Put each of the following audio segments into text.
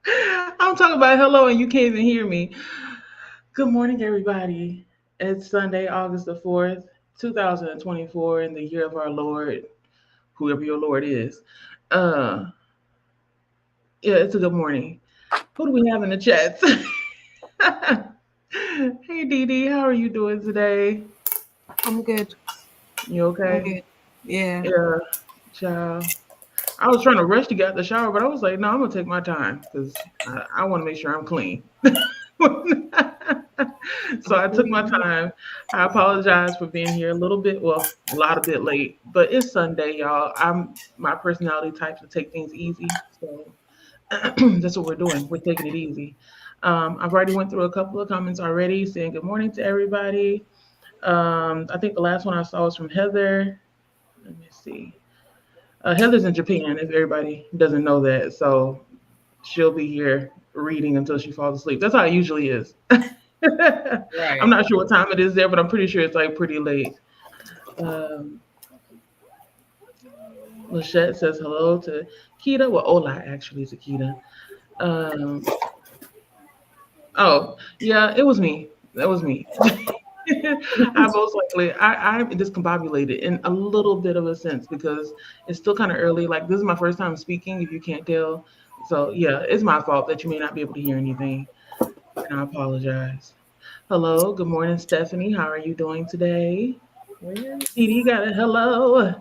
I'm talking about hello and you can't even hear me. Good morning, everybody. It's Sunday, August the 4th, 2024, in the year of our Lord, whoever your Lord is. Uh, yeah, it's a good morning. Who do we have in the chats? Hey, Dee Dee, how are you doing today? I'm good. You I'm okay? good. Yeah. Yeah, child. I was trying to rush to get out the shower, but I was like, no, I'm gonna take my time because I want to make sure I'm clean. So I took my Mhm. time. I apologize for being here a little bit, well, a lot of bit late, but it's Sunday, y'all. I'm my personality type to take things easy, so that's what we're doing. We're taking it easy. I've already went through a couple of comments already, saying good morning to everybody. I think the last one I saw was from Heather. Let me see. Heather's in Japan, if everybody doesn't know that. So she'll be here reading until she falls asleep. That's how it usually is. I'm Right. not sure what time it is there, but I'm pretty sure it's like pretty late. Um, Lachette says hello to Kita. Well, hola actually to Kita. Um, oh, yeah, it was me. That was me. I most likely I'm discombobulated in a little bit of a sense because it's still kind of early. Like this is my first time speaking, if you can't tell. So yeah, it's my fault that you may not be able to hear anything, and I apologize. Hello, good morning, Stephanie. How are you doing today? Where's Dee Dee got a hello.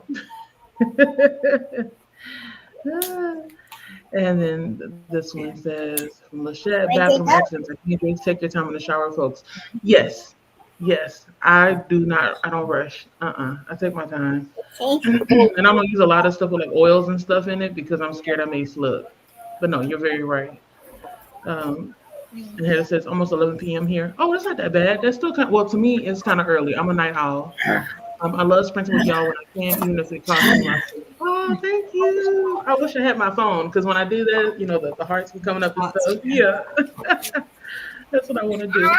And then this one says from Lachette, bathroom accidents. I can't just take your time in the shower, folks. Yes, yes. I don't rush. I take my time. And I'm gonna use a lot of stuff with like oils and stuff in it because I'm scared I may slip. But no, you're very right. Um, and here it says almost 11 p.m. here. Oh, that's not that bad. That's still kind. Well, to me, it's kind of early. I'm a night owl. I love sprinting with y'all when I can, even if it costs me my sleep. Oh, thank you. I wish I had my phone because when I do that, the hearts be coming up and hearts? stuff. Yeah, that's what I want to do.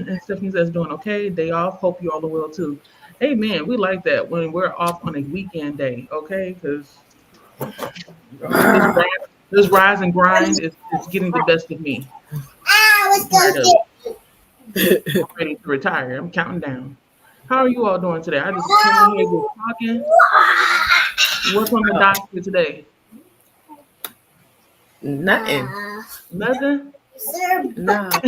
And Stephanie says, doing okay. Day off. Hope you all are well too. Amen. We like that when we're off on a weekend day, okay? Because this rise and grind is getting the best of me. I'm tired of it. I'm ready to retire. I'm counting down. How are you all doing today? I just came in here just talking. What's on the Oh, docket today? nothing. Nothing. Nah.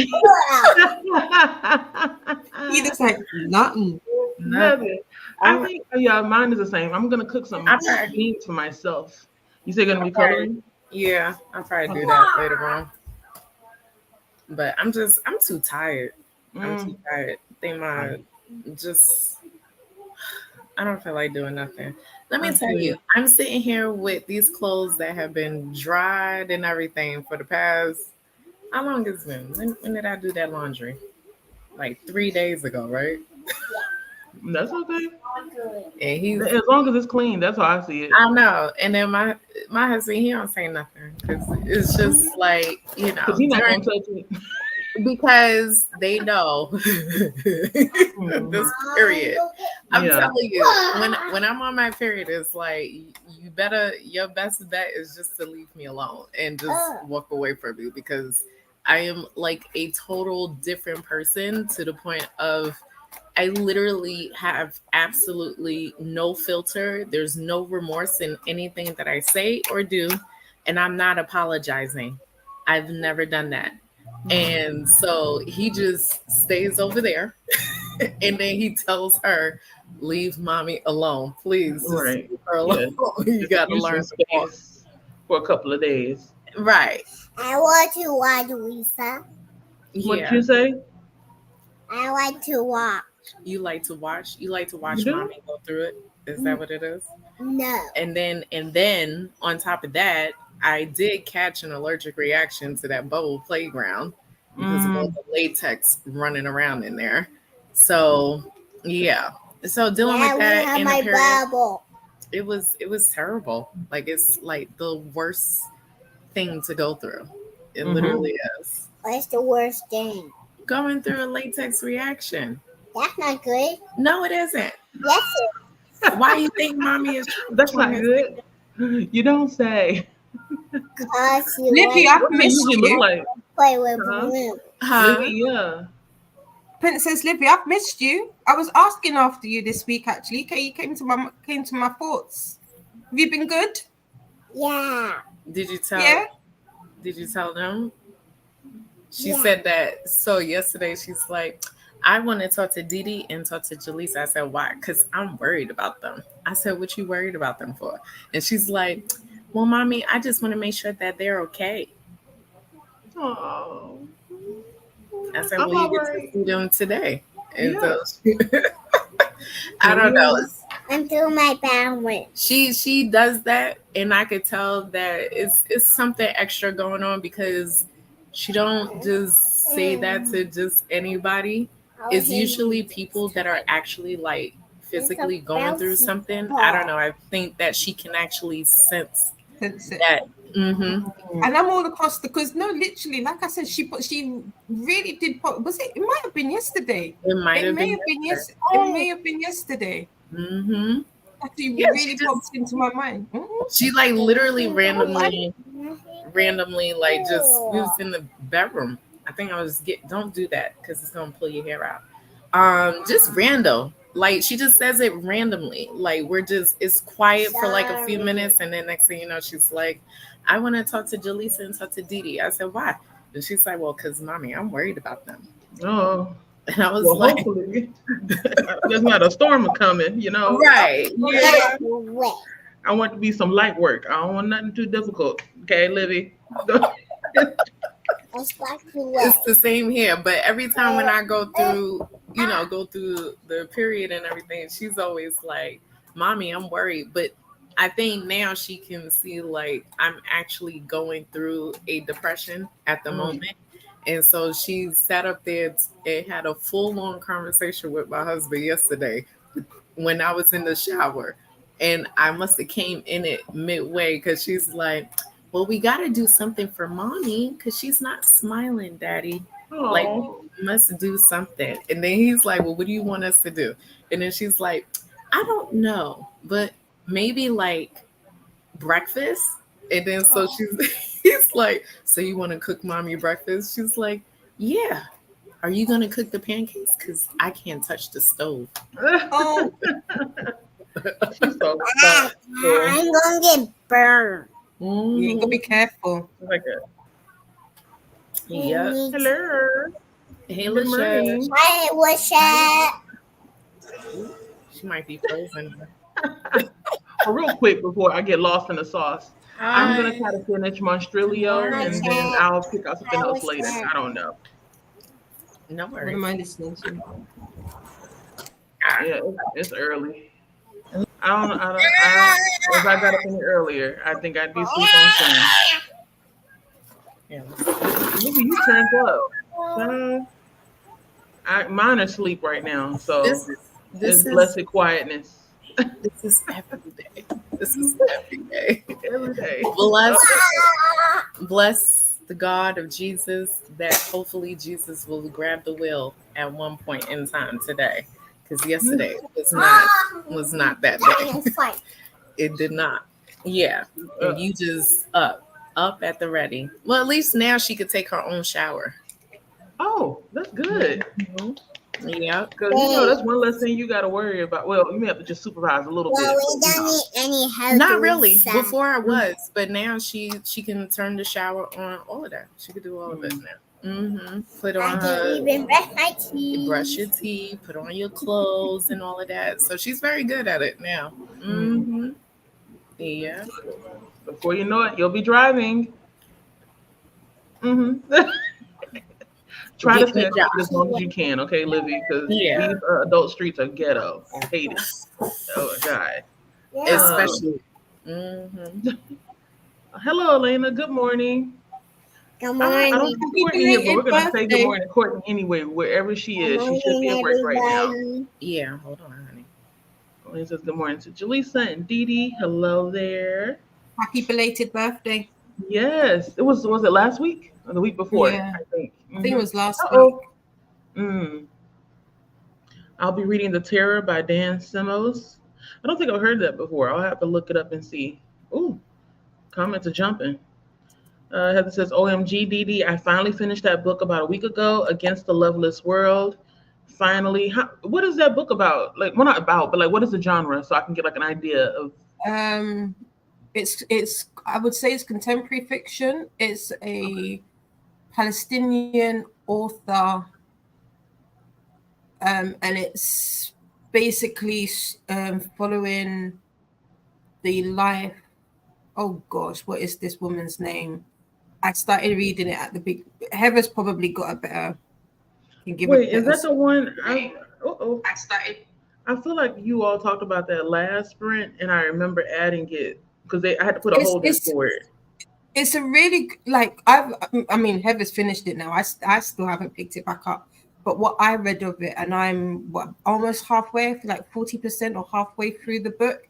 He just like nothing. Nothing. Nothing. I I'm think yeah, mine is the same. I'm gonna cook I some probably beans for myself. You say gonna I be probably coloring? yeah, I'll probably do that later on. But I'm too tired. I'm too Mm, tired. I think my right. just I don't feel like doing nothing. Let me I tell feel you, you. I'm sitting here with these clothes that have been dried and everything for the past. How long has it been? When did I do that laundry? Like 3 days ago, right? That's okay. And he's, As long as it's clean, that's how I see it. I know. And then my husband, he don't say nothing because it's just like Cause he's not during gonna touch it. because they know Hmm. this period. I'm Yeah. telling you, when I'm on my period, it's like you better your best bet is just to leave me alone and just walk away from me because I am like a total different person to the point of I literally have absolutely no filter. There's no remorse in anything that I say or do, and I'm not apologizing. I've never done that. And so he just stays over there and then he tells her, leave mommy alone. Please just Right. leave her alone. Yeah. You Just give gotta you some learn to walk. space for a couple of days. Right. I want to watch Lisa. What did Yeah. you say? I like to watch. You like to watch? You like to You watch do? mommy go through it? Is that what it is? No. And then on top of that, I did catch an allergic reaction to that bubble playground because of all Mm, the latex running around in there. So yeah. So dealing Yeah, with we that have in a my period, bubble. it was terrible. Like it's like the worst thing to go through. It mm-hmm. literally is. What's the worst thing? Going through a latex reaction. That's not good. No, it isn't. Yes, Why you think mommy is That's trying not to say good. You don't say. Cause you Livy, like I've What do they missed usually look you. like? play with Huh? balloons. Huh? Livy, yeah. Princess Livy, I've missed you. I was asking after you this week. Actually, you came to my thoughts. Have you been good? Yeah. Did you tell? Yeah. Did you tell them? She Yeah. said that. So yesterday, she's like, I want to talk to Didi and talk to Jaleesa. I said, why? Because I'm worried about them. I said, what you worried about them for? And she's like, well, mommy, I just want to make sure that they're okay. Oh, I said, I'm well, you all get to right. see them today. And Yeah. so I don't know. I'm doing my balance. She does that, and I could tell that it's something extra going on because she don't just say that to just anybody. It's usually people that are actually like physically going through something. I don't know. I think that she can actually sense That's it. that. Mm-hmm. And I'm all across because no, literally, like I said, she really did. Was it? It might have been yesterday. It might It have may been have been yesterday. It may have been yesterday. Mm-hmm. Actually, Yeah, really popped into my mind. she like literally Right. randomly like just we was in the bedroom. I think I was don't do that because it's gonna pull your hair out. Just random. Like she just says it randomly. Like it's quiet for like a few minutes, and then next thing you know, she's like, I want to talk to Jaleesa and talk to Didi. I said, why? And she's like, well, because mommy, I'm worried about them. Oh, And I was well, like, hopefully, there's not a storm coming, right. Yeah. I want to be some light work. I don't want nothing too difficult. Okay, Livy? It's the same here, but every time when I go through, go through the period and everything, she's always like, mommy, I'm worried. But I think now she can see like I'm actually going through a depression at the moment. And so she sat up there and had a full-on conversation with my husband yesterday when I was in the shower. And I must have came in it midway because she's like, well, we got to do something for mommy because she's not smiling, daddy. Like, Oh, we must do something. And then he's like, well, what do you want us to do? And then she's like, I don't know, but maybe like breakfast. And then so he's like, so you want to cook mommy breakfast? She's like, yeah. Are you going to cook the pancakes? Because I can't touch the stove. Oh, she's so stuck. I'm gonna get burned. you gotta be careful. Like a, Yep. hello. Hey, Good Lachelle. morning. Hi, what's that? She might be frozen. Real quick before I get lost in the sauce, I'm Hi. gonna try to finish Monstrilio and then I'll pick out something else later. I don't know. No What worries. am I listening to? Yeah, it's early. If I got up any earlier, I think I'd be asleep on Sam. Yeah. Maybe you turned up. Mine are asleep right now, so This it's is blessed quietness every day. This is every day. every day. Bless the God of Jesus that hopefully Jesus will grab the wheel at one point in time today. Because yesterday was not that day. It did not. Yeah. And you just up at the ready. Well, at least now she could take her own shower. Oh, that's good. Yeah. Because that's one less thing you got to worry about. Well, you may have to just supervise a little bit. We don't need any help. Not really. Before I was, but now she can turn the shower on. All of that. She could do all of it now. Put on her. Even brush my teeth. Brush your teeth. Put on your clothes and all of that. So she's very good at it now. Yeah. Before you know it, you'll be driving. Try to stay as long as you can, okay, Livy? Because these adult streets are ghetto. I hate it. Oh, God. Especially. Hello, Elena. Good morning. Good morning. I don't think Courtney here, but we're going to say good morning to Courtney anyway, wherever she is. She should be at work right now. Yeah, hold on, honey. Elena says good morning to Jaleesa and Didi. Hello there. Happy belated birthday. Yes. Was it last week? Or the week before, Yeah. I think. I think it was last week. I'll be reading The Terror by Dan Simos. I don't think I've heard that before. I'll have to look it up and see. Ooh, comments are jumping. Heather says, OMG, Dee, I finally finished that book about a week ago, Against the Loveless World. Finally. What is that book about? Like, well, not about, but like, what is the genre? So I can get like an idea of. Um, it's I would say it's contemporary fiction. It's Okay. a Palestinian author, and it's basically following the life. Oh gosh, what is this woman's name? I started reading it at the big. Heather's probably got a better, can give a Wait, is better. that the one? I started. I feel like you all talked about that last sprint, and I remember adding it because I had to put a It's hold in it's for it. it's a really like I mean Heather's finished it now. I still haven't picked it back up. But what I read of it, and I'm almost halfway, like 40% or halfway through the book,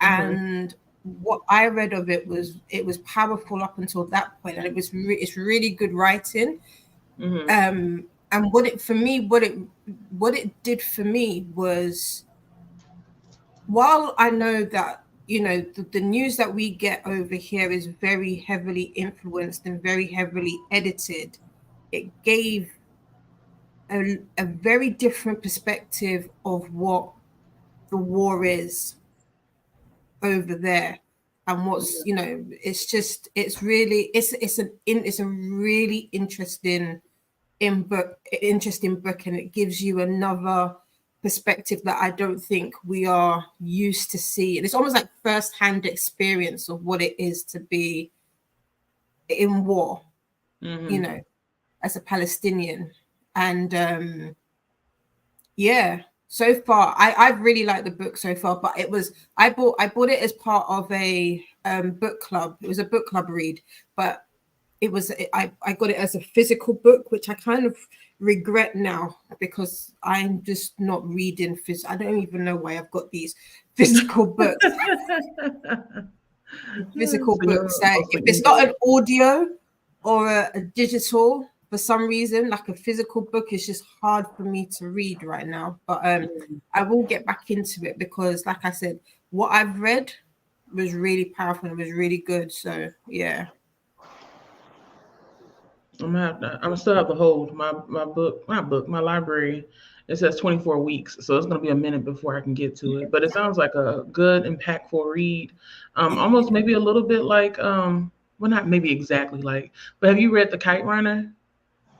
Mm-hmm. and what I read of it was powerful up until that point, and it's really good writing. Mm-hmm. And what it did for me was, while I know that the news that we get over here is very heavily influenced and very heavily edited, it gave a very different perspective of what the war is over there, and what's it's just it's really it's a really interesting book, and it gives you another perspective that I don't think we are used to seeing. It's almost like first-hand experience of what it is to be in war, you Mm-hmm. know, as a Palestinian. And yeah, so far I've really liked the book so far. But I bought it as part of a book club. It was a book club read, but I got it as a physical book, which I kind of regret now because I'm just not reading I don't even know why I've got these physical books. Physical So you're books. Like mostly if it's not indoors. an audio or a digital, for some reason, like a physical book is just hard for me to read right now. But Mm. I will get back into it because, like I said, what I've read was really powerful and it was really good. So yeah. I'm still have to hold my book, my library. It says 24 weeks, so it's gonna be a minute before I can get to it. But it sounds like a good, impactful read. Almost maybe a little bit like well, not maybe exactly like, but have you read The Kite Runner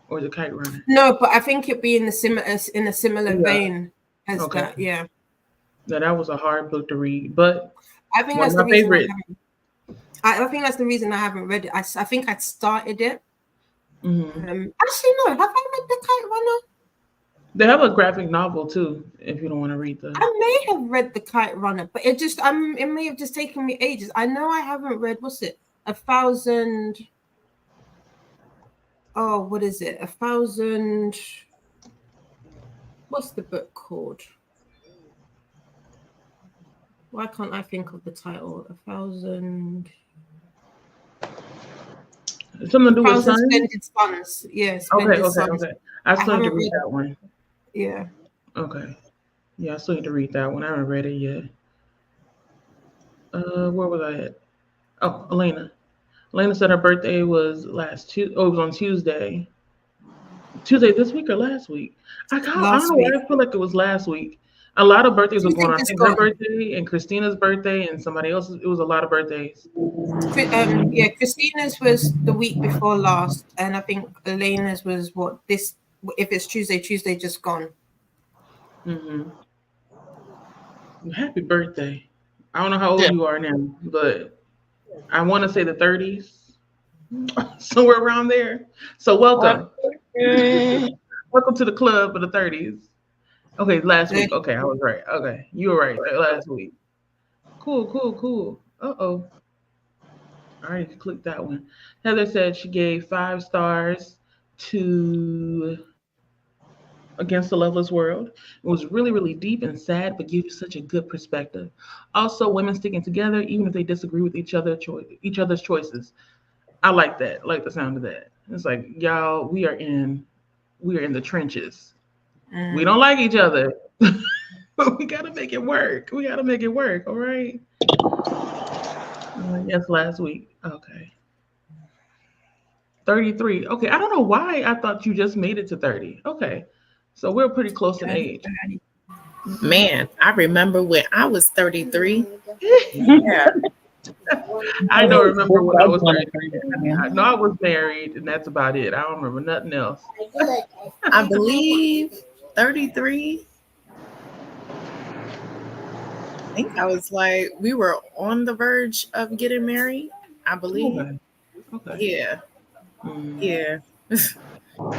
or The Kite Runner? No, but I think it'd be in a similar Yeah. vein as Okay. that. Yeah, Yeah, that was a hard book to read, but I think one of that's the my reason I favorite. haven't. I think that's the reason I haven't read it. I think I started it. Hmm. Actually, no. Have I read the Kite Runner? They have a graphic novel too, if you don't want to read the. I may have read the Kite Runner, but it may have just taken me ages. I know I haven't read. What's it? A thousand. Oh, what is it? A thousand. What's the book called? Why can't I think of the title? A thousand. Something A to do with thousand sun. splendid suns. Yeah, Okay, splendid okay, suns. okay. I I still need to haven't read read. that one. Yeah. Okay. Yeah, I still need to read that one. I haven't read it yet. Where was I at? Oh, Elena. Elena said her birthday was last Tuesday. Oh, it was on Tuesday. Tuesday this week or last week? I don't Last know why week. I feel like it was last week. A lot of birthdays Do were you going think on. I it's think her gone? birthday and Christina's birthday and somebody else's. It was a lot of birthdays. Yeah, Christina's was the week before last, and I think Elena's was what this. If it's Tuesday, Tuesday just gone. Hmm. Happy birthday. I don't know how Yeah. old you are now, but I want to say the 30s, somewhere around there. So welcome. Welcome to the club of the 30s. Okay, last week. Okay, I was right. Okay, you were right. Last week. Cool, cool, cool. Uh-oh. I already clicked that one. Heather said she gave 5 stars to Against the Loveless World. It was really, really deep and sad, but gives you such a good perspective. Also, women sticking together, even if they disagree with each other's choices. I like that. I like the sound of that. It's like, y'all, we are in the trenches. We Mm. don't like each other. But we gotta make it work. We gotta make it work, all right? Yes, last week. Okay. 33. Okay, I don't know why I thought you just made it to 30. Okay, so we're pretty close in age. Man, I remember when I was 33. Yeah. I don't remember when I was One 33. I know I was married, and that's about it. I don't remember nothing else. I believe 33. I think I was like, we were on the verge of getting married. I believe. Okay. Okay. Yeah. Mm. Yeah.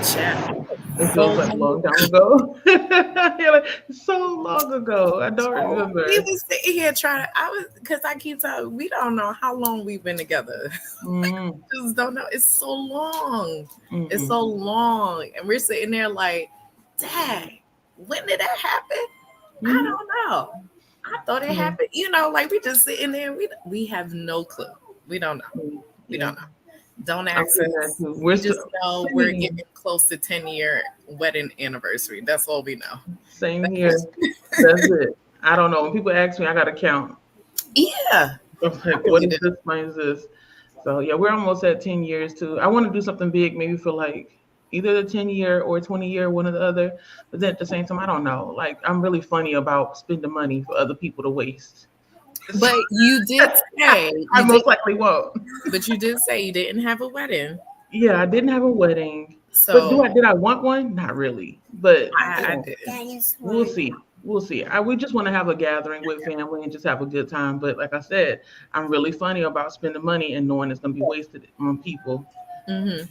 Chat. It So feels like a long time ago. You're like, so long ago. I don't we remember. was sitting here trying to, I was, because I keep telling, we don't know how long we've been together. Mm, Just don't know. It's so long. It's mm-mm, so long. And we're sitting there like, Dad, when did that happen? I mm, don't know. I thought it mm, happened. Like we just sitting there. We have no clue. We don't know. mm. We Yeah, don't know. Don't I'm ask feeling that us. too. We We're just still know we're same, getting close to 10-year wedding anniversary. That's all we know. same here. That's it. I don't know. When people ask me, I got to count. Yeah. I'm I like, what really is do. this? When is this? So yeah, we're almost at 10 years too. I want to do something big, maybe for like either the 10-year or 20-year, one or the other. But then at the same time, I don't know. Like I'm really funny about spending money for other people to waste. But you did say I you did most likely won't. but you did say you didn't have a wedding. Yeah, I didn't have a wedding, but So did I want one? Not really. But I did. we'll see. We'll see. We just want to have a gathering with family and just have a good time. But like I said, I'm really funny about spending money and knowing it's gonna be wasted on people. Mm-hmm.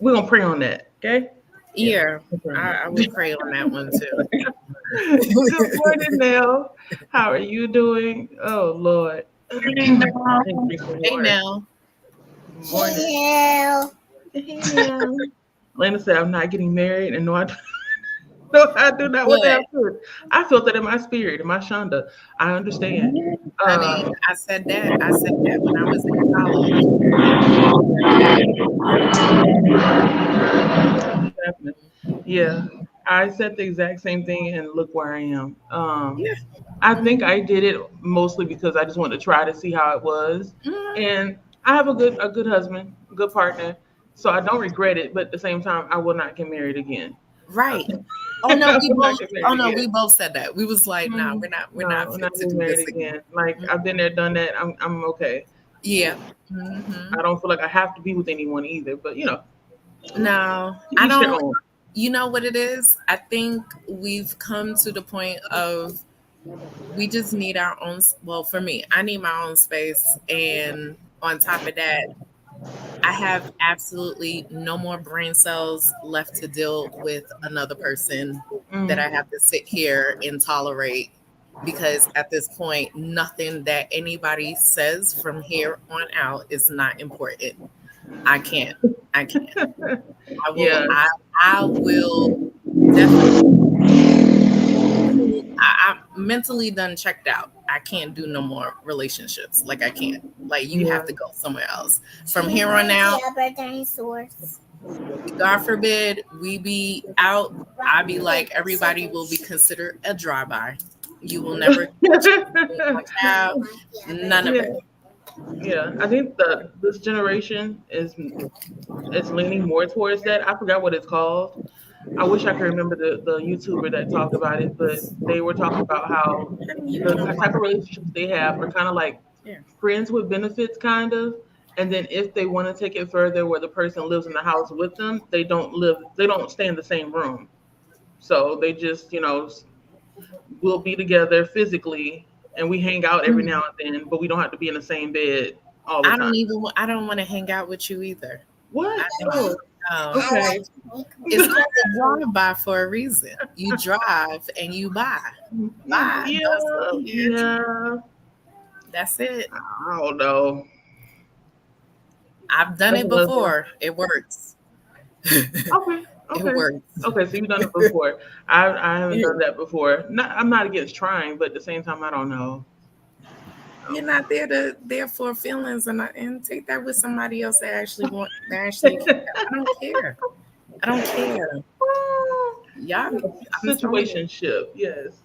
We're gonna pray on that, okay? Yeah. Yeah. We'll pray on I would pray on that one too. that. Good morning, Nell. How are you doing? Oh Lord. Drink some Hey water. now. Good morning. Hello. Hey Nell. Lena said I'm not getting married, and no, no, I do not want to have Good. kids. I felt that in my spirit, in my Shonda. I understand. Honey, Uh, I said that. I said that when I was in college. happening. Yeah, I said the exact same thing, and look where I am. Yeah. I think I did it mostly because I just wanted to try to see how it was, Mhm. and I have a good husband, a good partner, so I don't regret it. But at the same time, I will not get married again. Uh, Right. Oh no, I we will not both. get Oh married no, again. we both said that. We was like, nah, Mm, we're no, not I'm fit not to getting do married this again. again. Like I've been there, done that. I'm okay. Yeah. Hmm. I don't feel like I have to be with anyone either. But No, to I each their don't. own. You know what it is? I think we've come to the point of we just need our own. Well, for me, I need my own space, and on top of that, I have absolutely no more brain cells left to deal with another person that Mm. I have to sit here and tolerate because at this point, nothing that anybody says from here on out is not important. I can't. I can't. I will. Yeah, I will definitely. I'm mentally done checked out. I can't do no more relationships. Like I can't. Like you have yeah. to go somewhere else. From here on out, Other dinosaurs. God forbid we be out, I be like everybody will be considered a drive-by. You will never watch out, none of Yeah, it. yeah. I think this generation is leaning more towards that. I forgot what it's called. I wish I could remember the YouTuber that talked about it, but they were talking about how You the can type of relationships they have are kind of like yeah. friends with benefits, kind of. And then if they want to take it further, where the person lives in the house with them, they don't stay in the same room. So they just, we'll be together physically, and we hang out every now and then, but we don't have to be in the same bed all the time. I don't want to hang out with you either. I What? don't Oh, know. okay. It's called a drive-by for a reason. You drive and you buy. Buy. Yeah, yeah. That's it. I don't know. I've done That's it another thing. before. It works. Okay, It okay, works. okay. So you've done it before. I haven't done that before. I'm not against trying, but at the same time, I don't know. You're not there for feelings and take that with somebody else that actually care. I don't care. I don't care. Y'all, I'm telling you. Situationship, yes.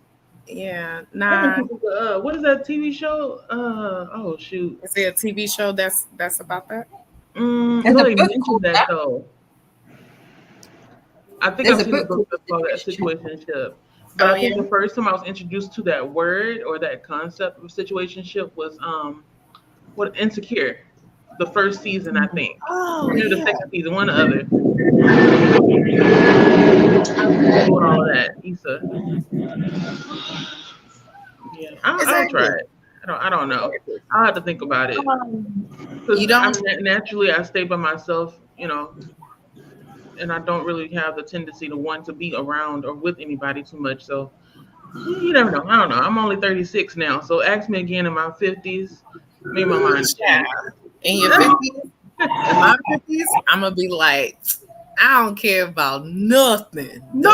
Yeah, I can nah. think of what is that TV show? Oh shoot. Is there a TV show that's about that? There's No, a they book mentioned called that that. though. I think There's I've a seen a book book called that's The called that Situationship. situationship. But Oh I yeah. think the first time I was introduced to that word or that concept of situationship was what Insecure. The first season, I think. Oh Maybe the yeah. second season, one or the other. I wrote all of that. Issa. Yeah, I'll try Exactly. it. I don't know. I'll have to think about it because You don't. naturally I stay by myself, and I don't really have the tendency to want to be around or with anybody too much. So you never know. I don't know. I'm only 36 now, so ask me again in my 50s. Maybe my mind will change. In your 50s, in my 50s, I'm gonna be like, I don't care about nothing. No,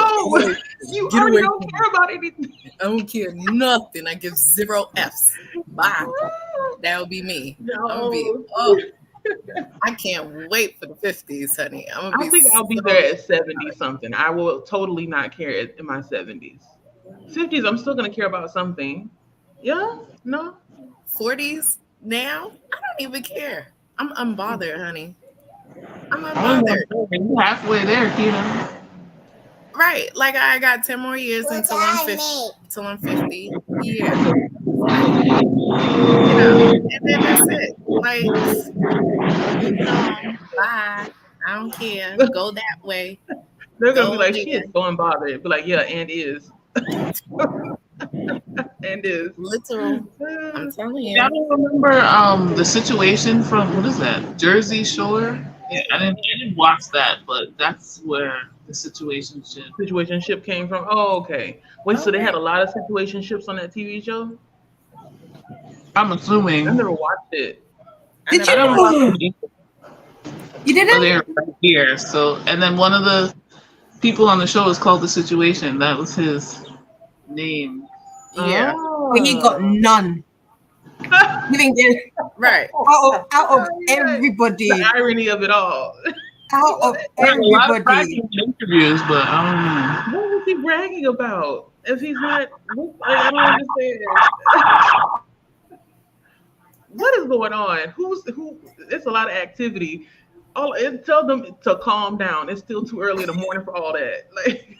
you Get already away don't from me. care about anything. I don't care nothing. I give 0 F's. Bye. That'll be me. I'm gonna be, No. oh, I can't wait for the 50s, honey. I'm gonna I be think I'll be so there at 70 something. I will totally not care in my 70s. 50s, I'm still gonna care about something. Yeah? No? 40s now. I don't even care. I'm unbothered, honey. I'm I was unbothered. gonna say, you halfway there, Keto. Right. Like I got 10 more years until I'm 50. Till I'm 50. Yeah. And then that's it. Like, moving on. Bye. I don't care. Go that way. They're gonna be Go like, she there. is so unbothered. Be like, yeah, and is. And is. Literal. I'm telling Y'all you. don't remember the situation from what is that? Jersey Shore? Yeah, I didn't watch that, but that's where the situation should. Situationship came from. Oh, okay. Wait, so they had Okay. a lot of situationships on that TV show? I'm I assuming. never watched it. I Did I never didn't watched. watch you? it, You but didn't? they're right here. So, and then one of the people on the show is called The Situation. That was his name. Yeah. But he got Oh. none. You think Right. out of The everybody, irony of it all. out of There are a lot of everybody, bragging in interviews, but I don't know. What was he bragging about? If he's not, like, I don't understand. What is going on? Who? It's a lot of activity. Tell them to calm down. It's still too early in the morning for all that. Like,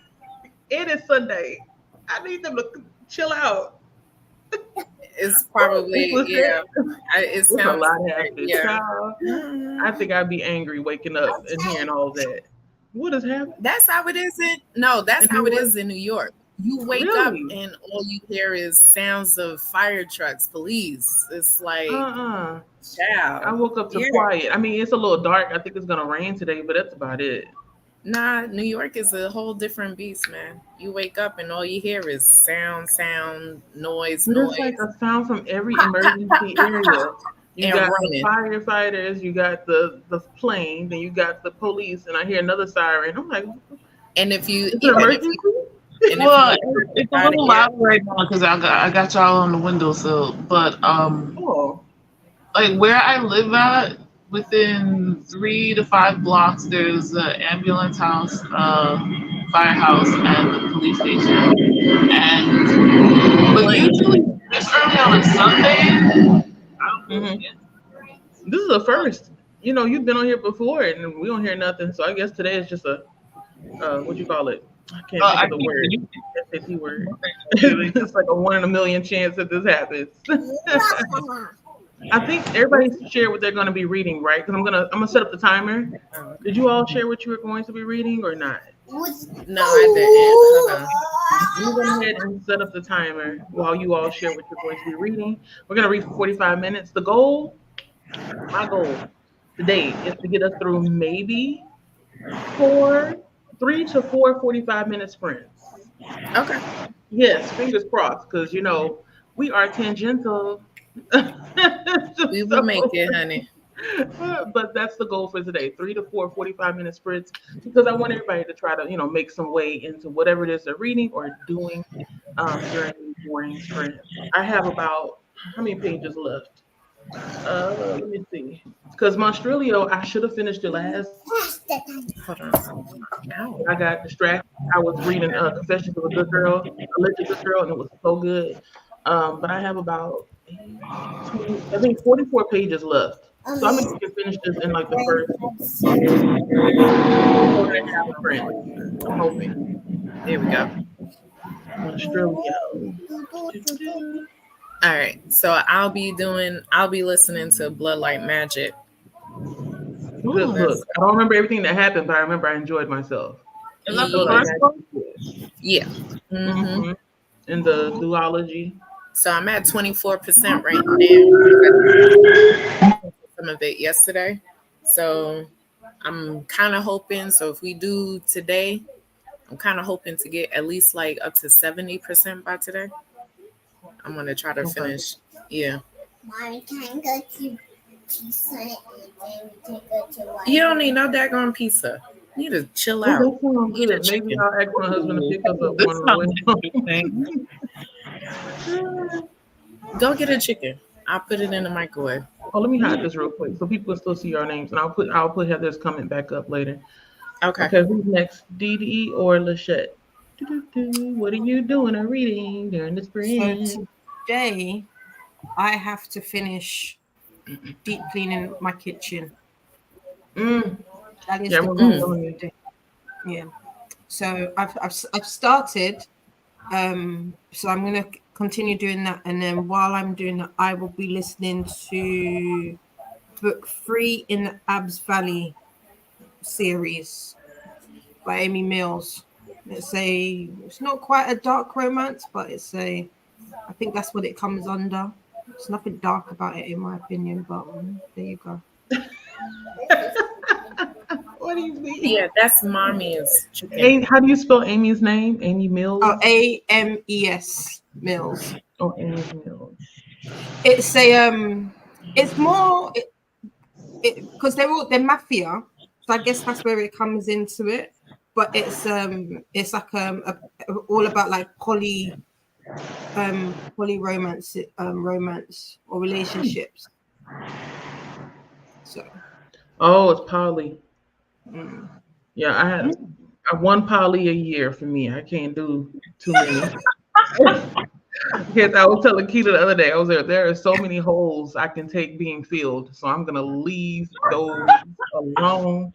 it is Sunday. I need them to chill out. It's What probably, was yeah. that? It It's a sounds lot like, happening. yeah. Child, I think I'd be angry waking up and hearing all that. What is happening? That's how it is that's In how New it York? is in New York. You wake up Really? and all you hear is sounds of fire trucks, police. It's like, I child. woke up to Yeah. quiet. I mean, it's a little dark. I think it's gonna rain today, but that's about it. Nah, New York is a whole different beast, man. You wake up and all you hear is sound, noise, But it's like noise, a sound from every emergency area. You and got the running. firefighters, you got the plane, then you got the police, and I hear another siren. I'm like, And if you, is it yeah, an emergency? Well, you it's a out of little here, loud right now because I got y'all on the windowsill. But Oh, like where I live at, within 3 to 5 blocks, there's an ambulance house, firehouse, and the police station. And but like, usually this early on a Sunday, I don't really hmm get. this is a first. You've been on here before, and we don't hear nothing. So I guess today is just a what you call it? I can't think I of the keep word. you SAT word. It's like a 1 in a million chance that this happens. I think everybody share what they're going to be reading, right? Because I'm gonna set up the timer. Did you all share what you were going to be reading or not? no, I didn't. Hold on. Let me go ahead and set up the timer while you all share what you're going to be reading. We're gonna read for 45 minutes. My goal today is to get us through maybe 3 to 4 45-minute sprints. Okay. Yes, fingers crossed, because we are tangential. We will make it, honey. But that's the goal for today: 3 to 4 45-minute sprints, because I want everybody to try to make some way into whatever it is they're reading or doing during these morning sprints. I have about how many pages left? Let me see. Because Monstrilio, I should have finished it last. Hold on. Ow. I got distracted. I was reading Confessions of a Good Girl, Alleged Good Girl, and it was so good. But I have about 20, I think 44 pages left. So I mean, you can finish this in like the first 4.5 sprints. I'm hoping. There we go. Australia. All right. So I'll be listening to Bloodlight Magic. Good book. I don't remember everything that happened, but I remember I enjoyed myself. Is that the Bloodlight first Magic one? is good. Yeah. Mhm. In the duology. So I'm at 24% right now. Some of it yesterday. So I'm kind of hoping. So if we do today, I'm kind of hoping to get at least like up to 70% by today. I'm gonna try to finish. Yeah. Mommy, can I go to Pizza and then we can go to You don't need no daggone pizza. You need to chill Oh, out. that sounds Eat a good. Maybe chicken. I'll ask my husband to pick us up This one on the way sounds home. interesting. Go get a chicken. I'll put it in the microwave. Oh, let me hide this real quick so people can still see our names, and I'll put Heather's comment back up later. Okay. Okay, who's next? Dee or Lachette? What are you doing or reading during the So spring? today, I have to finish deep cleaning my kitchen. That is Yeah, the I'm goal telling for you. today. Yeah. So I've started. So I'm gonna continue doing that, and then while I'm doing that, I will be listening to book 3 in the Abs Valley series by Amy Mills. It's not quite a dark romance, but I think that's what it comes under. There's nothing dark about it in my opinion, but there you go. What do you mean? Yeah, that's mommy's chicken. How do you spell Amy's name? Amy Mills? Oh, AMES Mills. Oh, Amy Mills. It's more because they're mafia, so I guess that's where it comes into it. But it's like all about like poly romance or relationships. So Oh, it's Polly. Yeah, I have one Polly a year for me. I can't do too many. Because I was telling Keita the other day, I was there are so many holes I can take being filled. So I'm gonna leave those alone.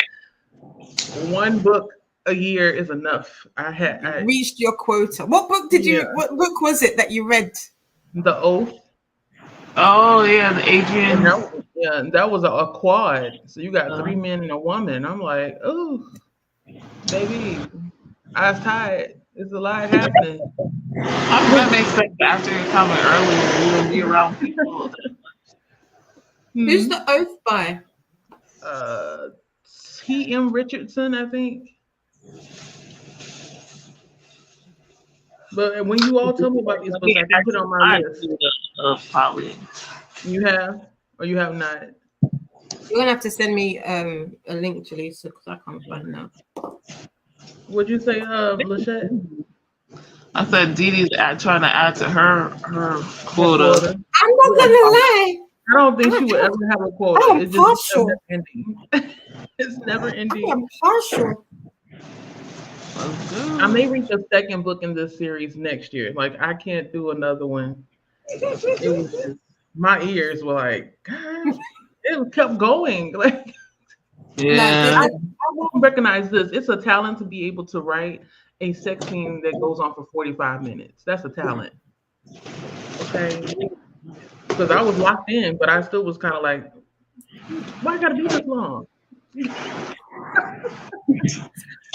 One book a year is enough. I reached your quota. What book what book was it that you read? The Oath. Oh yeah, the Adrian. That was a quad. So you got 3 men and a woman. I'm like, oh, baby, I was tired. It's a lot happening. That makes sense after you're coming earlier. You don't be around people. Who's The Oath by? T.M. Richardson, I think. But when you all tell me about these books, I can put it on my list. Probably. You have, or you have not? You're gonna have to send me a link, Jalisa, because I can't find that. What'd you say, Lachette? I said Dee trying to add to her quota. I'm not gonna lie. I don't think she would ever have a quota. I'm It's partial. just never ending. It's never ending. I'm partial. I may reach a second book in this series next year. Like I can't do another one. It was just, my ears were like, God, it kept going. Like Yeah. I won't recognize this. It's a talent to be able to write a sex scene that goes on for 45 minutes. That's a talent. Okay. Because I was locked in, but I still was kind of like, why I gotta be this long?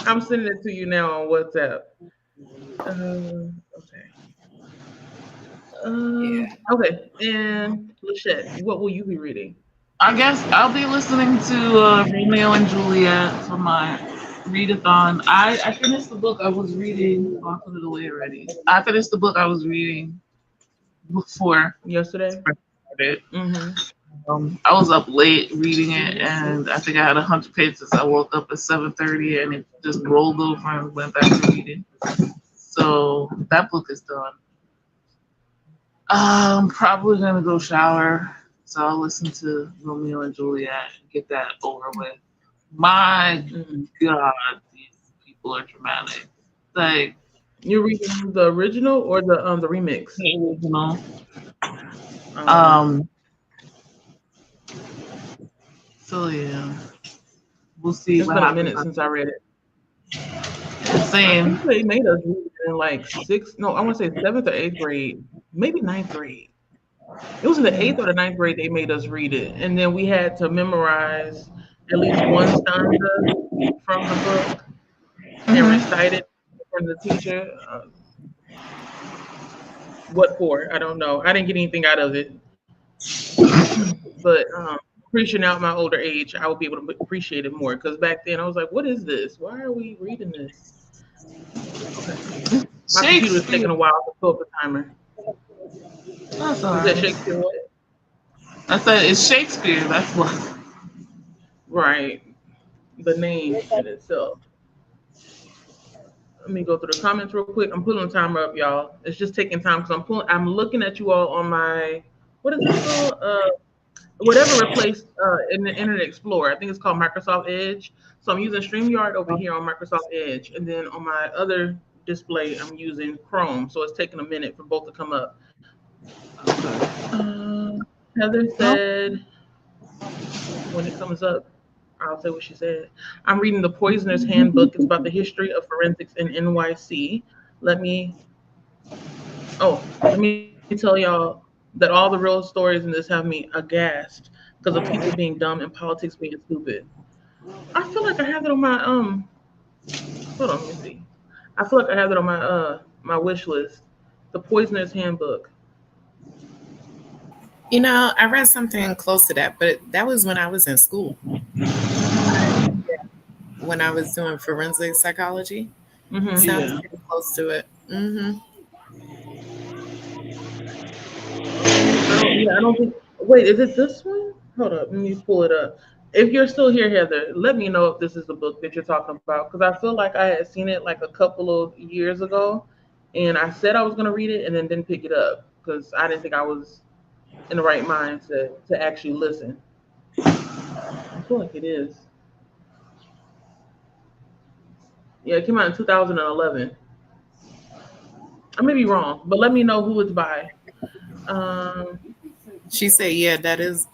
I'm sending it to you now on WhatsApp. Okay. And Lachette, what will you be reading? I guess I'll be listening to Romeo and Juliet for my readathon. I finished the book I was reading. Oh, I put it away already. I finished the book I was reading before yesterday. I was up late reading it, and I think I had 100 pages. I woke up at 7:30, and it just rolled over and went back to reading. So that book is done. I'm probably gonna go shower, so I'll listen to Romeo and Juliet and get that over with. My God, these people are dramatic. Like, you're reading the original or the remix? The original. So yeah, we'll see It's what been a happens. minute since I read it. I Same. think they made us read it in like sixth, no, I want to say seventh or eighth grade, maybe ninth grade. It was in the eighth or the ninth grade they made us read it, and then we had to memorize at least one stanza from the book and Hmm. recite it from the teacher. What for? I don't know. I didn't get anything out of it, but appreciating out my older age, I would be able to appreciate it more. Because back then I was like, "What is this? Why are we reading this?" Okay, my computer is Shakespeare. taking a while to pull up the timer. That's all You said right. Shakespeare what? I said it's Shakespeare. That's what. Right, the name in itself. Let me go through the comments real quick. I'm pulling the timer up, y'all. It's just taking time because I'm looking at you all on my what is it called? Whatever replaced in the Internet Explorer. I think it's called Microsoft Edge. So I'm using StreamYard over here on Microsoft Edge, and then on my other display I'm using Chrome. So it's taking a minute for both to come up. Okay. Heather said when it comes up, I'll say what she said. I'm reading the Poisoner's Handbook. It's about the history of forensics in NYC. Let me let me tell y'all that all the real stories in this have me aghast because of people being dumb and politics being stupid. I feel like I have it on my hold on, let me see. I feel like I have it on my wish list. The Poisoner's Handbook. I read something close to that, but that was when I was in school, when I was doing forensic psychology. Sounds Yeah. pretty close to it. Hmm. I don't think. Wait, is it this one? Hold up, let me pull it up. If you're still here, Heather, let me know if this is the book that you're talking about because I feel like I had seen it like a couple of years ago, and I said I was gonna read it and then didn't pick it up because I didn't think I was in the right mindset to actually listen. I feel like it is. Yeah, it came out in 2011. I may be wrong, but let me know who it's by. Um, She said, "Yeah, that is."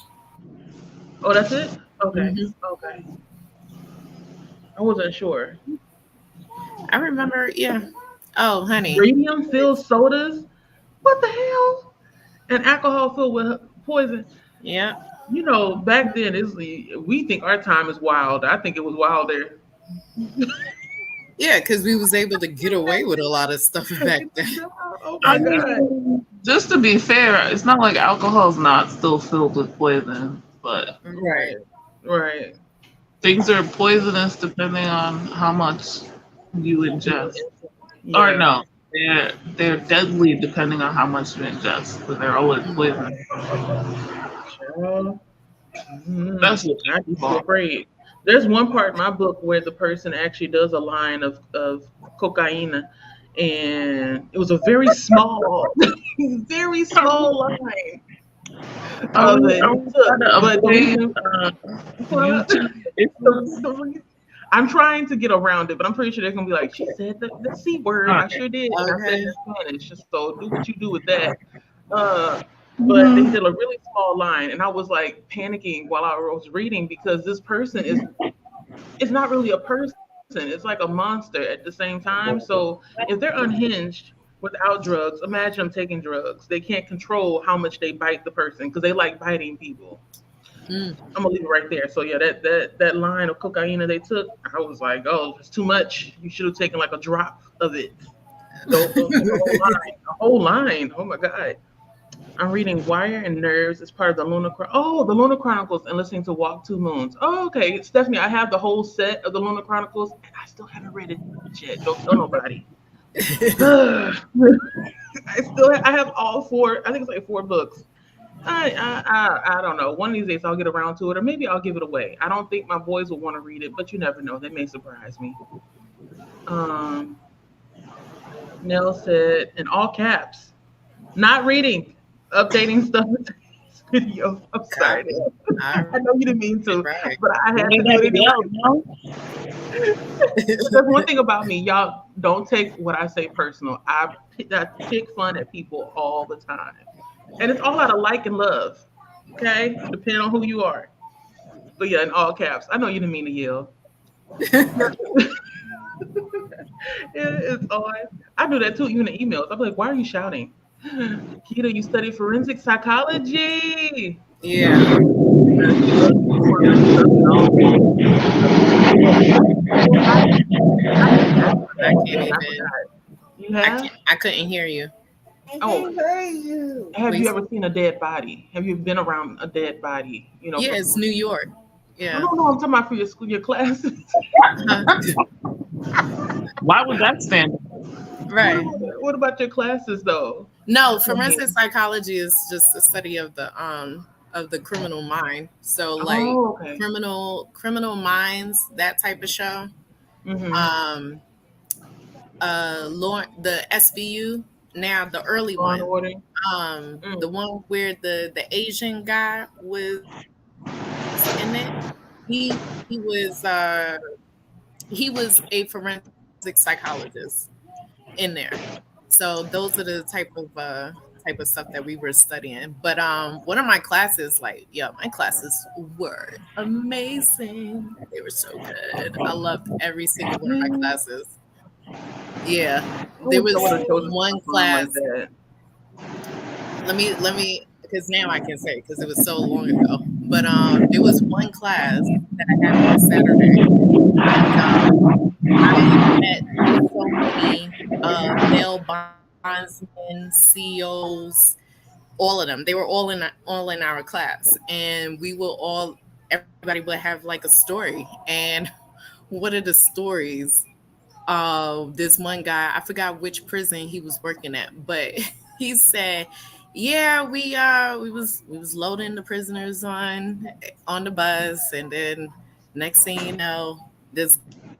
oh, that's it. Okay, Mhm. okay. I wasn't sure. I remember. Yeah. Oh, honey. Radium filled sodas. What the hell? And alcohol filled with poison. Yeah. You know, back then, we think our time is wild. I think it was wilder. Yeah, because we was able to get away with a lot of stuff back then. Oh I my God. mean, just to be fair, it's not like alcohol's not still filled with poison, but Right. Right. Right. things are poisonous depending on how much you ingest. Or Yeah. no, they're deadly depending on how much you ingest, but they're always poisonous. Child. That's what I people used to be call. afraid. There's one part in my book where the person actually does a line of cocaine, and it was a very small, very small line of it. Are He we took, trying to but the avoid reason, what? YouTube issues? I'm trying to get around it, but I'm pretty sure they're gonna be like, she said the C word. I Alright. sure did, and I said it Okay. in Spanish. So do what you do with that. Uh, but they Mhm. did a really small line, and I was like panicking while I was reading because this person is it's not really a person. It's like a monster at the same time. So if they're unhinged without drugs, imagine them taking drugs. They can't control how much they bite the person because they like biting people. Mm. I'm gonna leave it right there. So yeah, that line of cocaine they took, I was like, oh, it's too much. You should have taken like a drop of it. Don't take a whole line. A whole line. Oh my god. I'm reading Wire and Nerves as part of the the Lunar Chronicles and listening to Walk Two Moons. Oh, okay, Stephanie, I have the whole set of the Lunar Chronicles and I still haven't read it yet. Don't tell nobody. I I have all four. I think it's like four books. I don't know. One of these days I'll get around to it, or maybe I'll give it away. I don't think my boys will want to read it, but you never know. They may surprise me. Um, Nell said in all caps, not reading, updating stuff with today's video. I'm sorry. Copy. Nell. All I know you didn't mean to, right. but I had to Ain't do that it the anyway. girl, no? But there's one thing about me, y'all don't take what I say personal. I pick fun at people all the time, and it's all out of like and love. Okay, depending on who you are. But yeah, in all caps. I know you didn't mean to yell. It's on. I do that too, even in emails. I'm like, why are you shouting? Kita, you study forensic psychology. Yeah. She loves to record stuff and all that. I can't I even. forgot. You have? I couldn't hear you. I Oh, can hear you. have you Please. ever seen a dead body? Have you been around a dead body? You know, Yeah, for it's New York. I Yeah. don't know. I'm talking about for your school, your classes. Huh. Why would that stand? Right. What about your classes though? No, forensic psychology is just the study of the criminal mind. So like Oh, okay. criminal minds, that type of show. Mm-hmm. Um the SVU, now the early Law and one. Order. The one where the Asian guy was in it. He he was a forensic psychologist in there. So those are the type of stuff that we were studying. But one of my classes, like, yeah, my classes were amazing. They were so good. I loved every single one of my Mm, classes. Yeah. I There wish I would was have chosen one something fun like class. that. Let me because now I can say because it was so long ago. But there was one class that I had on a Saturday, and I met so many bail bondsmen, CEOs, all of them. They were all in our class, and we will all everybody would have like a story. And one of the stories, this one guy, I forgot which prison he was working at, but he said, "Yeah, we was loading the prisoners on the bus, and then next thing you know, this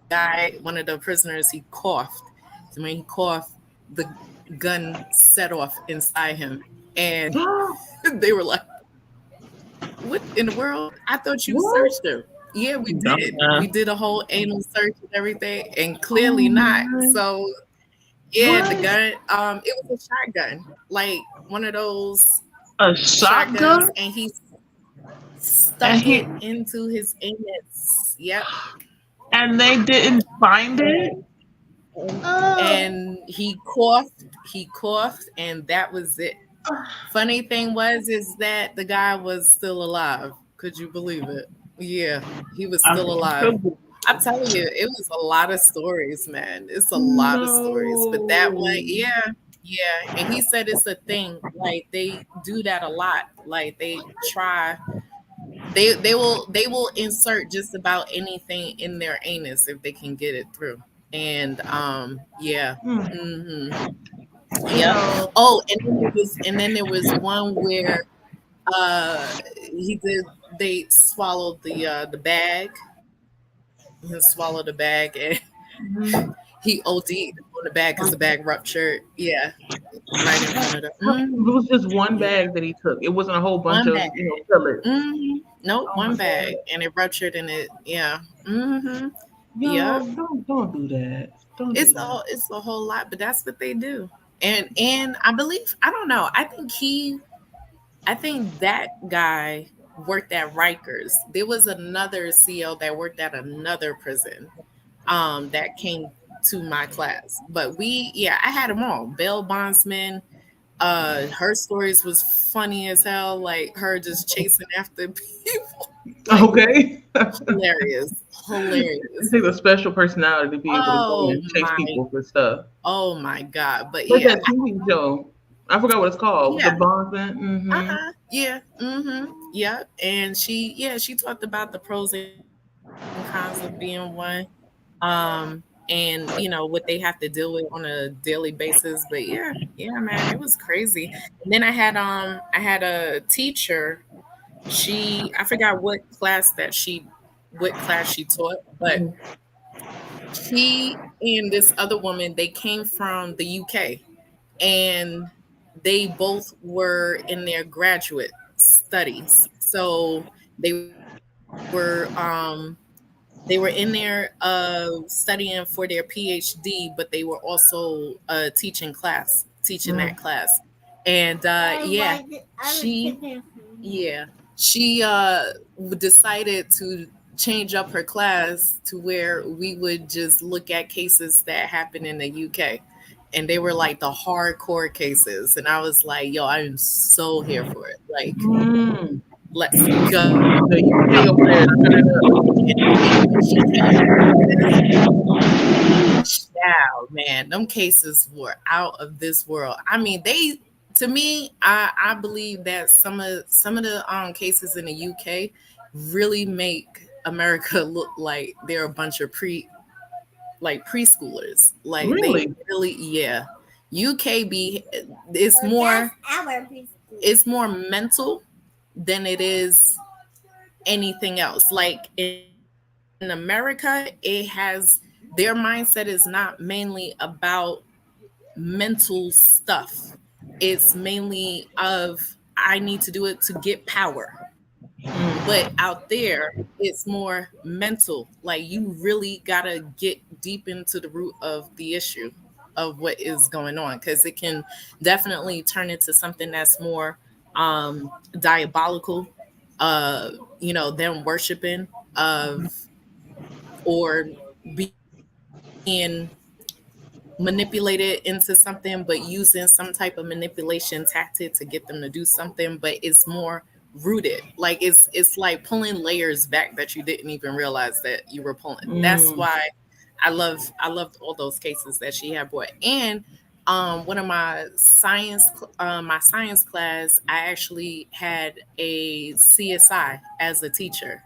guy, one of the prisoners, he coughed. So when he coughed, the gun set off inside him, and they were like, "What in the world? I thought you What? searched him." Yeah, we Dumb. did. We did a whole anal search and everything, and Oh clearly not. my! So yeah, the What? gun, it was a shotgun, like one of those A shotguns, shotgun? and he And stuck he it into his anus. Yep. and they didn't find it? And and he coughed, and that was it. Funny thing is that the guy was still alive. Could you believe it? Yeah, he was I still alive. could- I'm telling you, it was a lot of stories, man. It's a lot of stories. But that one, No. yeah, yeah. And he said it's a thing. Like they do that a lot. Like they try they will insert just about anything in their anus if they can get it through. And yeah. Hmm. Mm-hmm. You Yep. know. Oh, and then there was one where he did they swallowed the bag. He swallowed the bag, and Mhm. he OD'd on the bag because the bag ruptured. Yeah, right in front of the It was just one yeah, bag that he took. It wasn't a whole bunch one of bag. pellets. Nope, Oh my one bag, god. and it ruptured in it. Yeah. Mm-hmm. Yo, Yep. don't do that. Don't do that. It's a whole lot, but that's what they do. And I believe I don't know. I think that guy worked at Rikers. There was another CO that worked at another prison that came to my class. But yeah, I had them all. Bail bondsman. Her stories was funny as hell, like her just chasing after people. Like Okay. hilarious. It Hilarious. takes a special personality to be able to go Oh and chase my people for stuff. oh my god. But Like yeah, that TV show. I forgot what it's called. The yeah. Bondsman. Mm-hmm. Yeah. Mm-hmm. Yeah. And she talked about the pros and cons of being one. And what they have to deal with on a daily basis. But yeah, man, it was crazy. And then I had a teacher. I forgot what class she taught, but she and this other woman, they came from the UK, and they both were in their graduate studies. So they were in there studying for their PhD, but they were also teaching that Mm-hmm. class. And I yeah, was she taking from you. yeah. she decided to change up her class to where we would just look at cases that happen in the UK. And they were like the hardcore cases. And I was like, yo, I am so here for it. Like, Mm. let's go. The UK over there turn it up. When she came with this, child, man, them cases were out of this world. I mean, they, to me, I believe that some of the cases in the UK really make America look like they're a bunch of preschoolers. Like they Really? really, yeah. UKB, it's So more that's our preschool. it's more mental than it is anything else. Like in America, it has their mindset is not mainly about mental stuff. It's mainly of I need to do it to get power. But Mm. out there, it's more mental. Like you really gotta get deep into the root of the issue of what is going on, because it can definitely turn into something that's more diabolical. Uh, them worshiping of or being manipulated into something, but using some type of manipulation tactic to get them to do something, but it's more rooted. Like it's like pulling layers back that you didn't even realize that you were pulling. That's Mm. why I loved all those cases that she had brought. And one of my science class, I actually had a CSI as a teacher,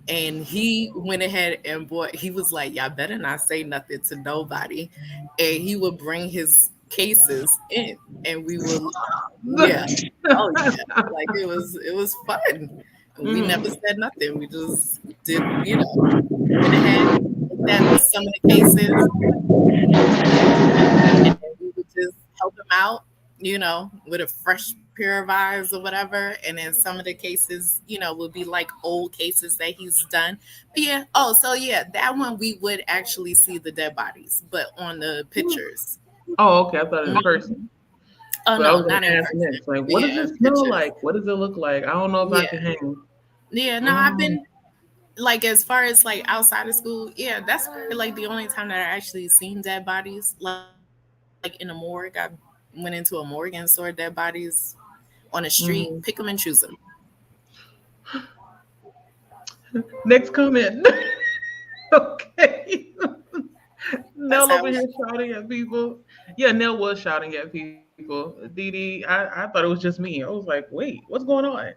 and he went ahead and bought, he was like, y'all better not say nothing to nobody. And he would bring his cases in and we would, yeah. Oh yeah. Like it was fun. We never Mm. said nothing. We just did, went ahead, looked at some of the cases, and then we would just help him out, with a fresh pair of eyes or whatever. And then some of the cases, would be like old cases that he's done. But yeah, oh, so yeah, that one we would actually see the dead bodies, but on the pictures. Oh, okay. I thought in Mhm. person. Oh But I no, was not gonna in ask person. next, like, But what does yeah, it smell pictures. like? What does it look like? I don't know if I Yeah. can hang. Yeah, no, I've Mm. been like as far as like outside of school, yeah, that's probably like the only time that I actually seen dead bodies. Like in a morgue, I went into a morgue and saw dead bodies on the street. Pick them and Mm. choose them. Next comment. Okay. That's Nell how. over here shouting at people. Yeah, Nell was shouting at people. Dee Dee, I thought it was just me. I was like, wait, what's going on?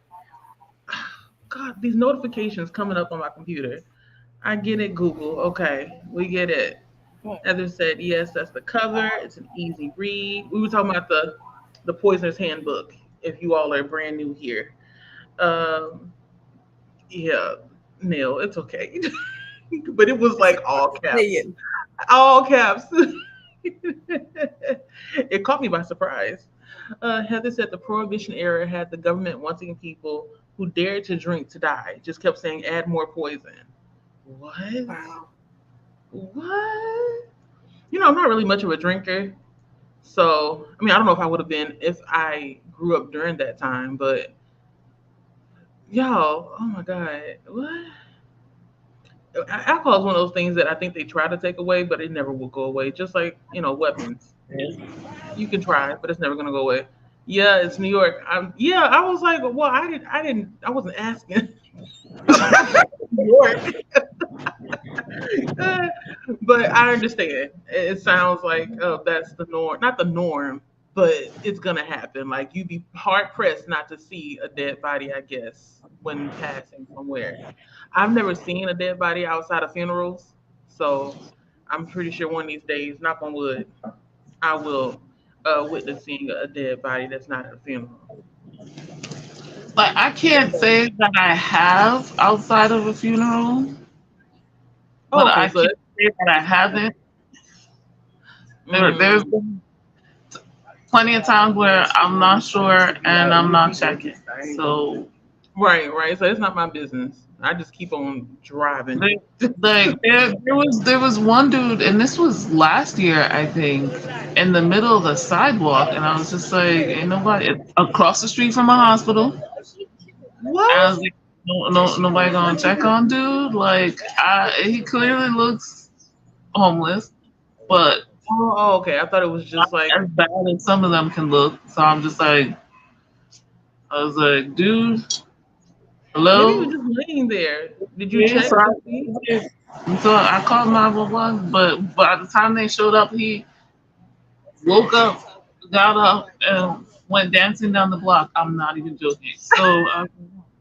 God, these notifications coming up on my computer. I get it, Google. Okay, we get it. Heather said, yes, that's the cover. It's an easy read. We were talking about the Poisoner's Handbook, if you all are brand new here. Um, yeah, Neil, it's okay. But it was like all caps. Saying. All caps. It caught me by surprise. Heather said the Prohibition era had the government wanting people who dared to drink to die. Just kept saying, add more poison. What? Wow. What? I'm not really much of a drinker. So, I mean, I don't know if I would have been if I grew up during that time, but y'all, oh my God, what? Alcohol is one of those things that I think they try to take away, but it never will go away. Just like, weapons. You can try, but it's never gonna go away. Yeah, it's New York. Yeah, I was like, well, I wasn't asking. New York. But I understand. It sounds like that's the norm, not the norm, but it's gonna happen. Like you'd be hard pressed not to see a dead body, I guess, when passing somewhere. I've never seen a dead body outside of funerals, so I'm pretty sure one of these days, knock on wood, I will witness seeing a dead body that's not at a funeral. Like I can't say that I have outside of a funeral, but Oh, okay, I so can say that I haven't. There's mm, been plenty of times where I'm not sure and I'm not checking. So right. So it's not my business. I just keep on driving. like, there was one dude, and this was last year, I think, in the middle of the sidewalk, and I was just like, ain't nobody across the street from a hospital. I was What? like, no, nobody gonna check on dude. Like, he clearly looks homeless, but Okay. I thought it was just like as bad as some of them can look. So I'm just like, I was like, dude, maybe he was hello. just laying there. Did you Yeah, check to see? so I called 911, but by the time they showed up, he woke up, got up, and went dancing down the block. I'm not even joking. So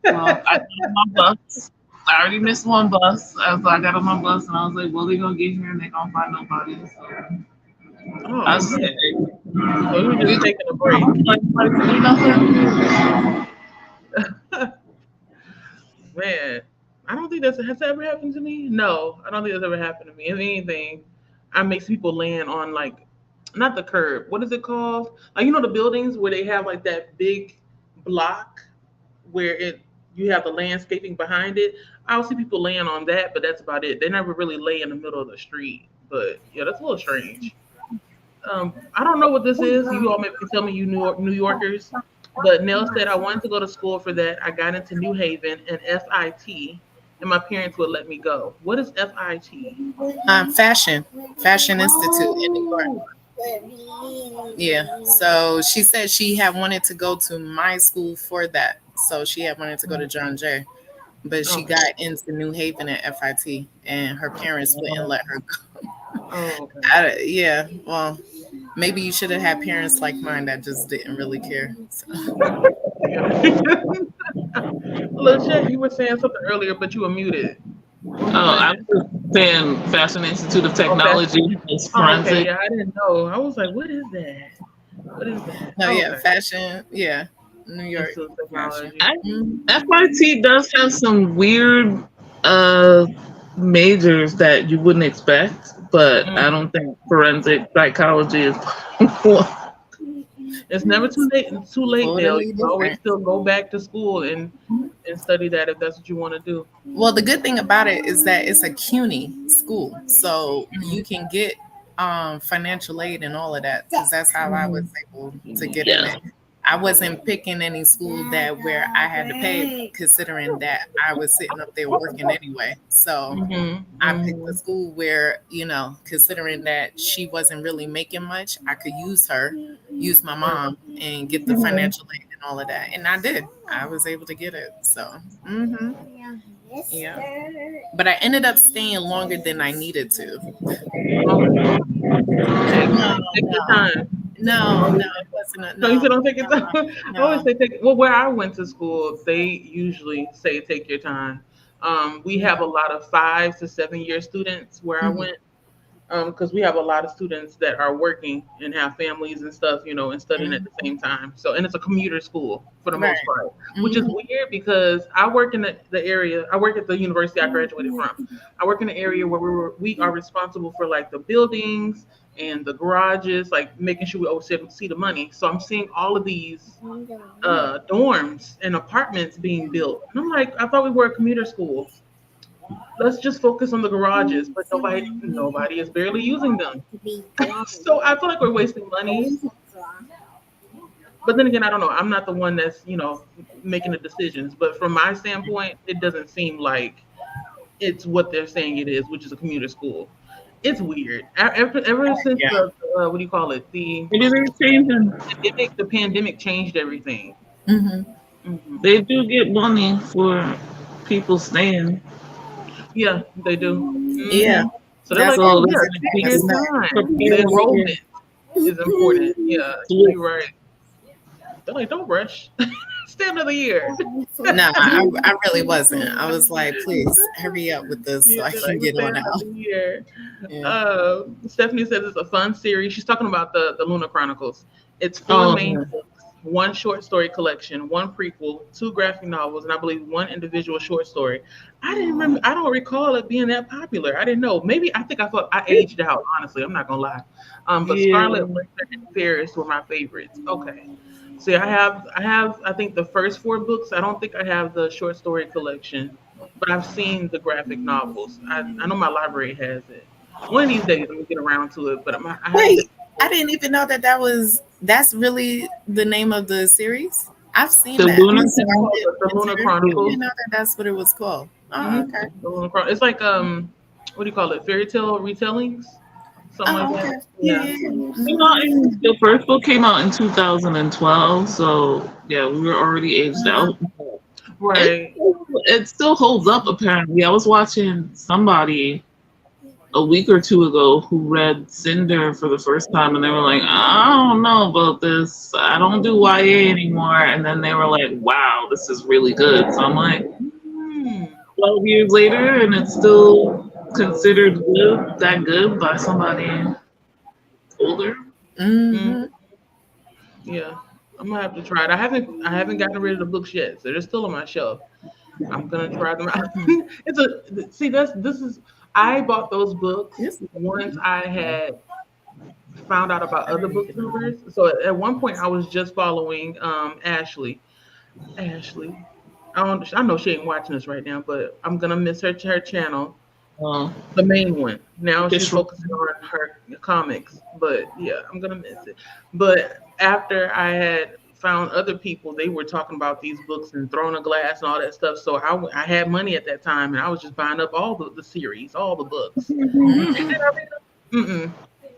well, I got on my bus. I already missed one bus. I got on my bus, and I was like, well, they're going to get here, and they're going to find nobody. So I Oh was man. like, So he was just you taking a I break. was like, nobody to do nothing. Man, I don't think that's has that ever happened to me. No, I don't think that's ever happened to me. If anything, I make people land on like not the curb. What is it called? Like the buildings where they have like that big block where it you have the landscaping behind it. I'll see people laying on that, but that's about it. They never really lay in the middle of the street. But yeah, that's a little strange. I don't know what this is. You all maybe can tell me, you New Yorkers. But Nell said I wanted to go to school for that. I got into New Haven and FIT, and my parents would let me go. What is FIT? Fashion Institute in New York. Oh, Yeah. So she said she had wanted to go to my school for that. So she had wanted to go to John Jay, but she okay. got into New Haven at FIT, and her parents wouldn't let her go. Oh, okay. Yeah. Well, maybe you should have had parents like mine that just didn't really care. So. Yeah. Lachette, you were saying something earlier, but you were muted. What Oh, were you I saying? was saying Fashion Institute of Oh, fashion. Technology is Oh, okay. forensic. Yeah, I didn't know. I was like, what is that? What is that? No, Oh, yeah, okay. fashion. Yeah, New York Institute of fashion. Technology. FIT does have some weird uh, majors that you wouldn't expect, but I Mm. don't think forensic psychology is one. It's never too late. Too late, Dale. You Totally can always different. still go back to school and study that if that's what you want to do. Well, the good thing about it is that it's a CUNY school, so you can get financial aid and all of that. Because that's how I was Mhm. able to get in Yeah. it. I wasn't picking any school that where I had to pay, considering that I was sitting up there working anyway. So Mhm. I picked a Mhm. school where, considering that she wasn't really making much, I could use her, use my mom, and get the Okay. financial aid and all of that. And I did. I was able to get it. So, yeah. But I ended up staying longer than I needed to. Okay. Hey, No, take your no, time. I no, always it wasn't. No, you said don't take your No, time. I always no. say take. Well, where I went to school, they usually say take your time. We have a lot of 5 to 7 year students where I Mhm. went, because we have a lot of students that are working and have families and stuff, and studying at the Mhm. same time. So, and it's a commuter school for the most Right. part, which is Mhm. weird because I work in the area. I work at the university I graduated from. I work in an area where we are responsible for like the buildings and the garages, like making sure we oversee the money. So I'm seeing all of these dorms and apartments being built, and I'm like, I thought we were a commuter school. Let's just focus on the garages, but nobody is barely using them. So I feel like we're wasting money. But then again, I don't know. I'm not the one that's making the decisions. But from my standpoint, it doesn't seem like it's what they're saying it is, which is a commuter school. It's weird. Ever since Yeah. the what do you call it? The It is changing. pandemic changed everything. Hmm. Hmm. They do get money for people staying. Yeah, they do. Yeah. Hmm. So they're That's like, what oh So was yeah, let's in take the your people last time. The prepare for enrollment is important. Yeah, switch. you're right. They're like, don't rush. Stay another year. No, I really wasn't. I was like, please hurry up with this so Yeah, I they're can like, get stay on out. another year. Yeah. Stephanie says it's a fun series. She's talking about the Luna Chronicles. It's four Oh, main yeah. books, one short story collection, one prequel, two graphic novels, and I believe one individual short story. I didn't remember. I don't recall it being that popular. I didn't know. Maybe I think I thought I aged out. Honestly, I'm not gonna lie. But Scarlet, Yeah. Winter, and Ferris were my favorites. Okay. See, I think the first four books. I don't think I have the short story collection, but I've seen the graphic novels. I know my library has it. One of these days, I'm gonna get around to it, but I haven't been. Wait, I didn't even know that that's really the name of the series. I've seen The that. Lunar The Lunar I Chronicles. didn't know that that's what it was called. Oh, Mm-hmm. okay. The Lunar Chronicles. It's like what do you call it? Fairy tale retellings, something like Oh, okay. that. Yeah. Yeah. came out the first book came out in 2012, so yeah, we were already aged out. It, Right. it still holds up apparently. I was watching somebody a week or two ago who read Cinder for the first time and they were like, I don't know about this. I don't do YA anymore. And then they were like, wow, this is really good. So I'm like, Mm. 12 years later and it's still considered good by somebody older. Mm. Mm-hmm. Yeah. I'm gonna have to try it. I haven't gotten rid of the books yet, so they're still on my shelf. I'm gonna try them out. It's a see that's this is I bought those books Yes. once I had found out about other booktubers. So at one point I was just following Ashley. Ashley. I know she ain't watching this right now, but I'm gonna miss her channel. Uh, The main one. Now she's just focusing on her comics. But yeah, I'm gonna miss it. But after I had found other people, they were talking about these books and Throne of Glass and all that stuff. So I had money at that time and I was just buying up all the series, all the books. And Mm. did I read them?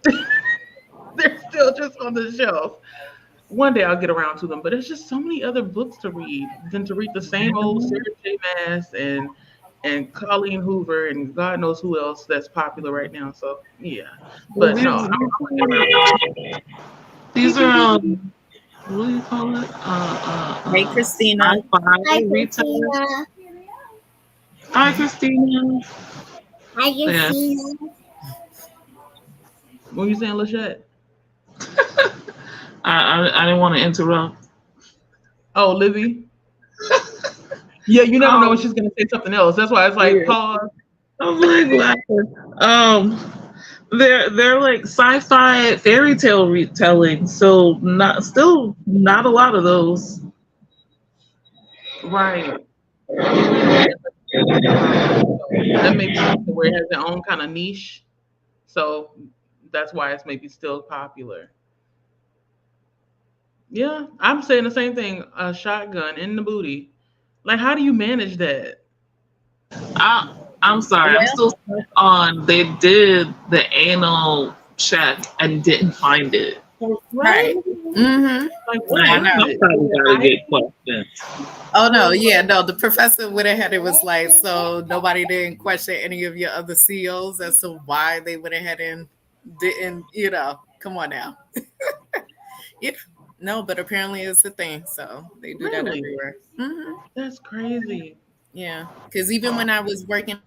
Mm-mm. They're still just on the shelf. One day I'll get around to them, but there's just so many other books to read than to read the same old Sarah J. Maas and Colleen Hoover and God knows who else that's popular right now. So yeah, but no, I'm gonna get around to these are what do you call it? Hey, Christina. Sci-fi Hi, retailers. Christina. Hi, Christina. Hi, Yes. Christina. it. What are you saying, Lachette? I didn't want to interrupt. Oh, Livy. Yeah, you never know when Oh, she's gonna say something else. That's why it's like yeah. pause. I'm like laughing. They're like sci-fi fairy tale retelling, so not a lot of those. Right. I mean, we don't get much about it, so that may be where it has their own kind of niche. So that's why it's maybe still popular. Yeah, I'm saying the same thing. A shotgun in the booty. Like, how do you manage that? I I'm sorry, I'm Well, still stuck on they did the anal check and didn't find it. Right? right. Mm-hmm. Like, what I Like, is know. it? Is somebody it gotta get hiding? questions. Oh no, yeah, no. The professor went ahead and was like, so nobody didn't question any of your other CEOs as to why they went ahead and didn't, come on now. Yeah. No, but apparently it's a thing. So they do that Really? everywhere. Hmm. That's crazy. Yeah. Because even when I was working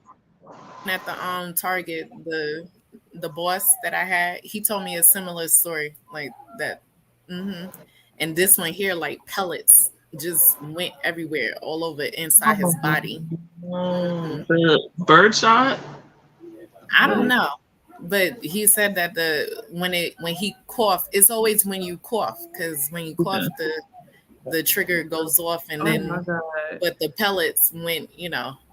at the Target, the boss that I had, he told me a similar story like that. Hmm. And this one here, like pellets just went everywhere, all over inside his body. Hmm. The bird shot. I don't know, but he said that when he coughed, it's always when you cough because when you cough, Okay. the trigger goes off, and Oh my then God. but the pellets went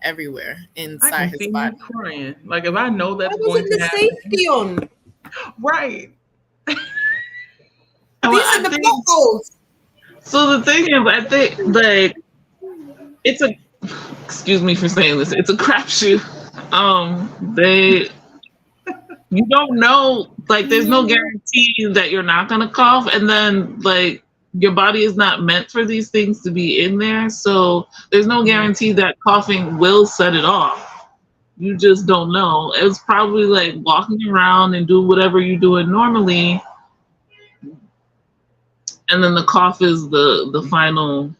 everywhere I inside can his see me body. crying. Like, if I know Why that's going wasn't to the happen. safety on? Right. Well, These are I the think potholes. so. The thing is, I think like it's a. Excuse me for saying this. It's a crapshoot. They you don't know. Like, there's no guarantee that you're not gonna cough, and then like your body is not meant for these things to be in there. So there's no guarantee that coughing will set it off. You just don't know. It's probably like walking around and do whatever you're doing normally, and then the cough is the final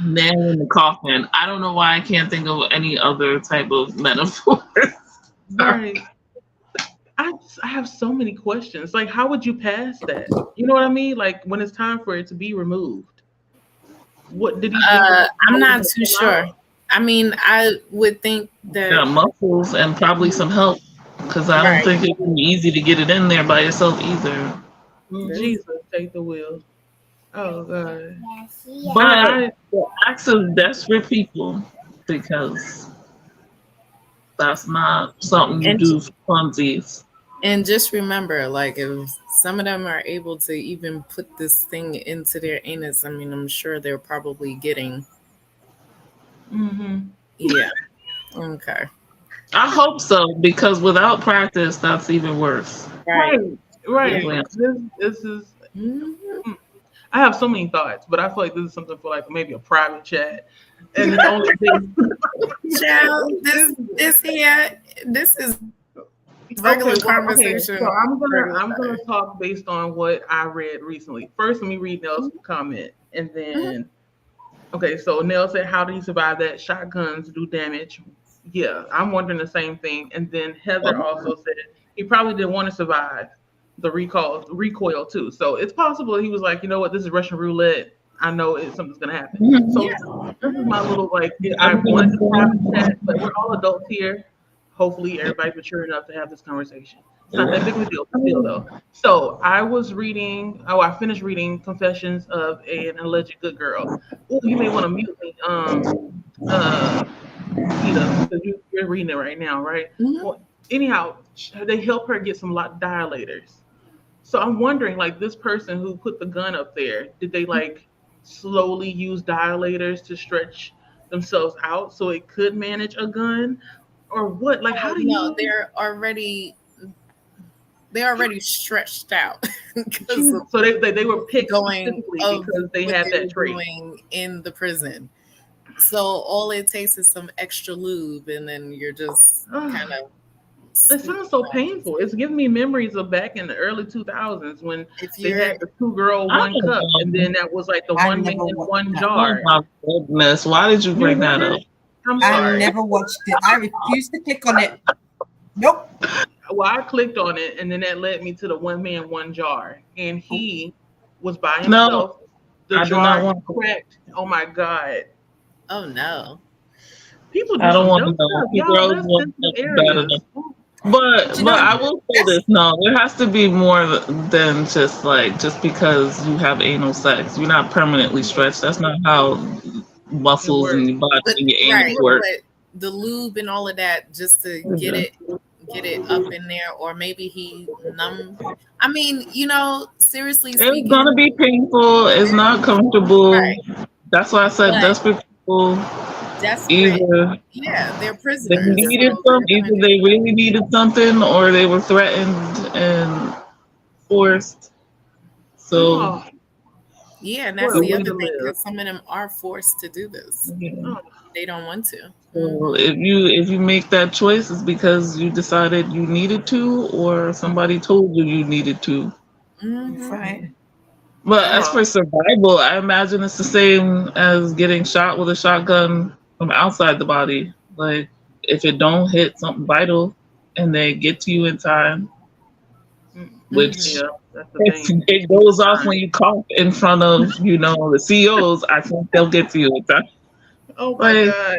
nail in the coffin. I don't know why I can't think of any other type of metaphor. Sorry. Right. I have so many questions. Like, how would you pass that? You know what I mean? Like, when it's time for it to be removed, what did he drink? I'm How would not it too come sure. out? I mean, I would think that Got muscles and probably some help because I don't right. think it would be easy to get it in there by yourself either. Jesus, take the wheel. Oh God. Yes, yes. And But I the acts of desperate people because that's not something you And do for funsies. And just remember, like, if some of them are able to even put this thing into their anus, I mean, I'm sure they're probably getting. Mm-hmm. Yeah. Okay. I hope so, because without practice, that's even worse. Right. Right. Yeah. This is. Mhm. I have so many thoughts, but I feel like this is something for like maybe a private chat, and it's only thing. Child, this here, this is regular conversation. So I'm regular gonna life. talk based on what I read recently. First, let me read Nell's comment, and Mm-hmm. then okay. So Nell said, "How do you survive that? Shotguns do damage." Yeah, I'm wondering the same thing. And then Heather also said he probably didn't want to survive the recoil too. So it's possible he was like, you know what, this is Russian roulette. I know something's gonna happen. So Yeah. this is my little like I wanted to have a chat, but we're all adults here. Hopefully everybody's mature enough to have this conversation. It's not that big of a deal still though. So I was reading I finished reading Confessions of an Alleged Good Girl. Oh, you may want to mute me. Uh Keita, because you're reading it right now, right? Mhm. Well, anyhow, they help her get some dilators. So I'm wondering, like, this person who put the gun up there, did they like slowly use dilators to stretch themselves out so it could manage a gun, or what? Like, how Oh, do no, you? they're already stretched out because Jesus. of So they were picked going specifically of because they what had they that were trait. doing in the prison. So all it takes is some extra lube, and then you're just kind of It scooping sounds so off. painful. It's giving me memories of back in the early 2000s when If they you're had the two girl, I one cup, don't and know. then that was like the I one man, never watched one that. Oh jar. my goodness. Why did you You bring that remember up? it? I'm I sorry. never watched it. I refuse to click on it. Nope. Well, I clicked on it, and then that led me to the one man, one jar, and he was by No, himself. The I do not jar want to. cracked. Oh my god! oh no. People do I don't some want to dumb know. stuff, Two y'all. girls, That's one sensitive cup is bad areas. enough. But Do you but know I will say that's this. No, there has to be more than just like just because you have anal sex, you're not permanently stretched. That's not how It muscles in works. your body But and your anus right, work. but the lube and all of that just to Yeah. get it up in there, or maybe he numb. I mean, seriously It's speaking, gonna be painful. It's they're not comfortable. right, That's why I said but desperate people desperate. either Yeah, they're they prisoners, Yeah. needed so some, they're either gonna do they stuff. really needed something or they were threatened and forced. So Oh, Yeah, and what that's a the way other to thing, live. because some of them are forced to do this. yeah. Oh, They don't want to. So Hmm. if you make that choice, it's because you decided you needed to, or somebody told you you needed to. Hmm. right. But as oh, for survival, I imagine it's the same as getting shot with a shotgun from outside the body. Like if it don't hit something vital and they get to you in time, Hmm. which yeah. That's the if thing. it Keep goes off time. when you cough in front of the CEOs, I think they'll get to you in time. Oh my Like god.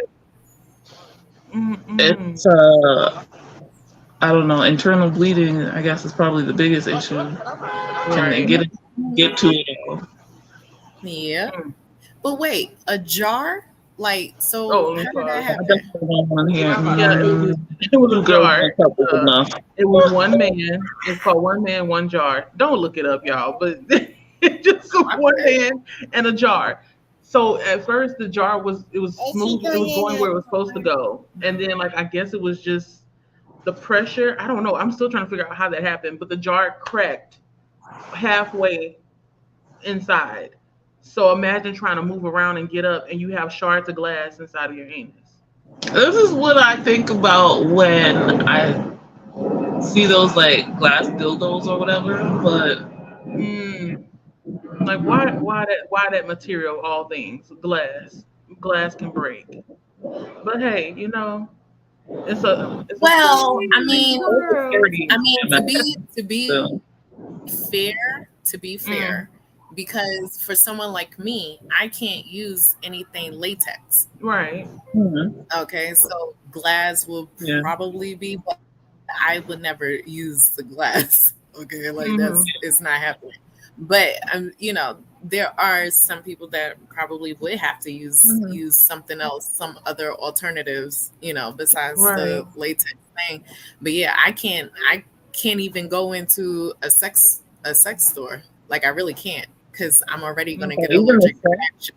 Mm-mm. it's I don't know, internal bleeding. I guess is probably the biggest issue. Can they Right. get to it all? Yeah. Mm. But wait, a jar? Like, so Oh, I'm how did that sorry. I happen? definitely don't want to hear. Yeah, it was Two a girls, jar. one cup is Uh, enough. it was one man. It's called One Man, One Jar. Don't look it up, y'all. But it's just one Okay. man and a jar. So at first the jar was Is he smooth. It was going in going where it the was supposed to go. And then like I guess it was just the pressure. I don't know. I'm still trying to figure out how that happened. But the jar cracked halfway inside. So imagine trying to move around and get up, and you have shards of glass inside of your anus. This is what I think about when I see those like glass dildos or whatever. But Mm. Like why that material? All things glass can break. But hey, it's a Well, I slippery mean, those are world. sturdy. I mean, And to be so, Mm. fair, because for someone like me, I can't use anything latex. Right. Okay, so glass will yeah. probably be, but I would never use the glass. Okay, like Hmm. it's not happening. But there are some people that probably would have to Hmm. use something else, some other alternatives, besides Right. the latex thing. But yeah, I can't even go into a sex store. Like I really can't because I'm already gonna get Even allergic the reaction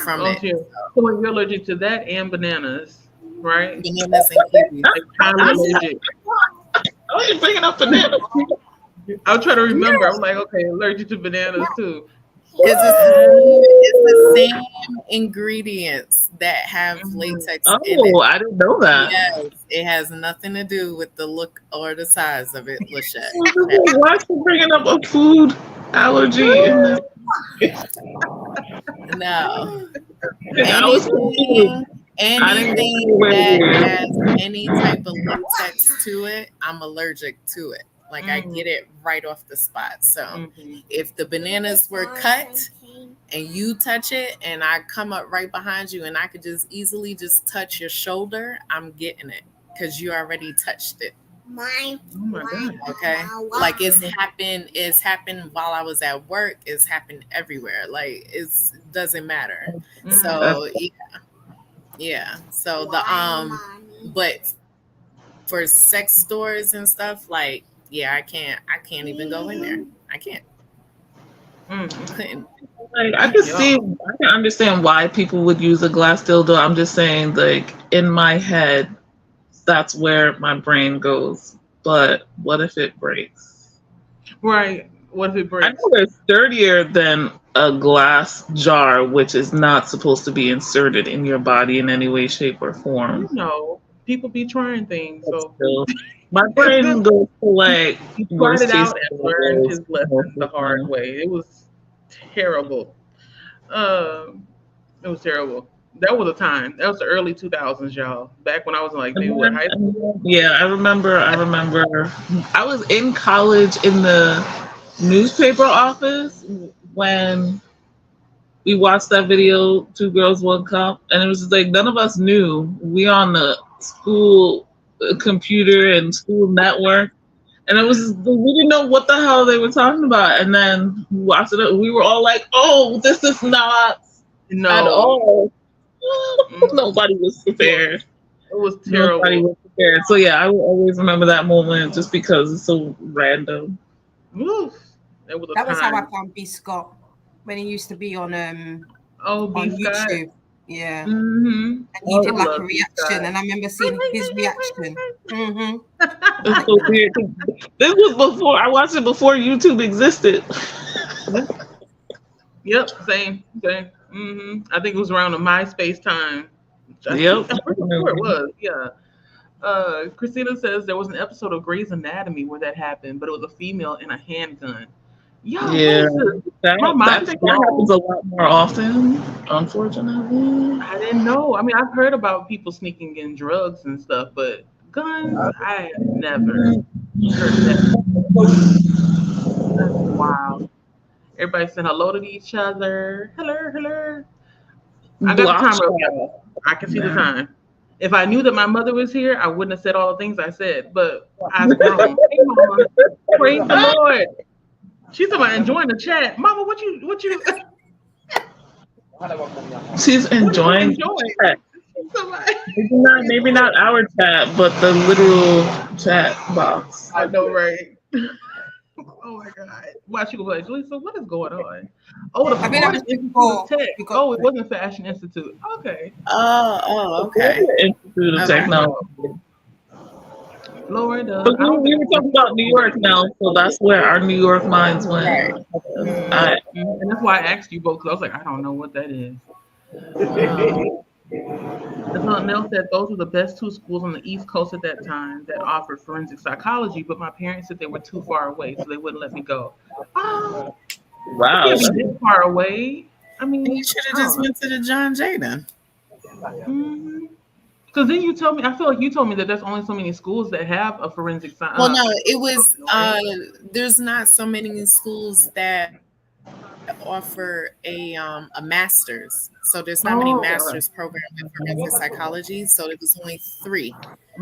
from Oh, it. shit. So when you're allergic to that and bananas, right? Bananas and kiwis. Like highly allergic. Oh, you're bringing up bananas. I'll try to remember. I'm like, okay, allergic to bananas too. It's the same ingredients that have latex in it. Oh, I didn't know that. Yes, it has nothing to do with the look or the size of it, Lachette. Why are you bringing up a food allergy in this? No. I was confused. Anything that has any type of latex to it, I'm allergic to it. Like I get it right off the spot. So if the bananas were cut and you touch it and I come up right behind you and I could just easily just touch your shoulder, I'm getting it because you already touched it. Oh my God. Okay. Like it's happened while I was at work. It's happened everywhere. Like it doesn't matter. So yeah. So but for sex stores and stuff, like, yeah, I can't even go in there. I can't. Couldn't. Like, I can understand why people would use a glass dildo. I'm just saying, like, in my head, that's where my brain goes. But what if it breaks? Right. What if it breaks? I know they're sturdier than a glass jar, which is not supposed to be inserted in your body in any way, shape, or form. No, people be trying things. So Still, my brain goes to like he started out and learned his lesson the hard way. It was terrible. It was terrible. That was a time. That was the early 2000s, y'all. Back when I was in like maybe what, high school? Yeah, I remember. I was in college in the newspaper office when we watched that video, Two Girls, One Cup, and it was just like none of us knew. We on the school computer and school network, and it was we didn't know what the hell they were talking about. And then we watched it. We were all like, "Oh, this is not at all." Nobody was prepared. It was terrible. Nobody was prepared. So yeah, I will always remember that moment just because it's so random. Oof. That was how I found B. Scott when he used to be on YouTube. Yeah. Mm-hmm. And he did like a reaction, and I remember seeing his reaction. Mm-hmm. It's so weird. This was before I watched it before YouTube existed. Yep, same. Mm-hmm. I think it was around the MySpace time. Yep. I'm pretty sure it was. Yeah. Christina says there was an episode of Grey's Anatomy where that happened, but it was a female in a handgun. Yeah, I think that happens a lot more often, unfortunately. I didn't know. I mean, I've heard about people sneaking in drugs and stuff, but guns, I have never heard that. That's wild. Everybody saying hello to each other. Hello. I got the timer up. I can see the time. If I knew that my mother was here, I wouldn't have said all the things I said. But I've grown. Hey, Mama. Praise the Lord. She's about enjoying the chat. Mama, what you? She's enjoying the chat. Maybe not our chat, but the literal chat box. I know, right? Oh my God! Watch you go like, Lisa, what is going on? Oh, the Institute of Tech. Oh, it wasn't Fashion Institute. Okay. Okay. Institute of Technology. Florida. We were talking about New York now, so that's where our New York minds went. Right. And that's why I asked you both, because I was like, I don't know what that is. Nell said those were the best two schools on the East Coast at that time that offered forensic psychology, but my parents said they were too far away, so they wouldn't let me go. Oh, wow. Can't be this far away. I mean, you should have just went to the John Jay then. Because then you told me, I feel like you told me that there's only so many schools that have a forensic science. Well, no, it was, there's not so many schools that offer a master's. So there's not many master's programs in forensic psychology. So it was only 3.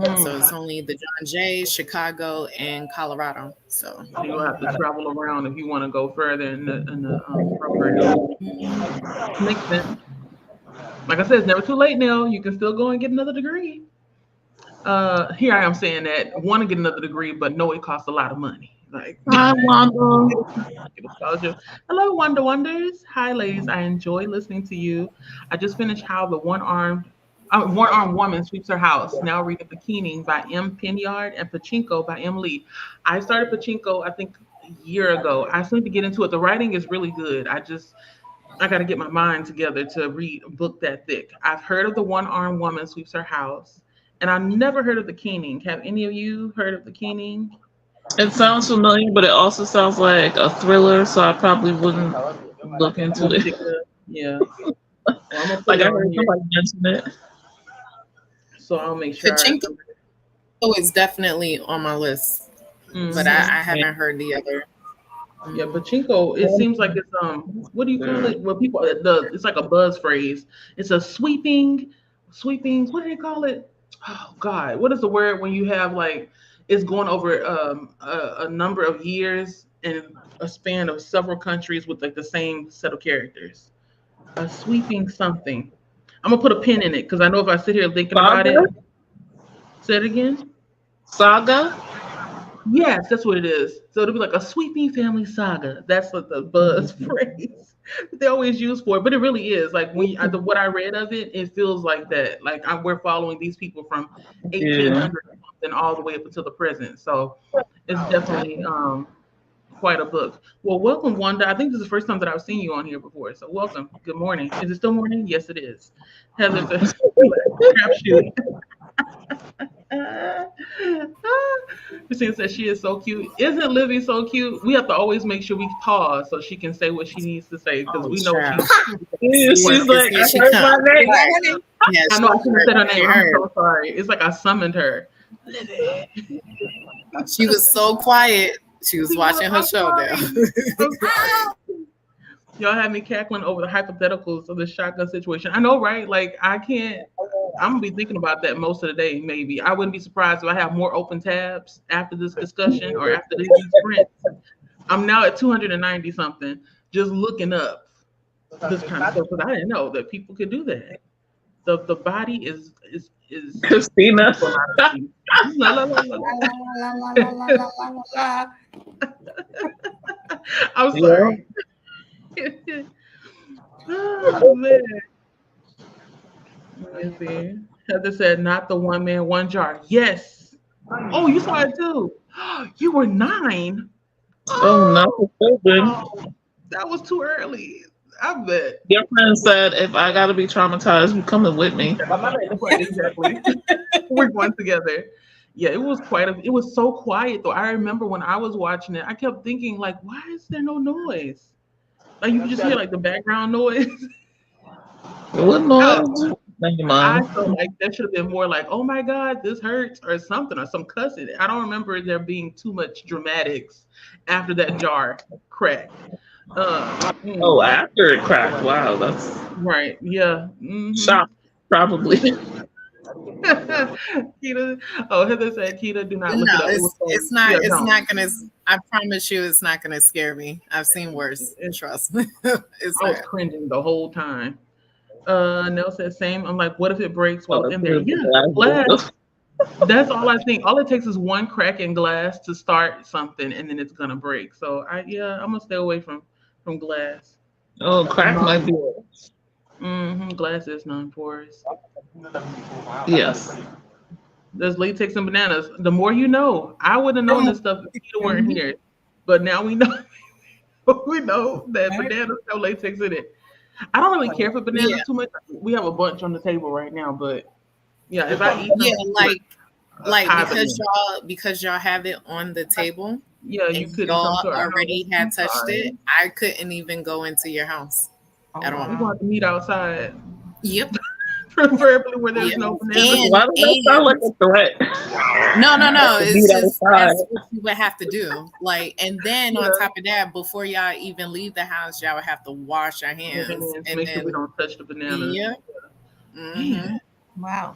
So it's only the John Jay, Chicago, and Colorado. So you'll have to travel around if you want to go further in the program. Makes sense. Like I said, it's never too late now. You can still go and get another degree. Here I am saying that want to get another degree, but know it costs a lot of money. Like, Hi, Wanda. get a scholarship. Hello, Wonder Wonders. Hi, ladies. I enjoy listening to you. I just finished How the One-Armed Woman Sweeps Her House. Now reading Bikini by M. Pinyard and Pachinko by M. Lee. I started Pachinko, I think, a year ago. I still need to get into it. The writing is really good. I got to get my mind together to read a book that thick. I've heard of The One-Armed Woman Sweeps Her House, and I've never heard of The Keening. Have any of you heard of The Keening? It sounds familiar, but it also sounds like a thriller, so I probably wouldn't look into Won't it. pick it up. Yeah. Well, I'm gonna put Like it I on heard here, somebody mention it. so I'll make sure. Pachinko is definitely on my list, but I haven't heard the other. Yeah, pachinko. It seems like it's what do you call it? Well, people it's like a buzz phrase. It's a sweeping. What do they call it? Oh God, what is the word when you have like it's going over a number of years and a span of several countries with like the same set of characters? A sweeping something. I'm gonna put a pin in it because I know if I sit here thinking about it. Saga? Say it again. Saga? Yes, that's what it is. So it'll be like a sweeping family saga. That's what the buzz phrase they always use for it. But it really is like what I read of it, it feels like that. Like we're following these people from Yeah. 1800 and all the way up until the present. So it's definitely quite a book. Well, welcome, Wanda. I think this is the first time that I've seen you on here before. So welcome. Good morning. Is it still morning? Yes, it is. Heather, crapshoot. Christine says she is so cute. Isn't Livy so cute? We have to always make sure we pause so she can say what she needs to say because we know child. she's. She's like, I She heard come. my name. Yeah, I know I shouldn't have said her name. I'm heard. so sorry. It's like I summoned her. Livy. She was so quiet. She was watching her show now. Y'all have me cackling over the hypotheticals of the shotgun situation. I know, right? Like I'm gonna be thinking about that most of the day. Maybe I wouldn't be surprised if I have more open tabs after this discussion or after these sprints. I'm now at 290 something, just looking up this kind of stuff because I didn't know that people could do that. The body is Christina. La, la, la, la. I'm sorry. Oh man. Let me see. Heather said, "Not the one man, one jar." Yes. Oh, you saw it too. You were 9. Oh, not the children. Oh, that was too early. I bet. Your friend said, if I gotta be traumatized, you coming with me. Right, exactly. We're going together. Yeah, it was so quiet though. I remember when I was watching it, I kept thinking like, why is there no noise? Like you could just hear like the background noise. What noise? Thank you, I Mom. felt like there should have been more like, oh my God, this hurts or something or some cussing. I don't remember there being too much dramatics after that jar cracked. Oh, after it cracked. Wow, that's Right. Yeah. Mm-hmm. shock, probably. Keita. Oh, Heather said, Keita, do not look No, it up. it's not. Yeah, It's don't. not gonna. I promise you, it's not gonna scare me. I've seen worse. Trust me. It's I was not. cringing the whole time. Nell said, same. I'm like, what if it breaks while it's in there? Yeah, Glass. glass. That's all I think. All it takes is one crack in glass to start something, and then it's gonna break. So I'm gonna stay away from glass. Oh, crack might be. Glass is non-porous. Yes. There's latex and bananas. The more you know. I would have known this stuff if you weren't here, but now we know. We know that bananas have latex in it. I don't really care for bananas too much. We have a bunch on the table right now, but yeah, if I eat them, because y'all have it on the table. Yeah, you and could y'all already had touched it. I couldn't even go into your house at all. We want to meet outside. Yep. Preferably where there's no bananas. Why does that sound like a threat? No. It's just outside. that's what you would have to do. Like, and then on top of that, before y'all even leave the house, y'all would have to wash your hands and make then sure we don't touch the bananas. Yeah. Mm-hmm. Wow.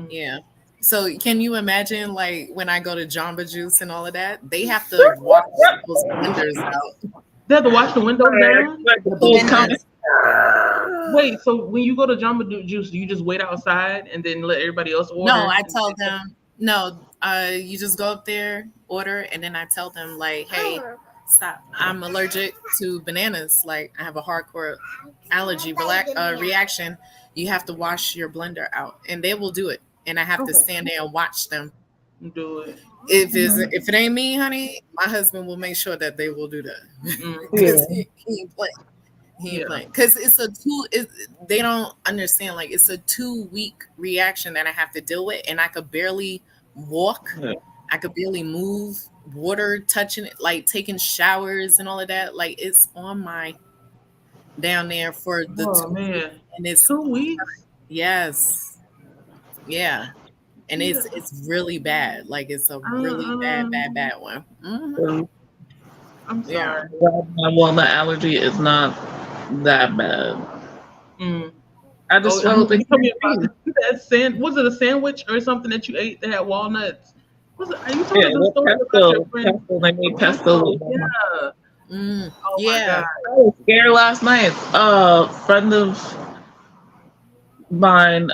Yeah. So can you imagine like when I go to Jamba Juice and all of that, they have to wash those windows out. They have to wash the windows down? Wait, so when you go to Jamba Juice, do you just wait outside and then let everybody else order? No, I tell them no. You just go up there, order, and then I tell them like, hey, stop. I'm allergic to bananas. Like I have a hardcore allergy reaction. You have to wash your blender out, and they will do it. And I have to stand there and watch them do it. If it ain't me, honey, my husband will make sure that they will do that because he ain't playing. He ain't playing because they don't understand. Like it's a 2-week reaction that I have to deal with, and I could barely walk. Yeah. I could barely move. Water touching it, like taking showers and all of that. Like it's on my down there for the 2 weeks, and it's 2 weeks. Yes, yeah. And it's really bad. Like it's a really bad one. Mm-hmm. I'm sorry. My walnut allergy is not that bad. I just felt that was it a sandwich or something that you ate that had walnuts? Was it? Are you talking about the story about your friend? They made pesto. Yeah. Oh my God. I was scared last night. A friend of mine,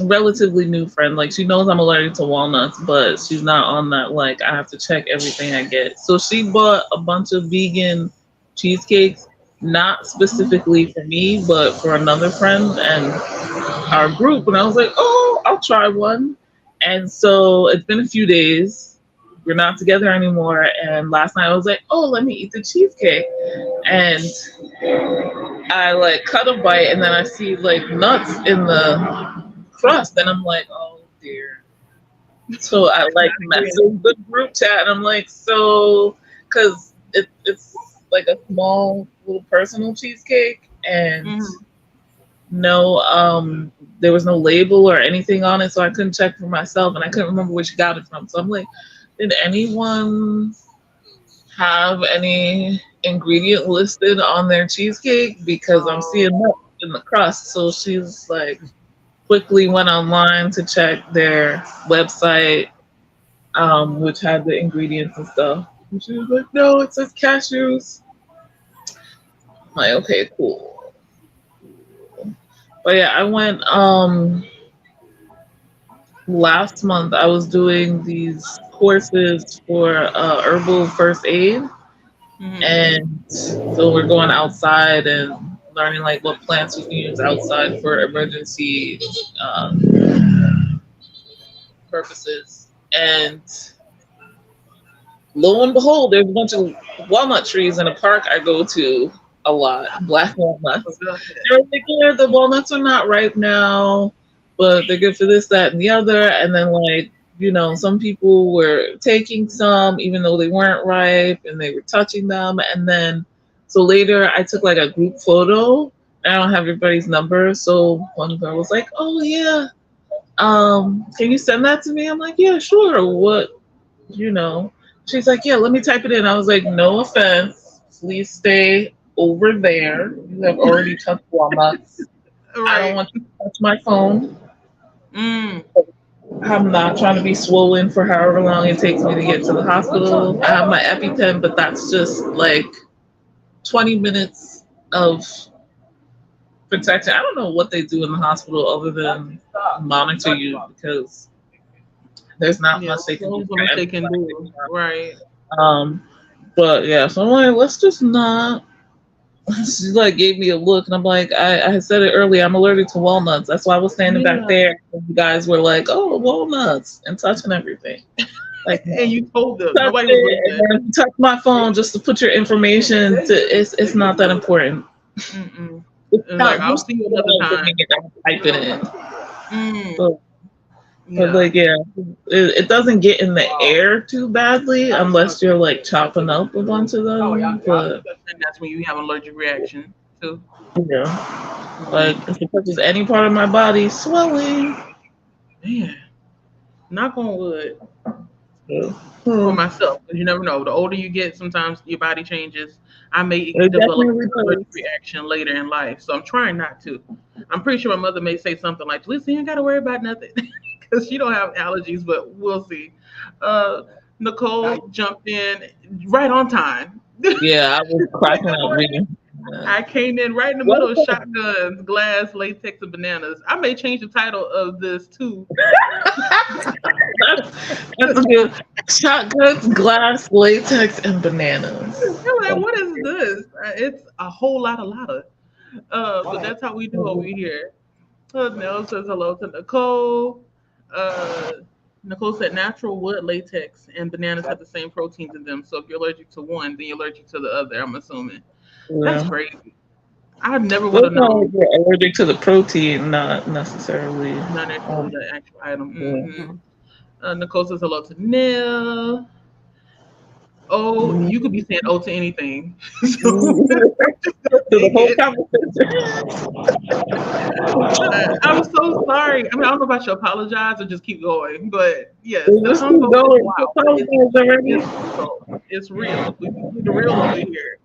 relatively new friend, like she knows I'm allergic to walnuts, but she's not on that like I have to check everything I get. So she bought a bunch of vegan cheesecakes, not specifically for me, but for another friend and our group. And I was like, oh, I'll try one. And so it's been a few days. We're not together anymore. And last night I was like, oh, let me eat the cheesecake. And I like cut a bite and then I see like nuts in the crust. And I'm like, oh dear. So I like messaged the group chat and I'm like, so, because it's like a small little personal cheesecake and no, there was no label or anything on it, so I couldn't check for myself and I couldn't remember where she got it from. So I'm like, did anyone have any ingredient listed on their cheesecake? Because I'm seeing nuts in the crust. So she's like, quickly went online to check their website, which had the ingredients and stuff. And she was like, no, it says cashews. I'm like, okay, cool. But yeah, I went last month. I was doing these courses for herbal first aid. And so we're going outside and learning like what plants we can use outside for emergency purposes. And lo and behold, there's a bunch of walnut trees in a park I go to a lot, black walnuts. They're like, yeah, the walnuts are not ripe now, but they're good for this, that, and the other. And then like, you know, some people were taking some even though they weren't ripe and they were touching them. And then so later I took like a group photo. I don't have everybody's number. So one girl was like, oh yeah, can you send that to me? I'm like, yeah, sure. What, you know? She's like, yeah, let me type it in. I was like, no offense, please stay over there. You have already touched walnuts. I don't want you to touch my phone. I'm not trying to be swollen for however long it takes me to get to the hospital. I have my EpiPen, but that's just like 20 minutes of protection. I don't know what they do in the hospital other than monitor you because there's not much they can do. Right. But yeah, so I'm like, let's just not. She like gave me a look, and I'm like, I had said it earlier. I'm allergic to walnuts. That's why I was standing back there. And you guys were like, oh, walnuts, and touching everything. Like, and you told them nobody was and touch my phone just to put your information. It's not that important. Like, I'll see you another time. Type it in. So, but like, yeah, it doesn't get in the air too badly unless you're like chopping up a bunch of them. But and that's when you have an allergic reaction too. Yeah, like if it touches any part of my body, swelling. Man, knock on wood. For myself, because you never know. The older you get, sometimes your body changes. I may develop an allergic reaction later in life, so I'm trying not to. I'm pretty sure my mother may say something like, "Listen, you ain't got to worry about nothing," because she don't have allergies, but we'll see. Nicole jumped in right on time. Yeah, I was cracking up reading I came in right in the middle of shotguns, glass, latex, and bananas. I may change the title of this too. That's a good shotguns, glass, latex, and bananas. I'm like, what is this? It's a whole lot of. So that's how we do over here. Nell says hello to Nicole. Uh, Nicole said natural wood, latex, and bananas have the same proteins in them. So if you're allergic to one, then you're allergic to the other. I'm assuming. That's Yeah. crazy. I never would Well, have no, known. you're allergic to the protein, not necessarily. Not necessarily the actual item. Yeah. Nicole says hello to Nell. Oh, Mhm. you could be saying oh to anything. So To the take whole it. conversation. I'm so sorry. I mean, I don't know if I should apologize or just keep going, but yes, the Just keep combo is going. wild. It's Apologize already. it's real. It's real. We keep the real over here.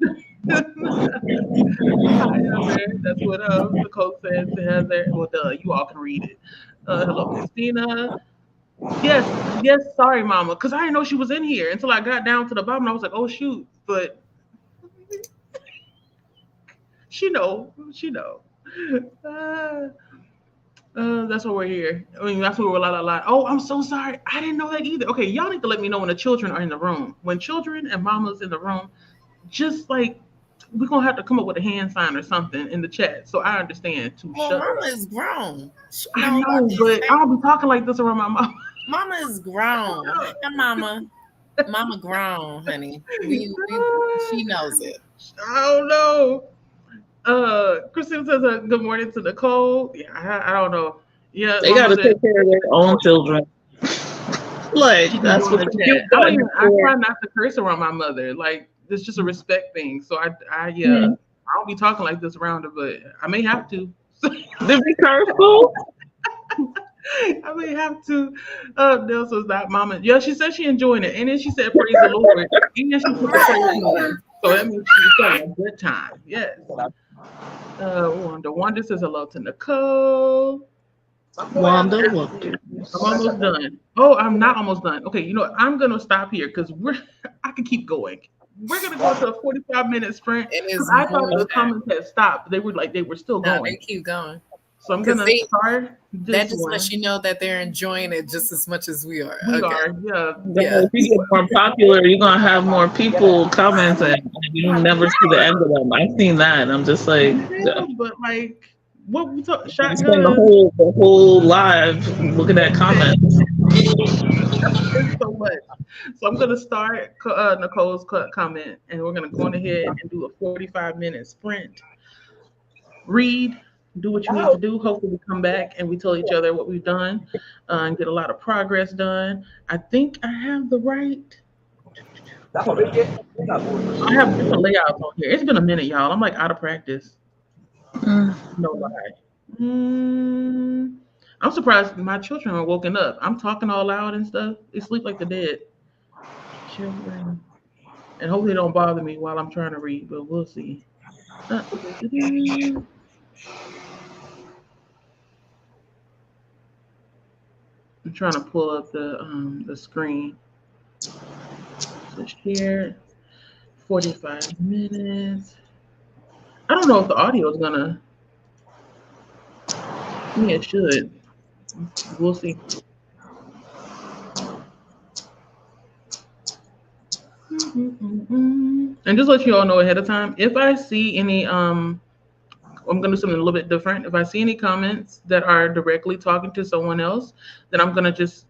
Hi, Heather. That's what Nicole said to Heather. Well, duh, you all can read it. Hello, Christina. Yes, yes. Sorry, Mama, because I didn't know she was in here until I got down to the bottom. I was like, oh shoot, but she know, she know. Uh, that's why we're here. I mean, that's why we're la. Oh, I'm so sorry. I didn't know that either. Okay, y'all need to let me know when the children are in the room. When children and mamas in the room, just like we're gonna have to come up with a hand sign or something in the chat so I understand to Well, shut Mama up. is grown. She I knows know, these but I things. don't be talking like this around my mom. Mama is grown. And Mama grown, honey. She knows it. I don't know. Christine says good morning to Nicole. Yeah, I don't know. Yeah, They my got to mother. take care of their own children. Like, She can that's join what the the chat. mute I don't button even. is I for. try not to curse around my mother. Like it's just a respect thing. So yeah. Mhm. I don't be talking like this around her, but I may have to. Did we careful? I may have to. Nelson's not mama. Yeah, she said she enjoying it, and then she said praise the Lord, and then she put the praise on. So that means she's having a good time. Yes. Wanda says hello to Nicole. Wanda, what? I'm almost done. Oh, I'm not almost done. Okay, you know what? I'm gonna stop here because we're. I can keep going. We're gonna go to a 45-minute sprint It because is I more thought the than comments had stopped. They were still no, they going. keep going. So I'm Because gonna they start that this just lets one. you know that they're enjoying it just as much as we are. We Okay. are, yeah. Yeah. If you get more popular, you're gonna have more people commenting, and you never see the end of them. I've seen that, and I'm just like, Yeah, but like what we talk you spend shotgun. the whole live looking at comments. It's so much. So I'm gonna start Nicole's comment, and we're gonna go on ahead and do a 45-minute sprint. Read, do what you need to do. Hopefully, we come back and we tell each other what we've done and get a lot of progress done. I think I have the right. Hold on. I have different layouts on here. It's been a minute, y'all. I'm like out of practice. Mm. No lie. Mm, I'm surprised my children are woken up. I'm talking all loud and stuff. They sleep like the dead. Children. And hopefully they don't bother me while I'm trying to read, but we'll see. Do. I'm trying to pull up the screen. So share 45 minutes. I don't know if the audio is gonna. I mean, it should. We'll see. And just let you all know ahead of time, if I see any I'm gonna do something a little bit different. If I see any comments that are directly talking to someone else, then I'm gonna just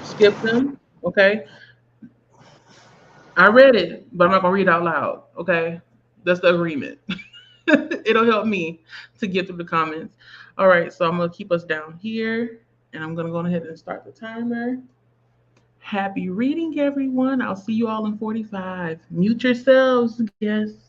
skip them. Okay. I read it, but I'm not gonna read out loud. Okay. That's the agreement. It'll help me to get through the comments. All right, so I'm gonna keep us down here and I'm gonna go ahead and start the timer. Happy reading, everyone. I'll see you all in 45. Mute yourselves, guests.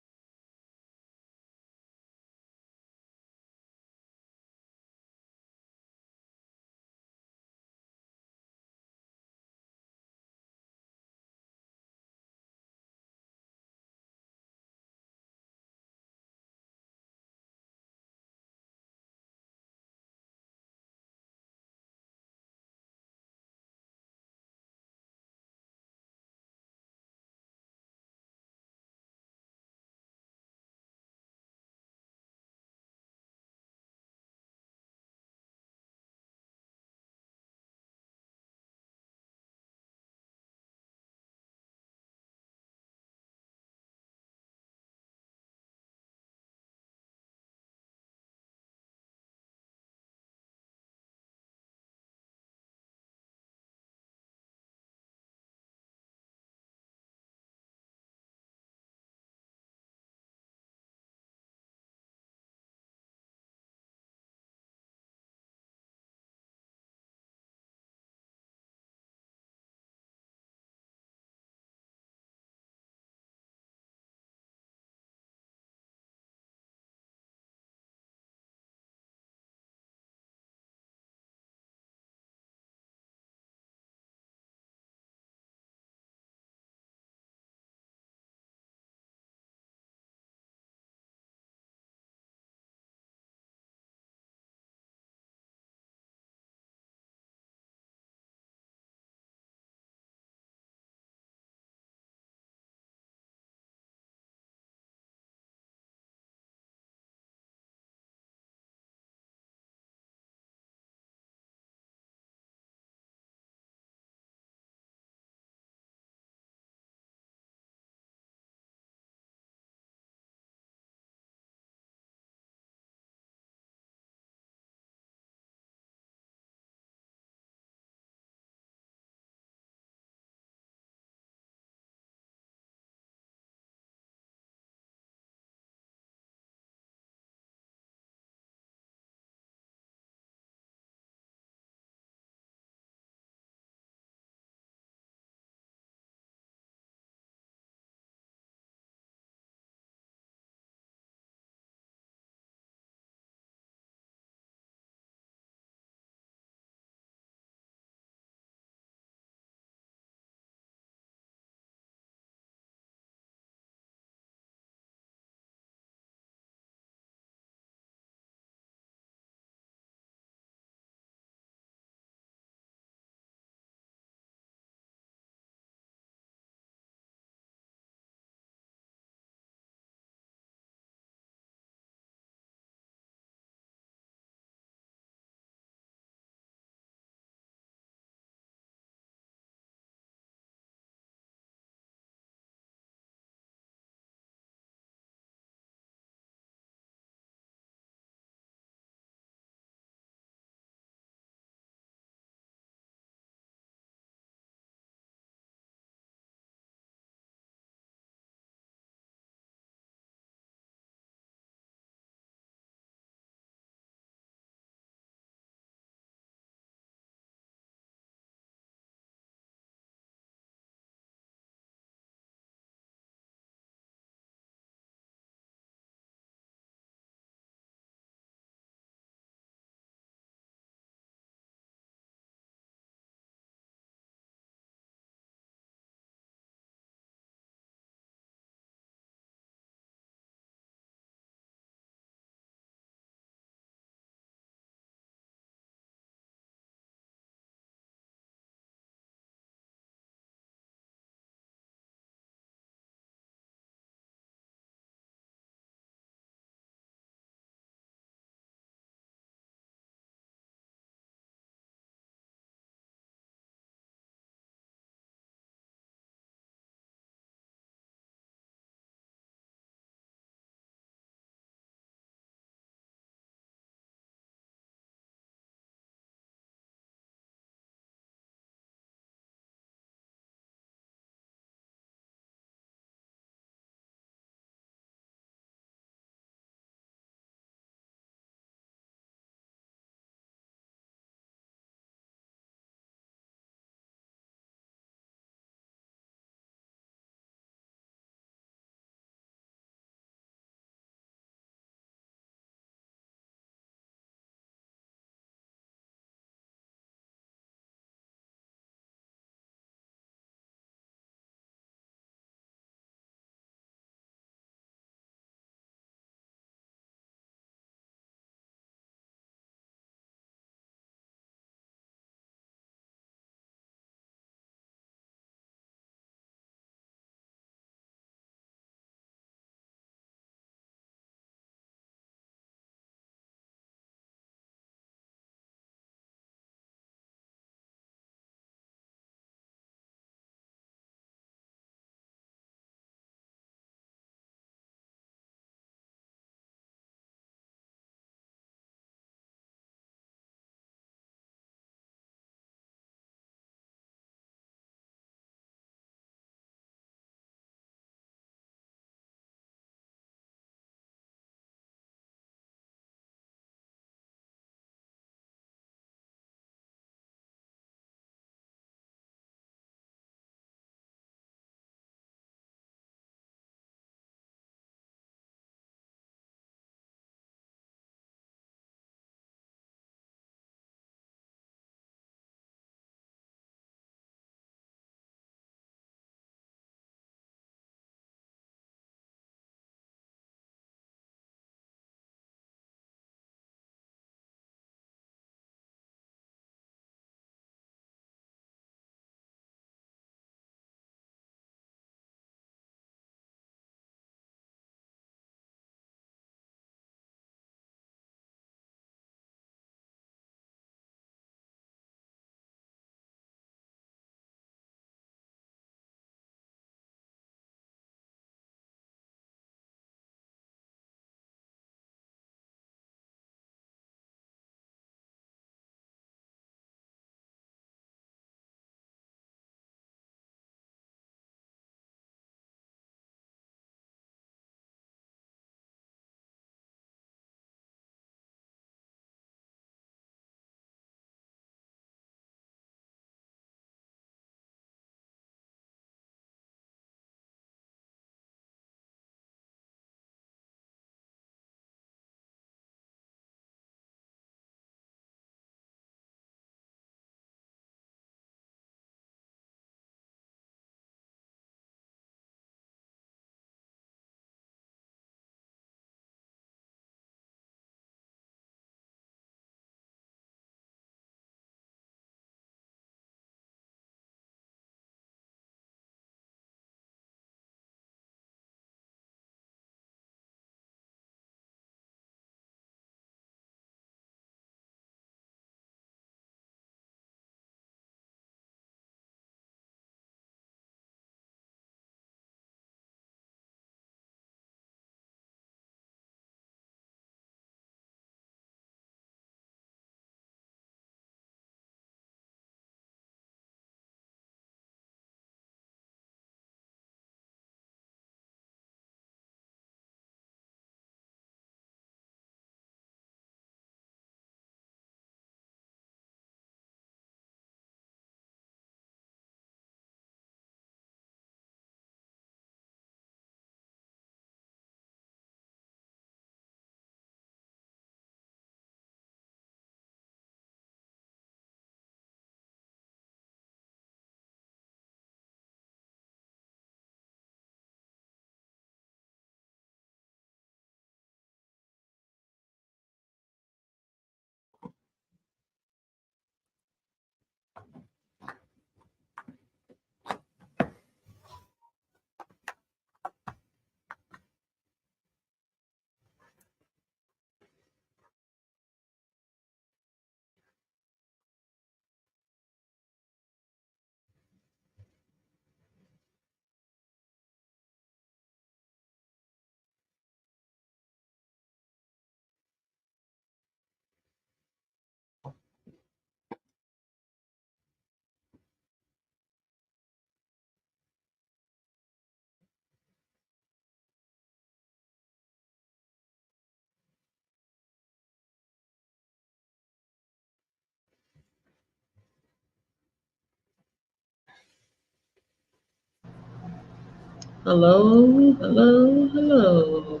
Hello, hello, hello.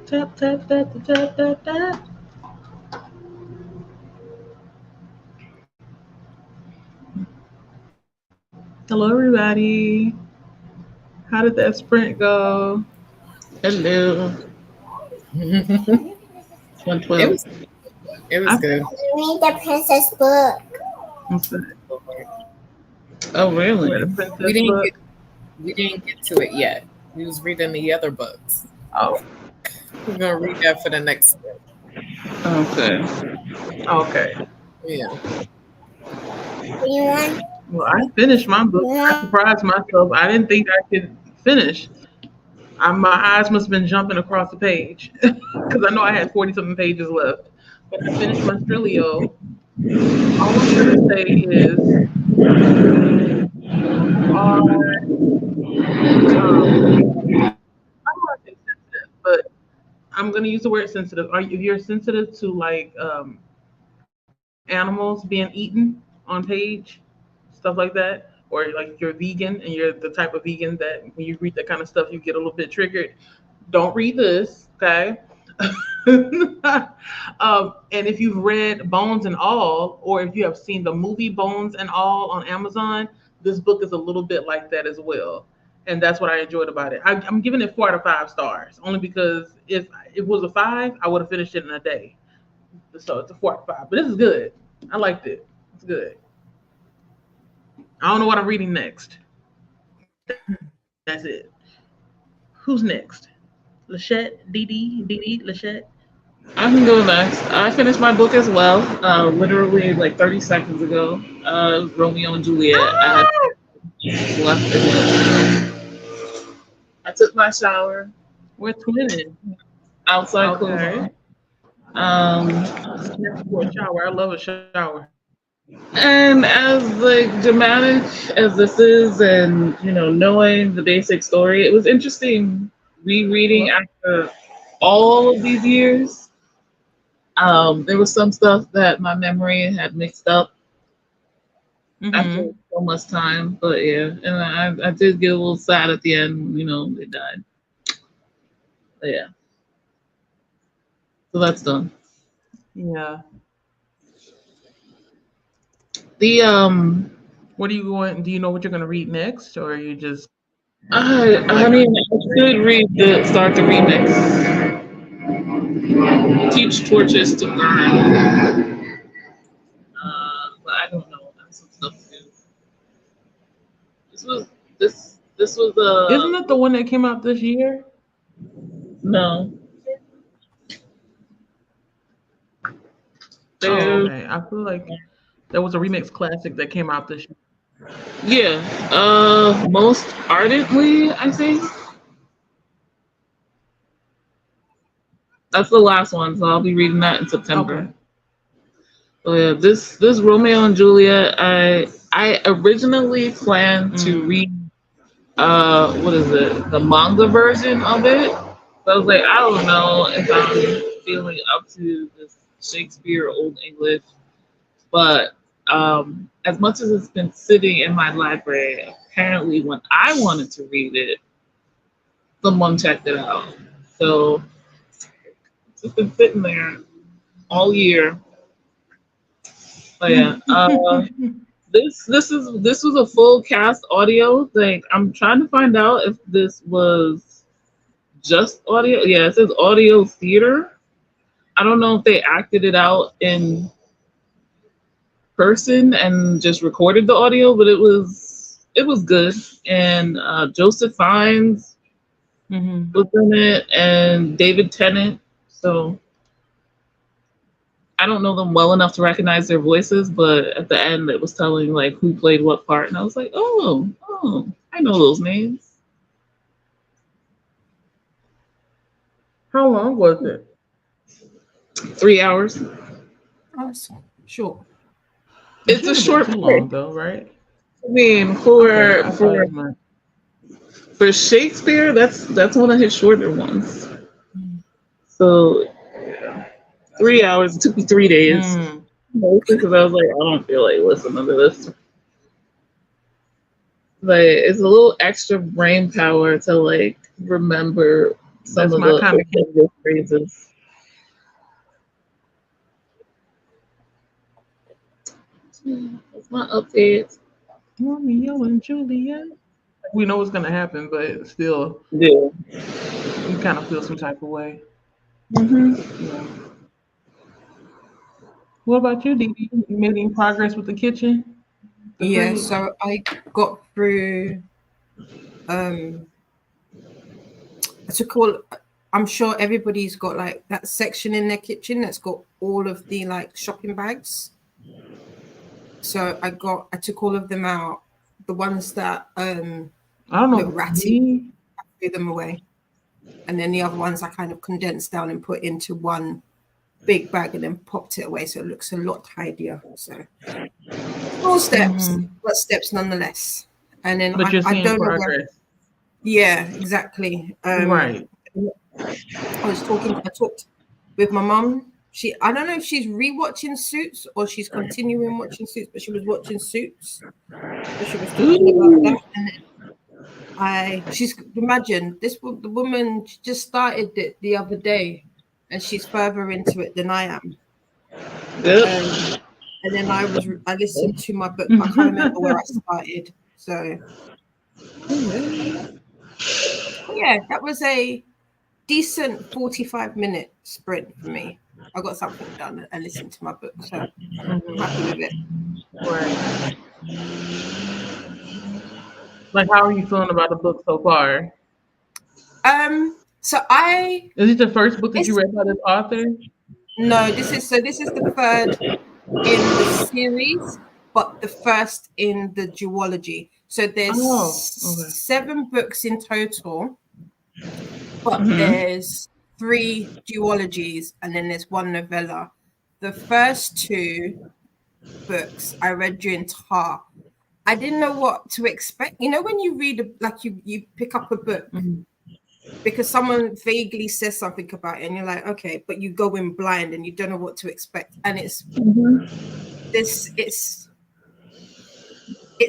Tap, tap, tap, tap, tap, tap, tap. Hello, everybody. How did that sprint go? Hello. it 112. was it was I good. Read the princess book. Oh, you read a really? princess We didn't book. get we didn't get to it yet. We was reading the other books. Oh, We're gonna read that for the next Okay. okay. yeah. You want? Well, I finished my book. I surprised myself. I didn't think I could finish. My eyes must have been jumping across the page because I know I had 40 something pages left. But I finished my Strilio. All I'm going to say is you are, I don't want to say sensitive, but I'm going to use the word sensitive. If you're sensitive to like animals being eaten on page, stuff like that, or like you're vegan and you're the type of vegan that when you read that kind of stuff, you get a little bit triggered, don't read this, okay? And if you've read Bones and All, or if you have seen the movie Bones and All on Amazon, this book is a little bit like that as well. And that's what I enjoyed about it. I'm giving it 4 out of 5 stars, only because if it was a 5, I would have finished it in a day. So it's a 4 out of 5. But this is good. I liked it. It's good. I don't know what I'm reading next. That's it. Who's next? Lachette, Dee, Lachette. I can go next. I finished my book as well, literally like 30 seconds ago. Romeo and Juliet. I Ah! had left it. I took my shower We're twinning. outside clothes Okay. on. Um, For a shower. I love a shower. and as like dramatic as this is, and knowing the basic story, it was interesting rereading Hello? after all of these years. There was some stuff that my memory had mixed up after Mm-hmm. so much time, but yeah, and I did get a little sad at the end. They died. But yeah, so that's done. Yeah. The What are you going? Do you know what you're going to read next, or are you just I like? mean, I should start the remix. Teach torches to burn. But I don't know. That's some stuff to do. This was this was Isn't it the one that came out this year? no. Oh, There, okay. I feel like there was a remix classic that came out this year. yeah. Most ardently, I think that's the last one. So I'll be reading that in September. Okay. So yeah, this Romeo and Juliet. I originally planned to Mm. read what is it, the manga version of it. So I was like, I don't know if I'm feeling up to this Shakespeare Old English, but as much as it's been sitting in my library, apparently when I wanted to read it, someone checked it out. So it's just been sitting there all year. But yeah, this was a full cast audio. Like I'm trying to find out if this was just audio. Yeah, it says audio theater. I don't know if they acted it out in person and just recorded the audio, but it was good. And Joseph Fiennes Mm-hmm. was in it, and David Tennant. So I don't know them well enough to recognize their voices, but at the end it was telling like who played what part, and I was like, oh, I know those names. How long was it? 3 hours. That's sure. It It's a shouldn't have been short too play. long, though, right? I mean, Okay, for I thought for it might. for Shakespeare, that's one of his shorter ones. So 3 hours. It took me 3 days. Mm. Mostly because I was like, I don't feel like listening to this. But it's a little extra brain power to like remember some That's of my the kind of kid. English phrases. That's my update. Romeo and Juliet. We know what's gonna happen, but still, Yeah. you kind of feel some type of way. Mm-hmm. Yeah. What about you, Dee? You made any progress with the kitchen? The Yeah, fridge? so I got through um to call I'm sure everybody's got like that section in their kitchen that's got all of the like shopping bags. So I took all of them out. The ones that I don't know look if it's ratty, me. threw them away. And then the other ones I kind of condensed down and put into one big bag and then popped it away so it looks a lot tidier. So small steps, Mhm. but steps nonetheless. And then But you're I seeing don't know where. progress. Yeah, exactly. Right. I talked with my mum. I don't know if she's rewatching Suits or she's continuing watching Suits, but she was watching Suits. So she was talking about that. And she's imagine the woman just started it the other day and she's further into it than I am. Yep. And then I listened to my book, but I can't remember where I started. So yeah, that was a decent 45-minute sprint for me. I got something done and listened to my book, so I'm happy with it. Right. Like, how are you feeling about the book so far? So Is it the first book that you it's read by this author? no, this is the third in the series, but the first in the duology. So there's Oh, okay. 7 books in total, but Mm-hmm. there's 3 duologies and then there's 1 novella. The first 2 books I read during TAR. I didn't know what to expect. You know, when you read, you pick up a book Mhm. because someone vaguely says something about it and you're like, okay, but you go in blind and you don't know what to expect. And it's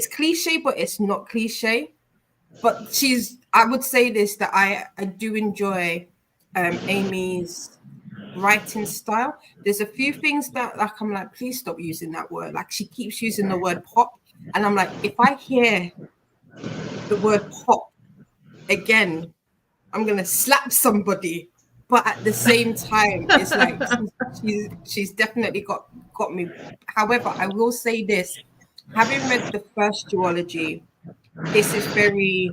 cliche, but it's not cliche. But I would say this, that I do enjoy Amy's writing style. There's a few things that like I'm like, please stop using that word. Like she keeps using the word pop. And I'm like, if I hear the word pop again, I'm gonna slap somebody. But at the same time, it's like she's definitely got me. However, I will say this: having read the first duology, this is very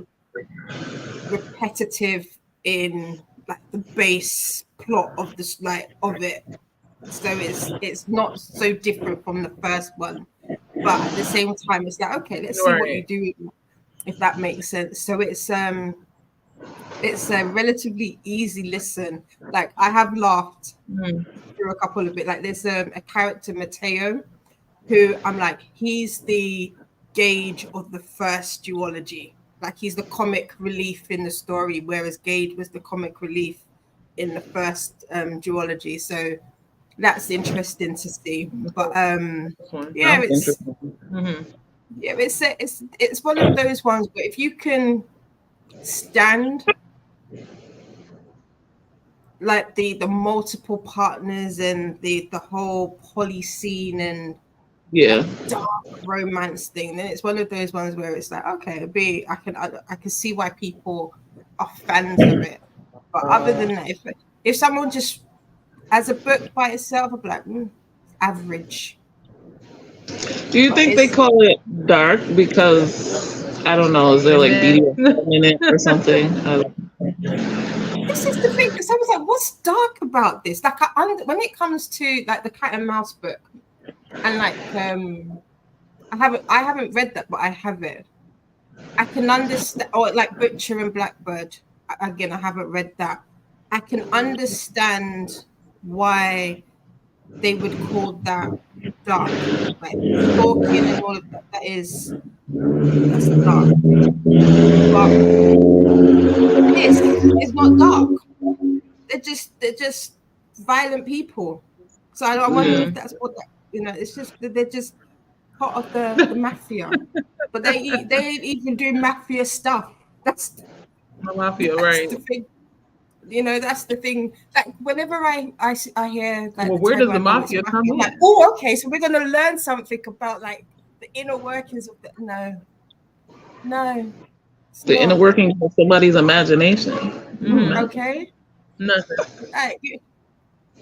repetitive in like the base plot of this of it. So it's not so different from the first one. But at the same time, it's like, okay, let's see what you Right. do, if that makes sense. So it's a relatively easy listen. Like I have laughed Mhm. through a couple of it. Like there's a character, Mateo, who I'm like, he's the Gage of the first duology. Like he's the comic relief in the story, whereas Gage was the comic relief in the first duology. So that's interesting to see. But This one. yeah, Sounds interesting. Mhm. it's one of those ones where if you can stand like the multiple partners and the whole poly scene and Yeah. that dark romance thing, then it's one of those ones where it's like, okay, I can see why people are fans of it. But other than that, if someone just as a book by itself, I'd be like, average. Do you But think they it's call it dark because I don't know? Is there like BDSM in it or something? this is the thing, because I was like, what's dark about this? Like when it comes to like the cat and mouse book, and like I haven't read that, but I have it. I can understand, or like Butcher and Blackbird. Again, I haven't read that. I can understand why they would call that dark, like stalking and all of that. That's dark. But this is not dark. They're just violent people. So I wonder if Mhm. that's what that, it's just they're just part of the mafia, but they ain't even doing mafia stuff. My mafia, That's right? the thing. You know, that's the thing. Like whenever I hear like Well, the where does the tagline, oh, it's mafia come mafia, I'm like, in? oh, okay, so we're gonna learn something about like the inner workings of the no, it's The inner not. working of somebody's imagination. Mm-hmm. Okay. Nothing. Like,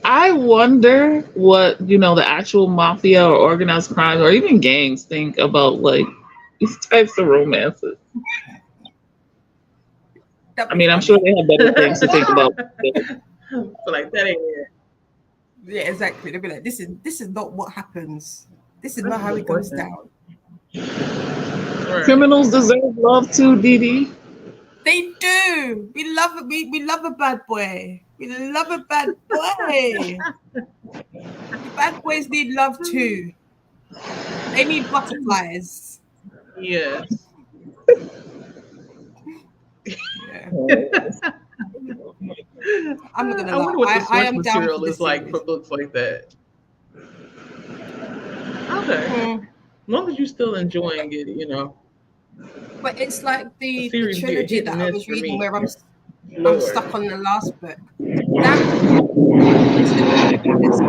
I wonder what, the actual mafia or organized crime or even gangs think about like these types of romances. that'd I be mean, I'm sure funny. they have better things to think about. So like that ain't it. Yeah, exactly. They'll be like, this is not what happens. This is That's not a how good it goes question. down. Right. Criminals deserve love too, Dee Dee. They do. We love a bad boy. We love a bad boy. The bad boys need love too. They need butterflies. Yes. Yeah. Oh, I'm not gonna I lie. wonder what the I source am down for material this is like series. for books like that. Okay. As Hmm. long as you're still enjoying it, But it's like a the series get trilogy hit that and I miss was for reading me. where I'm Lord. stuck on the last book. That is the one with because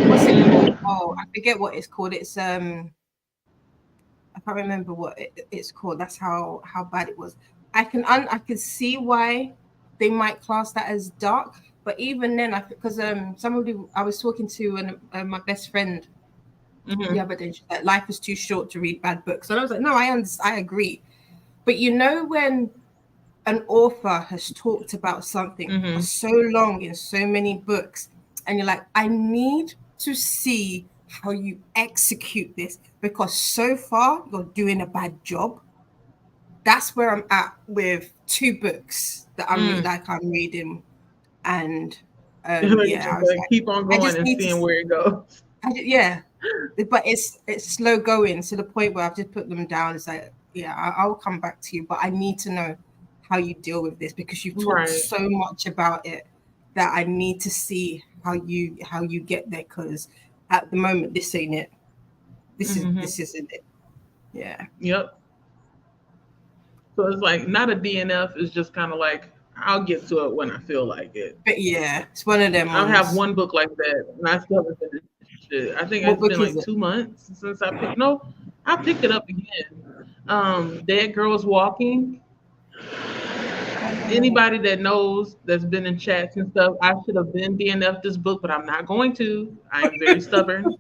what's it called? Oh, I forget what it's called. It's I can't remember what it's called. That's how bad it was. I can see why they might class that as dark, but even then, because somebody I was talking to my best friend the Mm-hmm. other day, she's like, life is too short to read bad books, and I was like, no, I agree, but you know when an author has talked about something for Mm-hmm. so long in so many books, and you're like, I need to see how you execute this because so far you're doing a bad job. That's where I'm at with two books that Mm. I'm reading, and You're yeah, just I was like like, keep on I going just and need to, seeing where it goes. yeah, but it's slow going to the point where I've just put them down. It's like, yeah, I'll come back to you, but I need to know how you deal with this because you've talked Right. so much about it that I need to see how you get there. Because at the moment, this ain't it. Mm-hmm. This isn't it. Yeah, Yep. So it's like not a DNF. It's just kind of like I'll get to it when I feel like it. but yeah, it's one of them I have ones. one book like that, and I still haven't finished it. I think it's What been book like is it? 2 months since I picked. No, I picked it up again. Dead Girls Walking. Anybody that knows that's been in chats and stuff, I should have been DNF this book, but I'm not going to. I am very stubborn.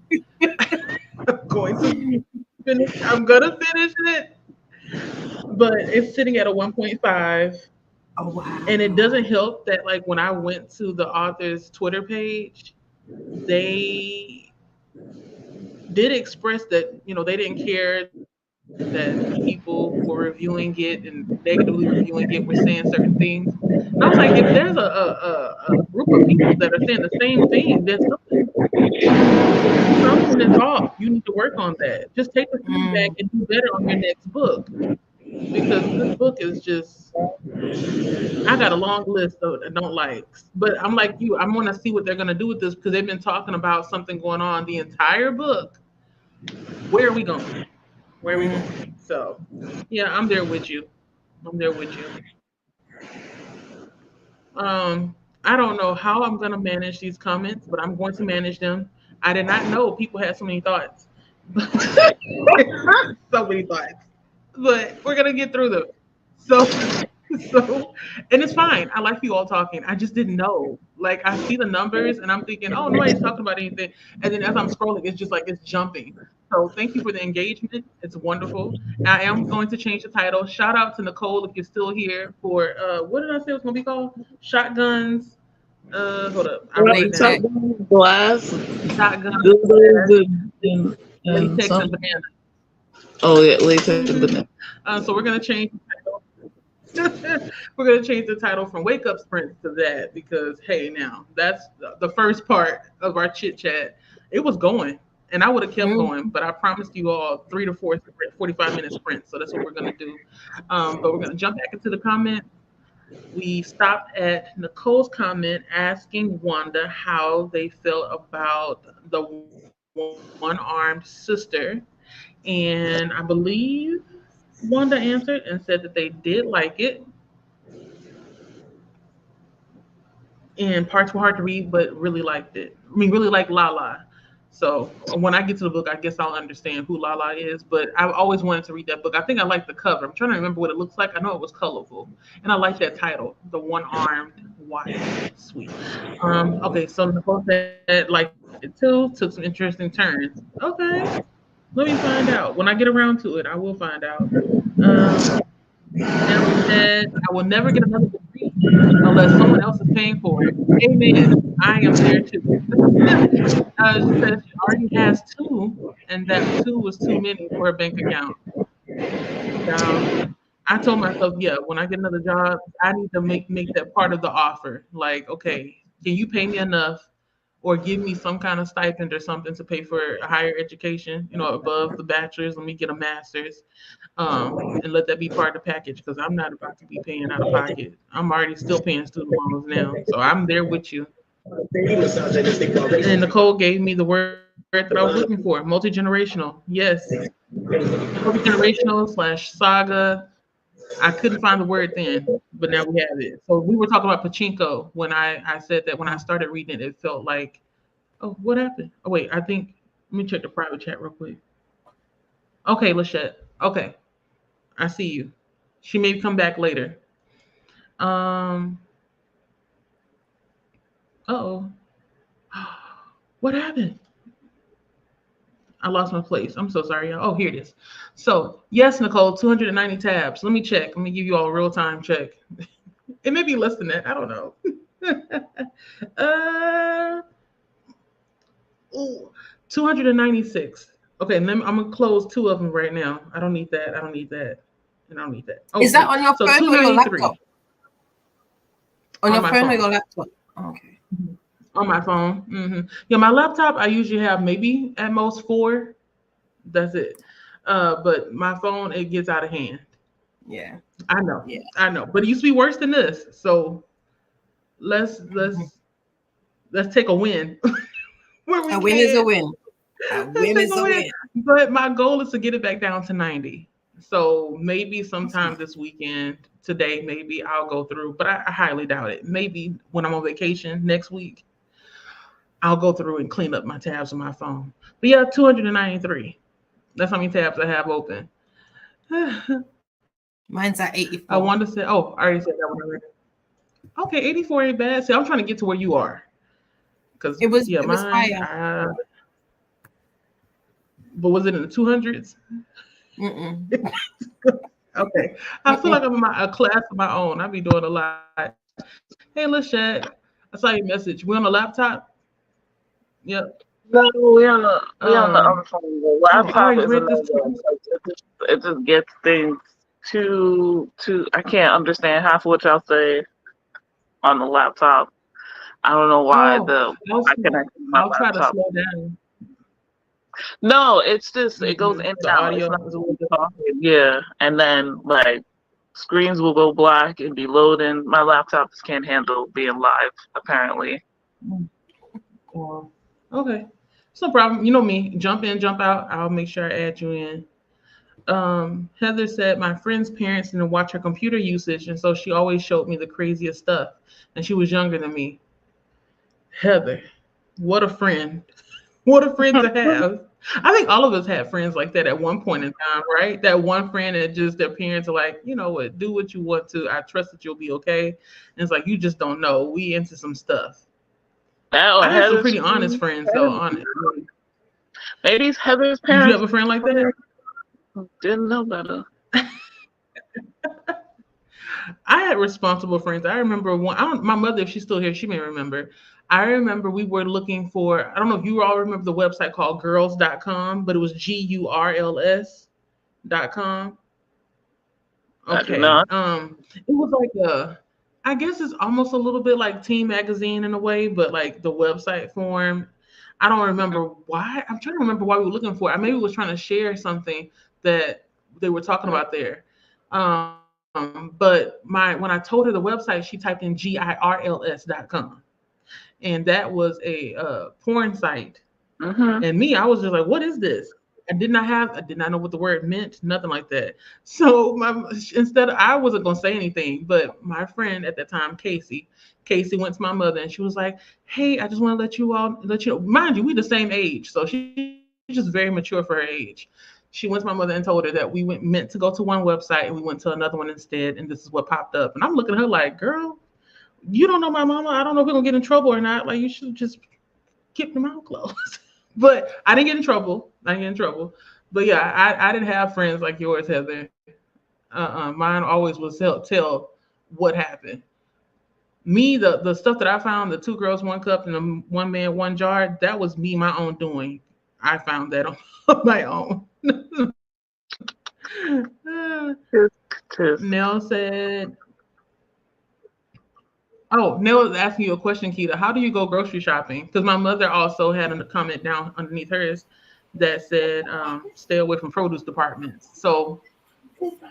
I'm going to finish. I'm gonna finish it, but it's sitting at a 1.5. Oh And it doesn't wow. help that like when I went to the author's Twitter page, they did express that they didn't care that people who were reviewing it and negatively reviewing it were saying certain things. And I was like, if there's a group of people that are saying the same thing, then something is off. You need to work on that. Just take the feedback Mm, and do better on your next book because this book is just. I got a long list of don't likes, but I'm like you. I want to see what they're gonna do with this because they've been talking about something going on the entire book. Where are we going? Where are we going? mm. So, yeah, I'm there with you. I'm there with you. I don't know how I'm gonna manage these comments, but I'm going to manage them. I did not know people had so many thoughts, so many thoughts, but we're gonna get through them. So, so, and it's fine. I like you all talking. I just didn't know. Like I see the numbers and I'm thinking, oh, nobody's talking about anything. And then as I'm scrolling, it's just like it's jumping. So thank you for the engagement. It's wonderful. I am going to change the title. Shout out to Nicole if you're still here for what did I say it was gonna be called? Shotguns. Hold up. I wrote it down. Latex. Shotgun, glass, Shotguns, dildos, and latex, some. and banana. Oh yeah, latex and banana. So we're gonna change the title. We're gonna change the title from "Wake Up Sprints" to that because hey, now that's the first part of our chit chat. It was going, and I would have kept Mm. going, but I promised you all 45 minute sprints. So that's what we're gonna do. But we're gonna jump back into the comments. We stopped at Nicole's comment asking Wanda how they felt about the one one-armed sister, and I believe Wanda answered and said that they did like it, and parts were hard to read, but really liked it. I mean, really like Lala. So when I get to the book, I guess I'll understand who Lala is. But I've always wanted to read that book. I think I like the cover. I'm trying to remember what it looks like. I know it was colorful, and I like that title, "The One-Armed Wife." Sweet. Okay, so Nicole said liked it too. Took some interesting turns. Okay, let me find out. When I get around to it, I will find out. Um, Nelly said, "I will never get another degree unless someone else is paying for it." Amen. I am there too. She said she already has two, and that two was too many for her bank account. Child, I told myself, yeah, when I get another job, I need to make that part of the offer. Like, okay, can you pay me enough, or give me some kind of stipend or something to pay for a higher education? Above the bachelor's, let me get a master's, and let that be part of the package because I'm not about to be paying out of pocket. I'm already still paying student loans now, so I'm there with you. And Nicole gave me the word that I was looking for: multi-generational. Yes, multi-generational/saga. I couldn't find the word then, but now we have it. So we were talking about pachinko when I said that when I started reading it, it felt like, oh, what happened? Oh, wait, I think, let me check the private chat real quick. Okay, Lachette. Okay, I see you. She may come back later. Um, uh-oh. What happened? I lost my place. I'm so sorry, y'all. Oh, here it is. So, yes, Nicole, 290 tabs. Let me check. Let me give you all a real time check. It may be less than that. I don't know. uh, ooh, 296. Okay, I'm gonna close two of them right now. I don't need that. I don't need that. And I don't need that. Oh, Is that on your so phone or your 293 laptop? On your my phone or phone. your laptop? Okay. On my phone. Yeah, my laptop, I usually have maybe at most four. That's it. But my phone, it gets out of hand. Yeah. I know. Yeah. I know. But it used to be worse than this. So let's Mhm. let's let's take a win where we A win is a can. win. A Let's win take is a a win. win. But my goal is to get it back down to 90. So maybe sometime this weekend, today, maybe I'll go through, but I highly doubt it. Maybe when I'm on vacation next week, I'll go through and clean up my tabs on my phone. But yeah, 293. That's how many tabs I have open. Mine's at I want to 84. say, oh, I already said that one already. Okay, 84 ain't bad. See, I'm trying to get to where you are. Because, yeah, It was mine, higher. but was it in the 200s? Mm-mm. Okay. I feel Mm-mm. like I'm in a class of my own. I be doing a lot. Hey, Lachette, I saw your message. We on the laptop? Yep. No, we on the other phone. The Oh, I laptop already is read this another. too. It just gets things too. I can't understand half of what y'all say on the laptop. I don't know why Oh, the I connect my I'll try to laptop. slow down. No, it's just it goes in and The out. It's audio not is a little bit. talking. Yeah, and then like screens will go black and be loading. My laptop just can't handle being live. Apparently, Oh, okay. It's no problem. You know me. Jump in, jump out. I'll make sure I add you in. Heather said my friend's parents didn't watch her computer usage, and so she always showed me the craziest stuff. And she was younger than me. Heather, what a friend. What a friend to have. I think all of us had friends like that at one point in time, right? That one friend that just their parents are like, you know what, do what you want to. I trust that you'll be okay. And it's like, you just don't know. We into some stuff. that or I had some Heather's pretty honest friends, though, honestly. maybe Heather's Did you parents have a friend like that? didn't know better. I had responsible friends. I remember one. I don't. My mother, if she's still here, she may remember. I remember we were looking for. I don't know if you all remember the website called girls.com, but it was GURLS.com. I do Okay. not. It was like a. I guess it's almost a little bit like Teen Magazine in a way, but like the website form. I don't remember why. I'm trying to remember why we were looking for it. I maybe was trying to share something that they were talking about there. But when I told her the website, she typed in GIRLS.com. And that was a porn site. Mm-hmm. And me, I was just like, what is this? I did not know what the word meant, nothing like that. So I wasn't gonna say anything, but my friend at that time, Casey went to my mother and she was like, hey, I just want to let you know, mind you, we the same age. So she's just very mature for her age. She went to my mother and told her that we meant to go to one website and we went to another one instead, and this is what popped up. And I'm looking at her like, girl, you don't know my mama. I don't know if we're gonna get in trouble or not. Like, you should just keep your mouth closed. But I didn't get in trouble. I didn't get in trouble. But yeah, I didn't have friends like yours, Heather. Mine always was tell what happened. Me, the stuff that I found, the two girls, one cup, and the one man, one jar, that was me, my own doing. I found that on my own. Nell said, oh, Nell was asking you a question, Keita. How do you go grocery shopping? Because my mother also had a comment down underneath hers that said, stay away from produce departments. So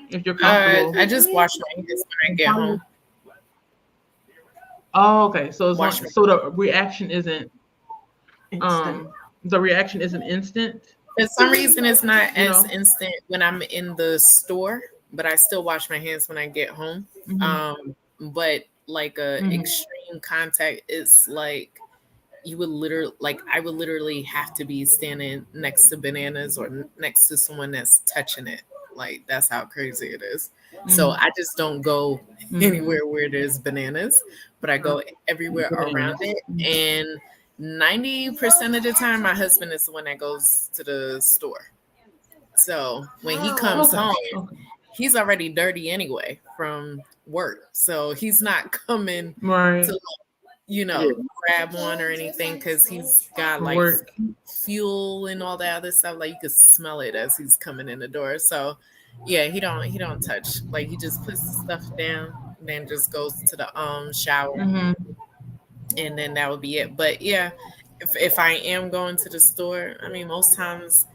if you're comfortable. I just wash my hands when I get home. Oh, okay. So Wash my so the reaction isn't Instant. instant. For some reason, it's not You as know? instant when I'm in the store, but I still wash my hands when I get home. But like extreme contact, it's like you would literally, like I would literally have to be standing next to bananas or next to someone that's touching it. Like that's how crazy it is. So I just don't go anywhere where there's bananas, but I go everywhere around it. And 90% of the time, my husband is the one that goes to the store. So when he comes home, he's already dirty anyway from work. So he's not coming Right. to, grab one or anything because he's got like Work. fuel and all that other stuff. Like you could smell it as he's coming in the door. So yeah, he don't touch. Like he just puts the stuff down, and then just goes to the shower, and then that would be it. But yeah, if I am going to the store, I mean most times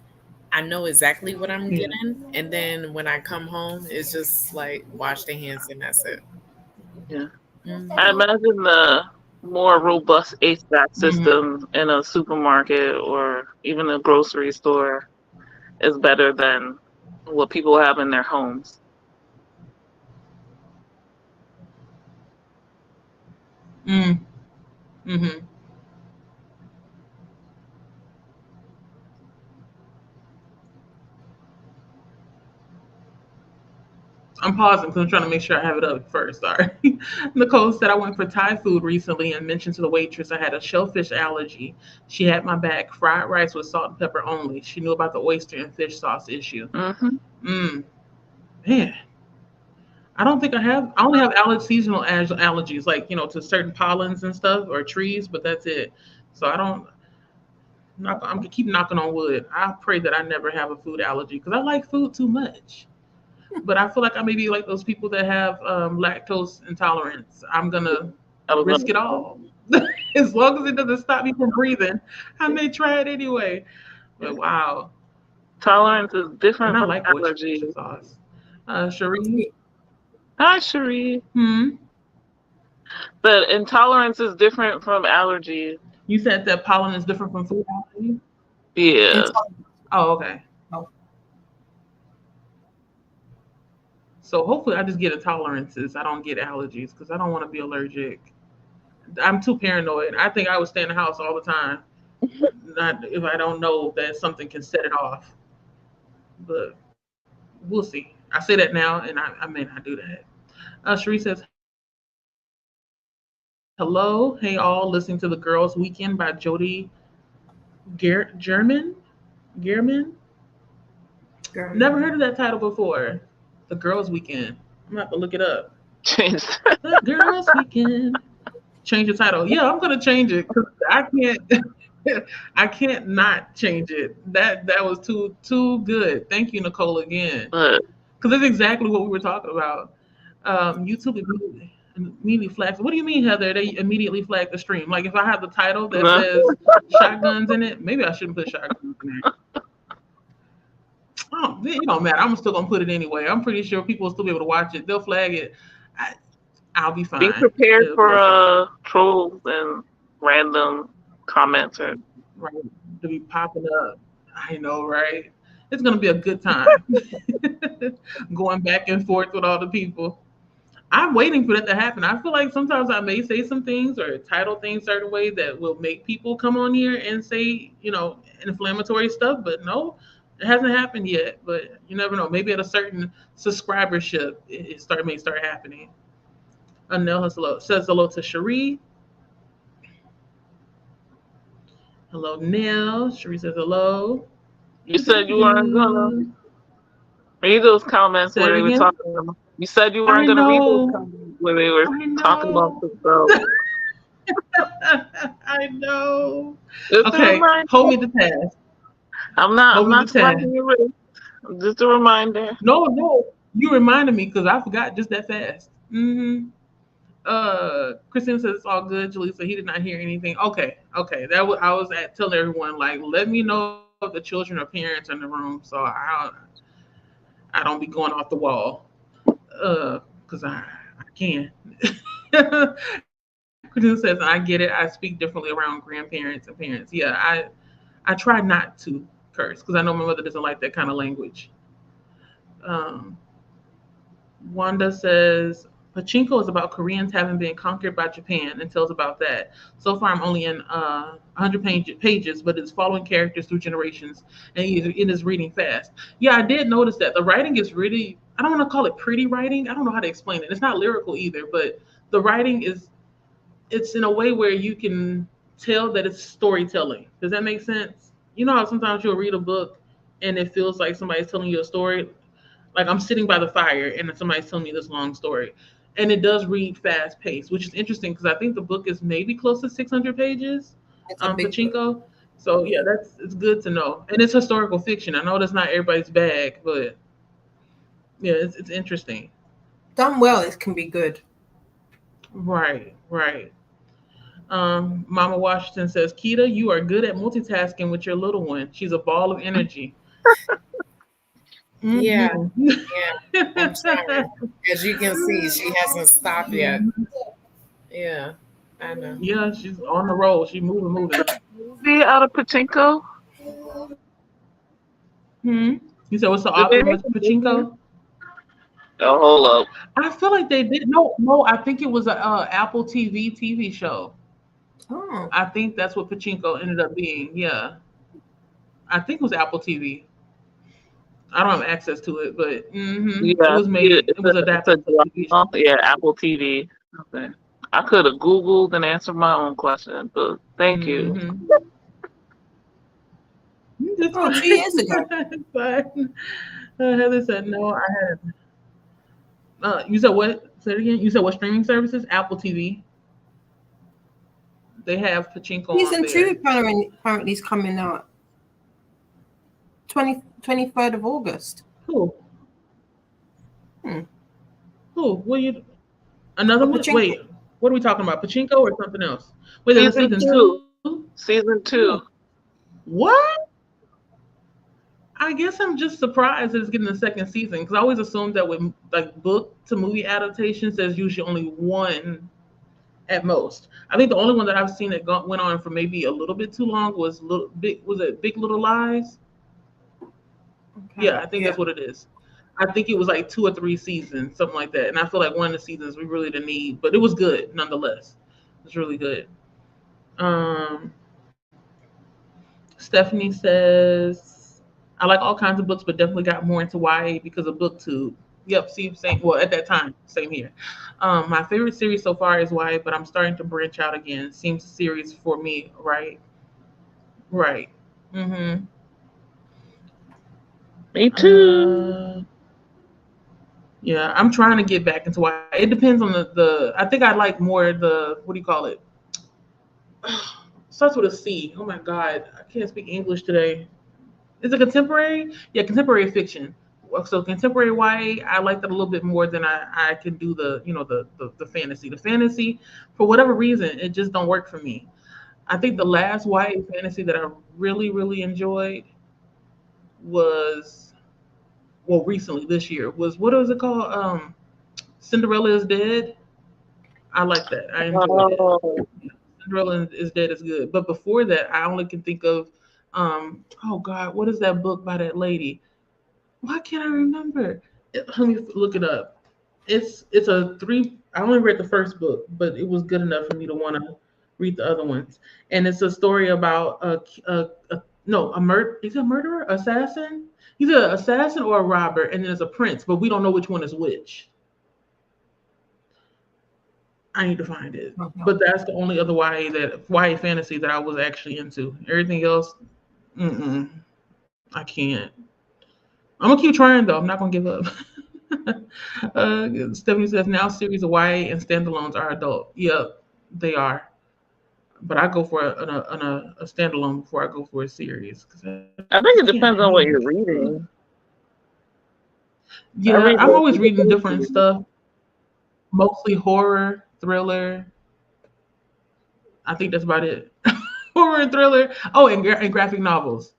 I know exactly what I'm getting, and then when I come home, it's just like wash the hands and that's it. Yeah. I imagine the more robust HVAC system in a supermarket or even a grocery store is better than what people have in their homes. I'm pausing because I'm trying to make sure I have it up first. Sorry. Nicole said I went for Thai food recently and mentioned to the waitress I had a shellfish allergy. She had my back. Fried rice with salt and pepper only. She knew about the oyster and fish sauce issue. Man, I don't think I have. I only have seasonal allergies, like to certain pollens and stuff or trees, but that's it. So I don't. I'm gonna keep knocking on wood. I pray that I never have a food allergy because I like food too much. But I feel like I may be like those people that have lactose intolerance. I'm gonna risk it all. As long as it doesn't stop me from breathing, I may try it anyway. But wow. Tolerance is different And I from like allergy. oyster sauce. Cherie? Hi, Cherie. But intolerance is different from allergy. You said that pollen is different from food allergy? Yeah. Oh, okay. So hopefully I just get intolerances. I don't get allergies because I don't want to be allergic. I'm too paranoid. I think I would stay in the house all the time. Not if I don't know that something can set it off. But we'll see. I say that now, and I may not do that. Cherie says, hello. Hey, all. Listening to The Girls Weekend by Jody German. Never heard of that title before. The Girls Weekend. I'm going to have to look it up. Change. The Girls Weekend. Change the title. Yeah, I'm going to change it because I can't. I can't not change it. That was too good. Thank you, Nicole, again. Because it's exactly what we were talking about. YouTube immediately flags. What do you mean, Heather? They immediately flag the stream. Like if I have the title that says shotguns in it, maybe I shouldn't put shotguns in there. Oh, it don't matter. I'm still gonna put it anyway. I'm pretty sure people will still be able to watch it. They'll flag it. I'll be fine. Be prepared for trolls and random comments. Right. to be popping up. I know, right? It's gonna be a good time. Going back and forth with all the people. I'm waiting for that to happen. I feel like sometimes I may say some things or title things certain ways that will make people come on here and say, inflammatory stuff, but no, it hasn't happened yet. But you never know. Maybe at a certain subscribership, it may start happening. Anel says hello to Cherie. Hello, Nell. Cherie says hello. You said you weren't gonna read those comments Say where it they were again. talking about. You said you weren't I gonna read those know. comments where they were I talking about know. the show. I know. Just a Okay, reminder. hold me to task. I'm Hold me not to task. slapping your wrist. Just a reminder. No, no, you reminded me because I forgot just that fast. Christine says it's all good. Julie said he did not hear anything. Okay, okay. I was at telling everyone like, let me know if the children or parents are in the room, so I don't be going off the wall. Because I can. Christine says I get it. I speak differently around grandparents and parents. Yeah, I try not to curse because I know my mother doesn't like that kind of language. Um, Wanda says Pachinko is about Koreans having been conquered by Japan and tells about that. So far, I'm only in 100 pages, but it's following characters through generations and it is reading fast. Yeah, I did notice that the writing is really, I don't want to call it pretty writing. I don't know how to explain it. It's not lyrical either, but the writing is, it's in a way where you can tell that it's storytelling. Does that make sense? You know how sometimes you'll read a book and it feels like somebody's telling you a story? Like I'm sitting by the fire and somebody's telling me this long story. And it does read fast paced, which is interesting because I think the book is maybe close to 600 pages, It's a big book. Pachinko. So yeah, it's good to know. And it's historical fiction. I know that's not everybody's bag, but yeah, it's interesting. Done well, it can be good. Right, right. Mama Washington says, Kita, you are good at multitasking with your little one. She's a ball of energy. Yeah, Hmm. yeah. I'm trying. As you can see, she hasn't stopped yet. Yeah, I know. Yeah, she's on the roll. She's moving. Movie out of Pachinko? Hmm. You said what's the Did they author make of a movie? Pachinko? Oh, hold up. I feel like they did. No, no. I think it was a Apple TV show. Oh, I think that's what Pachinko ended up being. Yeah, I think it was Apple TV. I don't have access to it, but it Yeah, was made. It was it's a adapted to a TV drama. show. Yeah, Apple TV. Okay. I could have Googled and answered my own question, but thank you. Hmm. It's oh, fine. 2 years ago. It's fine. Heather said no. I had. You said what? Say it again. You said what streaming services? Apple TV. They have Pachinko on Season two there. apparently is coming out 23rd of August. Who? Hmm. Who? What you? Another For one? Pachinko. Wait, what are we talking about? Pachinko or something else? Wait, there's a Season season two. two? Season Yeah. 2. What? I guess I'm just surprised that it's getting a second season because I always assumed that with like book to movie adaptations, there's usually only one at most. I think the only one that I've seen that went on for maybe a little bit too long was little big. Was it Big Little Lies? Okay. Yeah, I think Yeah. that's what it is. I think it was like 2 or 3 seasons, something like that. And I feel like one of the seasons we really didn't need, but it was good nonetheless. It was really good. Um, Stephanie says, I like all kinds of books, but definitely got more into YA because of BookTube. Yep, see, same. Well, at that time, same here. My favorite series so far is YA, but I'm starting to branch out again. Seems series for me, right? Right. Mm-hmm. Me too. Yeah, I'm trying to get back into YA. It depends on the. I think I like more the, what do you call it? Starts with a C. Oh my God, I can't speak English today. Is it contemporary? Yeah, contemporary fiction. So contemporary YA, I like that a little bit more than I can do the fantasy. The fantasy, for whatever reason, it just don't work for me. I think the last YA fantasy that I really enjoyed was, well, recently this year was, what was it called? Cinderella is Dead. I like that. I enjoyed it. Oh, Cinderella is Dead is good. But before that, I only can think of Oh God, what is that book by that lady? Why can't I remember? Let me look it up. It's a three. I only read the first book, but it was good enough for me to want to read the other ones. And it's a story about a no a murder. Is it a murderer, assassin? He's an assassin or a robber, and then there's a prince, but we don't know which one is which. I need to find it. But that's the only other YA fantasy that I was actually into. Everything else, I can't. I'm gonna keep trying though. I'm not gonna give up. Stephanie says now series of YA and standalones are adult. Yep, they are. But I go for a standalone before I go for a series. I think it depends on what you're reading. Yeah, I'm always reading different stuff. Mostly horror, thriller. I think that's about it. Horror and thriller. Oh, and graphic novels.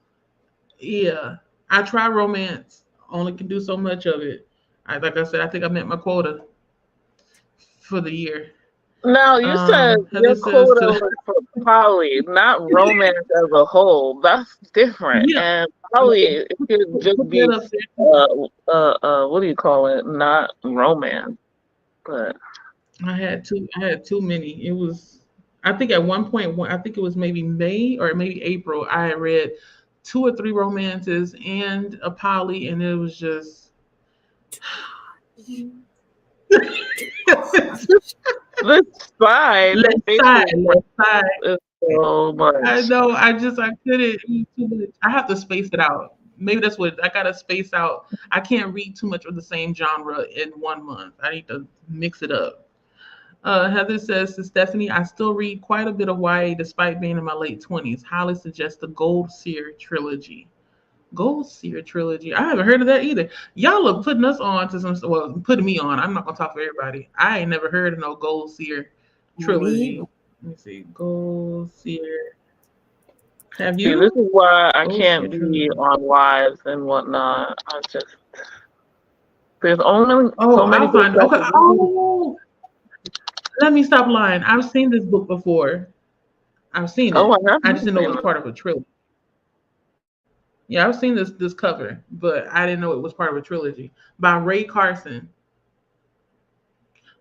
Yeah, I try romance. Only can do so much of it. Like I said, I think I met my quota for the year. Now you said your quota was for poly, not romance as a whole. That's different. Yeah. And poly, it could just be what do you call it? Not romance. But I had too many. It was, I think at one point, I think it was maybe May or maybe April. I had read 2 or 3 romances and a poly, and it was just. Let's sigh. Let's sigh. So much. I know. I couldn't. I have to space it out. Maybe that's what I gotta space out. I can't read too much of the same genre in 1 month. I need to mix it up. Heather says to Stephanie, I still read quite a bit of YA despite being in my late 20s. Highly suggest the Gold Seer trilogy. Gold Seer trilogy. I haven't heard of that either. Y'all are putting us on to some. Well, putting me on. I'm not gonna talk for everybody. I ain't never heard of no Gold Seer trilogy. Let me see. Gold Seer. Have you? See, this is why I can't be on lives and whatnot. I just there's only so many books. Okay. Oh, let me stop lying. I've seen this book before. I've seen it. I just didn't know it was part of a trilogy. Yeah, I've seen this cover, but I didn't know it was part of a trilogy by Ray Carson.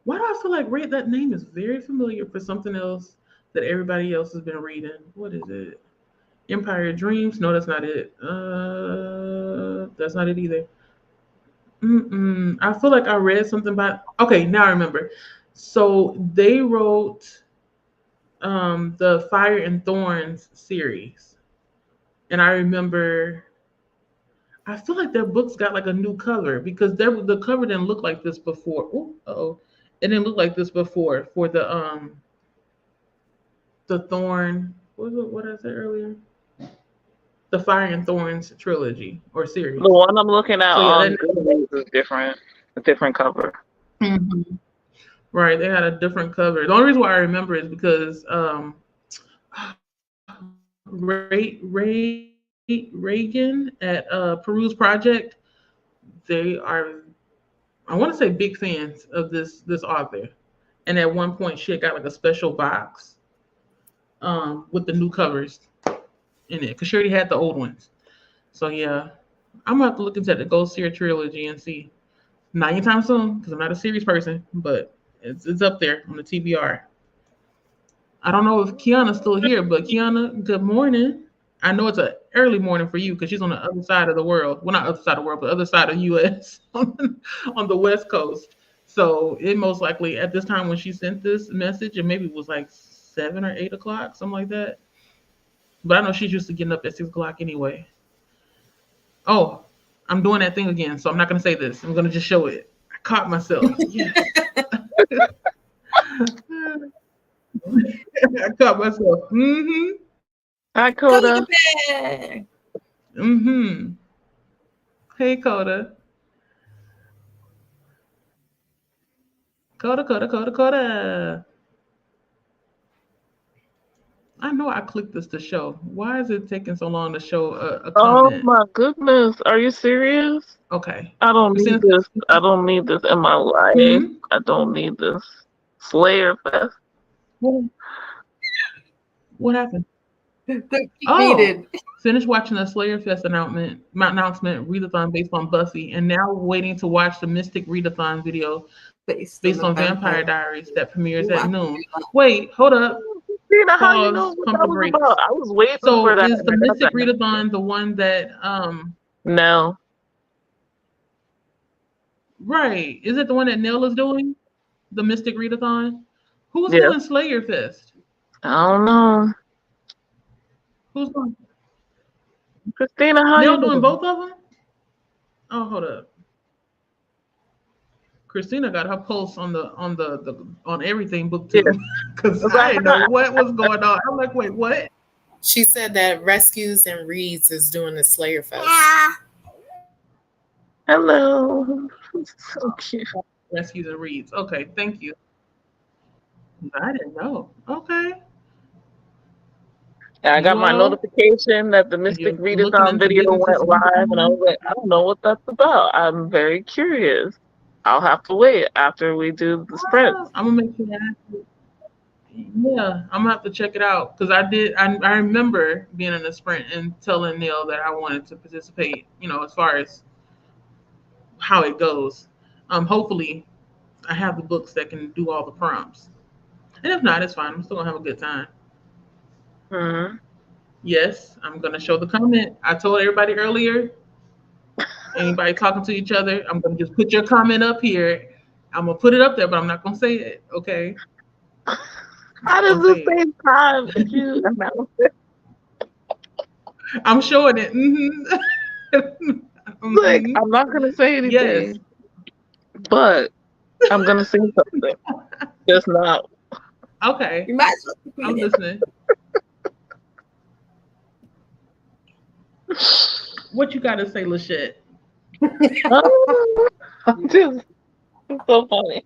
Why do I feel like Ray? That name is very familiar for something else that everybody else has been reading. What is it? Empire of Dreams? No, that's not it. That's not it either. I feel like I read something by. Okay, now I remember. So they wrote the Fire and Thorns series, and I remember. I feel like their books got like a new cover because the cover didn't look like this before. It didn't look like this before for the Thorn. What did I say earlier? The Fire and Thorns trilogy or series. The one I'm looking at on Goodreads is different. A different cover. Mm-hmm. Right, they had a different cover. The only reason why I remember is because Reagan at Peru's Project, they are, I want to say, big fans of this author. And at one point, she had got like a special box with the new covers in it because she already had the old ones. So yeah, I'm gonna have to look into the Ghost Seer trilogy and see. Not anytime soon because I'm not a series person, but it's up there on the TBR. I don't know if Kiana's still here, but Kiana, good morning. I know it's an early morning for you because she's on the other side of the world. Well, not other side of the world, but other side of the U.S. on the West Coast. So it most likely at this time when she sent this message, and maybe it was like 7 or 8 o'clock, something like that. But I know she's used to getting up at 6 o'clock anyway. Oh, I'm doing that thing again, so I'm not going to say this. I'm going to just show it. I caught myself. Yes. I caught myself. Mm-hmm. Hi, Coda. Mm-hmm. Hey, Coda. Coda. I know I clicked this to show. Why is it taking so long to show a comment? Oh my goodness. Are you serious? Okay. I don't need this. I don't need this in my life. Mm-hmm. I don't need this. Slayer Fest. What happened? Oh, finished watching the Slayer Fest announcement readathon based on Buffy, and now waiting to watch the Mystic readathon video based on Vampire Diaries that premieres at noon. Wait, hold up. Christina, how you know Pause. what Pump that the was brakes. about? I was waiting for So that. is the Mystic readathon the one that No. right? Is it the one that Nell is doing? The Mystic readathon? Who's Yeah. doing Slayer Fest? I don't know. Who's doing Christina, how you Nell doing know? both of them? Oh, hold up. Christina got her pulse on the on everything book Yeah. too, because I didn't know what was going on. I'm like, wait, what? She said that Rescues and Reads is doing the Slayer Fest. Hello. So cute. Rescues and Reads. Okay, thank you. I didn't know. Okay, And I got you my all, notification that the Mystic you're looking Readathon into video getting into went some live, and I was readathon. like, I don't know what that's about. I'm very curious. I'll have to wait after we do the sprint. I'm gonna make sure yeah, I'm gonna have to check it out because I did. I remember being in a sprint and telling Neil that I wanted to participate. You know, as far as how it goes. Hopefully, I have the books that can do all the prompts. And if not, it's fine. I'm still gonna have a good time. Hmm. Yes, I'm gonna show the comment. I told everybody earlier. Anybody talking to each other, I'm gonna just put your comment up here. I'm gonna put it up there, but I'm not gonna say it. Okay, I'm How not does gonna the say it. same time if you announce it? I'm showing it. Like, I'm not gonna say Yes. anything, but I'm gonna say something. Just not. Okay. You might as well repeat I'm it. listening. What you gotta say, Lachette? Just, it's so funny.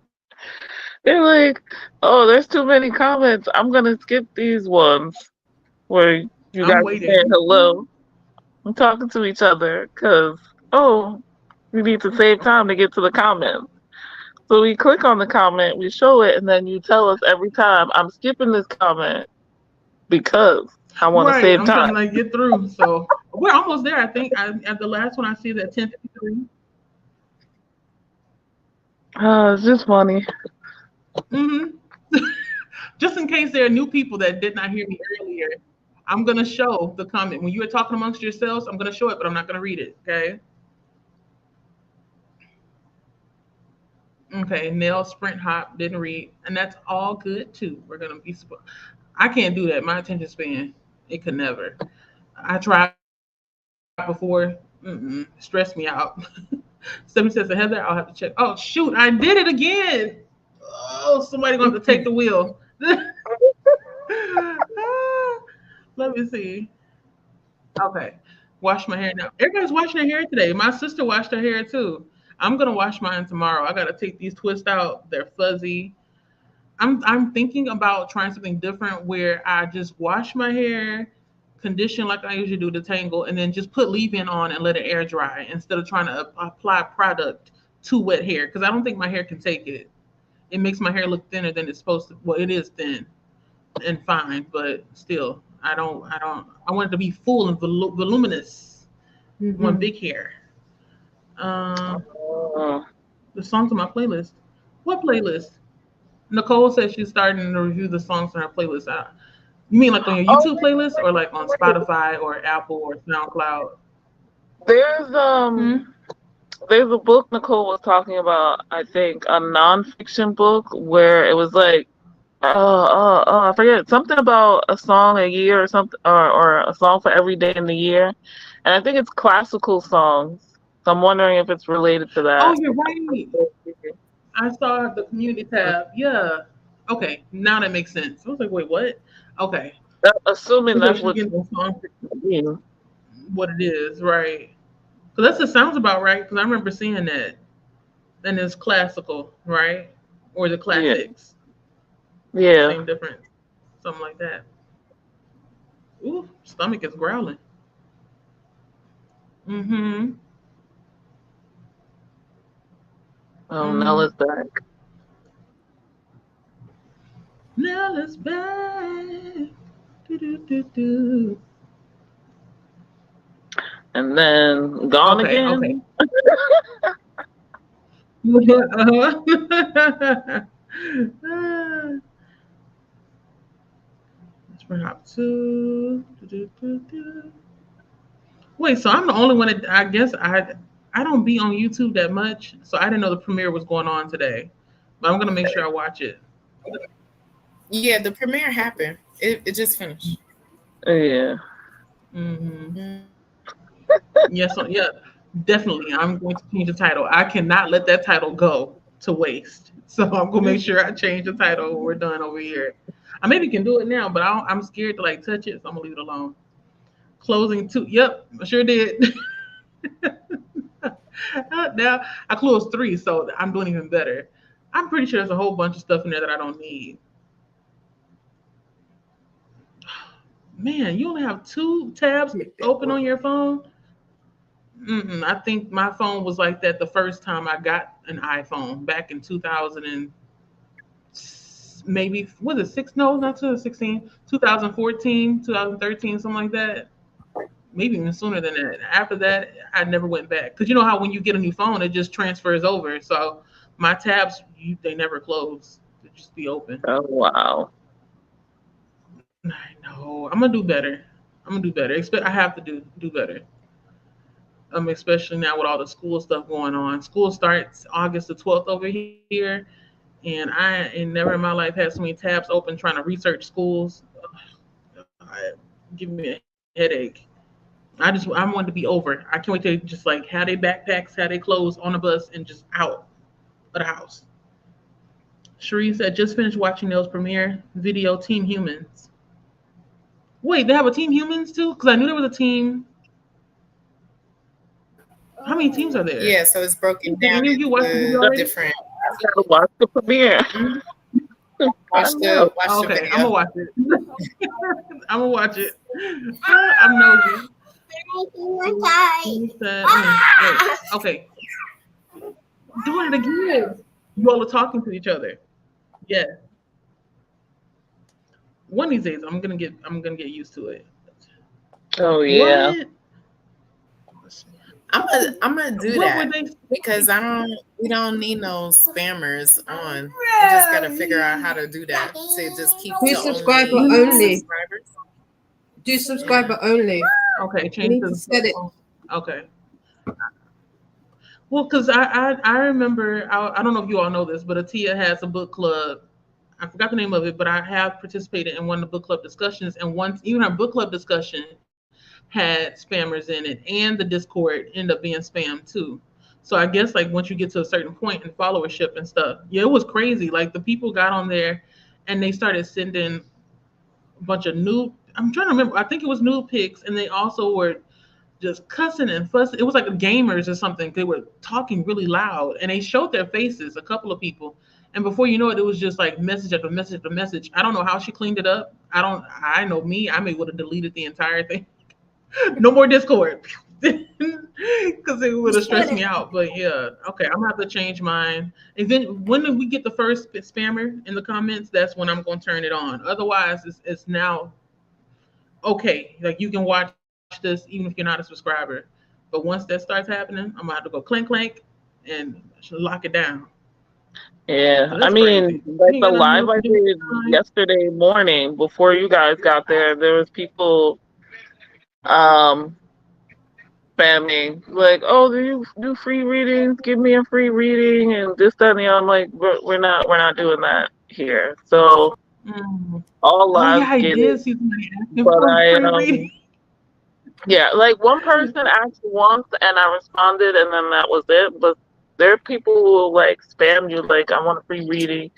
They're like, oh, there's too many comments. I'm gonna skip these ones where you I'm guys are saying waiting. hello and talking to each other because, oh, we need to save time to get to the comments. So we click on the comment, we show it, and then you tell us every time, I'm skipping this comment because I want to Right. save I'm trying time. to like get through. So we're almost there. I think. At the last one I see is at 10:53. It's just funny. Mm-hmm. Just in case there are new people that did not hear me earlier, I'm gonna show the comment when you were talking amongst yourselves. I'm gonna show it, but I'm not gonna read it. Okay. Okay. Nail sprint hop didn't read, and that's all good too. We're gonna be. I can't do that. My attention span, it could never. I tried before. Stress me out. Stephanie says, Heather, I'll have to check. Oh shoot, I did it again. Oh, somebody gonna have to take the wheel. Let me see. Okay. Wash my hair now. Everybody's washing their hair today. My sister washed her hair too. I'm gonna wash mine tomorrow. I gotta take these twists out. They're fuzzy. I'm thinking about trying something different where I just wash my hair, condition like I usually do, detangle, and then just put leave-in on and let it air dry instead of trying to apply product to wet hair because I don't think my hair can take it. It makes my hair look thinner than it's supposed to. Well, it is thin and fine, but still, I want it to be full and voluminous. I want big hair. Um, Oh, the songs on my playlist. What playlist? Nicole says she's starting to review the songs on her playlist. You mean like on your YouTube playlist or like on wait. Spotify or Apple or SoundCloud? There's Hmm? there's a book Nicole was talking about, I think, a nonfiction book where it was like I forget something about a song a year or something, or a song for every day in the year, and I think it's classical songs. So I'm wondering if it's related to Oh, that. you're right. I saw the community tab. Yeah. Okay, now that makes sense. I was like, wait, what? Okay. Assuming Okay, that's she's what getting the song for you mean. what it is, right? Because that just sounds about right. Because I remember seeing that. And it's classical, right? Or the Yeah, classics. yeah. Same difference. Something like that. Ooh, stomach is growling. Mm-hmm. Oh, Mm-hmm. Nella's back. Now it's back. Do. And then Gone Okay, okay. Again. Let's bring up two. Wait, so I'm the only one that I guess I don't be on YouTube that much, so I didn't know the premiere was going on today. But I'm gonna make sure I watch it. Yeah, the premiere happened. It just finished. Yeah. Mm-hmm. Yes, yeah, definitely. I'm going to change the title. I cannot let that title go to waste. So I'm gonna make sure I change the title when we're done over here. I maybe can do it now, but I'm scared to like touch it, so I'm gonna leave it alone. Closing two. Yep, I sure did. Now I closed three, so I'm doing even better. I'm pretty sure there's a whole bunch of stuff in there that I don't need. Man, you only have two tabs open on your phone? I think my phone was like that the first time I got an iPhone back in 2000 and maybe was it six? No, not 2016, 2014, 2013, something like that. Maybe even sooner than that. After that, I never went back because you know how when you get a new phone, it just transfers over. So my tabs, they never close; they just be open. Oh wow. I know. I'm gonna do better. I'm gonna do better. Expect I have to do better. Especially now with all the school stuff going on. School starts August the 12th over here, and I ain't never in my life had so many tabs open trying to research schools. Give me a headache. I want to be over. I can't wait to just like have their backpacks, have their clothes on the bus, and just out of the house. Cherie said, just finished watching those premiere video Team Humans. Wait, they have a Team Humans too? Because I knew there was a team. How many teams are there? Yeah, so it's broken Did down any of you watch the video into already? different. I gotta watch the premiere. I know. Watch the Okay, video. I'm gonna watch it. I'm gonna watch it. I'm nosy. She said, wait, okay, doing it again. You all are talking to each other. Yeah. One of these days, I'm gonna get used to it. Oh yeah. What? I'm gonna do What that were they? because we don't need no spammers on. You just gotta figure out how to do that. So just keep Do to subscriber only only. subscribers. Do subscriber only. Okay, You change need to the. set it. Okay. Well, because I remember I don't know if you all know this, but Atia has a book club. I forgot the name of it, but I have participated in one of the book club discussions, and once even our book club discussion had spammers in it, and the Discord ended up being spam too. So I guess like once you get to a certain point in followership and stuff, yeah, it was crazy. Like the people got on there, and they started sending a bunch of new. I'm trying to remember. I think it was new pics, and they also were just cussing and fussing. It was like gamers or something. They were talking really loud and they showed their faces, a couple of people. And before you know it, it was just like message after message after message. I don't know how she cleaned it up. I know me, I may would have deleted the entire thing. No more Discord. Because it would have stressed me out. But yeah, okay, I'm gonna have to change mine. And then when we get the first spammer in the comments, that's when I'm gonna turn it on. Otherwise, it's now okay. Like you can watch this even if you're not a subscriber. But once that starts happening, I'm gonna have to go clank clank and lock it down. Yeah. I That's mean, crazy. You like ain't the got nothing live else I to do with did your time? yesterday morning before you guys got there was people um spamming like, oh, do you do free readings? Give me a free reading and this, that, and the other. I'm like, we're not doing that here. So Mm. all Oh yeah, lives I get it. did see somebody asking But for a I free reading. yeah, like one person asked once and I responded and then that was it. But there are people who will like spam you like I want a free reading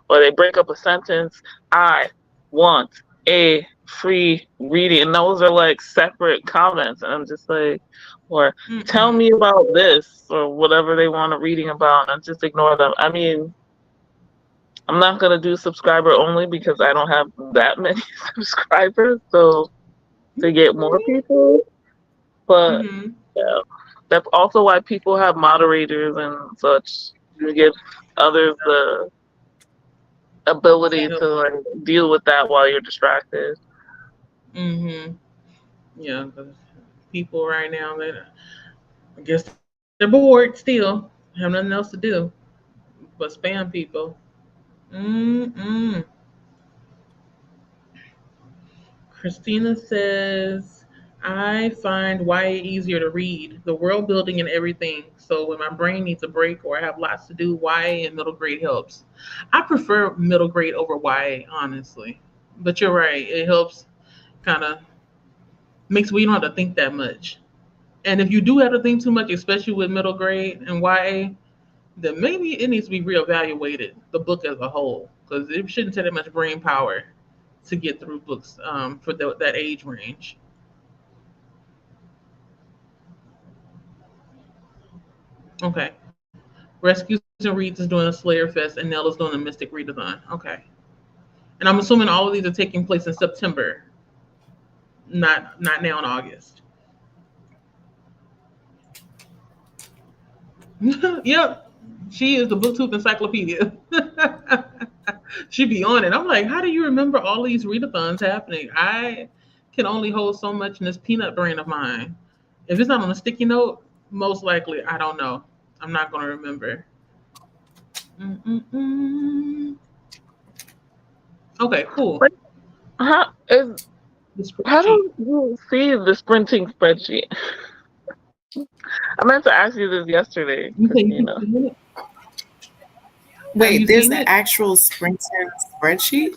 or they break up a sentence. I want a free reading. And those are like separate comments. And I'm just like, or tell Mm-mm. me about this or whatever they want a reading about and just ignore them. I mean, I'm not gonna do subscriber only because I don't have that many subscribers. So to get more people. But Mm-hmm. yeah, that's also why people have moderators and such to give others the ability to like deal with that while you're distracted. Mm-hmm. Yeah, because people right now, I guess they're bored still, have nothing else to do but spam people. Mm-mm. Christina says, I find YA easier to read, the world building and everything. So when my brain needs a break or I have lots to do, YA and middle grade helps. I prefer middle grade over YA, honestly. But you're right, it helps kind of makes we don't have to think that much. And if you do have to think too much, especially with middle grade and YA, then maybe it needs to be reevaluated, the book as a whole, because it shouldn't take that much brain power to get through books for that age range. Okay. Rescues and Reads is doing a Slayer Fest, and Nell is doing a Mystic Readathon. Okay. And I'm assuming all of these are taking place in September, not now in August. Yep. She is the booktube encyclopedia. She be on it. I'm like, how do you remember all these readathons happening? I can only hold so much in this peanut brain of mine. If it's not on a sticky note, most likely I don't know. I'm not going to remember. Mm-mm-mm. Okay, cool. But how is The how spreadsheet. do you see the sprinting spreadsheet? I meant to ask you this yesterday You because say you've seen it? Have Wait, you there's seen an it? actual Springton spreadsheet?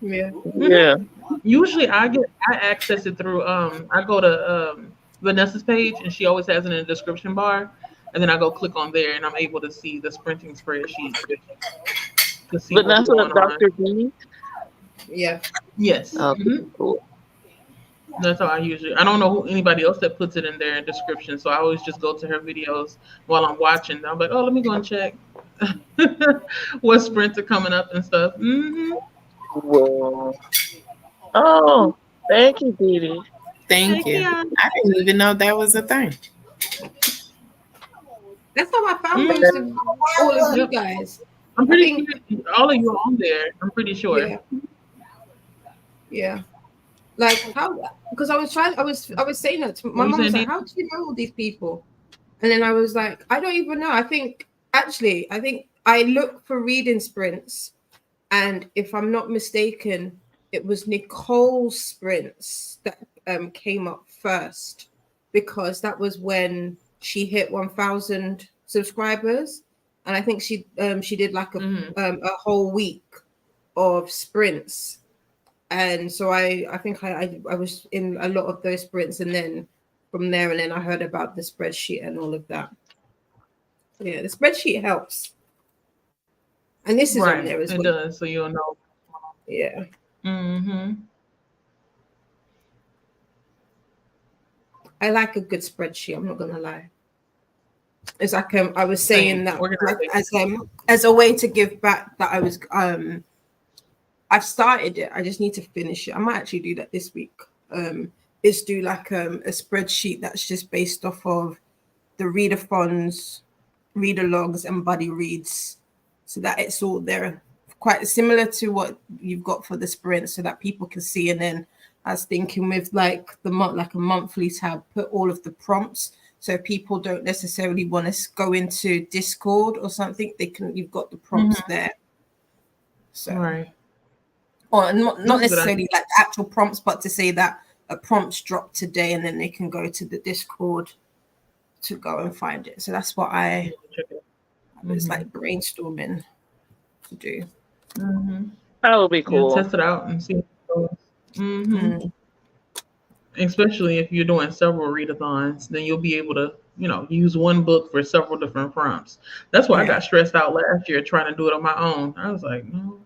Yeah. yeah. Usually I access it through I go to Vanessa's page and she always has it in the description bar, and then I go click on there and I'm able to see the sprinting spreadsheet to see what's Vanessa, going on. Dr. B. Yeah. Yes. Okay, cool. That's how I usually. I don't know who anybody else that puts it in their description, so I always just go to her videos while I'm watching. I'm like, oh, let me go and check what sprints are coming up and stuff. Whoa. Oh, thank you, Dee. Thank Heck you. yeah. I didn't even know that was a thing. That's how I found Mhm. most of all of you Yep. guys. I'm I pretty think, sure all of you are on there. I'm pretty sure. yeah, yeah. Like how? Because I was saying that to What my you mom was saying, like, D? how do you know all these people? And then I was like, I don't even know. I think actually, I think I look for reading sprints, and if I'm not mistaken, it was Nicole's sprints that came up first because that was when she hit 1,000 subscribers, and I think she did like a whole week of sprints, and so I think I was in a lot of those sprints, and then from there, and then I heard about the spreadsheet and all of that. Yeah, the spreadsheet helps, and this is on Right. there as It well. does, so you'll know. Yeah, Mm-hmm. I like a good spreadsheet. I'm not gonna lie. It's like I was saying Same. that like Organization. as a way to give back that I've started it. I just need to finish it. I might actually do that this week. Is do like a spreadsheet that's just based off of the readathons, reader logs, and buddy reads, so that it's all there, quite similar to what you've got for the sprint, so that people can see. And then I was thinking with like the month, like a monthly tab, put all of the prompts, so people don't necessarily want to go into Discord or something. They can. You've got the prompts Mm-hmm. there, so Right. or not That's a good idea. necessarily like actual prompts, but to say that a prompt's dropped today, and then they can go to the Discord to go and find it. So that's what I Check it. was Mm-hmm. like brainstorming to do. Mm-hmm. That would be Yeah, cool. test it out and see how it goes. Mm-hmm. Mm. Especially if you're doing several readathons, then you'll be able to, use one book for several different prompts. That's why I Yeah. got stressed out last year trying to do it on my own. I was like, no,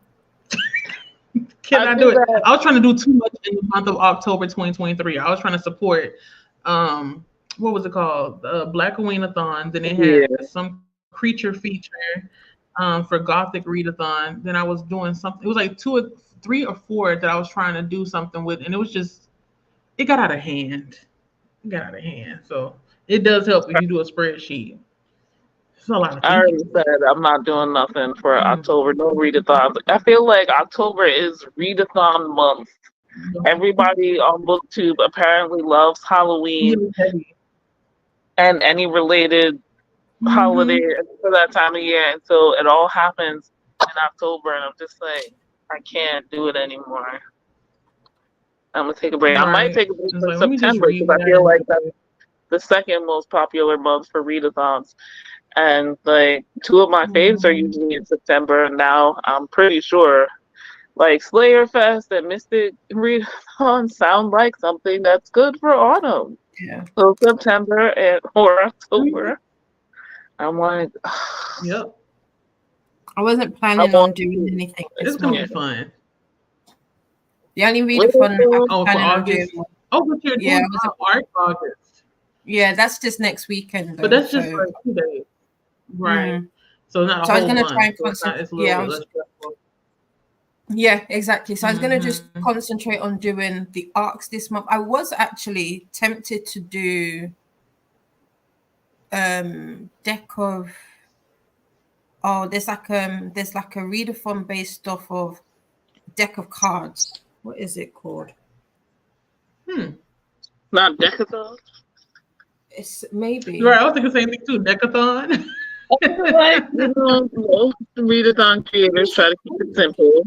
I cannot do do it. that. I was trying to do too much in the month of October 2023. I was trying to support, um, what was it called? Black Weenathon. Then they Yeah. had some creature feature for Gothic Readathon. Then I was doing something. It was like two or three or four that I was trying to do something with, and it was just it got out of hand. It got out of hand. So it does help if you do a spreadsheet. It's a lot of I thinking. already said I'm not doing nothing for Mm. October. No readathons. I feel like October is readathon month. everybody on BookTube apparently loves Halloween Really heavy. and any related holiday for that time of year, and so it all happens in October, and I'm just like, I can't do it anymore. I'm gonna take a break. I might take a break It's for like, let me just September read because what I I feel like enjoy. that's the second most popular month for readathons. And like two of my faves are usually in September, and now I'm pretty sure like Slayer Fest and Mystic Readathon sound like something that's good for autumn. Yeah. So September or October. I'm like, Yep. I wasn't I planning on want doing to. anything It's this gonna month. be fun. The only What readathon I was Oh, for planning on August. doing was, Oh, but you're yeah, doing art August. yeah, that's just next weekend But though. that's just So, like 2 days. Right. So not a so I was whole gonna try month. and So it's not, concentrate. it's a little bit less stressful. Yeah, exactly. So I was gonna just Mhm. concentrate on doing the arcs this month. I was actually tempted to do deck of there's like a readathon based off of deck of cards. What is it called? Not Decathon? It's maybe. Right, I was thinking the same thing too. Decathon. Like, most readathon creators try to keep it simple.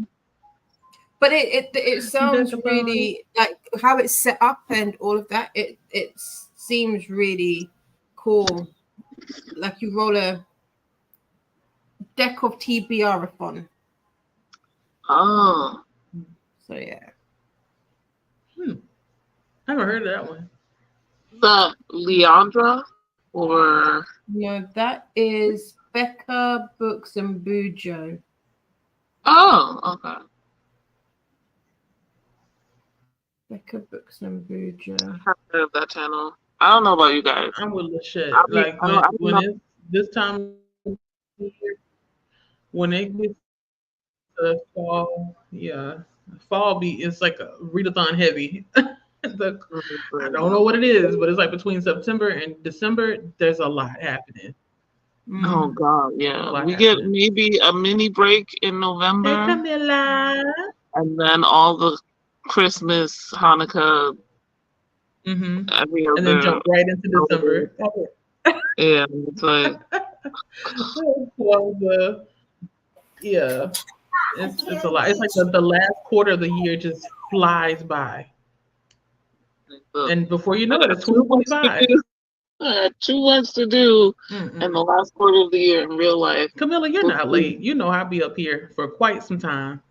But it sounds Decathon. really like how it's set up and all of that. It seems really cool. Like you roll a deck of TBR-a-thon. Oh. So yeah. I haven't heard of that one. The Leandra or No, that is Becca Books and Bujo. oh, okay. Becca Books and Bujo. I've heard of that channel. I don't know about you guys. I'm with the shit. I mean, Like I when don't when know. it's this time of year, when it gets to fall, yeah, fall be it's like a readathon heavy. I don't know what it is, but it's like between September and December, there's a lot happening. Oh God, A yeah. lot We get happening. maybe a mini break in Hey November, Camilla. and then all the Christmas, Hanukkah, every And then other jump right into holiday. December. Yeah, it's like Well, yeah, it's a lot. It's like the last quarter of the year just flies by, and before you I know it, got it's too much to 2025. do. I got too much to do in the last quarter of the year in real life. Camilla, you're not late. You know I'll be up here for quite some time.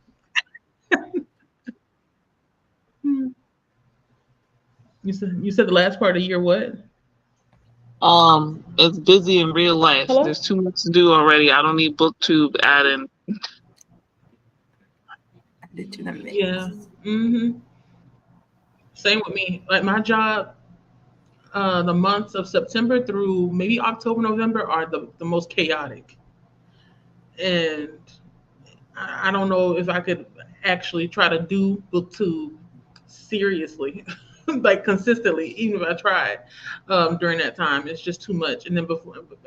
You said the last part of the year what? It's busy in real life. Hello? There's too much to do already. I don't need BookTube adding. Yeah. Same with me. Like my job, the months of September through maybe October, November are the most chaotic. And I don't know if I could actually try to do BookTube seriously, like consistently, even if I tried during that time. It's just too much. And then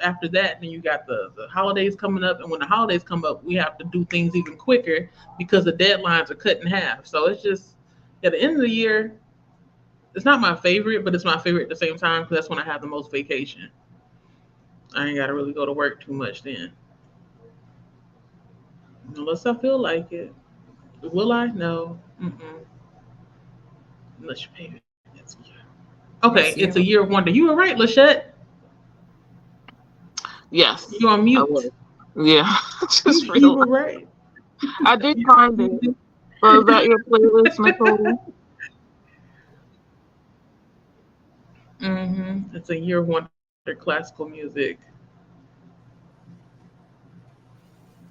after that, then you got the holidays coming up. And when the holidays come up, we have to do things even quicker because the deadlines are cut in half. So it's just at the end of the year, it's not my favorite, but it's my favorite at the same time because that's when I have the most vacation. I ain't got to really go to work too much then. Unless I feel like it. Will I? No. Unless you pay me. Okay, it's a year of wonder. You were right, Lachette. Yes. You're on mute. Yeah. Just you were right. I did find it. So is that your playlist, Nicole? It's a year of wonder classical music.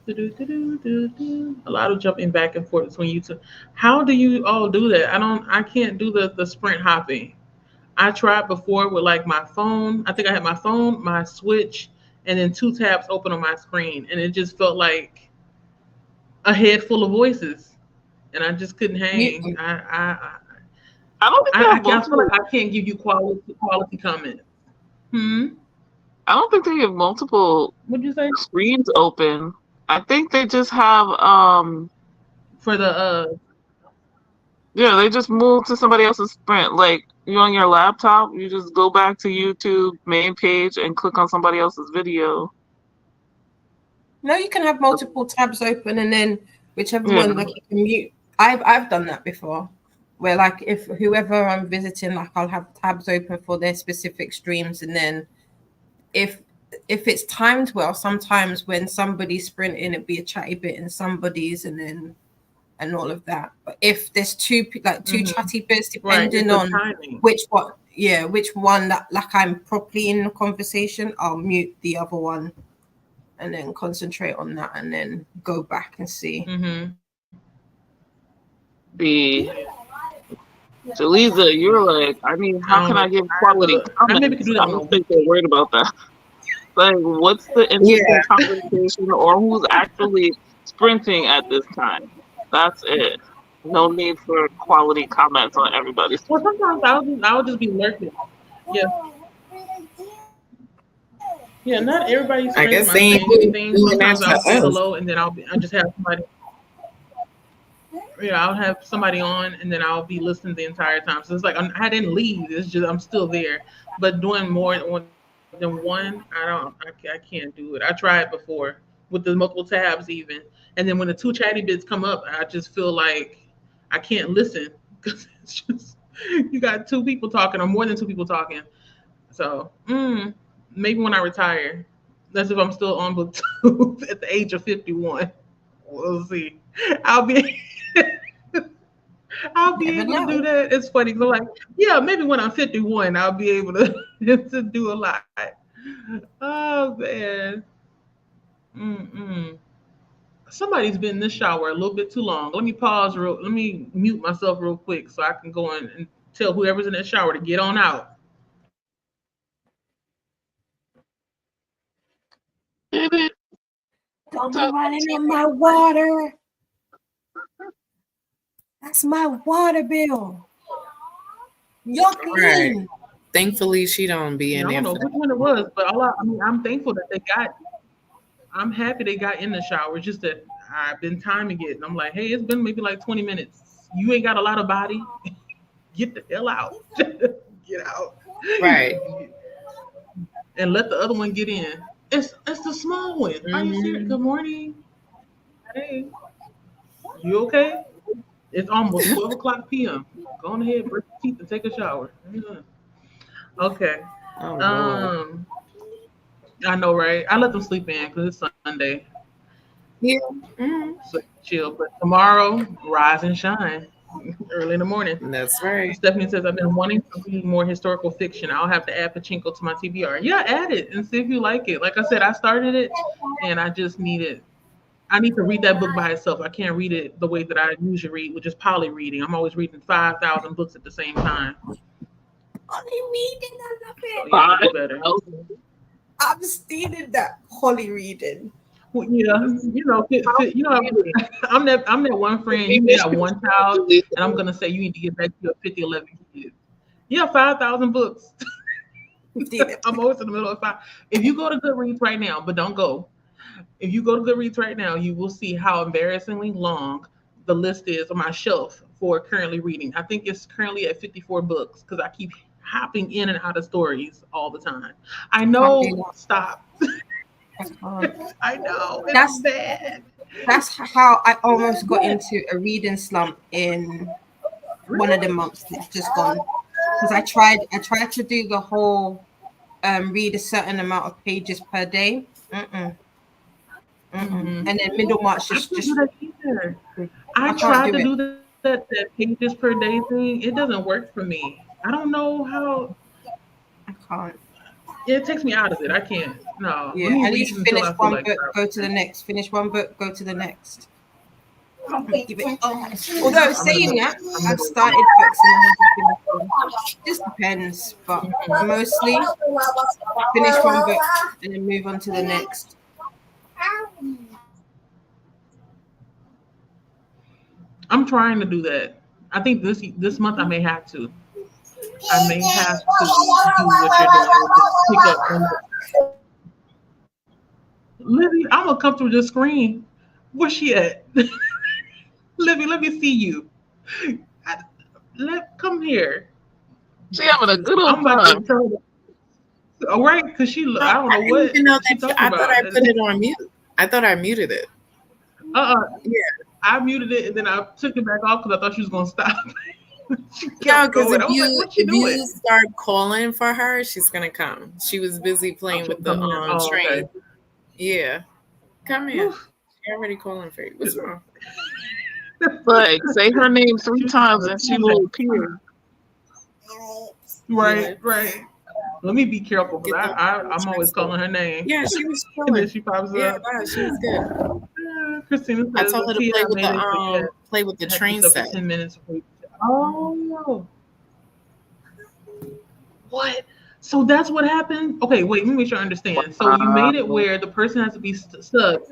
A lot of jumping back and forth between you two. How do you all do that? I can't do the sprint hopping. I tried before with like my phone. I think I had my phone, my switch, and then two tabs open on my screen, and it just felt like a head full of voices, and I just couldn't hang. I don't think I feel like I can't give you quality comments. I don't think they have multiple What'd you say? screens open. I think they just have for the Yeah, they just moved to somebody else's sprint. Like you on your laptop, you just go back to YouTube main page and click on somebody else's video. No, you can have multiple tabs open, and then whichever Yeah. one, like you can mute. I've done that before, where like if whoever I'm visiting, like I'll have tabs open for their specific streams, and then if it's timed well, sometimes when somebody's sprinting, it'd be a chatty bit and somebody's, and all of that. But if there's two chatty bits, depending on timing. which one that like I'm properly in the conversation, I'll mute the other one and then concentrate on that and then go back and see. So Lisa, you're like, I mean, how can I give quality comments? Maybe could do that. I don't think they're worried about that. Like, what's the interesting conversation, or who's actually sprinting at this time? That's it. No need for quality comments on everybody's. Well, sometimes I'll just be lurking. Yeah. Yeah, not everybody's I guess my they ain't same thing. doing Sometimes that I'll to say us. hello and then I'll just have somebody. Yeah, I'll have somebody on and then I'll be listening the entire time. So it's like I didn't leave. It's just I'm still there. But doing more than one, I can't do it. I tried before with the multiple tabs even, and then when the two chatty bits come up, I just feel like I can't listen because it's just you got two people talking or more than two people talking. So maybe when I retire, that's if I'm still on booktube at the age of 51. We'll see. I'll be able to do that. It's funny because I'm like, yeah, maybe when I'm 51, I'll be able to to do a lot. Oh man. Somebody's been in this shower a little bit too long. Let me mute myself real quick so I can go in and tell whoever's in that shower to get on out. Don't be running in my water. That's my water bill. You're clean. Right. Thankfully, she don't be in I there. don't know which one it was, but I'm thankful that they got. I'm happy they got in the shower. It's just that I've been timing it, and I'm like, hey, it's been maybe like 20 minutes. You ain't got a lot of body. Get the hell out. Get out. Right. And let the other one get in. It's the small one. Are you serious? Good morning. Hey, you okay? It's almost 12 o'clock p.m. Go on ahead, brush your teeth, and take a shower. Okay. Oh, I know, right? I let them sleep in because it's Sunday. yeah. So chill. But tomorrow, rise and shine early in the morning. That's right. Stephanie says, I've been wanting to read more historical fiction. I'll have to add Pachinko to my TBR. Yeah, add it and see if you like it. Like I said, I started it and I just I need to read that book by itself. I can't read it the way that I usually read, which is poly reading. I'm always reading 5,000 books at the same time. Poly reading, I love it. So, yeah, it's better. I'm stealing that poly reading. Well, yeah, I'm that one friend. You got one child, and I'm gonna say you need to get back to your 50, 11 kids. Yeah, 5,000 books. I'm always in the middle of 5. If you go to Goodreads right now, but don't go. If you go to Goodreads right now, you will see how embarrassingly long the list is on my shelf for currently reading. I think it's currently at 54 books because I keep hopping in and out of stories all the time. I know. Stop. I know. That's bad. That's how I almost got into a reading slump in one of the months that's just gone. Because I tried to do the whole read a certain amount of pages per day. And then middle March just I tried to do that pages per day thing. It doesn't work for me. I don't know how. I can't. It takes me out of it. I can't. No. Yeah, at least finish one book, go to the next. Finish one book, go to the next. Although saying that, I've started books and I haven't finished them. Just depends, but mostly finish one book and then move on to the next. I'm trying to do that. I think this month I may have to. I may have to do what you're doing, which is pick up one book. Livy, I'm gonna come through the screen. Where's she at? Livy, let me see you. Come here. She having a good I'm old about to time. tell her. All right, because I don't I know didn't what even know she that. talking I thought about. I put it on mute. I thought I muted it. Yeah, I muted it and then I took it back off because I thought she was gonna stop. She No, kept because going. I was like, "What's she doing?" you start calling for her, she's gonna come. She was busy playing with the Oh, train. okay. Yeah, come here. She already calling for you. What's wrong? Like, say her name 3 times and she will appear. Right. Let me be careful because I'm always calling her name. Yeah, she was And then chilling. she pops Yeah, up. no, she was good. Christina I says, told her to "Tia, play I with made it so you play with the had train yourself for set. 10 minutes before you." Oh, what? So that's what happened? Okay, wait, let me make sure I understand. So you made it where the person has to be stuck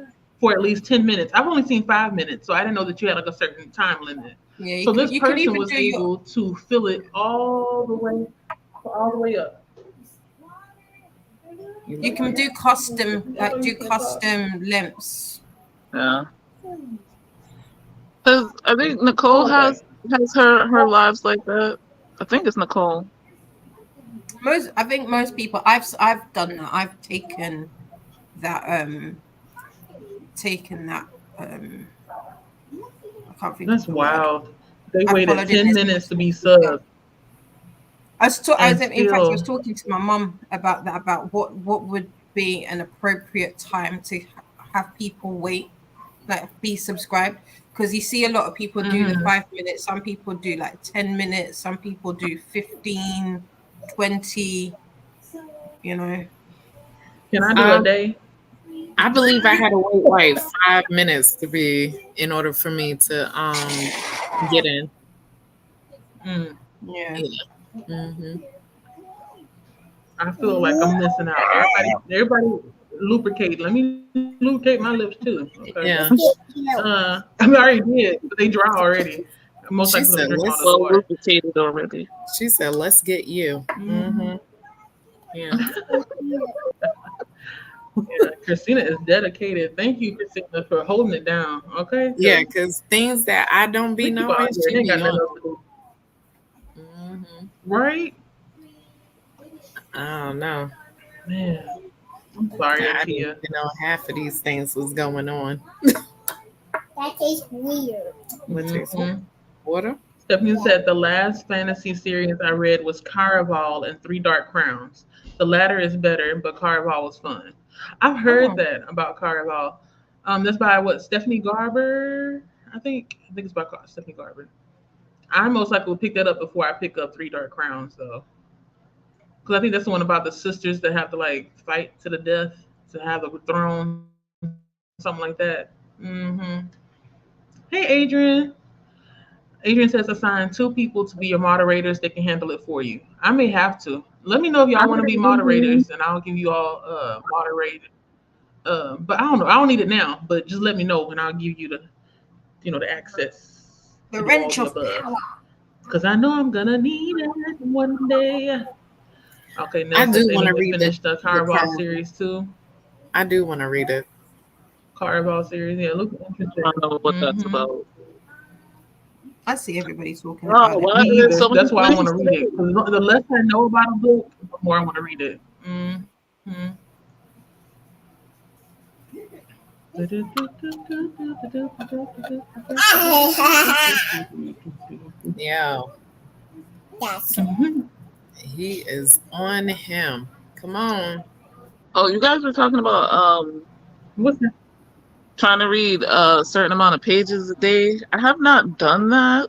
for at least 10 minutes. I've only seen 5 minutes, so I didn't know that you had like a certain time limit. Yeah, So this you could person even was do able to fill it all the way up. you can do custom lengths. Yeah. Cause I think Nicole has her lives like that. I think it's Nicole. I think most people I've done that. I've taken that I can't think That's of the word. wild. They I waited followed it 10 as minutes to be yeah. subbed. In fact, I was talking to my mum about that, about what would be an appropriate time to have people wait, like be subscribed. Because you see a lot of people do the 5 minutes, some people do like 10 minutes, some people do 15, 20, you know. Can I do a day? I believe I had to wait like 5 minutes in order for me to get in. Yeah. Mm-hmm. I feel like I'm missing out. Everybody lubricate. Let me lubricate my lips too. Okay. Yeah. I already did, but they dry already. I'm most She likely said, gonna drink all let's this water. lubricated already. She said, let's get you. Mm-hmm. Yeah. Yeah, Christina is dedicated. Thank you, Christina, for holding it down. Okay. Yeah, because things that I don't be These people out knowing, here, she they ain't got be nothing on. else to do. Mm-hmm. Right? I don't know. Man, I'm sorry, I didn't Tia. even know half of these things was going on. That tastes weird. What tastes water? Stephanie said the last fantasy series I read was Caraval and Three Dark Crowns. The latter is better, but Caraval was fun. I've heard that about Caraval. That's by what, Stephanie Garber? I think it's by Stephanie Garber. I most likely will pick that up before I pick up Three Dark Crowns, though, because I think that's the one about the sisters that have to like fight to the death to have the throne, something like that. Hey, Adrian. Adrian says assign 2 people to be your moderators. They can handle it for you. I may have to. Let me know if y'all want to be moderators, and I'll give you all moderator. But I don't know. I don't need it now. But just let me know, and I'll give you the access The to do all wrench the of above. power. Because I know I'm gonna need it one day. Okay, I Nelson do said want he to would read finish the Caraval Caraval. series too. I do want to read it. Caraval series, yeah, look interesting. I don't know what that's about. I see everybody talking Oh, about it. why Me are there either. so many That's why I want things to read it. Because the less I know about a book, the more I want to read it. Yeah. That's He is on him. Come on. Oh, you guys were talking about What's that? trying to read a certain amount of pages a day. I have not done that.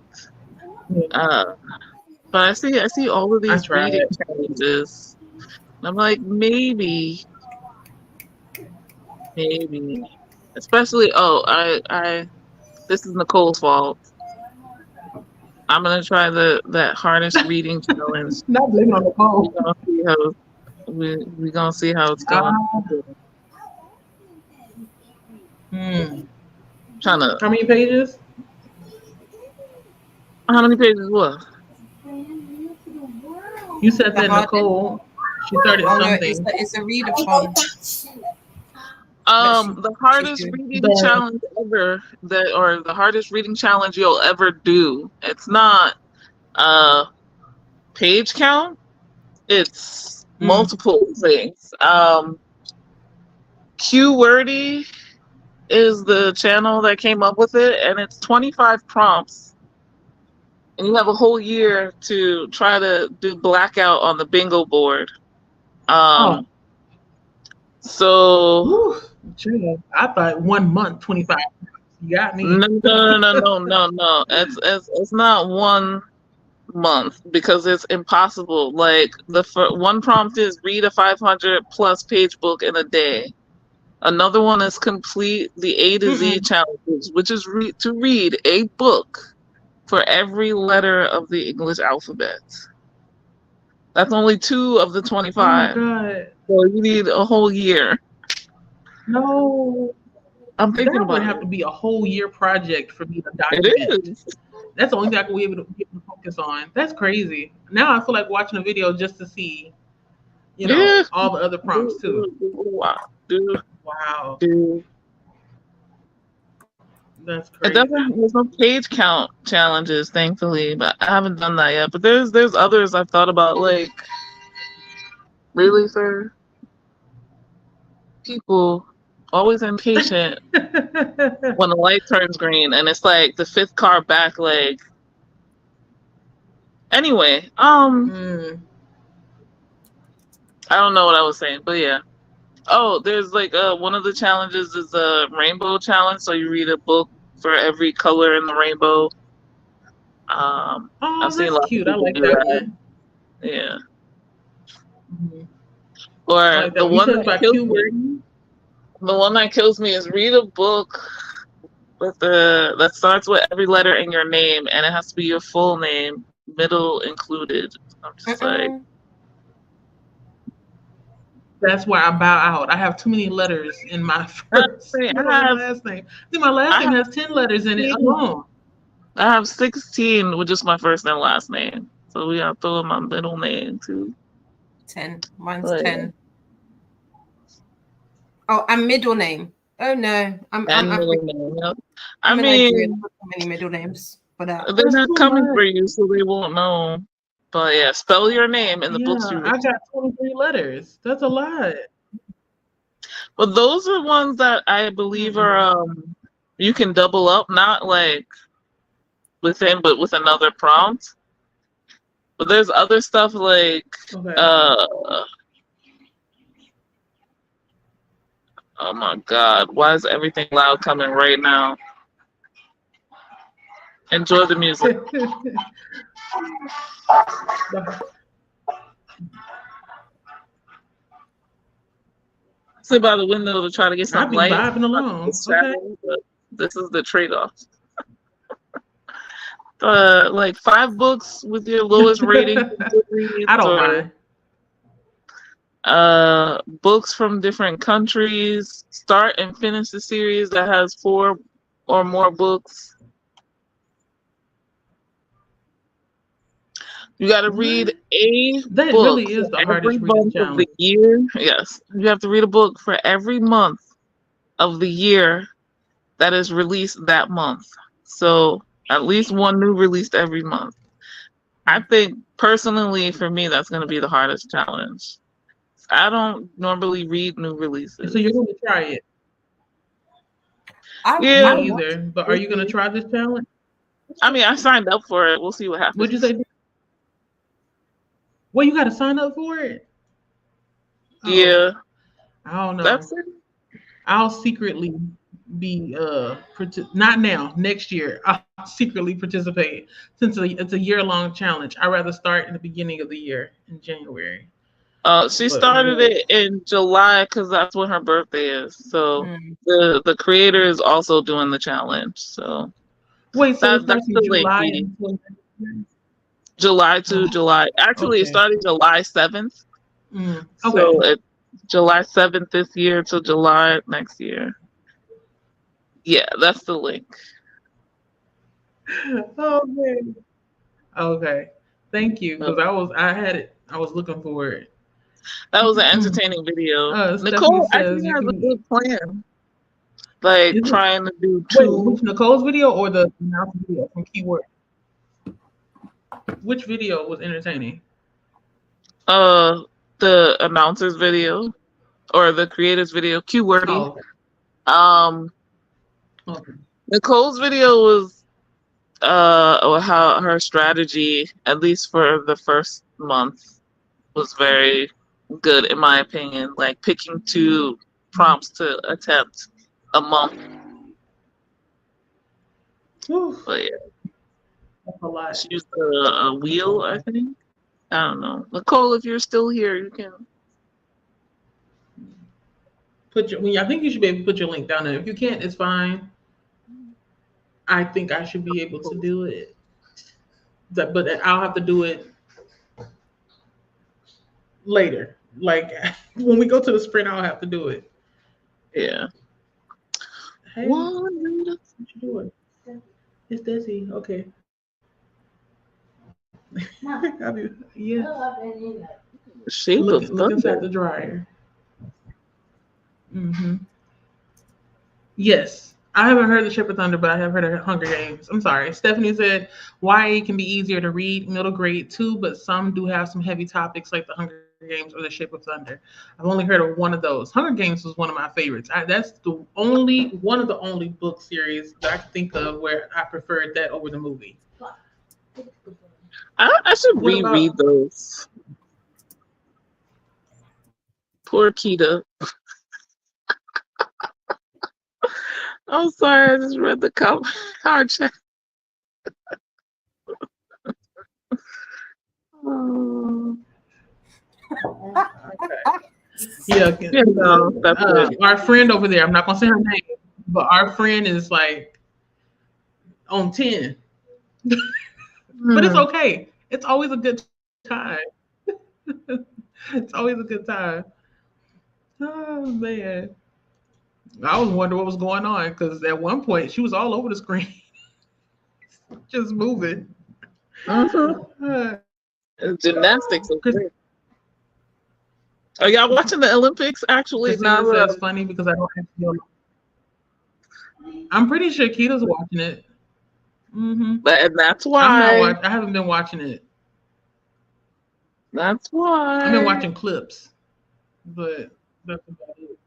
But I see all of I these tried. reading challenges. And I'm like, maybe. Especially I this is Nicole's fault. I'm gonna try that hardest reading challenge. Not blaming on the phone. We're gonna see how it's going. Trying to How many pages? how many pages what? You said that Nicole, she started something. It's a readathon. The hardest reading challenge ever the hardest reading challenge you'll ever do. It's not Page count, it's Mm. multiple things. QWordy is the channel that came up with it, and it's 25 prompts, and you have a whole year to try to do blackout on the bingo board. Oh. So Whew, chill. I thought 1 month, 25. You got me. no. It's not 1 month because it's impossible. Like one prompt is read a 500 plus page book in a day. Another one is complete the A to Z challenges, which is to read a book for every letter of the English alphabet. That's only 2 of the 25. Oh my God. So you need a whole year. No. I'm thinking That about would have to be a whole year project for me to document. It is. That's the only thing I can be able to focus on. That's crazy. Now I feel like watching a video just to see, all the other prompts too. Wow. Dude. Wow. Dude. That's crazy. There's no page count challenges, thankfully, but I haven't done that yet. But there's others I've thought about, like, really, for people always impatient when the light turns green and it's like the 5th car back, like. Anyway, I don't know what I was saying, but yeah. Oh, there's like one of the challenges is a rainbow challenge, so you read a book for every color in the rainbow. I've seen that's cute. I like that one. Yeah. Mm-hmm. Or like the one that kills me is read a book that starts with every letter in your name, and it has to be your full name, middle included. I'm just like. That's why I bow out. I have too many letters in my first last name. I think my last name has 10 letters in it alone. I have 16 with just my first and last name. So we gotta throw in my middle name too. 10. Mine's 10. Oh, and middle name. Oh no. I'm middle name. Yep. I mean, Nigerian. So many middle names. But they're not coming for you, so they won't know. But yeah, spell your name in the books you read. I got 23 letters. That's a lot. But those are ones that I believe are you can double up, not like but with another prompt. But there's other stuff like oh my God, why is everything loud coming right now? Enjoy the music. Sit by the window to try to get some light. Vibing along. Okay. But this is the trade-off. Like 5 books with your lowest rating. I don't mind. Books from different countries. Start and finish the series that has 4 or more books. You got to read a that book really is the hardest reading challenge of the year. Yes, you have to read a book for every month of the year that is released that month. So at least one new released every month. I think personally, for me, that's going to be the hardest challenge. I don't normally read new releases. So you're going to try it? Yeah, me either. But are you going to try this challenge? I mean, I signed up for it. We'll see what happens. What'd you say? Well, you got to sign up for it? Yeah. I don't know. That's it. I'll secretly be not now, next year. I'll secretly participate since it's a year-long challenge. I'd rather start in the beginning of the year in January. She started it in July because that's when her birthday is. So the creator is also doing the challenge. So wait, so that's the July. July to July. Actually, It started July 7th. Okay. So it's July 7th this year to July next year. Yeah, that's the link. Okay. Thank you. Because I was looking for it. That was an entertaining video. Nicole actually has a good plan. Like trying to do 2. Wait, Nicole's video or the mouse video from Keyword? Which video was entertaining? The announcer's video or the creator's video, Q-wordy. Oh, okay. Okay. Nicole's video was or how her strategy, at least for the first month, was very good in my opinion. Like picking 2 prompts to attempt a month. Whew, But yeah, that's a lot. she used a wheel, I think. I don't know. Nicole, if you're still here, you can I think you should be able to put your link down there. If you can't, it's fine. I think I should be able to do it. But I'll have to do it later. Like when we go to the sprint, I'll have to do it. yeah. Hey, what you doing? It's Desi. Okay. Yeah. Shape Look of inside Thunder. the dryer. Mm-hmm. Yes. I haven't heard The Shape of Thunder, but I have heard of Hunger Games. I'm sorry. Stephanie said YA can be easier to read, middle grade too, but some do have some heavy topics like The Hunger Games or The Shape of Thunder. I've only heard of one of those. Hunger Games was one of my favorites. That's one of the only book series that I can think of where I preferred that over the movie. I should What about- reread those. Poor Kita. I'm sorry, I just read the card check. Oh. Yeah, Yeah, no, that's it. our friend over there, I'm not gonna say her name, but our friend is like on 10. But it's okay. It's always a good time. It's always a good time. Oh man. I was wondering what was going on because at one point she was all over the screen. Just moving. Mhm. Gymnastics is great. Are y'all watching the Olympics actually? Christina says funny because I don't have to feel. I'm pretty sure Kita's watching it. Mm-hmm. And that's I'm why. not I haven't been watching it. That's why. I've been watching clips, but that's about it.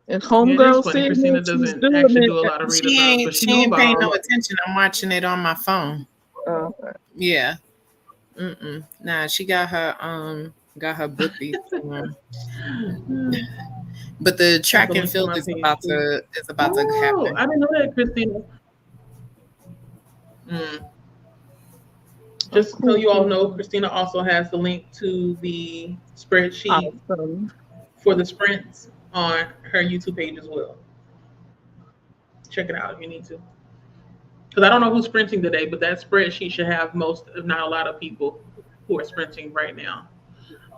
And Yeah, it is homegirl funny. said Christina that she's doesn't doing actually it. do a lot of She readathons, but she knew ain't paying about no attention. I'm watching it on my phone. Oh, Yeah. Nah, she got her book these. But the track and field is about to happen. I didn't know that, Christina. Just so you all know, Christina also has the link to the spreadsheet awesome. for the sprints on her YouTube page as well. Check it out if you need to. Because I don't know who's sprinting today, but that spreadsheet should have most, if not a lot of people who are sprinting right now.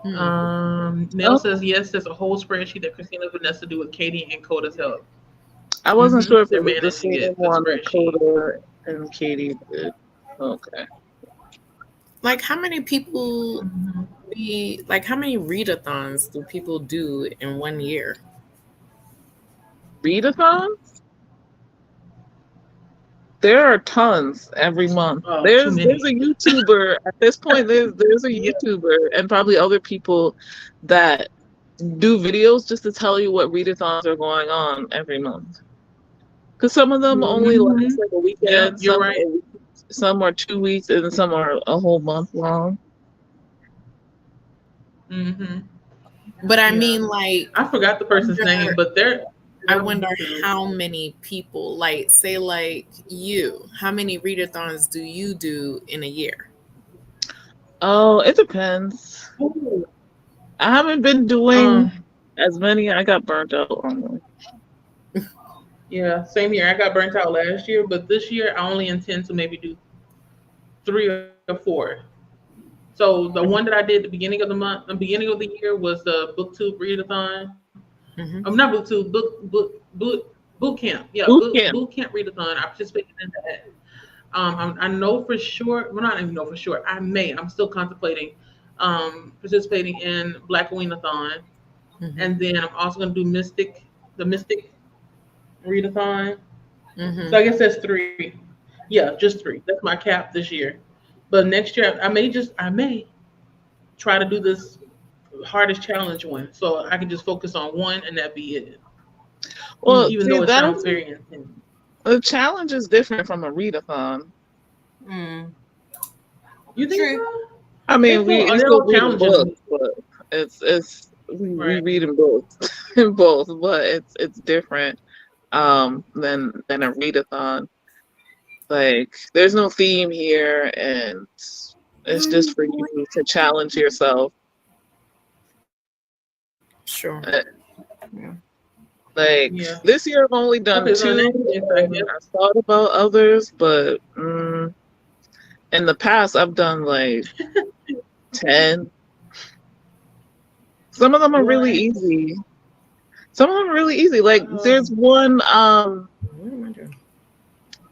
Nell says yes, there's a whole spreadsheet that Christina and Vanessa do with Katie and Coda's help. I wasn't sure if They're it was the managing same it, the one that spreadsheet. Coda and Katie did. Okay. Like how many people how many readathons do people do in 1 year? Readathons? There are tons every month. Oh, there's too many. a YouTuber at this point. There's a YouTuber and probably other people that do videos just to tell you what readathons are going on every month. Because some of them only last like a weekend. Yeah, you're right. Some are 2 weeks and some are a whole month long. But I mean, like, I forgot the person's name, but I wonder how many people, like, say, like you, how many readathons do you do in a year? Oh, it depends. I haven't been doing as many. I got burnt out on them. Yeah, same here. I got burnt out last year, but this year I only intend to maybe do 3 or 4. So the one that I did at the beginning of the month, the beginning of the year was the BookTube readathon. Not BookTube, boot camp. Yeah, boot camp readathon. I participated in that. I know for sure. Well, not even know for sure. I'm still contemplating participating in Black Weenathon, and then I'm also going to do the Mystic readathon. So I guess that's 3. Yeah, just 3. That's my cap this year. But next year, I may try to do this hardest challenge one, so I can just focus on one and that be it. Well, Even see, though it that sounds very intense. the challenge is different from a readathon. Mm. You think True. so? I mean, They're you still all reading challenges. books, but it's we Right. read in both in both, but it's different than a readathon. Like there's no theme here, and it's just for you to challenge yourself. Sure. Yeah. Like Yeah. this year, I've only done Okay, so in two, that case, I and guess. I thought about others, but in the past, I've done like 10. Some of them are really What? easy. Some of them are really easy. Like Oh. there's one What am I doing?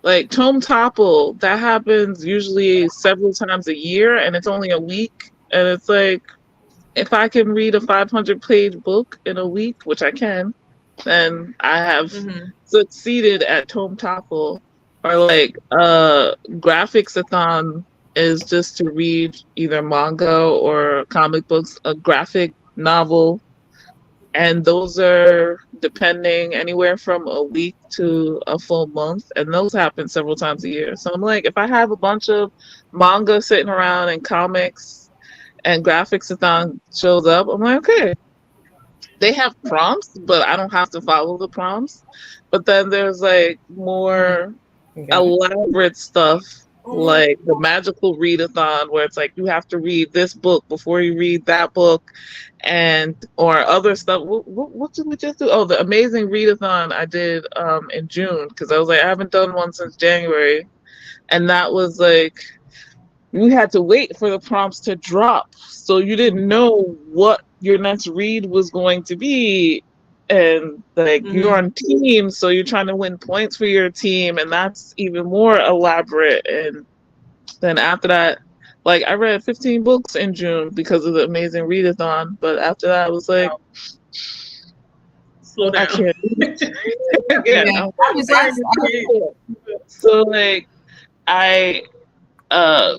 like Tome Topple that happens usually several times a year, and it's only a week, and it's like if I can read a 500-page book in a week, which I can, then I have Mm-hmm. succeeded at Tome Topple. Or like Graphics-a-thon is just to read either manga or comic books, a graphic novel, and those are depending anywhere from a week to a full month, and those happen several times a year. So I'm like, if I have a bunch of manga sitting around and comics and Graphics-a-thon shows up, I'm like, okay, they have prompts, but I don't have to follow the prompts. But then there's like more Okay. elaborate stuff like the magical readathon where it's like you have to read this book before you read that book, and or other stuff. What did we just do? Oh, the amazing readathon I did in June, because I was like, I haven't done one since January, and that was like you had to wait for the prompts to drop, so you didn't know what your next read was going to be, and like you're Mm-hmm. on teams, so you're trying to win points for your team, and that's even more elaborate. And then after that, like I read 15 books in June because of the amazing readathon, but after that I was like, Slow I down. can't do it again. Yeah. I'm I was like, so like I uh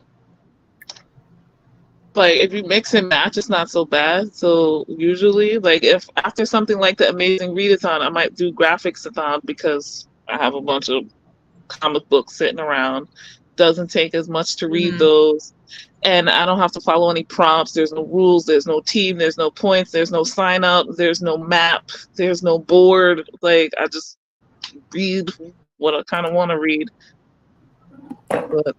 like if you mix and match, it's not so bad. So usually, like if after something like the amazing readathon, I might do Graphics-a-thon because I have a bunch of comic books sitting around. Doesn't take as much to read Mm-hmm. those, and I don't have to follow any prompts. There's no rules. There's no team. There's no points. There's no sign up. There's no map. There's no board. Like I just read what I kind of want to read. But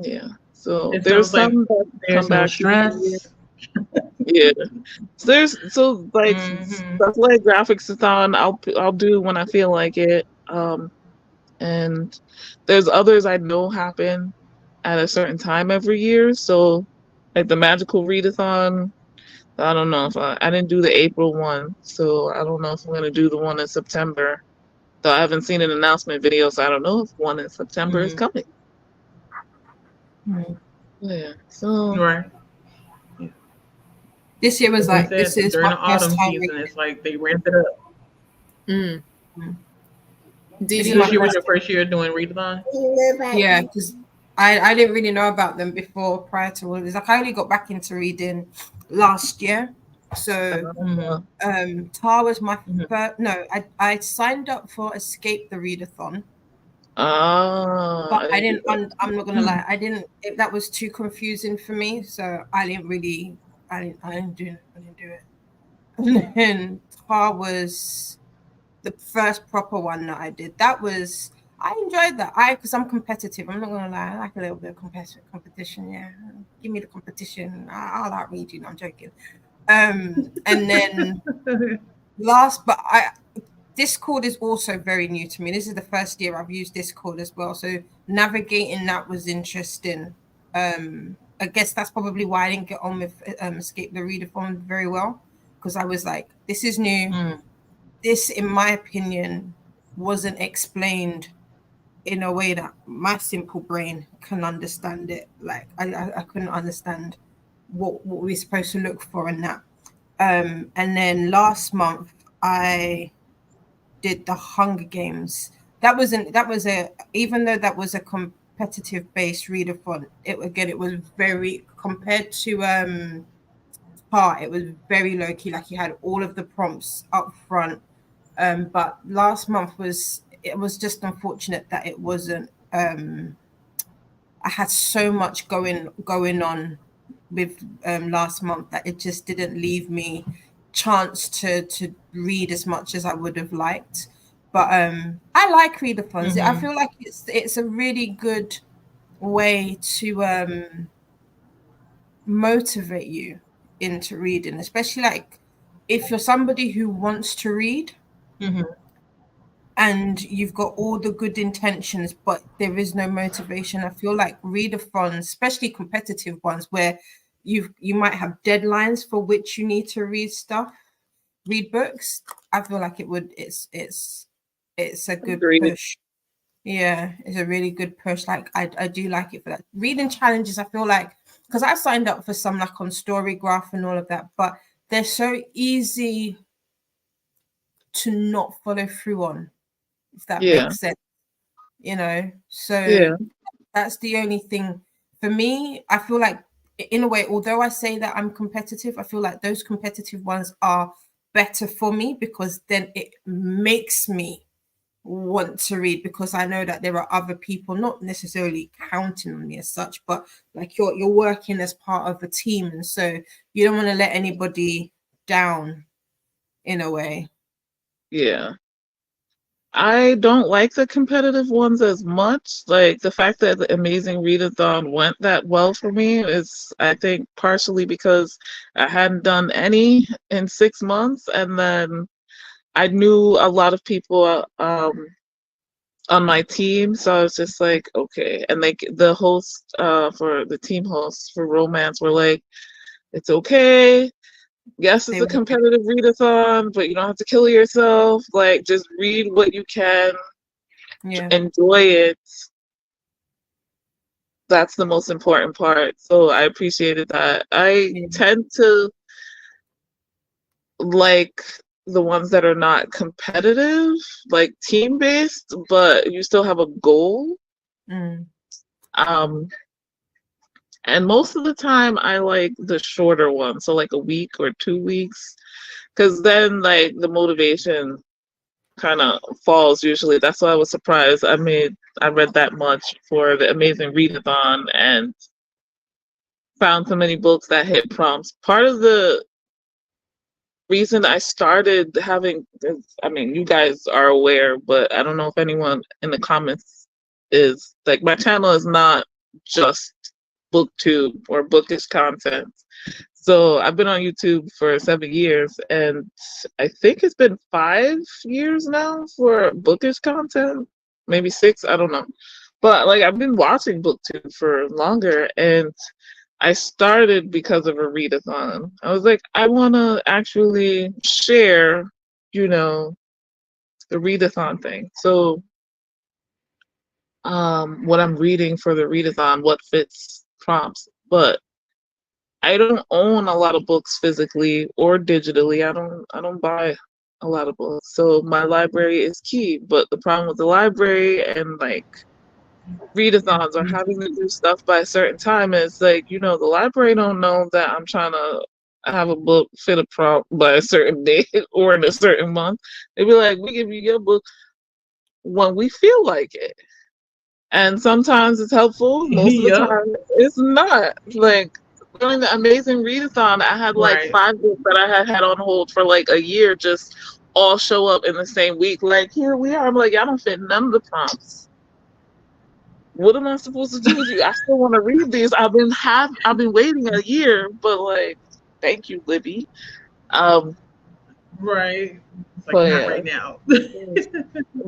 yeah, so It there's sounds like some that come there's no back. stress. Yeah. So like Mm-hmm. stuff like Graphics-a-thon I'll do when I feel like it. And there's others I know happen at a certain time every year. So like the magical readathon, I don't know if I didn't do the April one, so I don't know if I'm gonna do the one in September. So I haven't seen an announcement video, so I don't know if one in September is Mm-hmm. coming. Yeah. So Right. this year was As they like, said, this is during my the first autumn time season, reading. it's like they ramp it up. Mm. This Did is So my this year was first your first year doing readathon? Yeah, because I didn't really know about them before prior to all this. Like I only got back into reading last year. So Mm-hmm. Tar was my Mm-hmm. first. No, I signed up for Escape the Readathon, I but I didn't do didn't. that. I'm not gonna lie. I didn't. That was too confusing for me. So I didn't really. I didn't do it. I didn't do it. And then Tar was the first proper one that I did. That was. I enjoyed that. Because I'm competitive. I'm not gonna lie. I like a little bit of competition. Yeah, give me the competition. I'll outread you. No, I'm joking. And then last, but Discord is also very new to me. This is the first year I've used Discord as well, so navigating that was interesting. I guess that's probably why I didn't get on with Escape the Readathon very well, because I was like, this is new. Mm. This, in my opinion, wasn't explained in a way that my simple brain can understand it. Like I couldn't understand what we're supposed to look for in that. And then last month I did the Hunger Games. That was a even though that was a competitive based readathon. It was very, compared to part, it was very low key. Like, you had all of the prompts up front. But last month was just unfortunate that it wasn't. I had so much going on with last month that it just didn't leave me chance to read as much as I would have liked. But I like readathons. I feel like it's a really good way to motivate you into reading, especially like if you're somebody who wants to read and you've got all the good intentions, but there is no motivation. I feel like readathons, especially competitive ones, where you might have deadlines for which you need to read books. I feel like it's a good Agreed. push. Yeah, it's a really good push. Like, I do like it for that. Reading challenges, I feel like, because I signed up for some like on Storygraph and all of that, but they're so easy to not follow through on, if that makes sense. So that's the only thing for me. I feel like, in a way, although I say that I'm competitive, I feel like those competitive ones are better for me, because then it makes me want to read, because I know that there are other people not necessarily counting on me as such, but like you're working as part of a team, and so you don't want to let anybody down, in a way. Yeah. I don't like the competitive ones as much. Like, the fact that the Amazing Readathon went that well for me is, I think, partially because I hadn't done any in 6 months, and then I knew a lot of people on my team, so I was just like, okay. And like the host for the team hosts for romance were like, it's okay. Yes, it's a competitive readathon, but you don't have to kill yourself. Like, just read what you can. Yeah. Enjoy it. That's the most important part. So I appreciated that. I tend to like the ones that are not competitive, like team based, but you still have a goal. And most of the time I like the shorter ones, so like a week or 2 weeks, because then like the motivation kind of falls usually. That's why I was surprised. I read that much for the Amazing Readathon and found so many books that hit prompts. Part of the reason I started having, you guys are aware, but I don't know if anyone in the comments is, like, my channel is not just booktube or bookish content. So I've been on YouTube for 7 years, and I think it's been 5 years now for bookish content, maybe 6, I don't know. But like, I've been watching booktube for longer, and I started because of a readathon. I was like, I want to actually share, the readathon thing. So what I'm reading for the readathon, what fits prompts. But I don't own a lot of books physically or digitally. I don't buy a lot of books. So my library is key. But the problem with the library and like readathons or having to do stuff by a certain time is like, the library don't know that I'm trying to have a book fit a prompt by a certain date or in a certain month. They be like, we give you your book when we feel like it. And sometimes it's helpful. Most of the time it's not. Like, during the Amazing Readathon, I had like 5 books that I had on hold for like a year just all show up in the same week. Like, here we are. I'm like, I don't fit none of the prompts. What am I supposed to do with you? I still want to read these. I've been waiting a year, but like, thank you, Libby. Right. It's like, But not yeah. right now.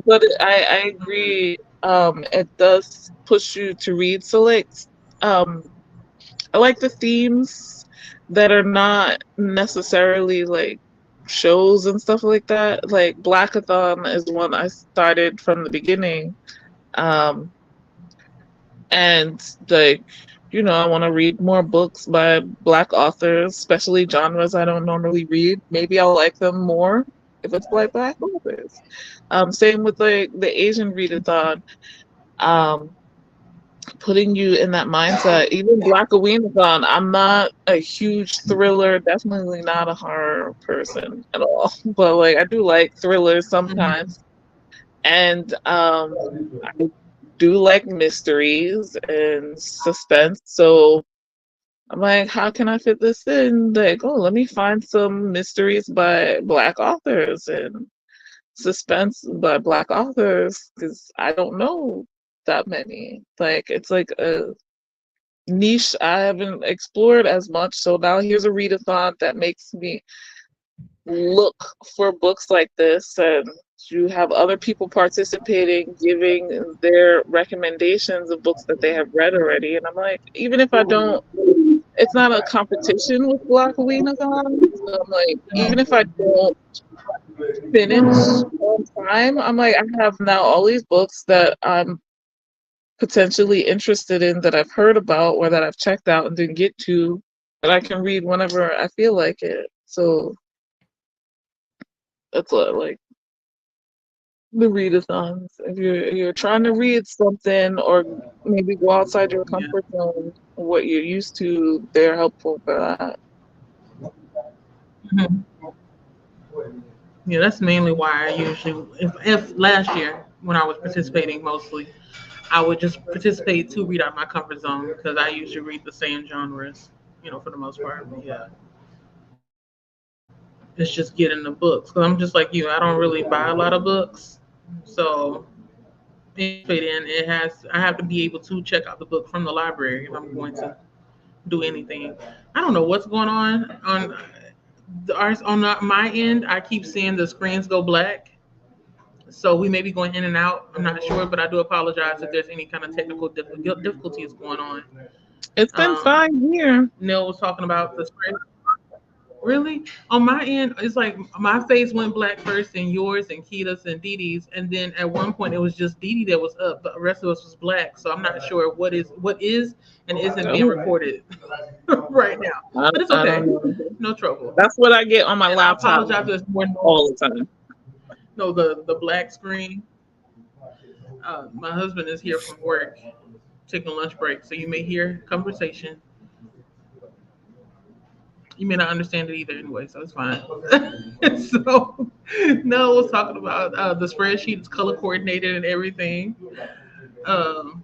But I agree. It does push you to read. So like, I like the themes that are not necessarily like shows and stuff like that. Like Blackathon is one I started from the beginning. And like, I want to read more books by Black authors, especially genres I don't normally read. Maybe I'll like them more if it's by Black authors. Same with like the Asian readathon. putting you in that mindset. Even Black Aweenathon, I'm not a huge thriller, definitely not a horror person at all. But like I do like thrillers sometimes. And I do like mysteries and suspense. So I'm like, how can I fit this in? Like, oh, let me find some mysteries by Black authors and suspense by Black authors because I don't know that many. Like, it's like a niche I haven't explored as much. So now here's a readathon that makes me look for books like this, and you have other people participating, giving their recommendations of books that they have read already. And I'm like, even if I don't, it's not a competition with Black Aweenathon. So I'm like, even if I don't finish on time, I'm like, I have now all these books that I'm potentially interested in that I've heard about or that I've checked out and didn't get to that I can read whenever I feel like it. So that's what like the readathons. If you're trying to read something or maybe go outside your comfort zone, what you're used to, they're helpful for that. Yeah, that's mainly why I usually, if last year when I was participating mostly, I would just participate to read out my comfort zone because I usually read the same genres, for the most part. But yeah, it's just getting the books because I'm just like you. I don't really buy a lot of books, so I have to be able to check out the book from the library if I'm going to do anything. I don't know what's going on ours on my end. I keep seeing the screens go black. So we may be going in and out. I'm not sure, but I do apologize if there's any kind of technical difficulties going on. It's been fine here. Neil was talking about the spread. Really? On my end, it's like my face went black first, and yours, and Kita's, and Dee Dee's, and then at one point it was just Dee Dee that was up, but the rest of us was black. So I'm not sure what is and isn't being recorded right now. But it's okay. No trouble. That's what I get on my laptop. I apologize. There's more all the time. No, the black screen. My husband is here from work, taking a lunch break, so you may hear conversation. You may not understand it either anyway, so it's fine. So, no, I was talking about the spreadsheet is color coordinated and everything. I'm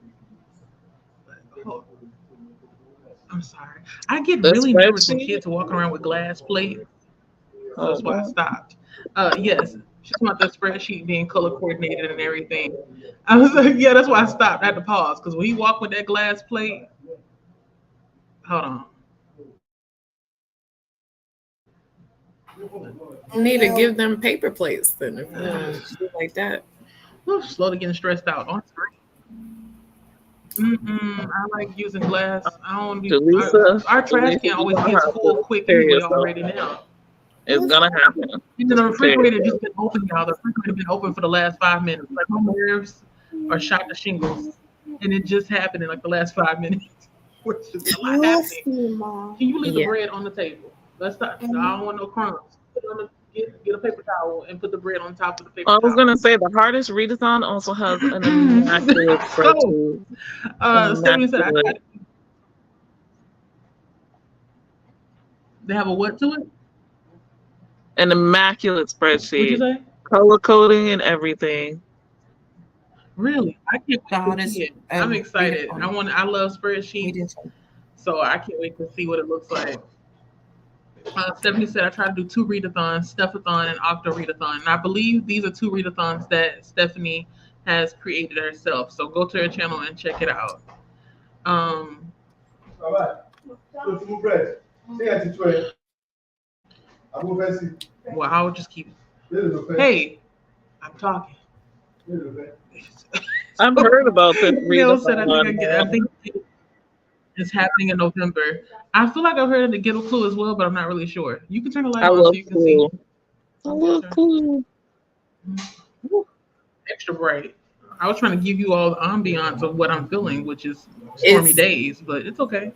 sorry. I get really nervous when kids are walking around with glass plates. So that's why I stopped. Yes, she's about the spreadsheet being color coordinated and everything. I was like, yeah, that's why I stopped. I had to pause because when he walked with that glass plate, hold on. You need to give them paper plates then if you like that. Slowly getting stressed out. On I like using glass. I don't do our trash can always gets full quick anyway already now. It's gonna happen. And then the refrigerator just been open, y'all. The refrigerator been open for the last 5 minutes. Like my nerves are shot to shingles. And it just happened in like the last 5 minutes. Which is a lot happening. Can you leave the bread on the table? Let's start. I don't want no crumbs. Get a paper towel and put the bread on top of the paper towel. I was gonna say the hardest readathon also has an immaculate spreadsheet. Stephanie said they have a what to it? An immaculate spreadsheet. What'd you say? Color coding and everything. Really? I can't wait to see it. I'm excited. I love spreadsheets. So I can't wait to see what it looks like. Stephanie said I try to do 2 readathons, Steph-a-thon and Octo-readathon. And I believe these are 2 readathons that Stephanie has created herself. So go to her channel and check it out. All right. Well, I would just keep. Hey, I'm talking. I've heard about this Neil said I think it's happening in November. I feel like I've heard the Get a Clue as well, but I'm not really sure. You can turn the light on so you can see. I love Clue. Extra bright. I was trying to give you all the ambiance of what I'm feeling, which is stormy days, but it's okay.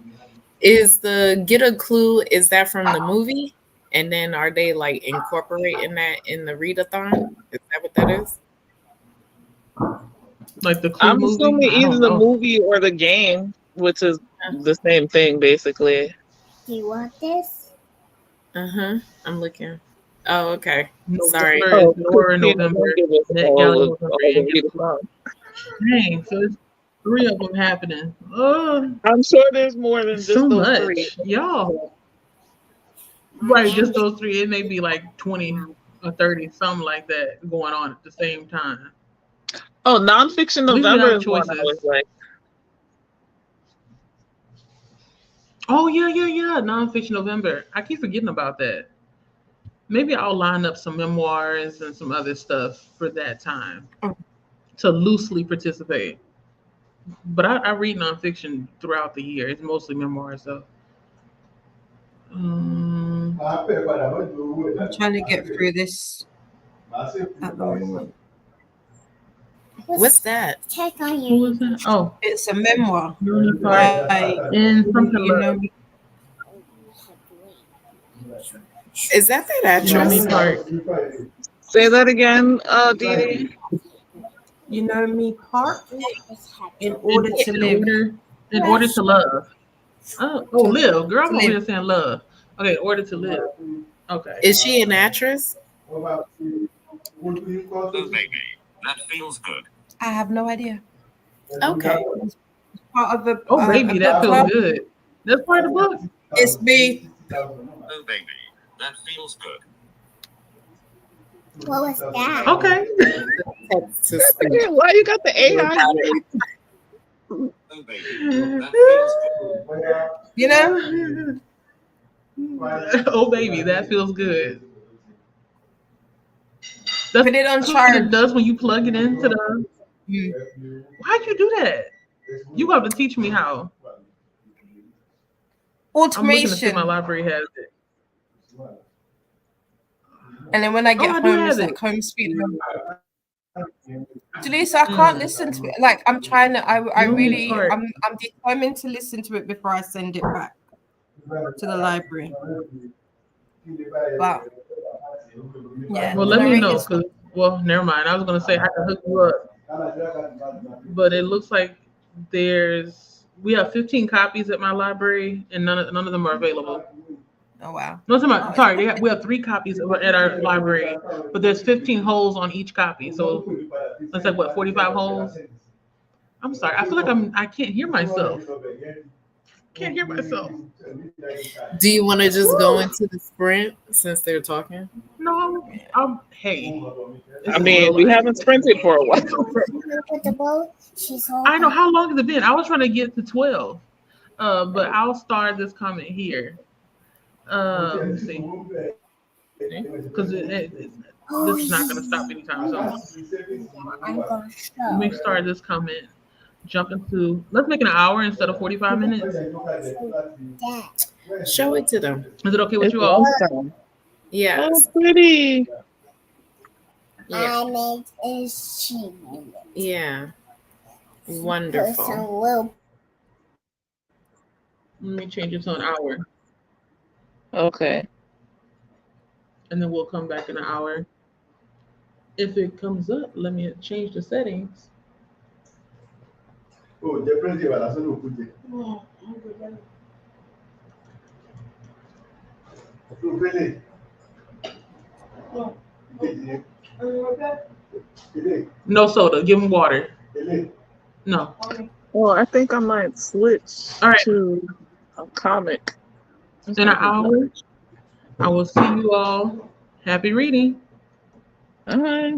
Is the Get a Clue, is that from the movie? And then are they like incorporating that in the readathon? Is that what that is? Like the Clue I'm movie? assuming I either don't the know. movie or the game, which is the same thing basically. Do you want this? I'm looking. Oh, okay. Sorry. November is Oh, Nora in Christina, November, don't give us Met Gala all November, the and Get Rita Loose. songs. Dang, so there's 3 of them happening. Oh, I'm sure there's more than it's so just those three. much. Y'all. Right, just those 3. It may be like 20 or 30, something like that, going on at the same time. Oh, Nonfiction At least we November have is one I was choices. like, Oh, yeah. Nonfiction November. I keep forgetting about that. Maybe I'll line up some memoirs and some other stuff for that time to loosely participate. But I read nonfiction throughout the year. It's mostly memoirs, though. I'm trying to get through this at the moment. What's that? Check on Who your. was that? Oh, It's a memoir Rooney Park by and something you know love. Is that Rooney actress? Park. say that again, Dee. you know me Park in In, order to in live. order, in order to love. Oh, live. Girl, I'm To over live. here saying love. Okay, in order to live. Okay. Is she an actress? Oh, baby, that feels good. I have no idea. Okay. Part of the Oh, baby, a that book feels club. good. That's part of the book. It's me. Oh, baby, that feels good. What was that? Okay. Text to speak Why you got the AI? about it. Oh, baby, that feels good. You know, Oh, baby, that feels good. That's put it on what it charge. does when you plug it into the. Mm. Why'd you do that? You have to teach me how. I'm looking to see if my Automation. library has it. And then when I Oh, get I do home, have it's it. like home sweet home. Today, so I can't listen to it. Like I'm trying to. I Rooney really. Park. I'm determined to listen to it before I send it back to the library. But yeah, Well, the let me know, narrator's cause never mind. I was gonna say I can hook you up, but it looks like we have 15 copies at my library, and none of them are available. Oh wow. No, Oh, sorry, we have 3 copies at our library, but there's 15 holes on each copy, so that's like what 45 holes. I'm sorry, I feel like I can't hear myself. Can't hear myself. Do you want to just go into the sprint since they're talking? No, hey. I mean, we haven't sprinted for a while. With the boat, she's holding. I know, how long has it been? I was trying to get to 12, but I'll start this comment here. Let me see, because this is not going to stop anytime soon. I'm gonna Let me show. start this comment. Jump into. Let's make it an hour instead of 45 minutes. That. Show it to them. Is it okay with It's you all? awesome. Yes. Oh, pretty. Yeah. I made a she made it. Yeah. Person Wonderful. will. Let me change it to an hour, Okay. and then we'll come back in an hour. If it comes up, let me change the settings. Oh, definitely. No soda. Give them water. No. Well, I think I might switch All right. to a comic. In an hour, I will see you all. Happy reading. All right.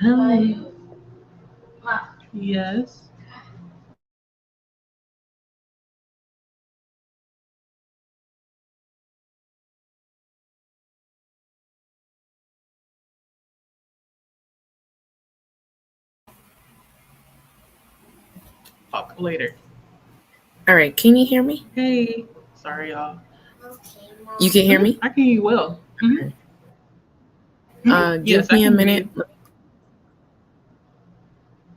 Hi. Yes. Talk later. All right, can you hear me? Hey. Sorry, y'all. Okay, You Mom. can hear me? I can hear you well. Yes, Give I me a can hear you. minute.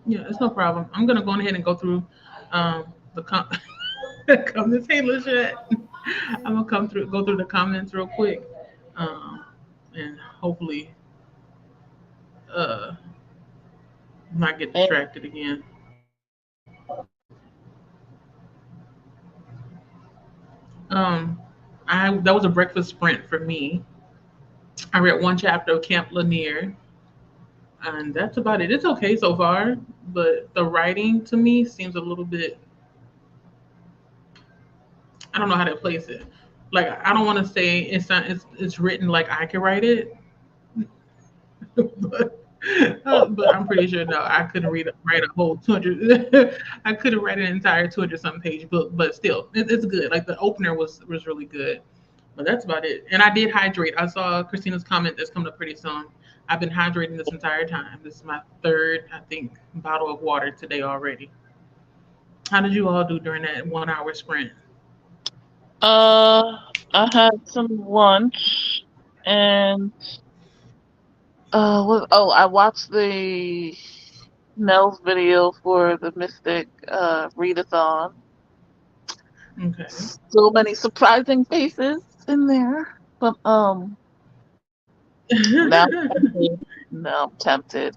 Yeah, it's no problem. I'm gonna go ahead and go through the comments. Hey, Lachette. I'm gonna go through the comments real quick, um, and hopefully uh not get And distracted again. Um, that was a breakfast sprint for me. I read one chapter of Camp Lanier, and that's about it. It's okay so far, but the writing to me seems a little bit. I don't know how to place it. Like I don't want to say it's written like I can write it, but but I'm pretty sure no, I couldn't write a whole 200. I couldn't write an entire 200 something page book, but still, it's good. Like the opener was really good, but that's about it. And I did hydrate. I saw Christina's comment that's coming up pretty soon. I've been hydrating this entire time. This is my third, I think, bottle of water today already. How did you all do during that 1 hour sprint? uh, I had some lunch, and I watched the Nell's video for the Mystic readathon. Okay. So many surprising faces in there, but now I'm tempted. Now I'm tempted.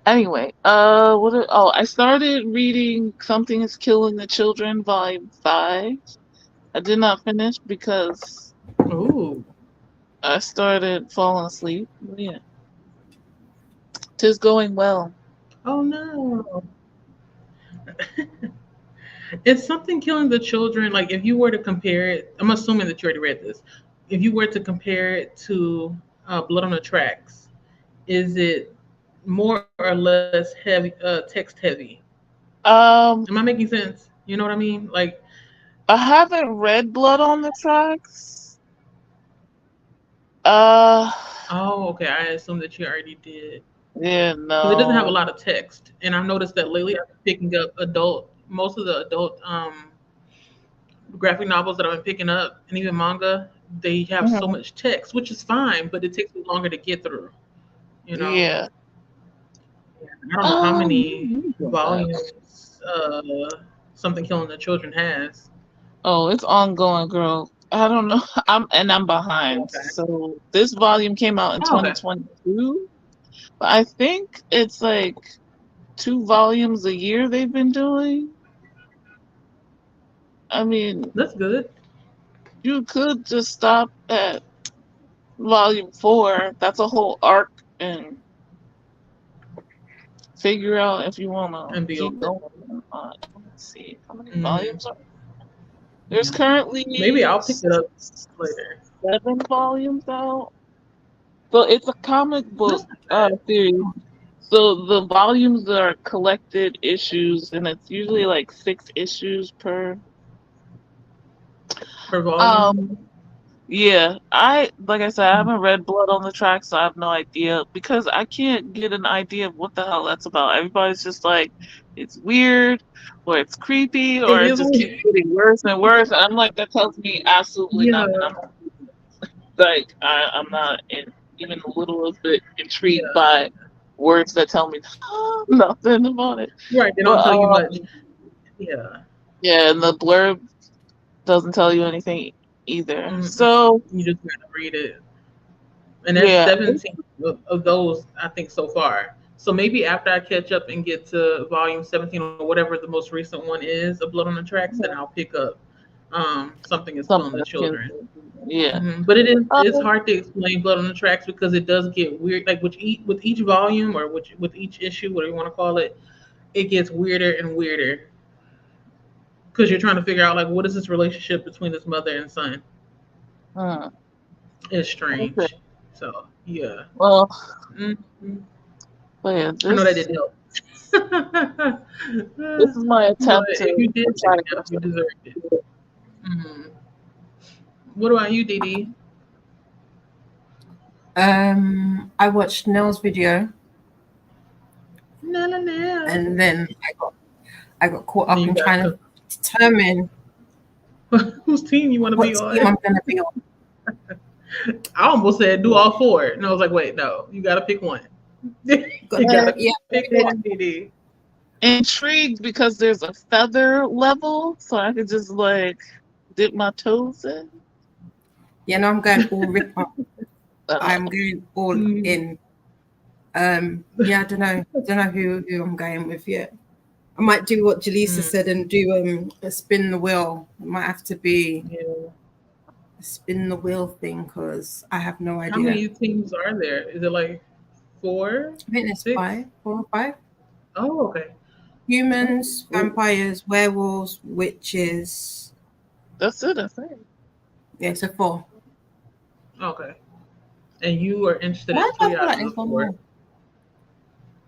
Anyway, I started reading Something is Killing the Children, Volume 5. I did not finish because Ooh. I started falling asleep. But yeah, tis going well. Oh no. Is something killing the children? Like, if you were to compare it, I'm assuming that you already read this. If you were to compare it to Blood on the Tracks, is it more or less heavy, text heavy? Um, Am I making sense? You know what I mean? Like, I haven't read Blood on the Tracks. Uh, oh, okay. I assume that you already did yeah, because it doesn't have a no. lot of text. And I've noticed that lately I've been picking up most of the adult graphic novels that I've been picking up, and even manga. They have so Mhm. much text, which is fine, but it takes me longer to get through. You know, Yeah. I don't know how many Let me go back. volumes something killing the children has. Oh, it's ongoing, girl. I don't know. I'm behind. Okay. So this volume came out in Oh, okay. 2022. But I think it's like 2 volumes a year they've been doing. I mean, That's good. you could just stop at volume 4. That's a whole arc, and figure out if you want to And be keep over it. going or not. Let's see how many Hmm. volumes are. There's Yeah. Maybe currently I'll pick it up later. 7 volumes out. So it's a comic book That's not bad. series. So the volumes are collected issues, and it's usually like 6 issues per. Per volume. Um, yeah, I like I said, I haven't read Blood on the Tracks, so I have no idea because I can't get an idea of what the hell that's about. Everybody's just like, it's weird, or it's creepy, It or it is just keeps weird. getting worse and worse. And I'm like, that tells me absolutely Yeah. nothing. I'm not like I'm not even a little bit intrigued Yeah. by words that tell me nothing about it. Right. They don't But tell you much. Yeah. yeah, and the blurb doesn't tell you anything either. Mm-mm. So You just gotta read it. And that's yeah, 17 of those, I think, so far. So maybe after I catch up and get to volume 17 or whatever the most recent one is of Blood on the Tracks, then I'll pick up something is killing something the akin children. to yeah. But it's Um, hard to explain Blood on the Tracks because it does get weird. Like with each volume or with each issue, whatever you want to call it, it gets weirder and weirder because you're trying to figure out like what is this relationship between this mother and son. hmm, It's okay. strange. So yeah. Well, Mhm. But yeah, I know that this didn't help. this is my But attempt if you to did take try to a nap, get you to deserved it. Mhm. What about you, Dee? I watched Nell's video, No, no, no. and then I got caught Then up you in got trying to determine whose team you want to be what team on. I'm going to be on. I almost said do all four, and I was like, wait, no, you got to pick one. Got You got to, to yeah, pick one, Dee. intrigued because there's a feather level, so I could just like dip my toes in. yeah. No, I'm going all rip up. Uh, I'm going all Mm. in. Yeah, I don't know. Don't know who I'm going with yet. I might do what Jaleesa Mm. said and do a spin the wheel. It might have to be Yeah. a spin the wheel thing because I have no How idea. many teams are there? Is it like four, I think there's 6? 4 or 5. Oh, okay. Humans, Oh, vampires, werewolves, witches. that's it, I think. Yeah, so 4. okay. And you are interested Why in do I 3 feel out like of the there's one 4. more?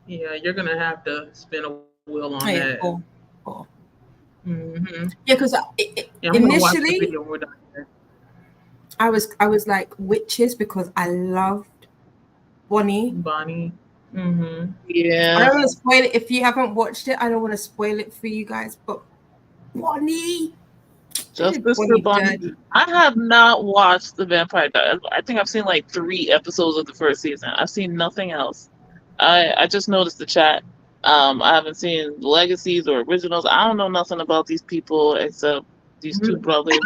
Yeah, you're gonna have to spin a wheel on Oh, that. yeah, 4. 4. Hmm. Yeah, because Yeah, I'm gonna watch the initially video when we're done here. I was like witches because I loved Bonnie. Bonnie. Hmm. I Yeah, don't want to spoil it if you haven't watched it. I don't want to spoil it for you guys, but Bonnie, they did Justice for Bonnie Bonnie. dirty. I have not watched The Vampire Diaries. I think I've seen like 3 episodes of the first season. I've seen nothing else. I just noticed the chat. I haven't seen legacies or originals. I don't know nothing about these people except these two brothers,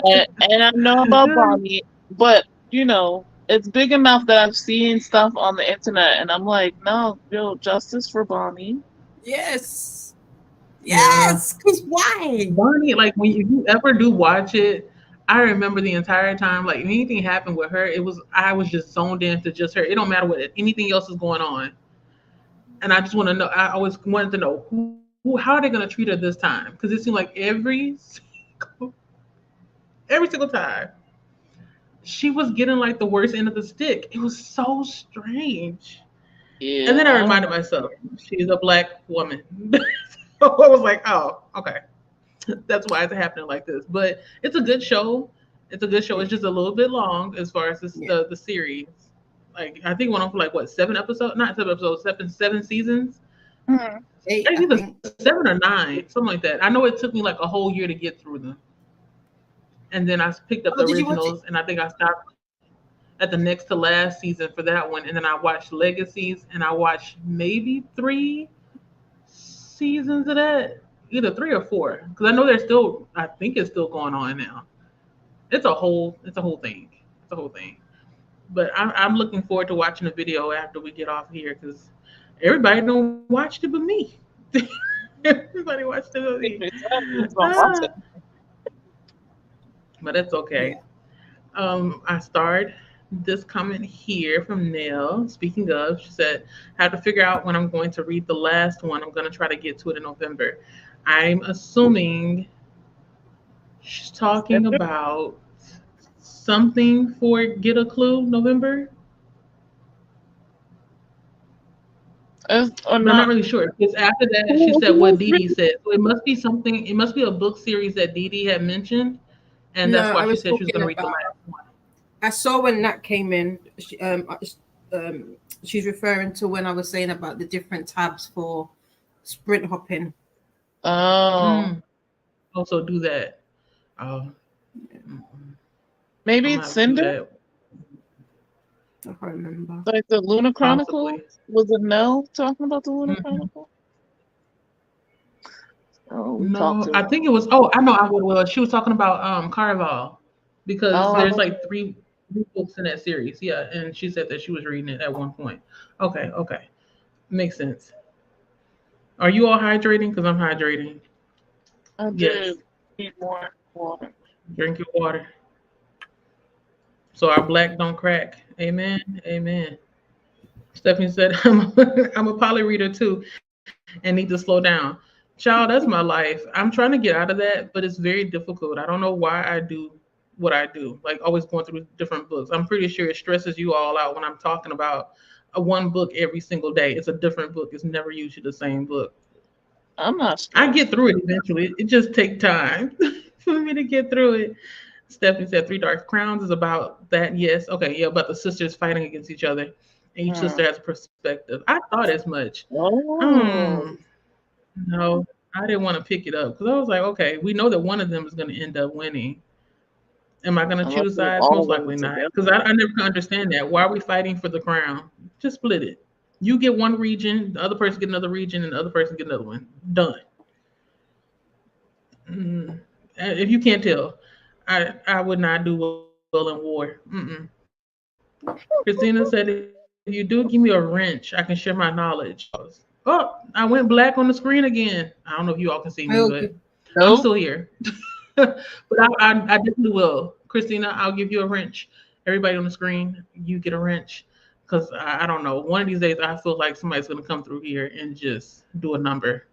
and I know about Bonnie, but you know, it's big enough that I've seen stuff on the internet, and I'm like, no, yo, justice for Bonnie. Yes, Yeah. yes. Because why? Bonnie, like when you ever do watch it, I remember the entire time, like if anything happened with her, I was just zoned into just her. It don't matter what anything else is going on. And I just want to know. I always wanted to know how are they going to treat her this time? Because it seemed like every single time she was getting like the worst end of the stick. It was so strange. And Yeah, then I I don't reminded know. myself she's a black woman. So I was like, oh, okay, that's why it's happening like this. But it's a good show. It's a good show. Yeah, It's just a little bit long as far as yeah. the series. Like I think it went on for like what 7 episodes? Not 7 episodes, seven seasons. Mhm. Eight, It's I either think. 7 or 9, something like that. I know it took me like a whole year to get through them, and then I picked up Oh, the did you watch it? originals, and I think I stopped at the next to last season for that one, and then I watched Legacies, and I watched maybe 3 seasons of that, either 3 or 4, because I know they're still. I think it's still going on now. It's a whole thing. It's a whole thing. But I'm looking forward to watching the video after we get off here because everybody don't watch it but me. Everybody watched it but me. Just gonna watch Ah, it. but it's okay. Yeah. I starred this comment here from Nell. Speaking of, she said, I have to figure out when I'm going to read the last one. I'm going to try to get to it in November. I'm assuming she's talking about something for Get a Clue November, Or but I'm not not. really sure because after that she Who said what was Dee Dee reading? said. So it must be something. It must be a book series that Dee Dee had mentioned, and No, that's why I she was said she was talking going to read the about. last one. I saw when Nat came in. She's referring to when I was saying about the different tabs for sprint hopping. Oh, Mm, also do that. Oh, mm, maybe I'm it's gonna have to do Cinder, that. I can't remember. like the Lunar Chronicle. Possibly. Was it Nell talking about the Lunar Mhm. Chronicle? Oh, we talked No, to I her. think it was. Oh, I know. I would. Well, she was talking about Carval because there's Oh, like three books in that series. Yeah, and she said that she was reading it at one point. Okay, okay, makes sense. Are you all hydrating? Because I'm hydrating. I Yes, did need more water. drink your water so our black don't crack. Amen. Amen. Stephanie said, I'm a poly reader too and need to slow down. Child, that's my life. I'm trying to get out of that, but it's very difficult. I don't know why I do what I do, like always going through different books. I'm pretty sure it stresses you all out when I'm talking about a one book every single day. It's a different book. It's never usually the same book. I'm not I stressed. get through it eventually. It just takes time for me to get through it. Stephanie said Three Dark Crowns is about that. Yes. Okay. Yeah. About the sisters fighting against each other. And each Hmm. sister has a perspective. I thought as much. Oh, Um, no, I didn't want to pick it up because I was like, okay, we know that one of them is going to end up winning. Am I going to unless choose we have sides? all Most of them likely not. Because together. I never could understand that. Why are we fighting for the crown? Just split it. You get one region, the other person get another region, and the other person get another one. Done. Mm. If you can't tell, I would not do well in war. Mm-mm. Christina said, if you do, give me a wrench. I can share my knowledge. Pause. Oh, I went black on the screen again. I don't know if you all can see me, but Okay. I'm still Nope. here. But I definitely will. Christina, I'll give you a wrench. Everybody on the screen, you get a wrench. Because I don't know. One of these days, I feel like somebody's going to come through here and just do a number.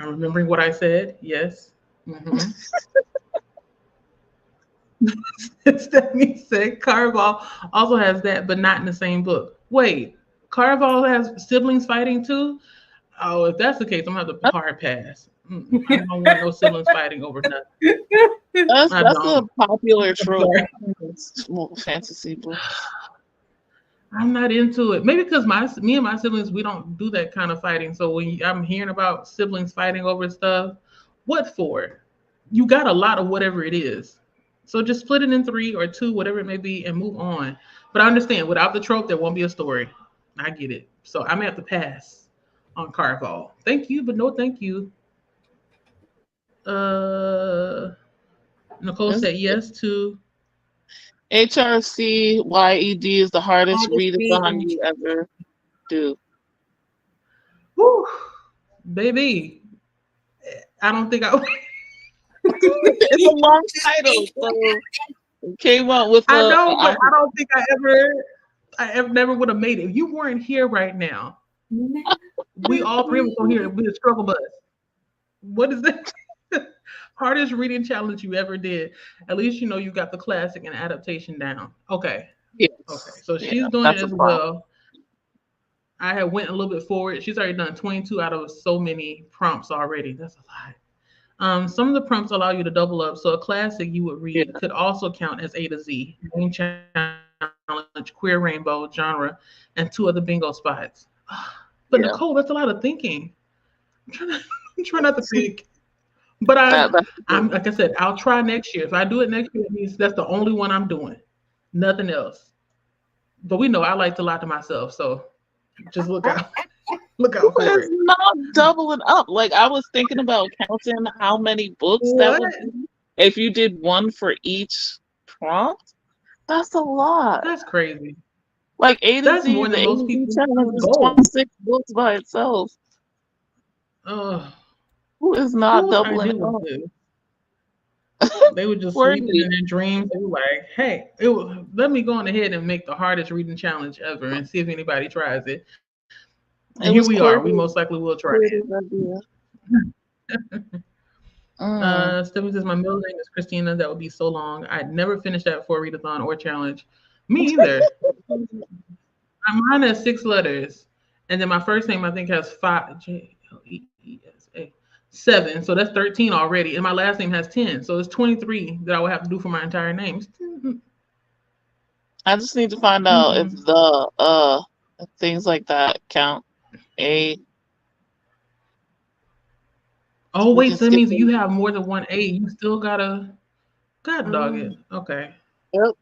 I'm remembering what I said. Yes. Mm-hmm. Stephanie said Carval also has that, but not in the same book. Wait, Carval has siblings fighting too? Oh, if that's the case, I'm gonna have to hard pass. I don't want no siblings fighting over nothing. I That's a don't. popular I'm trope sorry. in fantasy books. I'm not into it. Maybe because me and my siblings, we don't do that kind of fighting. So when I'm hearing about siblings fighting over stuff, what for? You got a lot of whatever it is. So just split it in three or two, whatever it may be, and move on. But I understand without the trope, there won't be a story. I get it. So I may have to pass on Carval. Thank you, but no thank you. Uh, Nicole This said yes to. HRCYED is the hardest Hardest readathon reading. you ever do. Whew, baby. I don't think I. It's a long title, so it came up with I a know, but I don't think I ever never would have made it. If you weren't here right now, we all three of us on here would be a struggle bus. What is that? Hardest reading challenge you ever did? At least you know you got the classic and adaptation down. Okay. Okay. yes, So yeah, she's doing it that's a as problem. well. I had went a little bit forward. She's already done 22 out of so many prompts already. That's a lot. Some of the prompts allow you to double up. So a classic you would Yeah, read could also count as A to Z, main challenge, queer rainbow, genre, and two other bingo spots. But Nicole, that's a lot yeah. of thinking. I'm trying to, I'm trying not to think. But That's I'm like I said, I'll try next year. If I do it next year, it means that's the only one I'm doing. Nothing else. But we know I like to lie to myself, so just look out. Look out for it's it. not doubling up. Like I was thinking about counting how many books that What? would be if you did one for each prompt. That's a lot. That's crazy. Like A to That's Z, more the than A most to Z people challenge is go. 26 books by itself. Ugh. Who is not Whose doubling idea was up? this? They were just sleeping Wordly. in their dreams. They were like, "Hey, let me go on ahead and make the hardest reading challenge ever and see if anybody tries it." And here It we was are. We most Cordy's likely will try it. Cordy's idea. Mm. Stephanie says, "My middle name is Christina. That would be so long. I'd never finish that for a readathon or challenge. Me either. Mine has 6 letters, and then my first name I think has five. J-L-E-E-S-A. 7. So that's 13 already, and my last name has 10. So it's 23 that I would have to do for my entire name. I just need to find out if Mm-mm. the things like that count. A Oh we wait, can so that skip means you those. have more than one A. You still gotta. God dog it. Okay. Yep.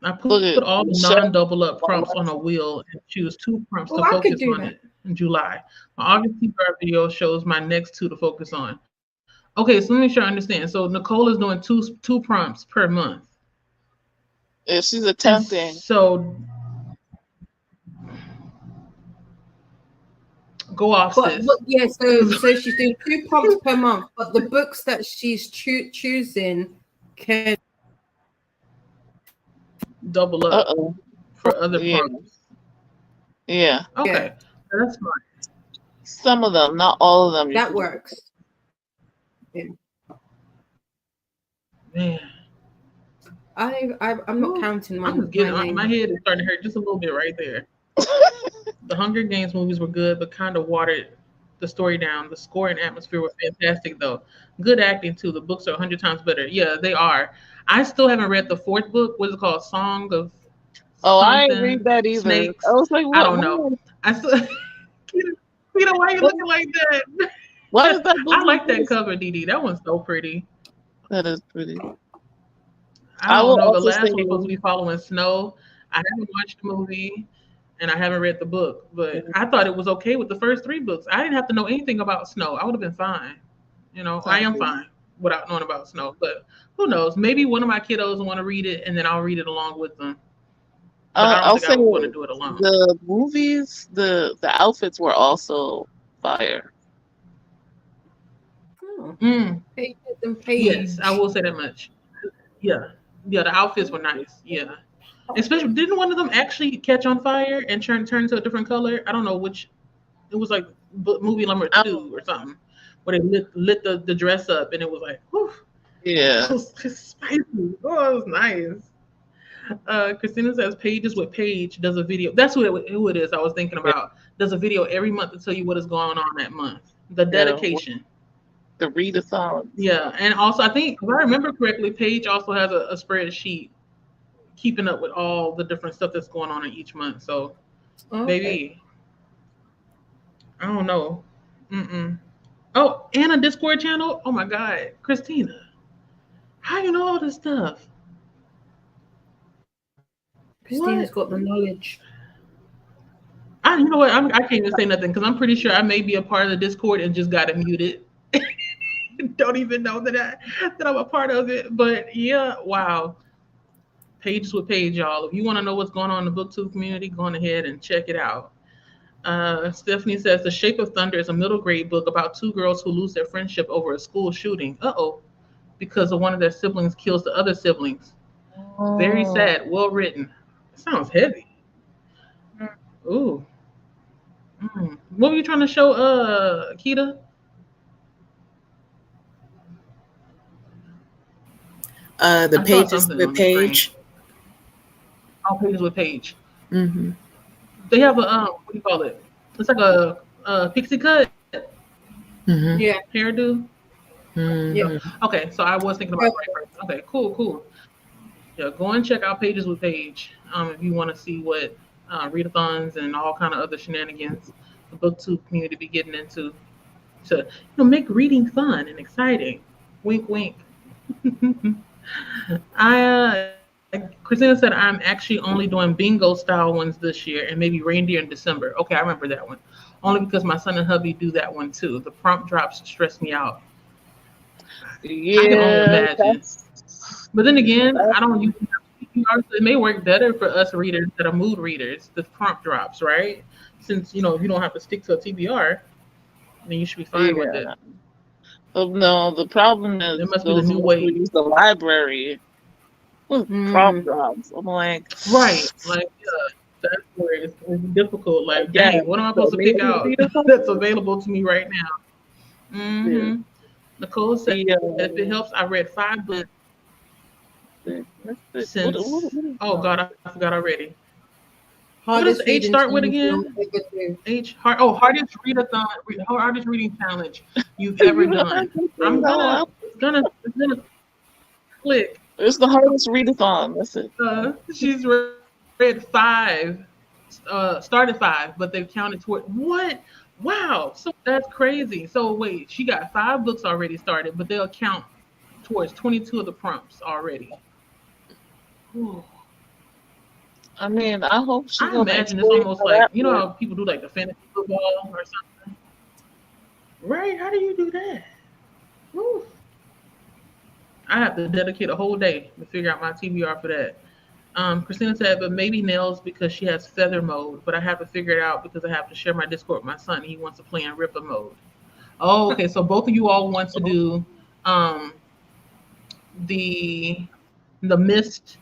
I put Look all at the Michelle. non-double up prompts on a wheel and choose 2 prompts to Oh, I could focus do on that. it in July. My August TBR video shows my next 2 to focus on. Okay, so let me make sure I understand. So Nicole is doing two prompts per month, If she's and attempting, so go off, But sis. yeah, so she's doing 2 prompts per month, but the books that she's choosing can Double up oh, for other yeah, prompts. yeah. Okay, yeah, that's fine. Some of them, not all of them. You that can do. works. Yeah. Man, I'm not Ooh, counting my I'm just getting name. my head is starting to hurt just a little bit right there. The Hunger Games movies were good, but kind of watered the story down. The score and atmosphere were fantastic, though. Good acting too. The books are 100 times better. Yeah, they are. I still haven't read the fourth book. What is it called? Song of Oh, I ain't read something that either. I snakes. was like, I what? don't know. I still. Peter, why are you What? looking like that? Why is that book I like that exist? cover, Dee Dee. That one's so pretty. That is pretty. I I don't will know. The also say, last one's supposed to be following Snow. I haven't watched the movie and I haven't read the book, but I thought it was okay with the first three books. I didn't have to know anything about Snow. I would have been fine. You know, I am fine without knowing about Snow, but who knows? Maybe one of my kiddos want to read it and then I'll read it along with them. But I don't I'll think I say would want to do it alone. the movies, the outfits were also fire. Oh, Mm, Pages and yes, I Page. will say that much. Yeah. Yeah, the outfits were nice. Yeah. Especially, didn't one of them actually catch on fire and turn to a different color? I don't know which. It was like movie number Oh, 2 or something, where they lit the dress up and it was like, whew, it yeah. was just spicy. Oh, it was nice. Christina says Pages with Paige does a video. That's who it is. I was thinking Yeah. about. Does a video every month to tell you what is going on that month. The Yeah. dedication. The readathons. Yeah, and also I think if I remember correctly, Paige also has a spreadsheet keeping up with all the different stuff that's going on in each month. So, Okay. baby, I don't know. Mm-mm. Oh, and a Discord channel. Oh my God, Christina, how you know all this stuff? What? Christina's got the knowledge. You know what? I can't even say nothing because I'm pretty sure I may be a part of the Discord and just got it muted. Don't even know that I'm a part of it. But yeah, wow. Pages with Page, y'all. If you want to know what's going on in the booktube community, go on ahead and check it out. Stephanie says The Shape of Thunder is a middle grade book about two girls who lose their friendship over a school shooting. Uh-oh. Because of one of their siblings kills the other siblings. Very Oh. sad. Well written. It sounds heavy. Ooh. Mm. What were you trying to show, Kita? The I saw Pages something with on the screen. Page. All Pages with Page. Mm-hmm. They have a what do you call it? It's like a pixie cut Mm-hmm. Yeah. hairdo. Yeah. Mm-hmm. Okay, so I was thinking about the right person. Okay, cool. Yeah, go and check out Pages with Page if you want to see what readathons and all kind of other shenanigans the booktube community be getting into to make reading fun and exciting. Wink, wink. Christina said I'm actually only doing bingo style ones this year and maybe reindeer in December. Okay, I remember that one. Only because my son and hubby do that one too. The prompt drops stress me out. I can only Yeah, imagine. But then again, I don't use PPR, so it may work better for us readers that are mood readers, the prompt drops, right? Since if you don't have to stick to a TBR, then you should be fine with it. yeah. Oh no, the problem It is must be the those new of us who way. use the library with prompt drops. I'm like, Right. Like, yeah, that's where it's difficult. Like, yeah. dang, what am I So supposed to maybe pick out that's readathon. available to me right now? Yeah. Nicole said, The if it helps, I read 5 books since, what is oh God, I forgot already. What does Hardest H reading start with challenge again? you'll ever do. Hardest readathon, hardest reading challenge you've ever you don't have done. to say I'm that gonna, loud. it's gonna click. It's the hardest readathon. That's it. She's read 5, started 5, but they've counted toward what? Wow, so that's crazy. So wait, she got 5 books already started, but they'll count towards 22 of the prompts already. Ooh. I mean, I hope she's I gonna imagine it's explain almost how like that how works. people do like the fantasy football or something, right? How do you do that? Ooh. I have to dedicate a whole day to figure out my TBR for that. Christina said, but maybe nails because she has feather mode, but I have to figure it out because I have to share my Discord with my son. He wants to play in Ripper mode. Oh, okay. So both of you all want to do um, the mist.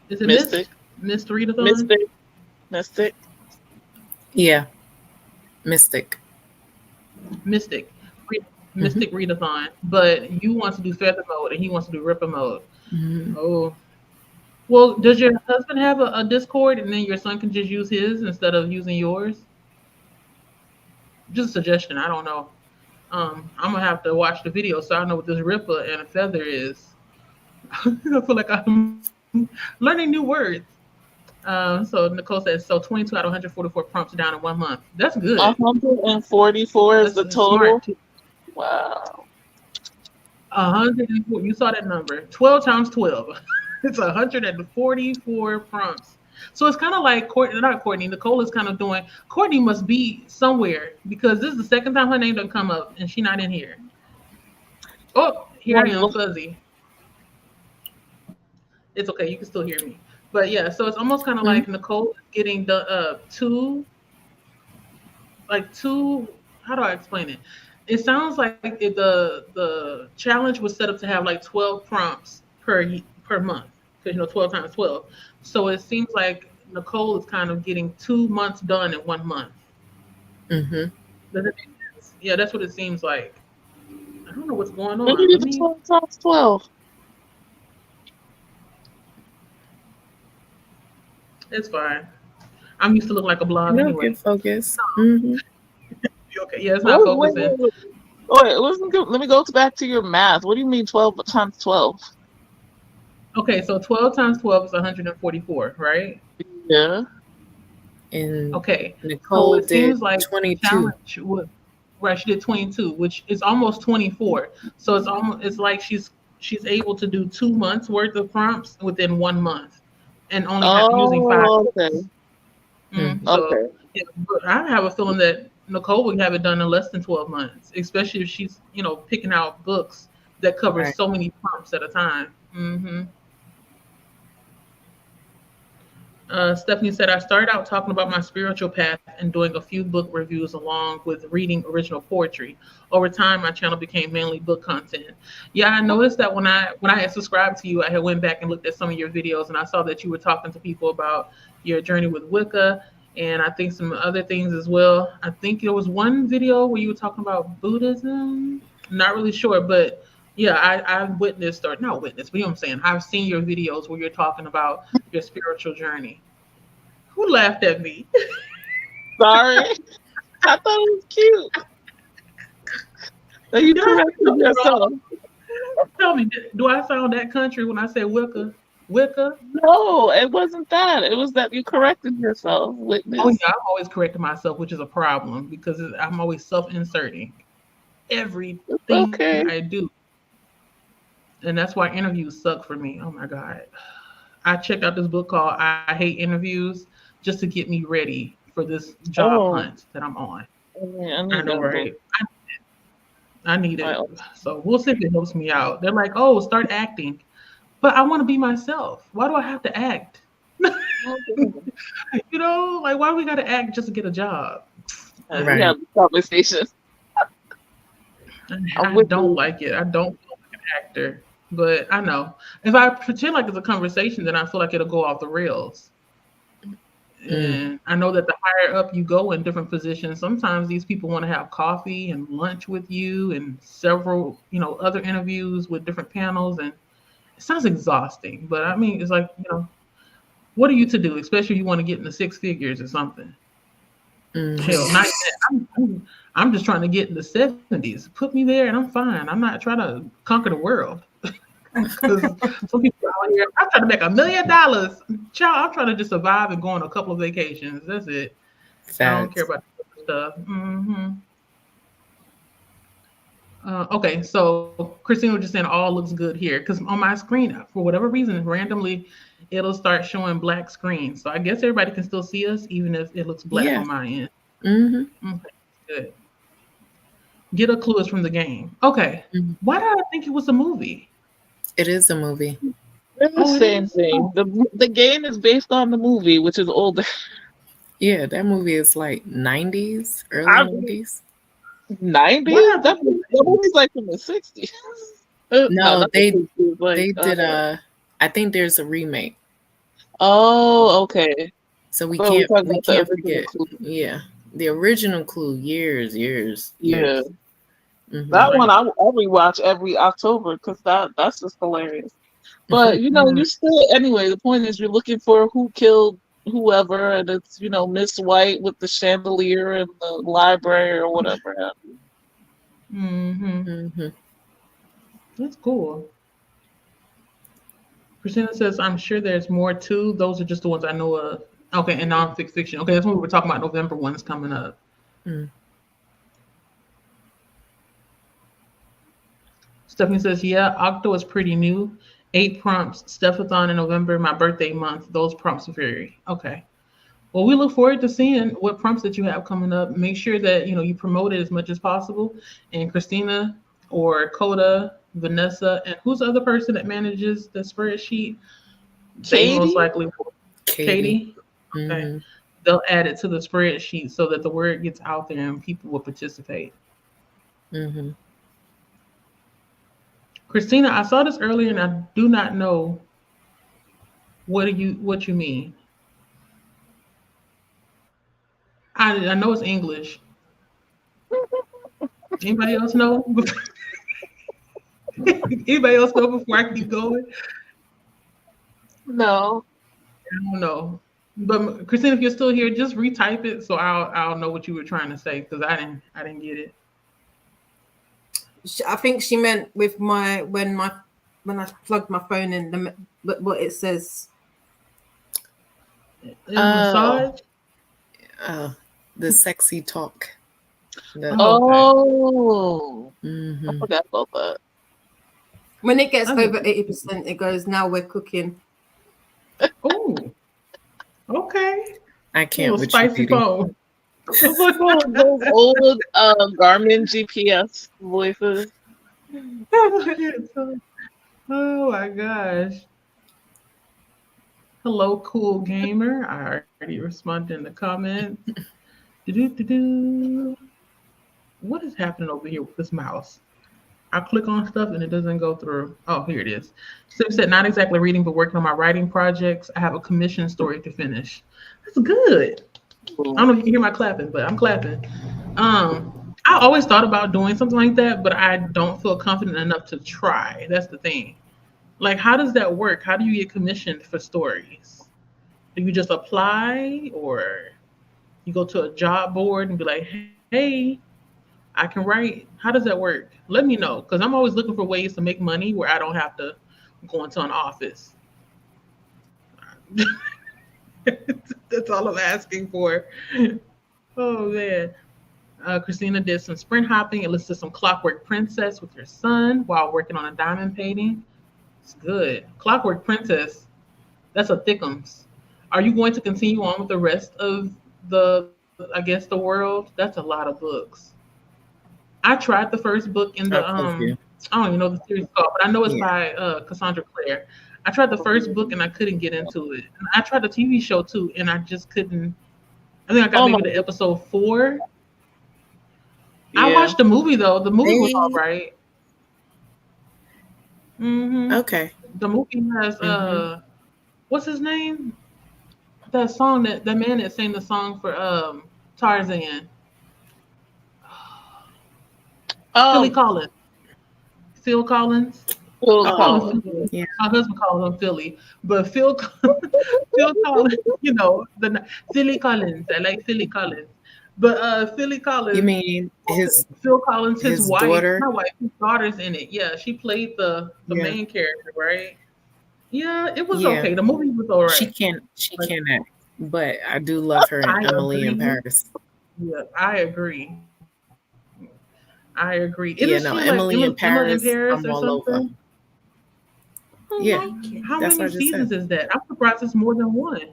Is it Mystic, Mist readathon? mystic, mystic. Yeah. Mystic. Mystic. Mm-hmm. Mystic readathon. But you want to do feather mode and he wants to do Ripper mode. Mm-hmm. Oh, Well, does your husband have a Discord, and then your son can just use his instead of using yours? Just a suggestion. I don't know. I'm gonna have to watch the video so I know what this ripper and a feather is. I feel like I'm learning new words. So Nicole says so 22 out of 144 prompts down in 1 month. That's good. 144 is That's the smart total. too. Wow. 104. You saw that number. 12 times 12. It's 144 prompts. So it's kind of like Courtney, not Courtney. Nicole is kind of doing. Courtney must be somewhere because this is the second time her name doesn't come up and she not in here. Oh, here I am, fuzzy. It's okay. You can still hear me. But yeah, so it's almost kind of like Nicole is getting the two. How do I explain it? It sounds like the challenge was set up to have like 12 prompts per month because 12 times 12. So it seems like Nicole is kind of getting 2 months done in 1 month. Mm-hmm. Does it make sense? Yeah, that's what it seems like. I don't know what's going Maybe on. Let it's me. 12 times 12. It's fine. I'm used to looking like a blob No, anyway. get focused. Mm-hmm. Okay, yeah, it's not focusing. Wait, let me go back to your math. What do you mean 12 times 12? Okay, so 12 times 12 is 144, right? Yeah. And Okay, so Nicole it did seems like the 22. challenge was right. She did 22, which is almost 24. So it's like she's able to do 2 months worth of prompts within 1 month, and only using five. Oh, okay. Mm-hmm. So Okay. yeah, but I have a feeling that Nicole would have it done in less than 12 months, especially if she's picking out books that cover Right. so many prompts at a time. Stephanie said, I started out talking about my spiritual path and doing a few book reviews along with reading original poetry. Over time, my channel became mainly book content. Yeah, I noticed that when I had subscribed to you, I had went back and looked at some of your videos, and I saw that you were talking to people about your journey with Wicca, and I think some other things as well. I think there was one video where you were talking about Buddhism. Not really sure, but yeah, I've witnessed, or not witnessed, but you know what I'm saying. I've seen your videos where you're talking about your spiritual journey. Who laughed at me? Sorry. I thought it was cute. That you Did I corrected say something yourself. wrong? Tell me, do I sound that country when I say Wicca? Wicca? No, it wasn't that. It was that you corrected yourself. Oh Witness. yeah, I'm always correcting myself, which is a problem because I'm always self-inserting It's everything okay. I do, and that's why interviews suck for me. Oh my god, I checked out this book called "I Hate Interviews" just to get me ready for this job Oh, hunt that I'm on. I I need know, that book. right? I need I it. So we'll see if it helps me out. They're like, oh, start acting. But I want to be myself. Why do I have to act? Like why we gotta act just to get a job? We Right. have the conversation. I'm I with don't you. like it. I don't feel like an actor. But I know. If I pretend like it's a conversation, then I feel like it'll go off the rails. And I know that the higher up you go in different positions, sometimes these people want to have coffee and lunch with you and several, other interviews with different panels. And it sounds exhausting. But I mean, it's like, what are you to do, especially if you want to get into six figures or something? Hell, not even that. I'm just trying to get in the 70s. Put me there and I'm fine. I'm not trying to conquer the world. Because some people out here, I'm trying to make $1 million. Child, I'm trying to just survive and go on a couple of vacations. That's it. I don't care Facts. about the stuff. Okay, so Christina was just saying all looks good here because on my screen, for whatever reason, randomly, it'll start showing black screen. So I guess everybody can still see us, even if it looks black Yeah. on my end. Mm-hmm. Okay, good. Get a clue is from the game. Okay, why did I think it was a movie? It is a movie. They're the Oh, it same is? thing. The game is based on the movie, which is older. Yeah, that movie is like 90s, early I 90s. 90s? Why did I That think movie's like from the 60s. No, No, not they the 60s. Like, they did I think there's a remake. oh, okay. So we But we're can't talking we about the can't original forget. Clue. Yeah. The original Clue, years. Yeah. Mm-hmm. That Right. one I rewatch every October because that's just hilarious. But you know, Mm. you still anyway. The point is, you're looking for who killed whoever, and it's Miss White with the chandelier in the library or whatever. Mm-hmm. Mm-hmm. That's cool. Christina says, I'm sure there's more too. Those are just the ones I know of. Okay, and non-fiction. Okay, that's when we were talking about November ones coming up. Mm. Stephanie says, yeah, Octo is pretty new. 8 prompts, Stefathon in November, my birthday month. Those prompts vary. Okay. Well, we look forward to seeing what prompts that you have coming up. Make sure that you promote it as much as possible. And Christina or Coda, Vanessa, and who's the other person that manages the spreadsheet? They most Katie? likely will. Katie. Katie. Okay. Mm-hmm. They'll add it to the spreadsheet so that the word gets out there and people will participate. Mm-hmm. Christina, I saw this earlier and I do not know what you mean. I know it's English. Anybody else know? Anybody else know before I keep going? No. I don't know. But Christina, if you're still here, just retype it so I'll know what you were trying to say because I didn't get it. I think she meant with when I plugged my phone in what it says. Massage. The sexy talk. Oh, I Mm-hmm. forgot about that. When it gets Okay. over 80%, it goes, now we're cooking. Oh, okay. I A can't little with you, spicy Didi. phone. It's like one of those old Garmin GPS voices. Oh my gosh. Hello, cool gamer. I already responded in the comments. Do-do-do-do. What is happening over here with this mouse? I click on stuff and it doesn't go through. Oh, here it is. Sim said, not exactly reading, but working on my writing projects. I have a commission story to finish. That's good. I don't know if you can hear my clapping, but I'm clapping. I always thought about doing something like that, but I don't feel confident enough to try. That's the thing. Like, how does that work? How do you get commissioned for stories? Do you just apply or you go to a job board and be like, hey, I can write? How does that work? Let me know because I'm always looking for ways to make money where I don't have to go into an office. That's all I'm asking for. Oh, man. Christina did some sprint hopping and listed some Clockwork Princess with your son while working on a diamond painting. It's good. Clockwork Princess, that's a thickums. Are you going to continue on with the rest of I guess, the world? That's a lot of books. I tried the first book in the I'll post you. I don't even know the series called, but I know it's Yeah. by Cassandra Clare. I tried the first book and I couldn't get into it. And I tried the TV show too, and I just couldn't. I think I got Oh my maybe to episode 4. I yeah. watched the movie though. The movie was all They- right. Okay. The movie has Mm-hmm. what's his name? That song that man that sang the song for Tarzan. Philly Um, Collins. Phil Collins. Phil I call Oh, him Collins. Philly. yeah. My husband calls him Philly, but Phil Collins, the Philly Collins. I like Philly Collins, but Philly You Collins, mean Phil Collins, his his wife, daughter? not wife, his daughter's in it. Yeah, she played the Yeah. main character, right? Yeah, it was Yeah. okay. The movie was all She right. can't But act, but I do love her in I Emily in agree. Paris. Yeah, I agree. I agree. Isn't Yeah, she no, like Emily in Emma in Paris, Paris I'm or all over. something? I Yeah, like it. How that's what many I just seasons said. is that? I'm surprised it's more than one.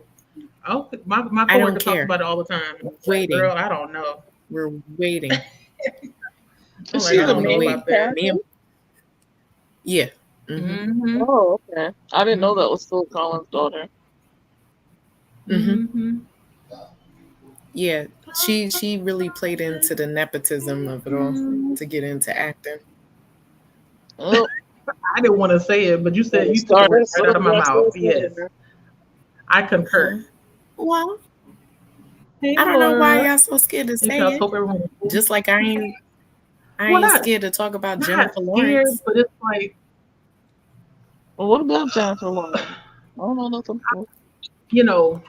Okay, my I don't coworker talks care. about it all the time. It's like, Waiting. girl, I don't know. We're waiting. I'm Is like, she I the don't know main about that. character? Me and yeah. Mm-hmm. Mm-hmm. Oh, okay. I didn't know that was Phil Collins' daughter. Mm-hmm. Mm-hmm. Yeah. She really played into the nepotism of it all to get into acting. Oh, I didn't want to say it, but you said it you took the started words right so out of my mouth. Yes, aggressive. I concur. Well, Hey, I don't know why Laura. y'all so scared to Hey, say Charles. it. Hope everyone. Just like I ain't Well, not scared to talk about not Jennifer scared, Lawrence. but it's like, Well, what about Jennifer Lawrence? I don't know nothing. You know,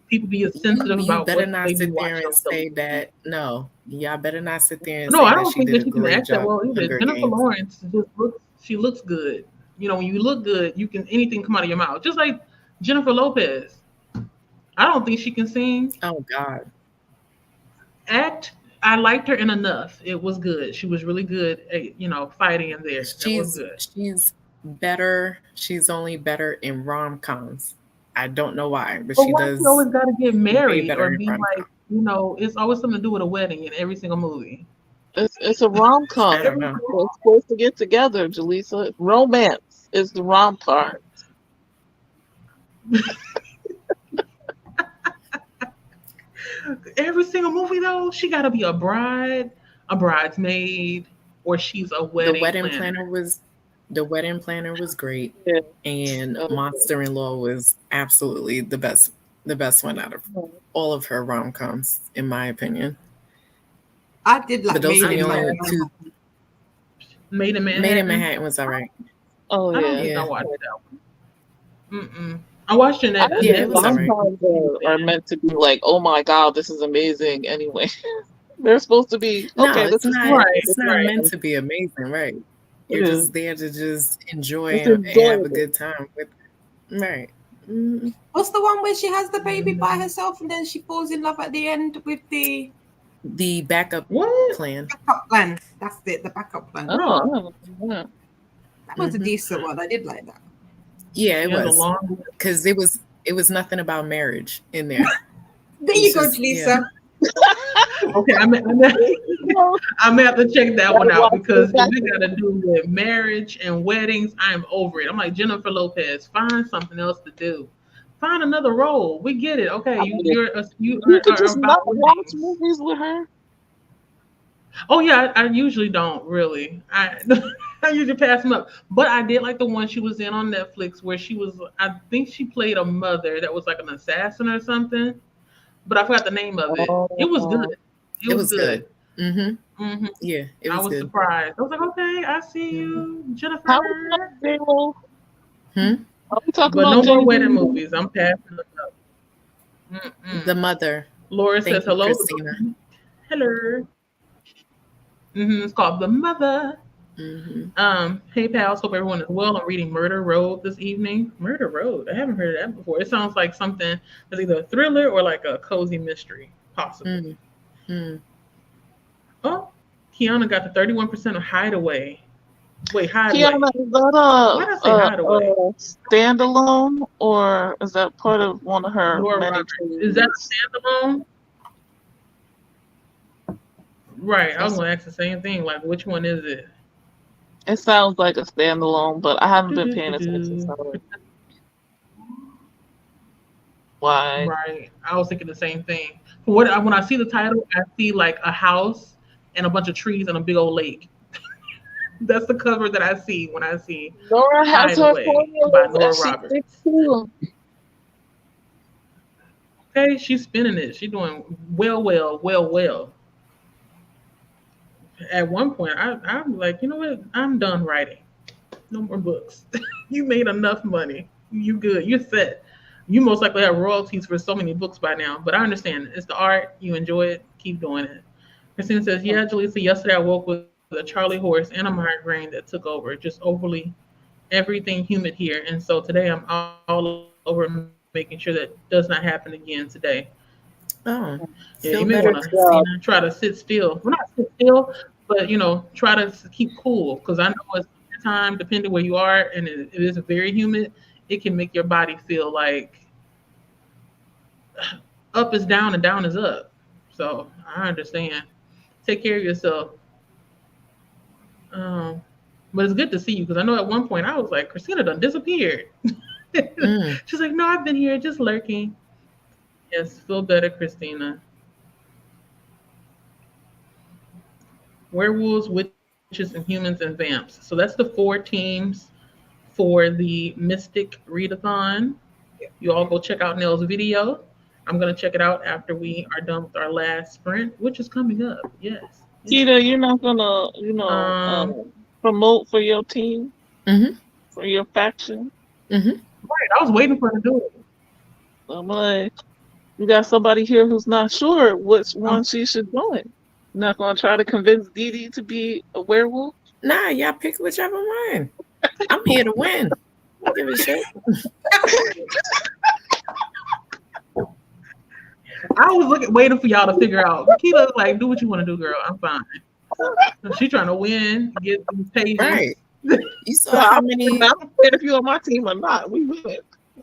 people be sensitive You about better what not they be sit there watching and on social say media. that. No, y'all better not sit there and No, say I that don't she think did that a she can great act that job well in either. Hunger Jennifer Games. Lawrence she looks good. When you look good, you can anything come out of your mouth. Just like Jennifer Lopez. I don't think she can sing. Oh God, Act, I liked her in Enough. It was good. She was really good at, fighting in there. That was she's good. she's better. She's only better in rom coms. I don't know why, but But she why she does always got to get way married better or in be rom like, com. it's always something to do with a wedding in every single movie. It's a rom I com. don't know. They're supposed to get together, Jaleesa. Romance is the rom part. Every single movie though, she got to be a bride, a bridesmaid, or she's a The wedding wedding planner. planner was the wedding planner was great, Yeah. and Monster in Law was absolutely the best one out of all of her rom coms, in my opinion. I did But like those are Made the in only Manhattan. two. Made in Made in Manhattan. Manhattan was all right. Oh I don't yeah. think I Yeah, watched that one. Mm-mm. I watched I don't yeah, think it was Netflix. all rom right. coms are meant to be like, oh my god, this is amazing. Anyway, they're supposed to be No, okay. it's This is not. fun. Right, It's not right. meant to be amazing, right? You're Yeah. just there to just enjoy It's and have a enjoyable. good time with, right? Mm, What's the one where she has the baby by herself and then she falls in love at the end with the the backup What? plan. backup plan? That's it, the backup plan. Huh. Yeah. That was a Hmm. decent one. I did like that. Yeah, She it has a was long list. because it was nothing about marriage in there. There It you was go, just yeah. Lisa. Okay, I may have to check that one Gotta out watch because it if back. it got to do with marriage and weddings, I'm over it. I'm like Jennifer Lopez. Find something else to do. Find another role. We get it. Okay, I you mean, you're you you could are just not about watch weddings. movies with her. Oh yeah, I usually don't really. I I usually pass them up. But I did like the one she was in on Netflix where she was. I think she played a mother that was like an assassin or something. But I forgot the name of it. It was good. Oh, It It was was good. good. Hmm. Hmm. Yeah, it I was was good. surprised. I was like, okay, I see Hmm. you, how about Jennifer. J-Lo? Hmm? Are we talking But no about more J-Lo? wedding movies. I'm passing them up. The Mm-mm. mother. Laura says Thank you, hello. Christina. Hello. It's called The Mother. Hmm. Hey pals, hope everyone is well. I'm reading Murder Road this evening. Murder Road. I haven't heard of that before. It sounds like something that's either a thriller or like a cozy mystery, possibly. Hmm. Oh, Kiana got the 31% of Hideaway. Wait, Kiana, Hideaway. is that Why did I say Hideaway? a standalone or is that part of one of her Nora many Roberts. Is that movies? a standalone? Right. I was That's, gonna ask the same thing. Like, which one is it? it sounds like a standalone, but I haven't been paying attention, Do-do-do-do. so why? Right. I was thinking the same thing. When I see the title, I see like a house and a bunch of trees and a big old lake. That's the cover that I see when I see Nora has her Hideaway by formulas and Nora she sticks Roberts. to them. Okay, she's spinning it. She's doing well, well, well, well. At one point, I'm like, you know what? I'm done writing. No more books. You made enough money. You good. You're set. You most likely have royalties for so many books by now. But I understand. It's the art. You enjoy it. Keep doing it. Christina says, yeah, Jaleesa, yesterday I woke with a Charlie horse and a migraine that took over. Just overly everything humid here. And so today I'm all over making sure that does not happen again today. Oh, Yeah, you may want to, feel better, Good job. Christina. try to sit still. Well, not sit still, but try to keep cool. Because I know it's time, depending where you are, and it is very humid. It can make your body feel like up is down and down is up. So I understand. Take care of yourself. Um, but it's good to see you because I know at one point I was like, Christina done disappeared. Mm. She's like, no, I've been here just lurking. Yes, feel better, Christina. Werewolves, witches, and humans and vamps. So that's the 4 teams for the Mystic Readathon. You all go check out Nell's video. I'm gonna check it out after we are done with our last sprint, which is coming up. Yes, yes. Keita, you're not gonna, Um, promote for your team, Hmm. for your faction? Mm-hmm. Right. I was waiting for her to do it. I'm like, you got somebody here who's not sure which one she should join. Not gonna try to convince Dee Dee to be a werewolf. Nah, y'all pick whichever one. I'm here to win. I don't give a shit. I was waiting for y'all to figure out. Keita's like, do what you want to do, girl. I'm fine. She trying to win, get these pages. Right. You saw how many? I don't care if you're on my team or not. We win.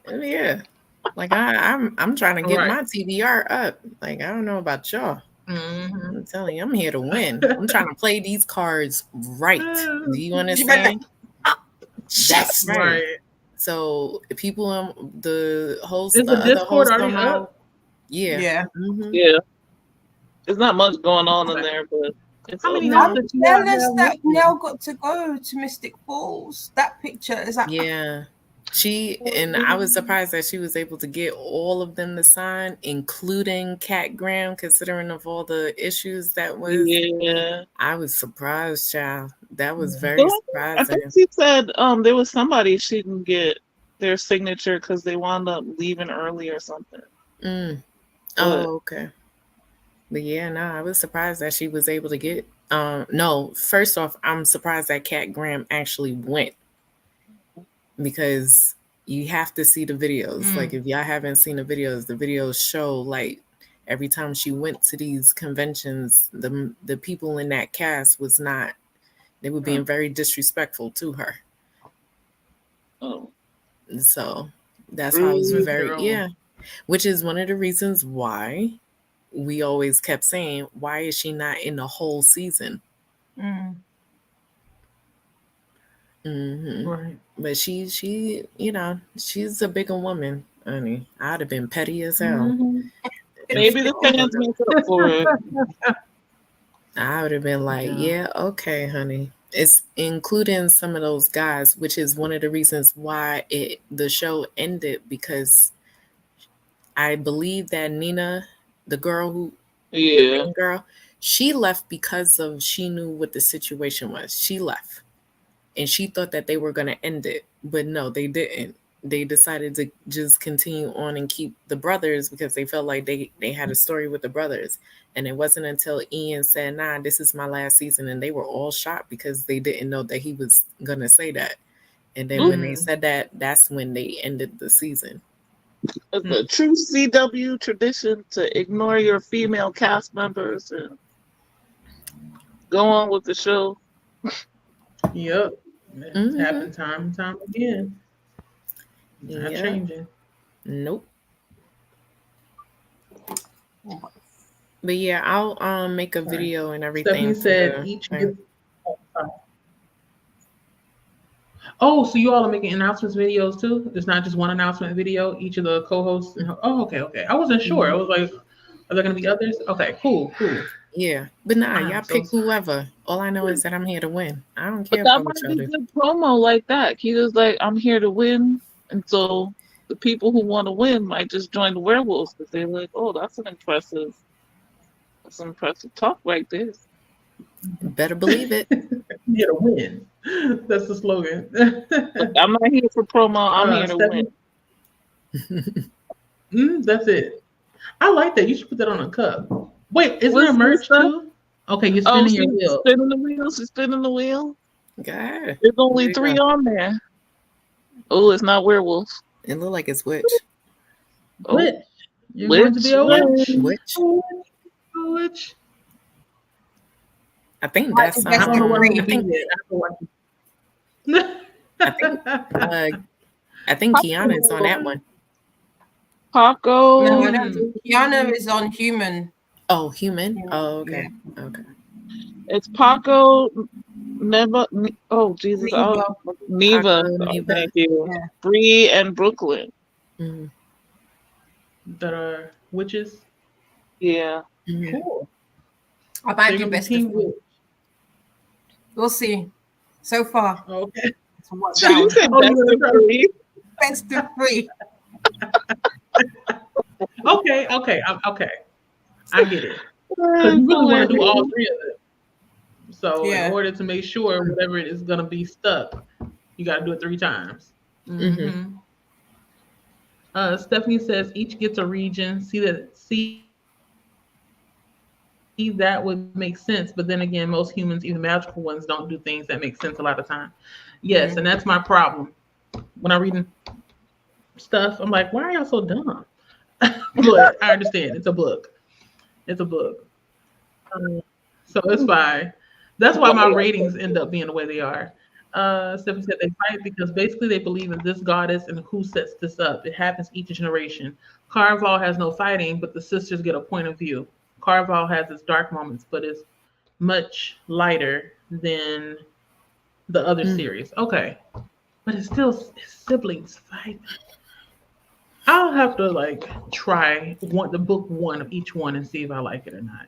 Yeah. Like I'm trying to get Right. my TBR up. Like I don't know about y'all. Mhm. I'm telling you, I'm here to win. I'm trying to play these cards right. Do you understand? That's right. Right. So people on the host, Is the the other Discord host already on my up? yeah. Yeah. Mhm. Yeah. There's not much going on in there, but it's How many okay. hosts did you have? Jealous that Nell got to go to Mystic Falls. That picture is like, Yeah. And I was surprised that she was able to get all of them to sign, including Cat Graham, considering of all the issues that was. Yeah. I was surprised, child. That was Yeah. very I surprising. think she said there was somebody she didn't get their signature because they wound up leaving early or something. Mm. But Oh, okay. But yeah, no, I was surprised that she was able to get. No, first off, I'm surprised that Cat Graham actually went because you have to see the videos. Like if y'all haven't seen the videos show like every time she went to these conventions, the people in that cast was not. They were being very disrespectful to her. oh, So that's why I was Rude. very which is one of the reasons why we always kept saying, why is she not in the whole season? Right. But she she's a bigger woman, honey. I'd have been petty as hell. Maybe the fans make up for it. I would have been like, yeah, okay, honey. It's including some of those guys, which is one of the reasons why the show ended, because I believe that Nina, the girl who the main girl, she left because of she knew what the situation was. She left. And she thought that they were going to end it, but no, they didn't. They decided to just continue on and keep the brothers because they felt like they had a story with the brothers. And it wasn't until Ian said, nah, this is my last season. And they were all shocked because they didn't know that he was going to say that. And then when they said that, that's when they ended the season. It's a true CW tradition to ignore your female cast members and go on with the show. Yep. It's happened time and time again. Not changing. Nope. But yeah, I'll make a video and everything. Stephanie said each give. Oh, so you all are making announcements videos too? It's not just one announcement video, each of the co-hosts. Oh, okay. I wasn't sure. I was like, are there going to be others? Okay, cool. Yeah, but nah, y'all pick whoever. All I know is that I'm here to win. I don't care But that about what might y'all be do. good promo like that. He was like, I'm here to win. And so the people who want to win might just join the werewolves because they're like, oh, that's impressive talk right there. Better believe it. Here to win. That's the slogan. Look, I'm not here for promo. I'm here to win. That's it. I like that. You should put that on a cup. Wait, is there a merch too? Okay, you're spinning your wheel. Spinning the wheel. She's spinning the wheel. God. There's only 3 on there. Oh, it's not werewolves. It look like it's witch. Witch. You're going to be a witch. Witch. I think that's I think Kiana's on that one. Paco. No, Kiana is on Human. Oh, Human? Oh, okay. Yeah. Okay. It's Paco, Neva. Oh, Jesus. Neva. Thank you. Yeah. Bree and Brooklyn. That are witches? Yeah. Cool. I might do best of 3. We'll see. So far. Okay. So you said best of 3? Best of 3. Okay. I get it. Because you really want to do all 3 of them. So in order to make sure whatever it is going to be stuck, you got to do it 3 times. Mm-hmm. Mm-hmm. Stephanie says each gets a region. See that would make sense, but then again, most humans, even magical ones, don't do things that make sense a lot of time. Yes, and that's my problem. When I'm reading stuff, I'm like, why are y'all so dumb? But I understand. It's a book. It's a book. Um, so it's fine. That's why my ratings end up being the way they are. Stephanie said they fight because basically they believe in this goddess and who sets this up. It happens each generation. Carval has no fighting, but the sisters get a point of view. Carval has its dark moments, but is much lighter than the other Mm. series. Okay, but it's still it's siblings fight. I'll have to like try the book one of each one and see if I like it or not.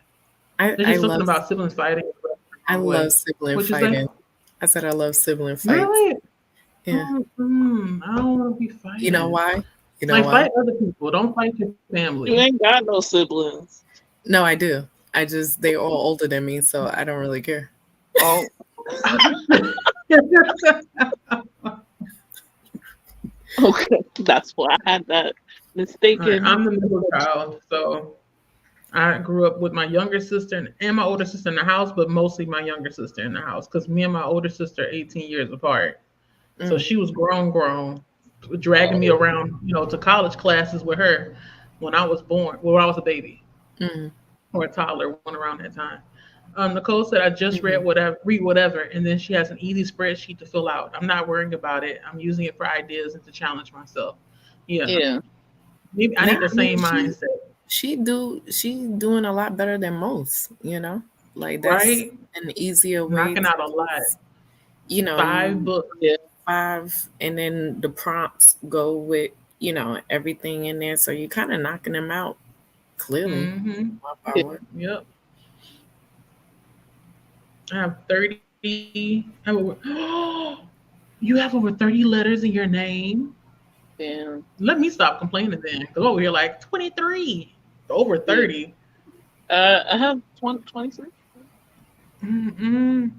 I There's I just something love about siblings fighting I wrong way. love sibling What you say? fighting. I said I love sibling fights. Really? Yeah. I don't want to be You know fighting. why? You know Like why? fight other people. Don't fight your family. You ain't got no siblings. No, I do. I just they all older than me, so I don't really care. Oh, okay. That's why I had that Alright, mistaken. I'm the middle child, so I grew up with my younger sister and my older sister in the house, but mostly my younger sister in the house because me and my older sister are 18 years apart. So Mm. she was grown, dragging me Oh, around, to college classes with her when I was born, when I was a baby Mm. or a toddler, one around that time. Nicole said, I just Mm. read whatever, and then she has an easy spreadsheet to fill out. I'm not worrying about it. I'm using it for ideas and to challenge myself. Yeah, yeah. maybe I Yeah, need the I mean same mindset, she doing a lot better than most, you know? Like that's right? an easier way Knocking to out a lot. just, you know, 5 books. Yeah. five and then the prompts go with, everything in there. So you're kind of knocking them out clearly Mm-hmm. one by Yeah. one. Yep. I have 30. You have over 30 letters in your name. Yeah. Let me stop complaining then. Because over here, like 23, over Yeah. 30. I have 23, Mm-mm.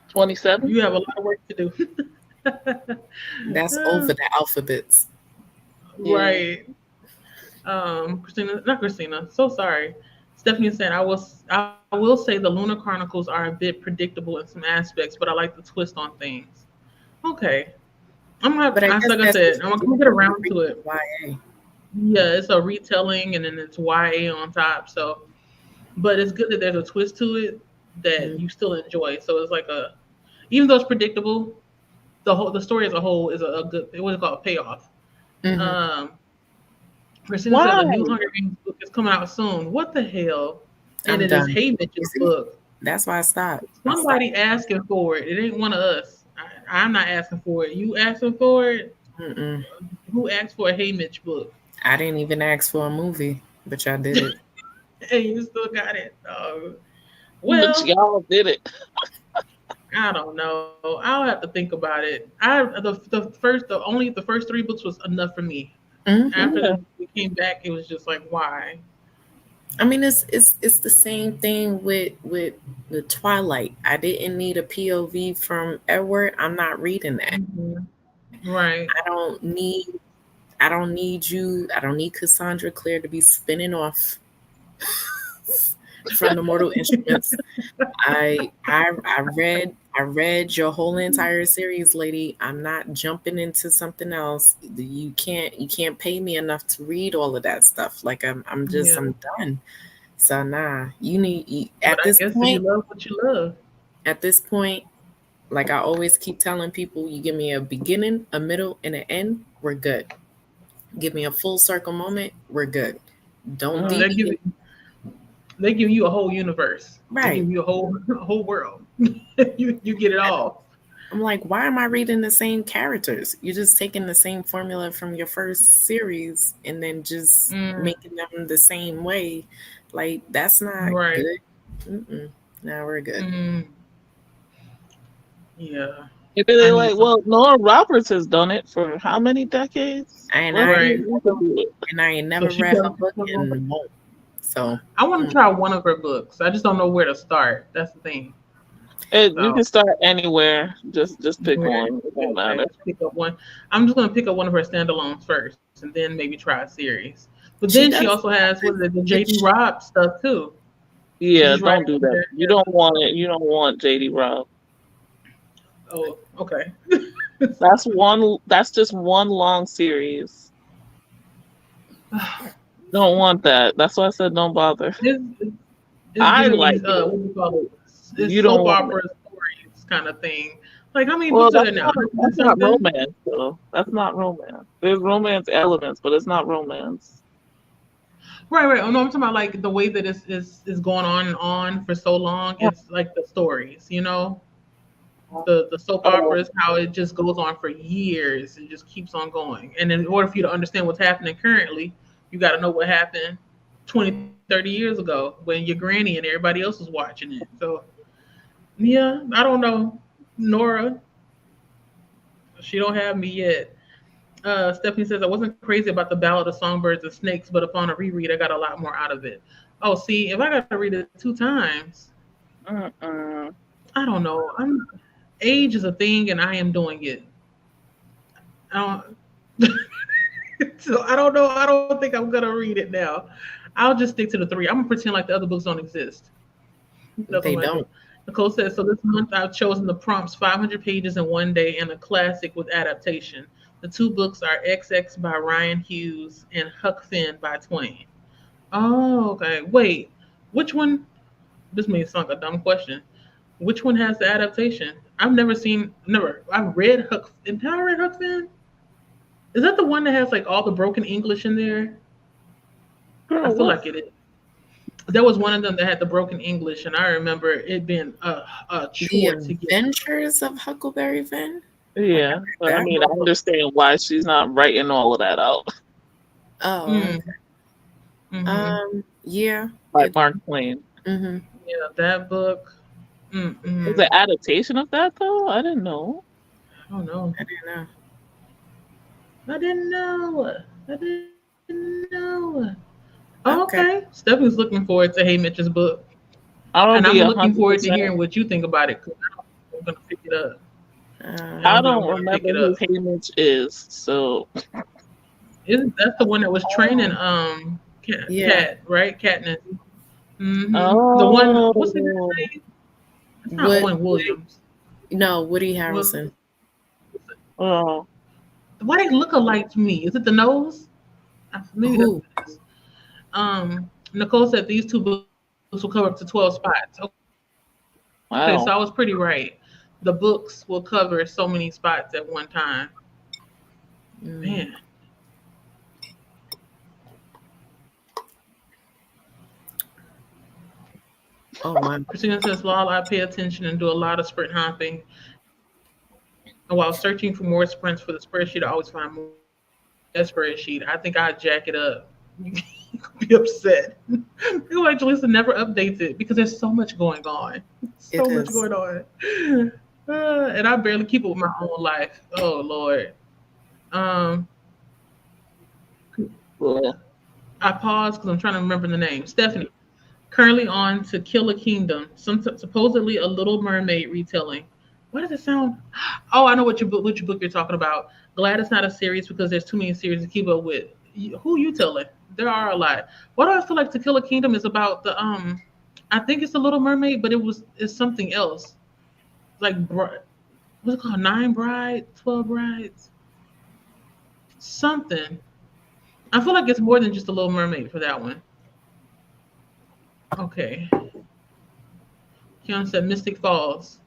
27. You have a lot of work to do. That's over the alphabets. Yeah. Right. Christina, not Christina. So sorry. Stephanie is saying I will say the Lunar Chronicles are a bit predictable in some aspects, but I like the twist on things. Okay. But I guess Like I that's said, what I'm you gonna do get when you around read to it. YA. Yeah, it's a retelling and then it's YA on top. So but it's good that there's a twist to it that Mm. you still enjoy. So it's like even though it's predictable, the story as a whole is a good what is it called payoff. Hmm. Um Christina said the Why? new Hunger Games book is coming out soon. What the hell? And I'm it is done. Hay You Mitchell's see? book. That's why I stopped. I stopped. Somebody asking for it. It ain't one of us. I'm not asking for it. You asking for it? Mm-mm. Who asked for a Hay Mitch book? I didn't even ask for a movie, but y'all did it. And you still got it. But Well, y'all did it. I don't know. I'll have to think about it. The first 3 books was enough for me. Hmm. After Yeah. we came back, it was just like, why? I mean, it's the same thing with the Twilight. I didn't need a POV from Edward. I'm not reading that. Mhm. Right. I don't need I don't need you. I don't need Cassandra Clare to be spinning off from the Mortal Instruments. I read your whole entire series, lady. I'm not jumping into something else. You can't pay me enough to read all of that stuff. Like Yeah. I'm done. So nah, But I guess if you love what you love. at this point, like I always keep telling people, you give me a beginning, a middle, and an end, we're good. Give me a full circle moment, we're good. Don't Mm. They give deviate. they give you a whole universe. They Right. give you a whole world. You get it all. I'm like, why am I reading the same characters? You're just taking the same formula from your first series and then just Mm, making them the same way. Like, that's not right. good. Mm-mm. Now we're good. Mm, yeah. Maybe I they need like, something. well, Nora Roberts has done it for how many decades? And Let's I see Right. if we can do it. and I ain't So never she read her comes. book and won't. So I want to mm, try one of her books. I just don't know where to start. That's the thing. You can start anywhere. Just pick Where one. It don't I matter. just pick up one. I'm just gonna pick up one of her standalones first, and then maybe try a series. But She then she does. also has what is it, the JD Robb stuff too. Yeah, She's don't writing do that. there. You don't want it. You don't want JD Robb. Oh, okay. That's just one long series. Don't want that. That's why I said don't bother. It's I giving like me it. what do you call it? It's You don't soap want it. opera stories kind of thing. Like how many Well, books are there now? 100 and that's not something? romance though. That's not romance. There's romance elements, but it's not romance. Right, right. Oh no, I'm talking about like the way that is going on and on for so long. It's like the stories, the soap Oh, operas, how it just goes on for years and just keeps on going. And in order for you to understand what's happening currently, you got to know what happened 20, 30 years ago when your granny and everybody else was watching it. So yeah, I don't know. Nora, she don't have me yet. Stephanie says, I wasn't crazy about the Ballad of Songbirds and Snakes, but upon a reread, I got a lot more out of it. Oh, see, if I got to read it 2 times, mm-mm. I don't know. Age is a thing, and I am doing it. I don't, so I don't know. I don't think I'm gonna read it now. I'll just stick to the three. I'm gonna pretend like the other books don't exist. That's what They I'm gonna do. don't. Nicole says, so this month I've chosen the prompts 500 pages in one day and a classic with adaptation. The two books are XX by Ryan Hughes and Huck Finn by Twain. Oh, okay. Wait, which one? This may sound like a dumb question. Which one has the adaptation? I've read Huck. Have I read Huck Finn? Is that the one that has like all the broken English in there? I Girl, feel what? like it is. There was one of them that had the broken English, and I remember it being a The chore to get. Adventures of Huckleberry Finn. I Yeah, read but I that. mean, I understand why she's not writing all of that out Oh, Mm, hmm yeah. like Mark Twain. Mm-hmm. Yeah, that book. Is Mm-mm. it adaptation of that though? I didn't know. Oh no, I don't know. I didn't know. I didn't know. Okay, Okay. Stephanie's looking forward to Hey Mitch's book, I and don't I'm be looking forward to 100%. hearing what you think about it. Cause I'm gonna pick it up. I I don't think I'm Um, don't gonna pick remember it who up. Haymitch is, so Isn't that's the one that was training yeah. Cat, right? Katniss. The one. What's the guy's oh, name? It's not Owen Woody, Williams. no, Woody Well, Harrelson. oh, why they look alike to me? Is it the nose? Maybe that's Who? what it is. Nicole said these two books will cover up to 12 spots. Okay, so I was pretty right. wow. The books will cover so many spots at one time. Man. Mm. Oh wow. Christina says, Lol, I pay attention and do a lot of sprint hopping. And while searching for more sprints for the spreadsheet, I always find more. That spreadsheet, I think I'd jack it up. You could be upset. People like Jalisa never updates it because there's so much going on. So It much going is. on. And I barely keep up with my own life. Oh Lord. Um, Well, I paused because I'm trying to remember the name. Stephanie. Currently on to Kill a Kingdom, supposedly a Little Mermaid retelling. Why does it sound? Oh, I know which book you're talking about. Glad it's not a series because there's too many series to keep up with. Who you telling? There are a lot. Why do I feel like To Kill a Kingdom is about the I think it's the Little Mermaid, but it's something else. Like what's it called? 9 brides, 12 brides, something. I feel like it's more than just the Little Mermaid for that one. Okay. Keon said Mystic Falls.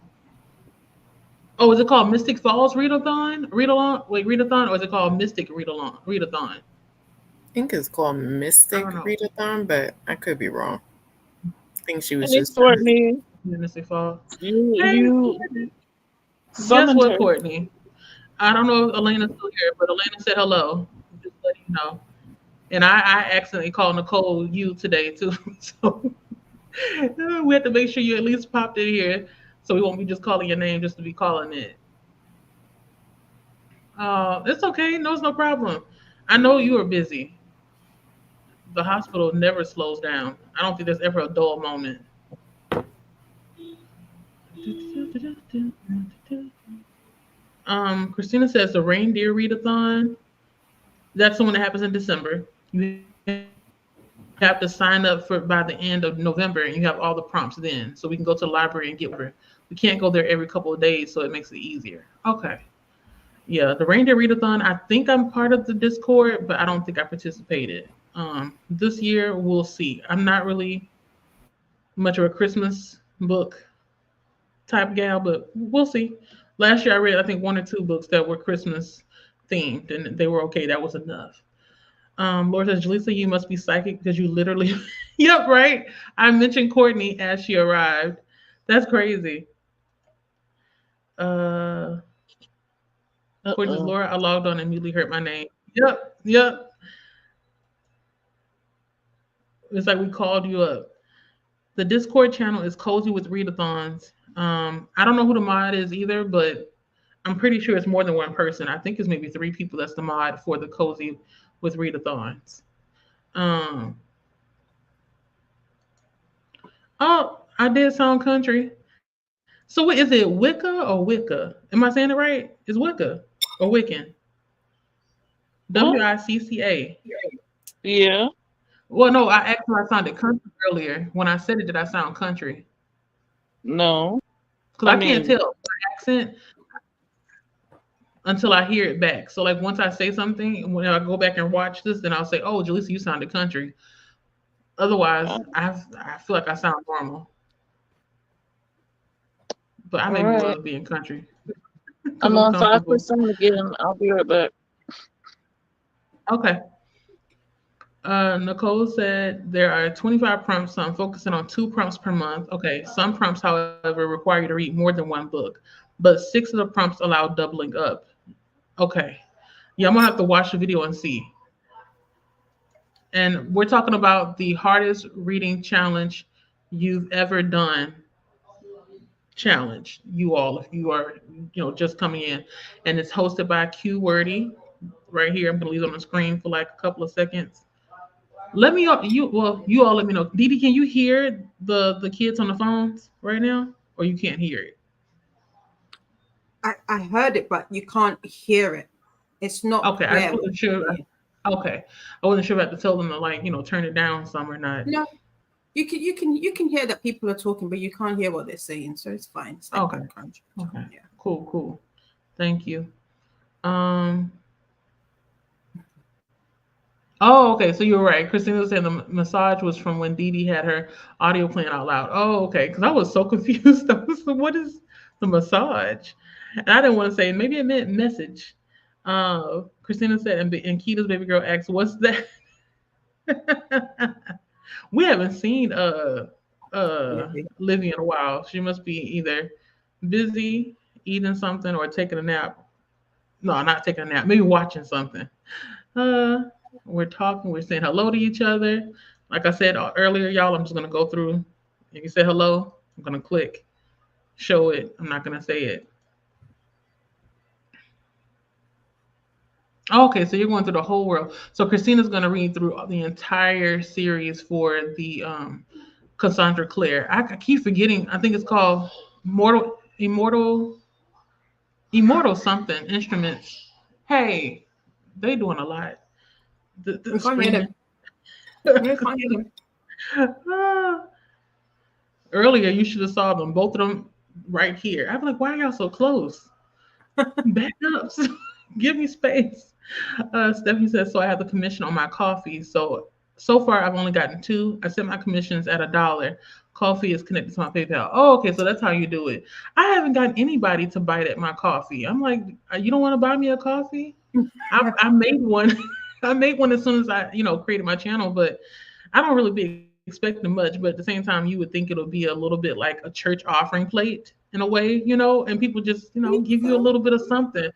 Oh, is it called Mystic Falls Readathon? Read along? Wait, Readathon, or is it called Mystic Readathon? Readathon. I think it's called I Mystic don't know. Readathon, but I could be wrong. I think she was hey just trying. Courtney, Mystic Falls. you Hey, you guess summoned what, her. Courtney? I don't know if Elena's still here, but Elena said hello. Just let you know. And I accidentally called Nicole you today too. So we have to make sure you at least popped in here so we won't be just calling your name just to be calling it. It's okay. No, it's no problem. I know you are busy. The hospital never slows down. I don't think there's ever a dull moment. Christina says the reindeer readathon. That's the one that happens in December. You have to sign up for by the end of November, and you have all the prompts then, so we can go to the library and get whatever. We can't go there every couple of days, so it makes it easier. Okay. Yeah, the reindeer readathon. I think I'm part of the Discord, but I don't think I participated. This year we'll see. I'm not really much of a Christmas book type gal, but we'll see. Last year I read I think one or two books that were Christmas themed, and they were okay. That was enough. Laura says, Jaleesa, you must be psychic because you literally, yep, right. I mentioned Courtney as she arrived. That's crazy. Uh, Courtney says, Uh-oh. Laura, I logged on and immediately heard my name. Yep, yep. It's like we called you up. The Discord channel is Cozy with Readathons. I don't know who the mod is either, but I'm pretty sure it's more than one person. I think it's maybe three people that's the mod for the Cozy with Readathons. Um, oh, I did sound country. So what is it, Wicca or Wicca? Am I saying it right? It's Wicca or Wiccan. What? Wicca. Yeah. Well, no, I actually I sounded country earlier. When I said it, did I sound country? No. Because I I can't mean, tell my accent until I hear it back. So like once I say something, when I go back and watch this, then I'll say, "Oh, Jaleesa, you sounded country." uh, Otherwise, I feel like I sound normal, but I all maybe right. was being country because I'm I'm on comfortable. 5% again. I'll be right back. Okay. Nicole said there are 25 prompts, so I'm focusing on two prompts per month. Okay. Some prompts, however, require you to read more than one book, but six of the prompts allow doubling up. Okay. Yeah, I'm gonna have to watch the video and see. And we're talking about the hardest reading challenge you've ever done. Challenge you all if you are just coming in, and it's hosted by Q Wordy. Right here, I'm gonna leave it on the screen for like a couple of seconds. Let me up you well, you all let me know. Didi, can you hear the kids on the phones right now? Or you can't hear it? I heard it, but you can't hear it. It's not Okay, I just clear. wasn't sure. Okay. I wasn't sure if I had to tell them to like, turn it down some or not. No, you can hear that people are talking, but you can't hear what they're saying, so it's fine. It's like Okay. background. Okay. Yeah. Cool. Thank you. Um Oh, okay. So you're right. Christina was saying the massage was from when Dee Dee had her audio playing out loud. Oh, okay. Because I was so confused. I was like, what is the massage? And I didn't want to say maybe it meant message. Christina said, and Keita's baby girl asked, "What's that?" We haven't seen Maybe. Livy in a while. She must be either busy eating something or taking a nap. No, not taking a nap. Maybe watching something. Uh, we're talking. We're saying hello to each other. Like I said earlier, y'all, I'm just gonna go through. If you say hello, I'm gonna click, show it. I'm not gonna say it. Okay, so you're going through the whole world. So Christina's gonna read through the entire series for the Cassandra Clare. I keep forgetting. I think it's called Immortal something instruments. Hey, they doing a lot. The We can't hear screaming. them. We can't hear them. Ah, earlier, you should have saw them, both of them right here. I'm like, why are y'all so close? Back up. Give me space. Stephanie says, so I have the commission on my coffee. So far I've only gotten two. I set my commissions at $1. Coffee is connected to my PayPal. Oh, okay, so that's how you do it. I haven't gotten anybody to bite at my coffee. I'm like, you don't want to buy me a coffee? I made one. I made one as soon as I, created my channel, but I don't really be expecting much. But at the same time, you would think it'll be a little bit like a church offering plate in a way, and people just, give you a little bit of something.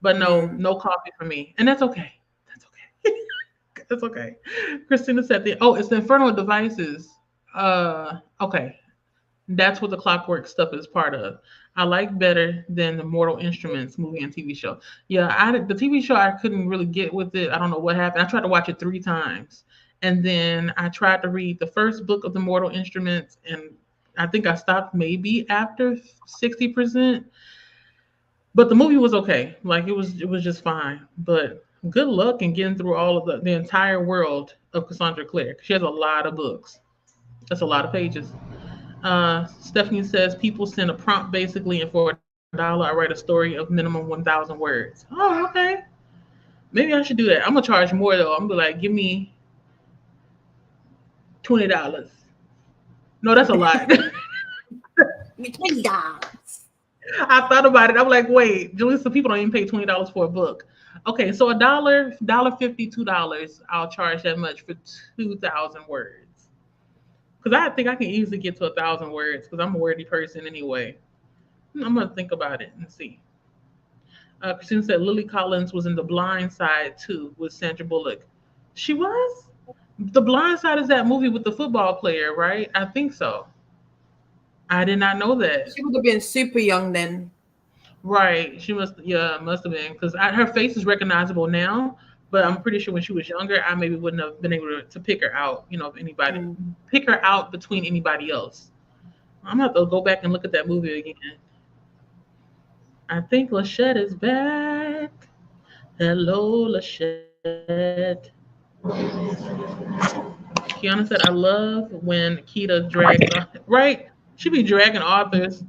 But no, Mm. no coffee for me. And that's okay. That's okay. That's okay. Christina said it's the Infernal Devices. Okay. That's what the Clockwork stuff is part of. I like better than the Mortal Instruments movie and TV show. Yeah, the TV show I couldn't really get with it. I don't know what happened. I tried to watch it 3 times, and then I tried to read the first book of the Mortal Instruments, and I think I stopped maybe after 60%. But the movie was okay. Like it was just fine. But good luck in getting through all of the entire world of Cassandra Clare. She has a lot of books. That's a lot of pages. Stephanie says people send a prompt basically, and for $1, I write a story of minimum 1,000 words. Oh, okay. Maybe I should do that. I'm gonna charge more though. I'm gonna be like, give me $20. No, that's a lot. $20. I thought about it. I'm like, wait, Julie, some people don't even pay $20 for a book. Okay, so $1, 52. I'll charge that much for 2,000 words. Because I think I can easily get to 1,000 words because I'm a wordy person anyway. I'm gonna think about it and see. Christine said Lily Collins was in The Blind Side too with Sandra Bullock. She was. The Blind Side is that movie with the football player, right? I think so. I did not know that. She would have been super young then. Right. She must, yeah, must have been because her face is recognizable now, but I'm pretty sure when she was younger, I maybe wouldn't have been able to pick her out, of anybody, pick her out between anybody else. I'm gonna have to go back and look at that movie again. I think Lachette is back. Hello, Lachette. Kiana said, I love when Keita drags on, right? She be dragging authors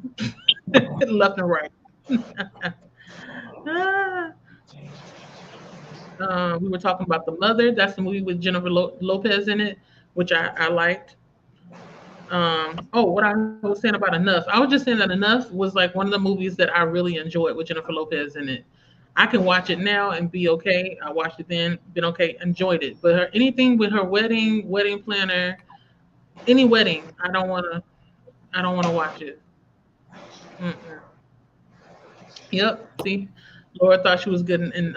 left and right. We were talking about The Mother. That's the movie with Jennifer Lopez in it, which I liked. What I was saying about Enough. I was just saying that Enough was like one of the movies that I really enjoyed with Jennifer Lopez in it. I can watch it now and be okay. I watched it then, been okay, enjoyed it. But anything with her wedding planner, any wedding, I don't wanna watch it. Mm-mm. Yep. See, Laura thought she was good in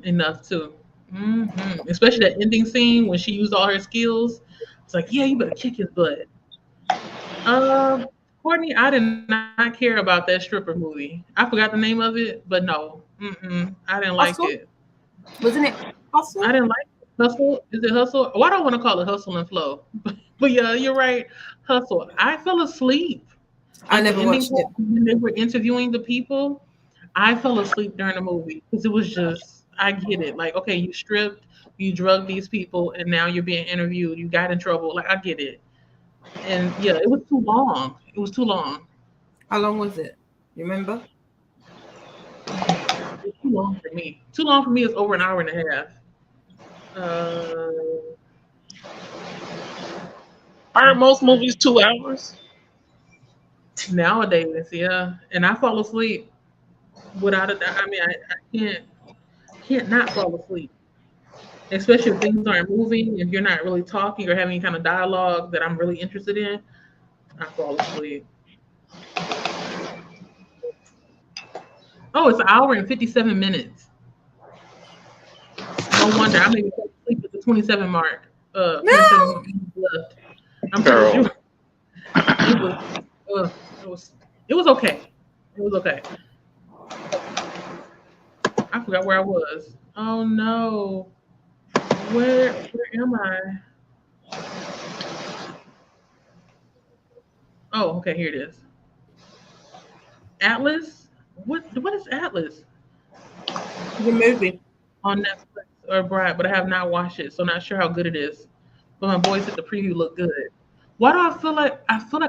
enough too. Especially that ending scene when she used all her skills. It's like, yeah, you better kick his butt. Courtney, I did not care about that stripper movie. I forgot the name of it, but no, I didn't like Hustle? it. Wasn't it Hustle? I didn't like it. Hustle. Is it Hustle? Why do I want to call it Hustle and Flow? But yeah, you're right. Hustle. I fell asleep. I never watched it. When they were interviewing the people, I fell asleep during the movie because it was just, I get it. Like, okay, you stripped, you drugged these people, and now you're being interviewed. You got in trouble. Like, I get it. And yeah, it was too long. It was too long. How long was it? You remember? It was too long for me. Too long for me is over an hour and a half. Aren't most movies 2 hours? Nowadays, yeah. And I fall asleep without it. I mean, I can't not fall asleep. Especially if things aren't moving, if you're not really talking or having any kind of dialogue that I'm really interested in, I fall asleep. Oh, it's an hour and 57 minutes. No wonder I maybe fell asleep at the 27 mark. 27 minutes left. I'm pretty sure it was okay. It was okay. I forgot where I was. Oh no. Where am I? Oh, okay, here it is. Atlas? What is Atlas? The movie. On Netflix or Bright, but I have not watched it, so not sure how good it is. But my boy said the preview looked good. Why do I feel like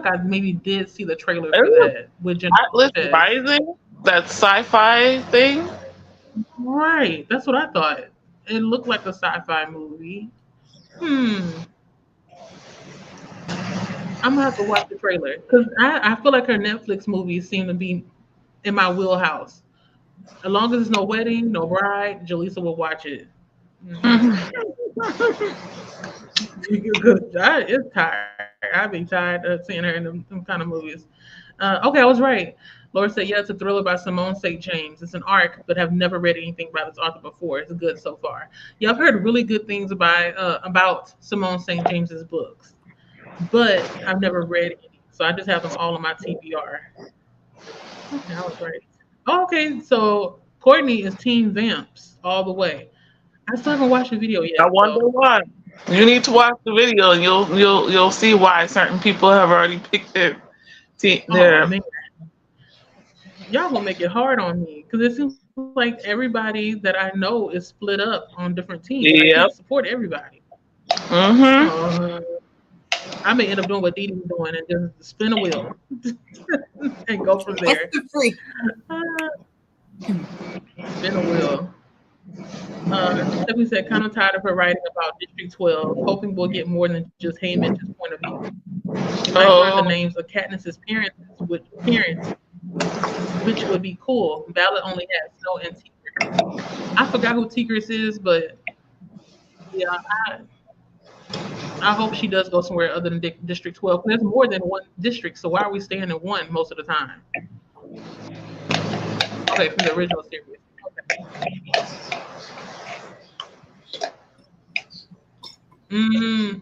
I maybe did see the trailer for that with Jennifer Atlas Lopez. Rising? That sci-fi thing? Right, that's what I thought. It looked like a sci-fi movie. I'm gonna have to watch the trailer because I feel like her Netflix movies seem to be in my wheelhouse. As long as there's no wedding, no bride, Jaleesa will watch it. Because I is tired. I'd be tired of seeing her in them kind of movies. Okay, I was right. Laura said, yeah, it's a thriller by Simone St. James. It's an arc, but have never read anything by this author before. It's good so far. Yeah, I've heard really good things about Simone St. James's books, but I've never read any. So I just have them all on my TBR. Okay, I was right. Oh, okay, so Courtney is Team Vamps all the way. I still haven't watched the video yet. I wonder why. You need to watch the video, and you'll see why certain people have already picked it Oh There. man, y'all gonna make it hard on me because it seems like everybody that I know is split up on different teams. I can't Yep. support everybody. Mm-hmm. Uh, I may end up doing what Dee Dee's doing and just spin a wheel and go from That's there. the free. Uh, spin a wheel. Stephanie said, kind of tired of her writing about District 12, hoping we'll get more than just Haymitch's point of view. We might learn the Oh, names of Katniss's parents, which would be cool. Ballot only has Snow and Tigris. I forgot who Tigris is, but yeah, I hope she does go somewhere other than District 12. There's more than one district, so why are we staying in one most of the time? Okay, from the original series. Mm.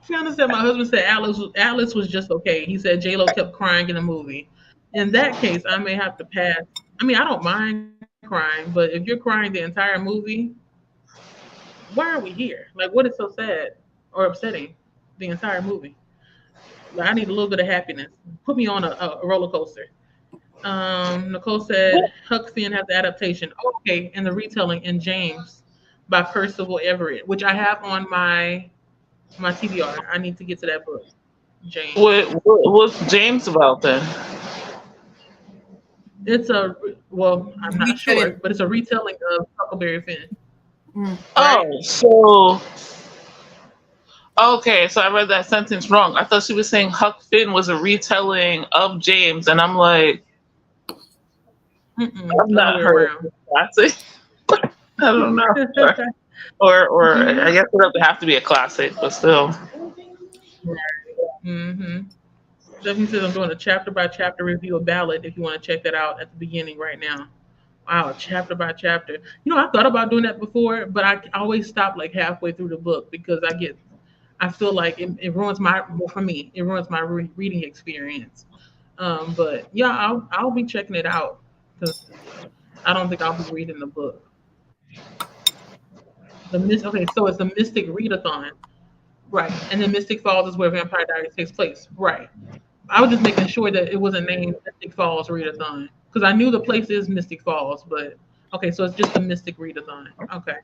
Tiana said my husband said Alice was just okay. He said J Lo kept crying in the movie. In that case, I may have to pass. I mean, I don't mind crying, but if you're crying the entire movie, why are we here? Like, what is so sad or upsetting? The entire movie. Like, I need a little bit of happiness. Put me on a roller coaster. Nicole said Huck Finn has the adaptation. Oh, okay, and the retelling in James by Percival Everett, which I have on my TBR. I need to get to that book, James. what's James about then? It's a well, I'm not sure, Retelling. but it's a retelling of Huckleberry Finn, Mm. right? Oh, so okay, so I read that sentence wrong. I thought she was saying Huck Finn was a retelling of James, and I'm like, I've Other not way heard around. of classic. I don't know. Or I guess it doesn't have to be a classic, but still. Mm-hmm. Stephanie says I'm doing a chapter by chapter review of Ballad. If you want to check that out at the beginning right now. Wow, chapter by chapter. I thought about doing that before, but I always stop like halfway through the book because I feel like it ruins well, for me, it ruins my reading experience. But yeah, I'll be checking it out because I don't think I'll be reading the book. Okay, so it's the Mystic Readathon, right? And then Mystic Falls is where Vampire Diaries takes place, right? I was just making sure that it wasn't named Mystic Falls Readathon because I knew the place is Mystic Falls, but okay, so it's just the Mystic Readathon. Okay.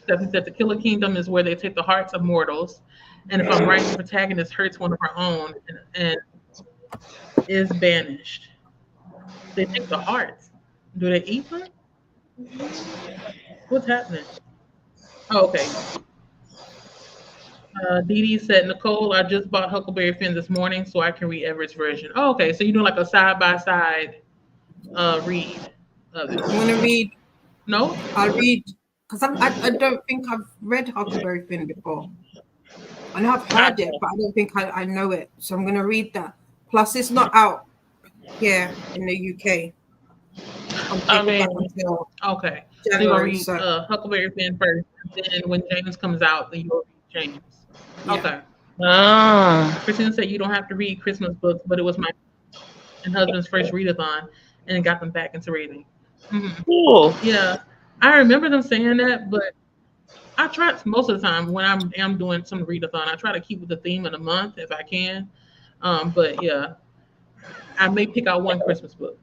Stephanie said the Killer Kingdom is where they take the hearts of mortals, and if I'm right, the protagonist hurts one of her own and is banished. They take the hearts. Do they eat them? What's happening? Oh, okay. Dee Dee said, Nicole, I just bought Huckleberry Finn this morning so I can read Everett's version. Oh, okay. So you're doing like a side by side read of it. You want to read? No? I'll read because I don't think I've read Huckleberry Finn before. I know I've heard it, but I don't think I know it. So I'm going to read that. Plus, it's not out here in the UK. I'm I paperback mean, until Okay. So you're going January. to read So Huckleberry Finn first. And then when James comes out, then you'll read James. yeah. Okay. ah, Christina said you don't have to read Christmas books, but it was my and husband's first readathon and it got them back into reading. cool. Yeah. I remember them saying that, but I try most of the time when I'm doing some readathon, I try to keep with the theme of the month if I can. But yeah, I may pick out one Christmas book,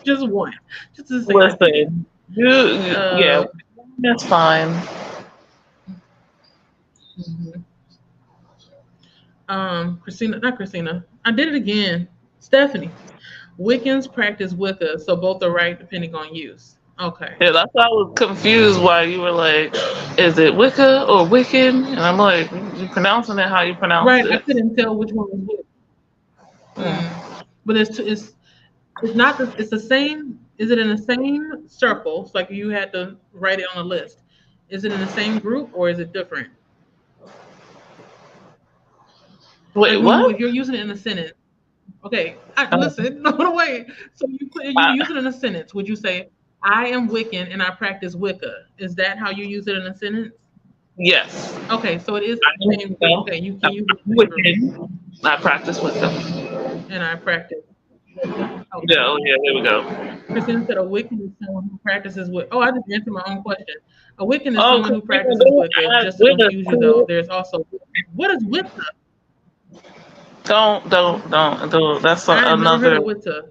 just one, just to say I did. Listen, yeah, Uh, that's fine. mhm. Christina, not Christina. I did it again. Stephanie, Wiccans practice Wicca, so both are right depending on use. Okay. Yeah, that's why I was confused why you were like, is it Wicca or Wiccan? And I'm like, you pronouncing it how you pronounce Right, I it. couldn't tell which one was which. Mm. But it's not it's the same. Is it in the same circle? It's like you had to write it on a list. Is it in the same group or is it different? Wait, Like what? if you're using it in a sentence. Okay, Uh, listen. No, wait. So you I, use it in a sentence. Would you say I am Wiccan and I practice Wicca? Is that how you use it in a sentence? yes. Okay, so it is I the am same group. Wicca. Okay, you can I'm use it in the same group. Wiccan. I practice Wicca. And I practice Wicca. Yeah, Okay. oh yeah, there we go. Christina said a Wiccan is someone who practices Wicca. Oh, I just answered my own question. A Wiccan is Oh, someone who Christina, practices don't Wicca. add Just to Wicca confuse you, though, to there's also what is Wicca? Don't do. I ain't never heard of Witta.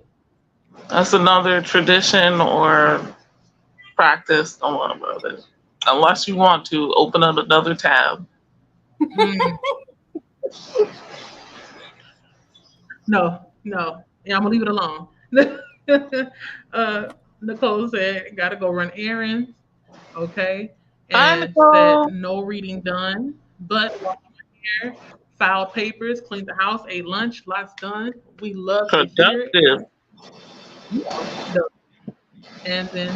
That's another tradition or practice. Don't worry about it. Unless you want to open up another tab. Mm, no, no. Yeah, I'm gonna leave it alone. Nicole said, "Gotta go run errands." Okay, Hi, and said Nicole. no reading done, but wash my hair, filed papers, cleaned the house, ate lunch, lots done. We love to hear it. Productive. You are the- And then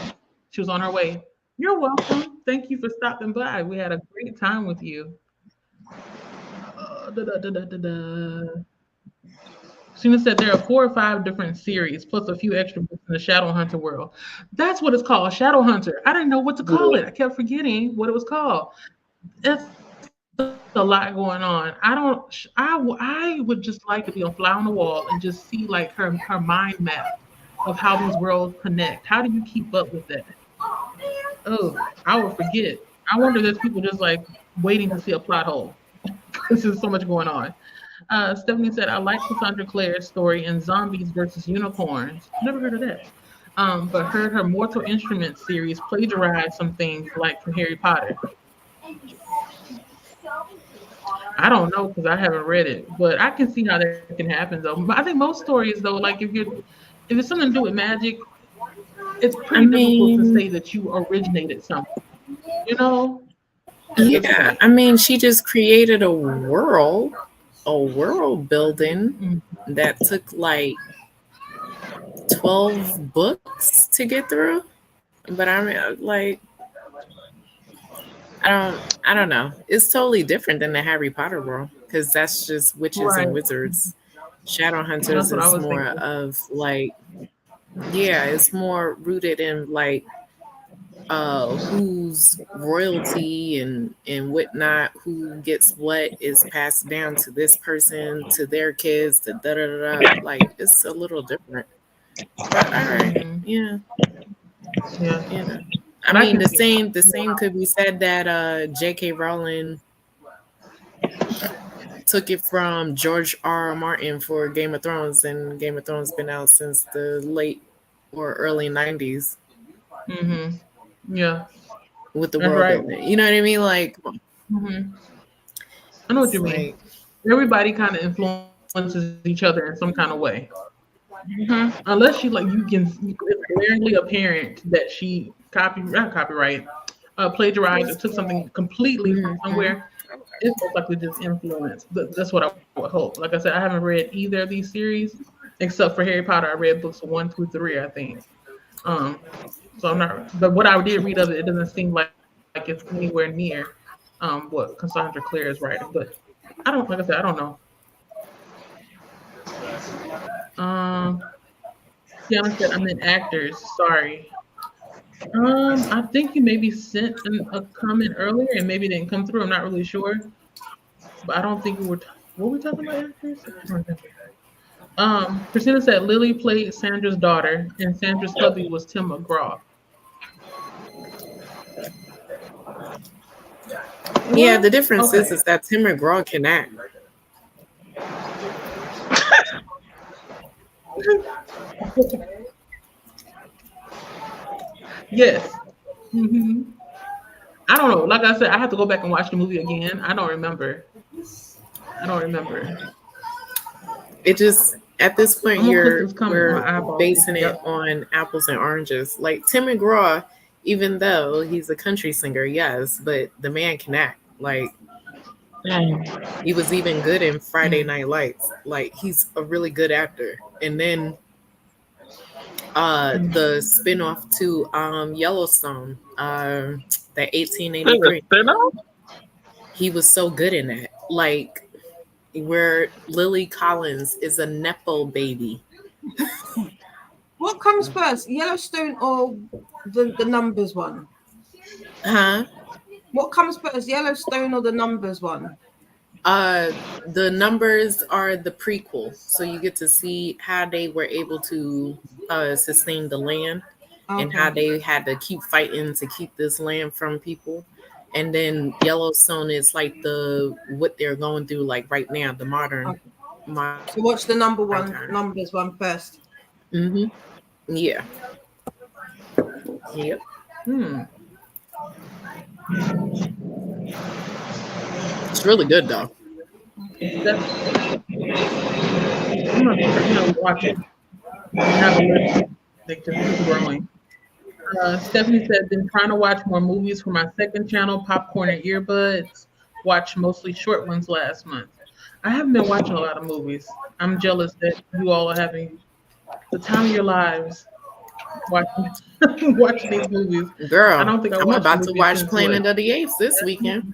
she was on her way. You're welcome. Thank you for stopping by. We had a great time with you. Da, da, da, da, da, da. Sheena said there are 4 or 5 different series, plus a few extra books in the Shadow Hunter world. That's what it's called, Shadow Hunter. I didn't know what to call it. I kept forgetting what it was called. It's a lot going on. I would just like to be on fly on the wall and just see like her mind map of how these worlds connect. How do you keep up with that? Oh, I would forget. I wonder if there's people just like waiting to see a plot hole. This is so much going on. Stephanie said, I like Cassandra Clare's story in Zombies versus Unicorns. Never heard of that. But heard her Mortal Instruments series plagiarize some things like from Harry Potter. I don't know because I haven't read it, but I can see how that can happen though. But I think most stories though, like if it's something to do with magic, it's I pretty difficult to mean, say that you originated something. You know, it's yeah, difficult. I mean, she just created a world building Mm. that took like 12 books to get through. But I mean, like, I don't know. It's totally different than the Harry Potter world because that's just witches Right. and wizards. Shadow That's Hunters what I is was more thinking. of like, yeah, it's more rooted in like who's royalty and whatnot, who gets what is passed down to this person, to their kids, to da da da da. Like it's a little different. But all right, Hmm. yeah, Yeah, you know. I but I mean can see. the same could be said that J.K. Rowling took it from George R. R. Martin for Game of Thrones, and Game of Thrones been out since the late or early 90s Hmm. Yeah, with the that's world right. building. You know what I mean? Like Hmm. I know what it's you mean. like Everybody kind of influences each other in some kind of way. Hmm. Unless she like it's glaringly apparent that she not copyright, plagiarized or took something completely from mhm. somewhere. It's most likely just influence. That's what I would hope. Like I said, I haven't read either of these series except for Harry Potter. I read books 1 through 3, I think. Um, so I'm not. But what I did read of it, it doesn't seem like it's anywhere near what Cassandra Clare is writing. But I don't. Like I said, I don't know. Um, Tiana said I'm in actors. Sorry. I think you maybe sent a comment earlier and maybe it didn't come through. I'm not really sure, but I don't think we were. Were we talking about actors? I don't remember. Christina said Lily played Sandra's daughter, and Sandra's hubby was Tim McGraw. Yeah, the What? difference Okay. is that Tim McGraw can act. Yes. Hmm. I don't know. Like I said, I have to go back and watch the movie again. I don't remember. I don't remember. It just at this point I'm gonna click this comment. we're My eyeball. basing it Yep. on apples and oranges. Like Tim McGraw, even though he's a country singer, yes, but the man can act. Like he was even good in Friday Mm. Night Lights. Like he's a really good actor. And then Mm. the spin-off to Yellowstone, the There's a 1883. spin-off? He was so good in that. Like where Lily Collins is a nepo baby. What comes first, Yellowstone or the numbers one? Huh? What comes first, Yellowstone or the numbers one? Uh, the numbers are the prequel, so you get to see how they were able to sustain the land and how Okay. they had to keep fighting to keep this land from people. And then Yellowstone is like the what they're going through, like right now, the modern. Okay. my So watch the number one, turn. numbers one first. Mm-hmm. Yeah. Yep. Hmm. It's really good though. Steph, I'm gonna watch it. I have a list. They just keep growing. Stephanie said, been trying to watch more movies for my second channel, Popcorn and Earbuds. Watched mostly short ones last month. I haven't been watching a lot of movies. I'm jealous that you all are having the time of your lives watching watching these movies. I Girl, don't think I I'm watched a about to movie watch since Planet what? of the Apes this weekend.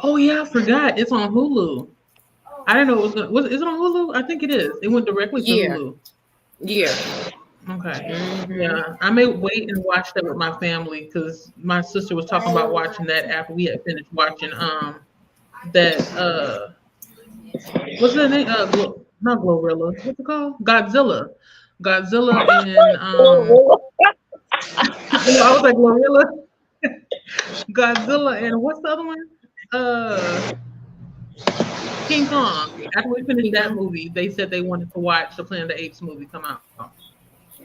Oh yeah, I forgot. It's on Hulu. I didn't know it was gonna is it on Hulu? I think it is. It went directly to Yeah. Hulu. Yeah. Okay. Mm-hmm. Yeah. I may wait and watch that with my family because my sister was talking about watching that after we had finished watching that what's the name? Not Glorilla. What's it called? Godzilla. Godzilla and I was like Glorilla. Godzilla and what's the other one? Uh King Kong. After we finished that movie, they said they wanted to watch the Planet of the Apes movie come out.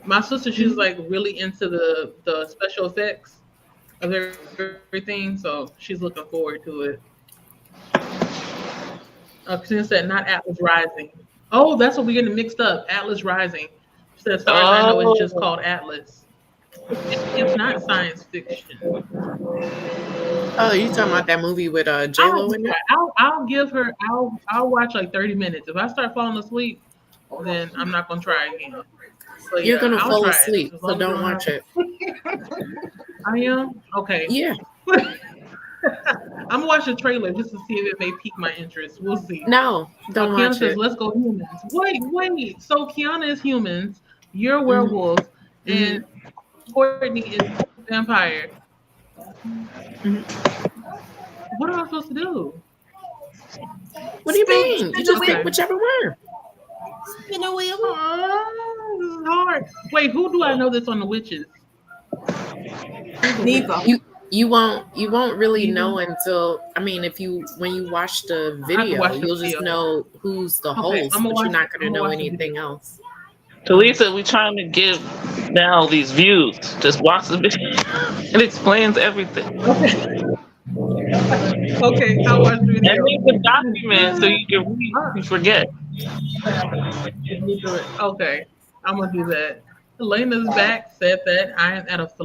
My sister, she's like really into the special effects of everything, so she's looking forward to it. Christina said not Atlas Rising. Oh, that's what we're getting mixed up. Atlas Rising. She said, as far as I know, it's just Oh, called Atlas. It's not science fiction. Oh, you talking about that movie with J Lo in it? I'll give her. I'll watch like 30 minutes. If I start falling asleep, then I'm not gonna try again. But You're yeah, gonna I'll fall try it asleep, as so long as I don't don't watch have. it. I am okay. Yeah. I'm gonna watch the trailer just to see if it may pique my interest. We'll see. No, don't Kiana watch says, it. "Let's go humans." Wait. So Kiana is humans. You're a Mm-hmm. werewolf, Mm-hmm. and Courtney is vampire. Mm-hmm. What am I supposed to do? What do you mean? You Spin the just wheel. pick whichever one. Spin the wheel. Oh, this is hard. Wait, who do I know that's on the witches? Who's the witch? Neither. You won't really Neither? know until if you when you watch the I have to video, watch the you'll just video. know who's the Okay, host, I'm gonna but you're watch. not I'm gonna gonna know watch the anything video. else. Talisa, we trying to give now these views. Just watch the video. It explains everything. Okay, I'll watch the And video. make a document so you can read if you forget. Okay, I'm gonna do that. Elena's back. Said that I am at I am at the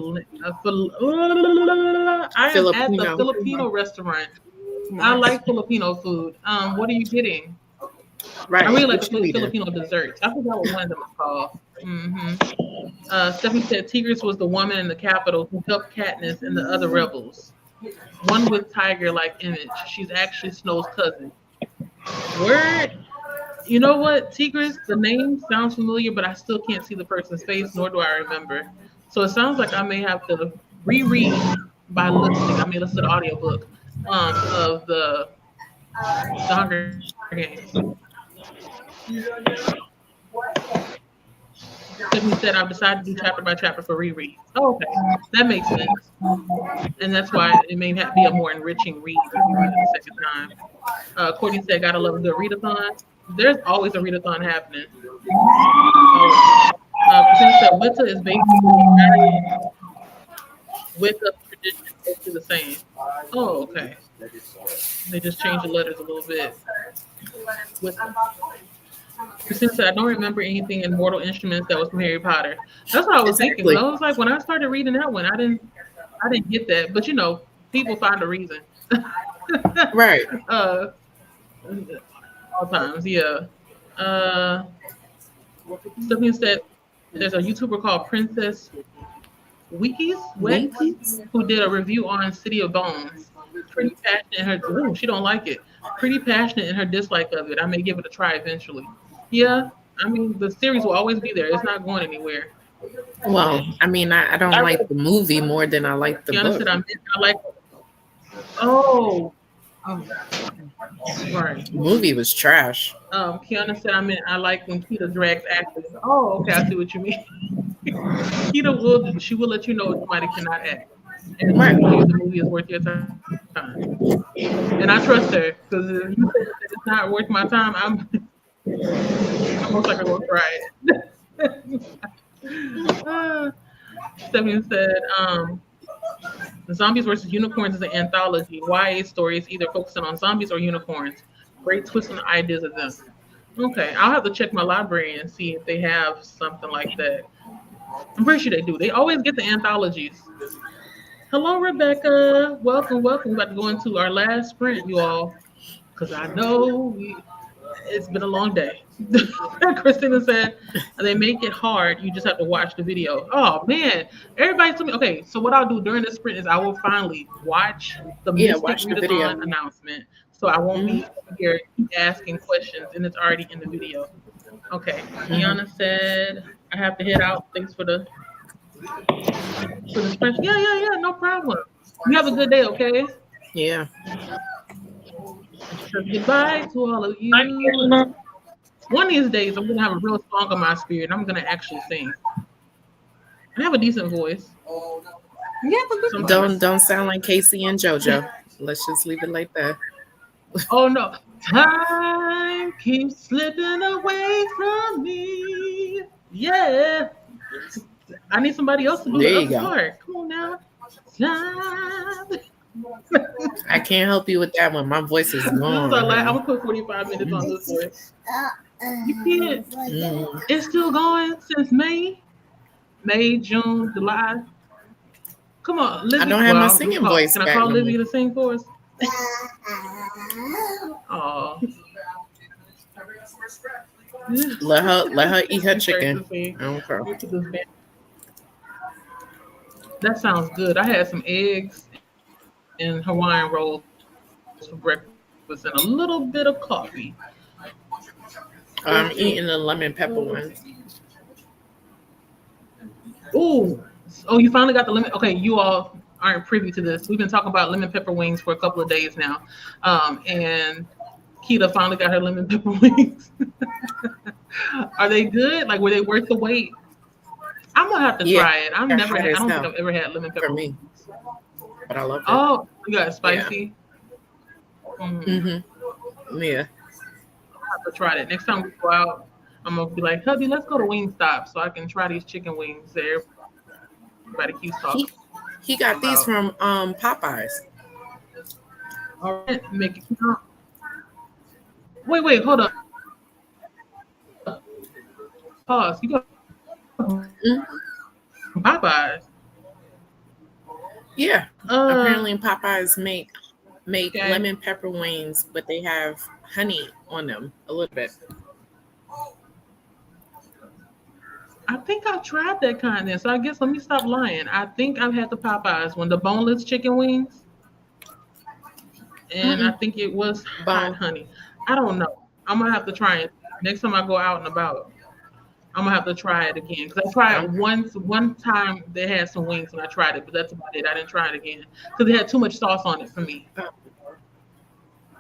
Filipino. Filipino restaurant. I Nice. like Filipino food. What are you getting? Right. I really like What you eating? Filipino desserts. I forgot what one of them is called. Stephanie said Tigris was the woman in the Capitol who helped Katniss and the other rebels. One with tiger-like image. She's actually Snow's cousin. Word. You know what, Tigris? The name sounds familiar, but I still can't see the person's face, nor do I remember. So it sounds like I may have to reread by listening. I may listen to the audiobook of the Hunger Games. Tiffany said I've decided to do chapter by chapter for reread. Oh, okay. That makes sense. And that's why it may not be a more enriching read if you read it the second time. Courtney said, gotta love a good readathon. There's always a readathon happening. Christina said, Wicca is basically Wicca tradition, basically the same. Oh, okay. They just changed the letters a little bit. Wicca. Christina said, I don't remember anything in Mortal Instruments that was from Harry Potter. That's what I was thinking. Exactly. I was like, when I started reading that one, I didn't get that. But people find a reason. Right. All times, yeah. Stephanie said there's a YouTuber called Princess Wex who did a review on City of Bones. Pretty passionate in her. She don't like it. Pretty passionate in her dislike of it. I may give it a try eventually. Yeah, I mean the series will always be there. It's not going anywhere. Well, I don't like the movie more than I like the Kiana book. said I like. Oh, right. The movie was trash. Kiana said I like when Keita drags actors. Oh, okay, I see what you mean. Keita will let you know if somebody cannot act. And Right. tell you the movie is worth your time. And I trust her because you said it's not worth my time, I'm most likely gonna try it. Stephanie said, the Zombies versus Unicorns is an anthology. YA stories either focusing on zombies or unicorns. Great twist on the ideas of them. Okay, I'll have to check my library and see if they have something like that. I'm pretty sure they do. They always get the anthologies. Hello, Rebecca. Welcome, welcome. We're about to go into our last sprint, you all, because I know it's been a long day. Christina said they make it hard. You just have to watch the video. Oh man, everybody's telling me. Okay, so what I'll do during the sprint is I will finally watch the Yeah, Mystic watch the video. Readathon announcement, so I won't Mhm. be here keep asking questions, and it's already in the video. Okay, Kiana said I have to head out. Thanks for the sprint. Yeah, yeah, yeah. No problem. You have a good day. Okay. Yeah. And she says goodbye to all of Thank you. you. One of these days, I'm gonna have a real song in my spirit. And I'm gonna actually sing. I have a decent voice. You have a good Sometimes. Don't sound like Casey and JoJo. Let's just leave it like that. Oh no. Time keeps slipping away from me. Yeah. I need somebody else to do There the you other go. part. Come on now. Time. I can't help you with that one. My voice is This is gone. our last. I'm Honey. gonna put 45 minutes on this one. You can't. Mm. It's still going since May, June, July. Come on, I Livy. don't have my Well, we singing call. voice Can I back call no more. Livy to sing for us? Oh, Let her eat her she starts chicken. to sing. I don't care. We put this band- That sounds good. I had some eggs and Hawaiian rolls for breakfast and a little bit of coffee. I'm eating the lemon pepper ones. Ooh. Oh, you finally got the lemon. Okay, you all aren't privy to this. We've been talking about lemon pepper wings for a couple of days now. And Keita finally got her lemon pepper wings. Are they good? Like, were they worth the wait? I'm gonna have to Yeah, try it. they're hot I as don't think hell I've ever had lemon for pepper me, wings. but I loved it. Oh, you got it Yeah. spicy. Yeah. I'll have to try that. Next time we go out, I'm gonna be like, hubby, let's go to Wingstop so I can try these chicken wings that everybody keeps talking He got these about. from Popeyes. All right, make it count. Wait, hold up. Pause. You got Mm. Popeyes. Yeah. Apparently Popeyes make Okay. lemon pepper wings, but they have honey on them a little bit. I think I tried that kind then. So I guess let me stop lying. I think I've had the Popeyes one, the boneless chicken wings, and I Mm-mm. think it was hot Bone. honey. I don't know. I'm gonna have to try it next time I go out and about. I'm gonna have to try it again because I tried it Okay. one time. They had some wings and I tried it, but that's about it. I didn't try it again because it had too much sauce on it for me.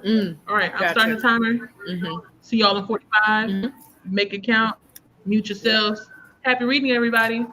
Mm. All right, I'm starting Gotcha. the timer. Mm-hmm. See y'all in 45. Mm-hmm. Make it count. Mute yourselves. Happy reading, everybody.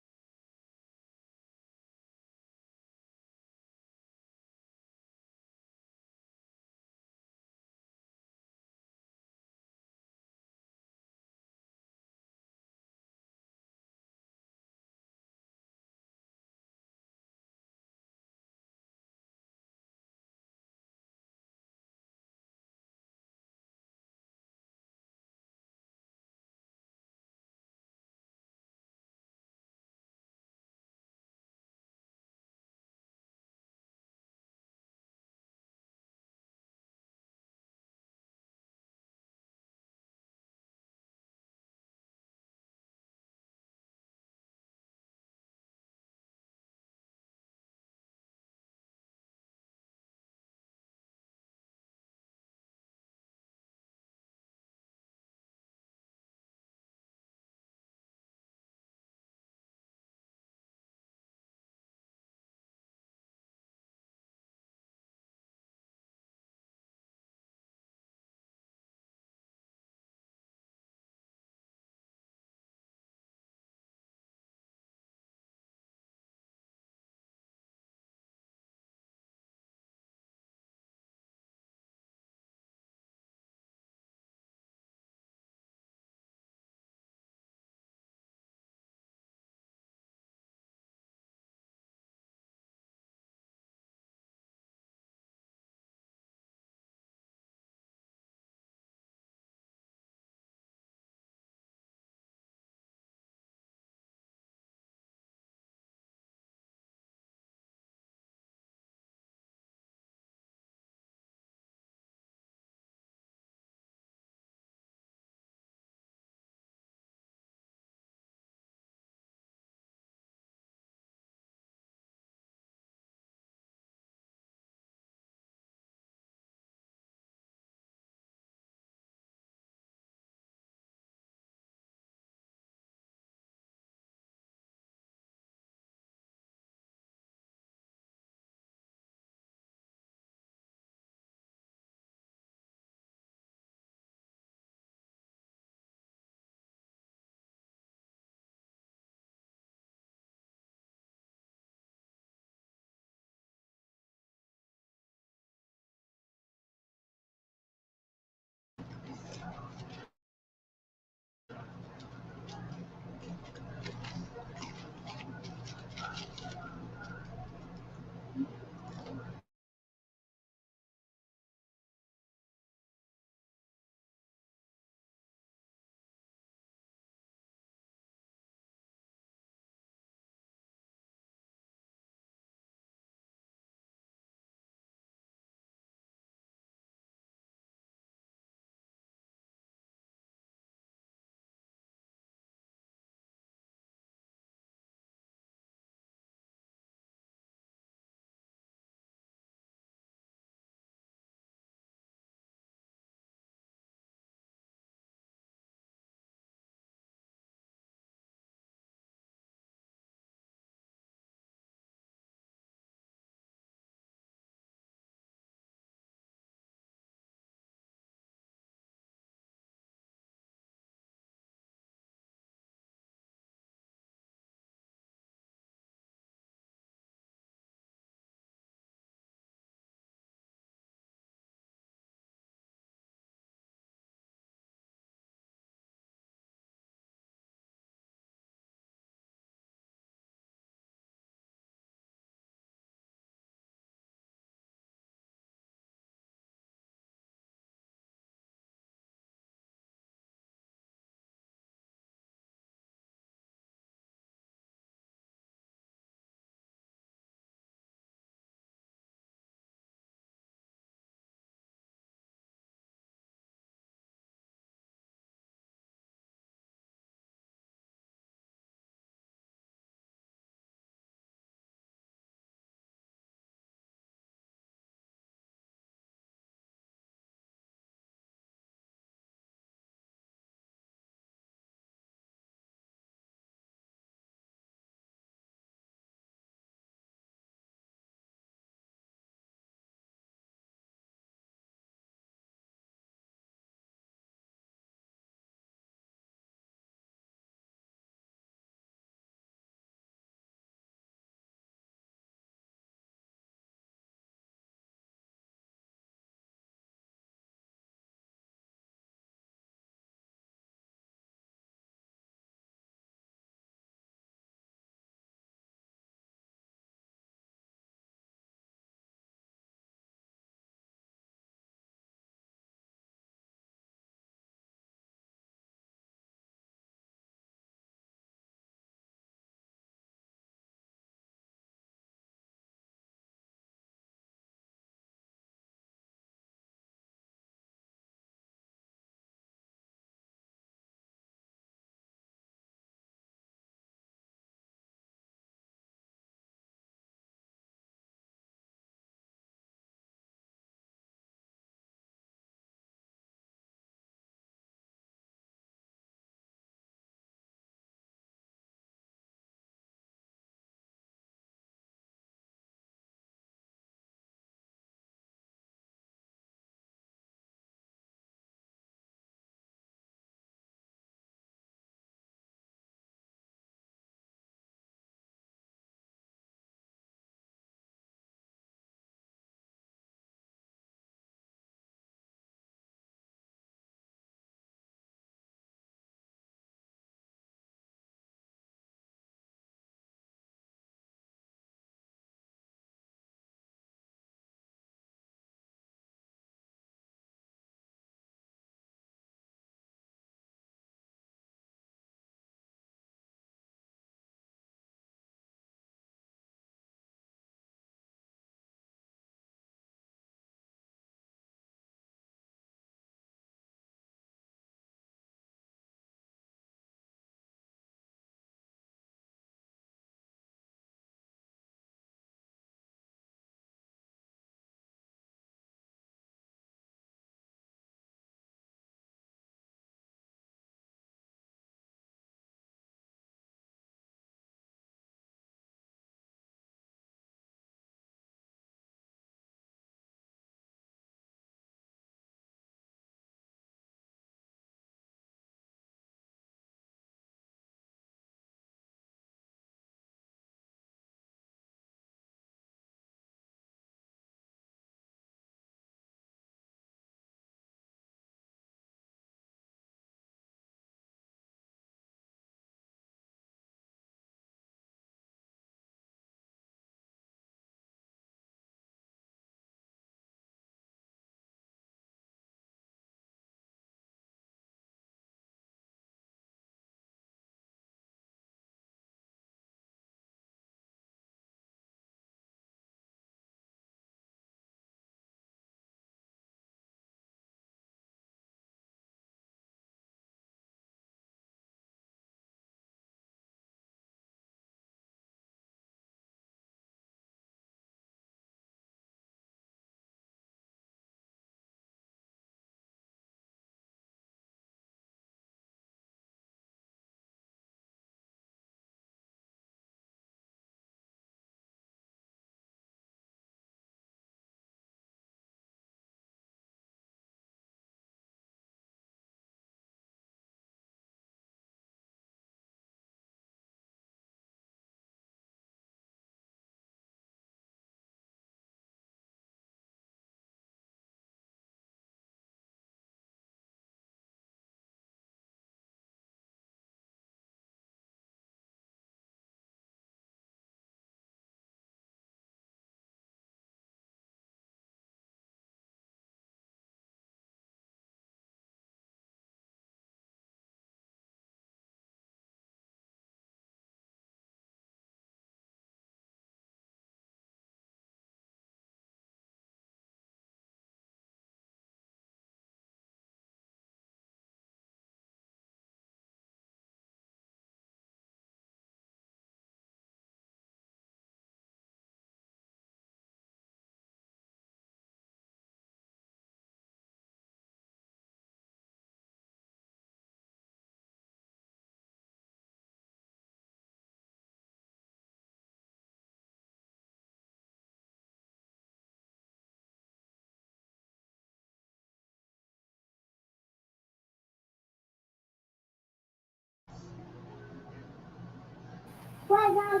I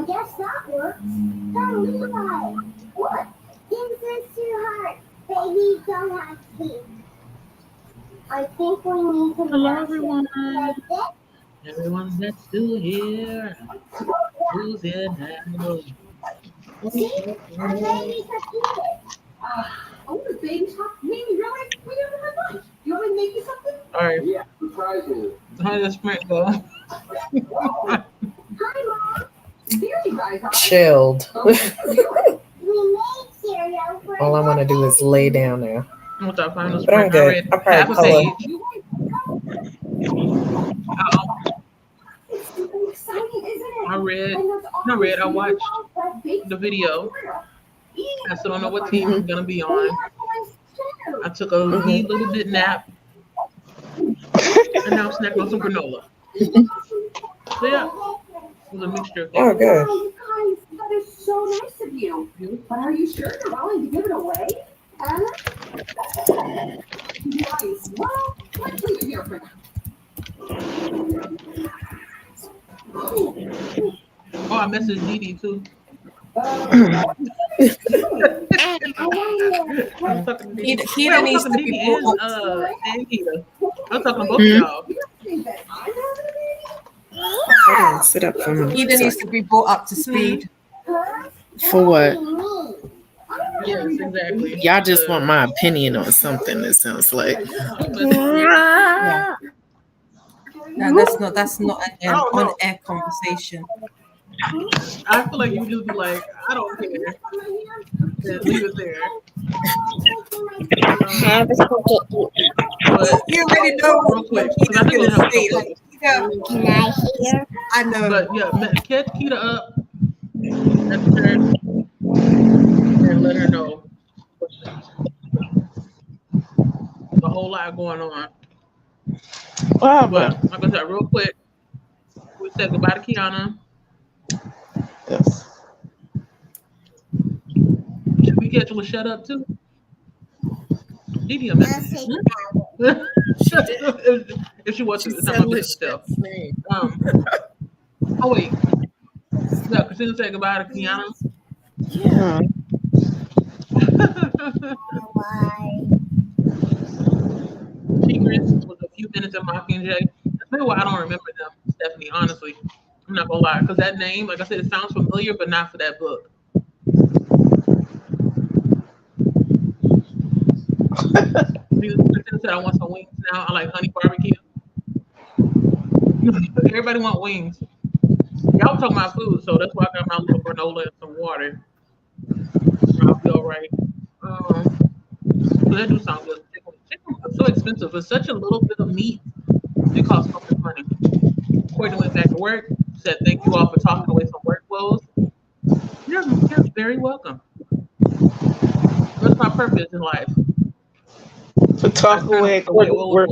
guess that works. Don't Levi. What? This is too hard. Baby, don't have to. I think we need to Hello, mash it everyone. like this. Everyone that's still here. Who's here now? See? Our babies are here. Oh, the baby's hot. Mimi, really? We never had lunch. You want me to make you something? All right. Yeah, surprise you. How did the sprint go? Hi, Mom. Here you guys are. Chilled. We made cereal for All I want to do is lay down now. What's our final But I'm sprint? I good. read I'll probably half a color. page. Uh-oh. It's super exciting, isn't it? I read. And that's all Not read. I we watched know about baby the video. I still don't know what team I'm gonna be We on. are boys too. I took a wee little bit nap, and now I'm snacking on some granola. So yeah, it was a mixture of Oh, things. good. Oh, you guys, that is so nice of you. But are you sure you're willing to give it away? Anna? Nice. Well, let's leave it here for now. Oh, I messaged Dee Dee too. I'm talking to Dee Dee. Keita I was needs talking to to Dee be Dee brought up. and Keita. I was talking to both of y'all. You think that I'm having a baby? Hold on, sit up for me. Keita needs to be brought up to speed. For what? Yes, exactly. Y'all just want my opinion on something, it sounds like. No, that's not an on-air conversation. I feel like you just be like, I don't care. And leave it there. But You already know real what quick, because I think Keita's it gonna helps say. some Like, folks. Keita, Can I hear? I know. But yeah, catch Keita up at the church and let her know there's a whole lot going on. Wow. But like I said, real quick, we said goodbye to Kiana. Yes. Should we catch Lachette up too? Dee Dee a message. If she wants to, She it's said not my business still. Lachette's name. Oh wait. Yeah, Christina said goodbye to Kiana. Yeah. Secrets was a few minutes of Mockingjay. That's maybe why I don't remember them, Stephanie, honestly. I'm not gonna lie, because that name, like I said, it sounds familiar, but not for that book. Christina said I want some wings now. I like honey barbecue. Everybody want wings. Y'all was talking about food, so that's why I got my little granola and some water. I'll be all right. So that do sound good. Chicken is so expensive. For such a little bit of meat, it costs so much money. Courtney went back to work, said thank you all for talking away some work clothes. You're very welcome. What's my purpose in life? To talk away. Work.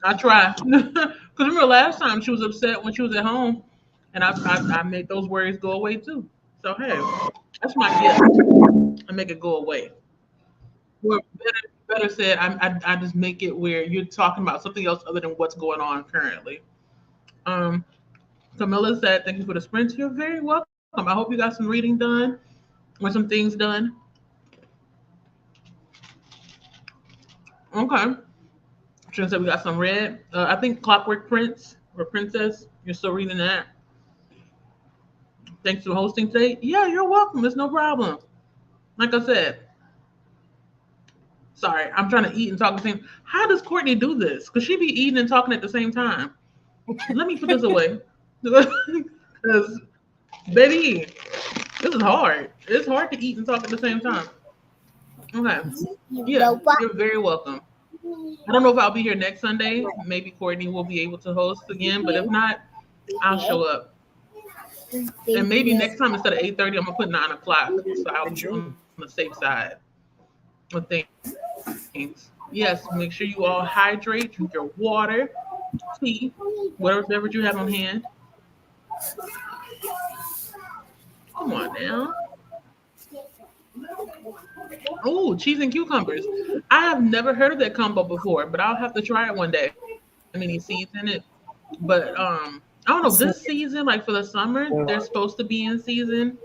I try. Because remember last time she was upset when she was at home, and I made those worries go away too. So hey, that's my gift. I make it go away. Or better said, I just make it where you're talking about something else other than what's going on currently. Camilla said, "Thank you for the sprint. You're very welcome. I hope you got some reading done or some things done." Okay. Trin said we got some read. I think Clockwork Prince or Princess. You're still reading that. Thanks for hosting today. Yeah, you're welcome. It's no problem. Like I said, sorry, I'm trying to eat and talk at the same. How does Courtney do this? Because she be eating and talking at the same time. Let me put this away. Because, baby, this is hard. It's hard to eat and talk at the same time. Okay. Yeah, you're very welcome. I don't know if I'll be here next Sunday. Maybe Courtney will be able to host again, but if not, I'll show up. And maybe next time instead of 8:30, I'm gonna put 9 o'clock, so I'll be on the safe side with things. Yes, make sure you all hydrate, drink your water, tea, whatever beverage you have on hand. Come on now. Oh, cheese and cucumbers. I have never heard of that combo before, but I'll have to try it one day. Any seeds in it. But I don't know, So, this season, like for the summer, they're supposed to be in season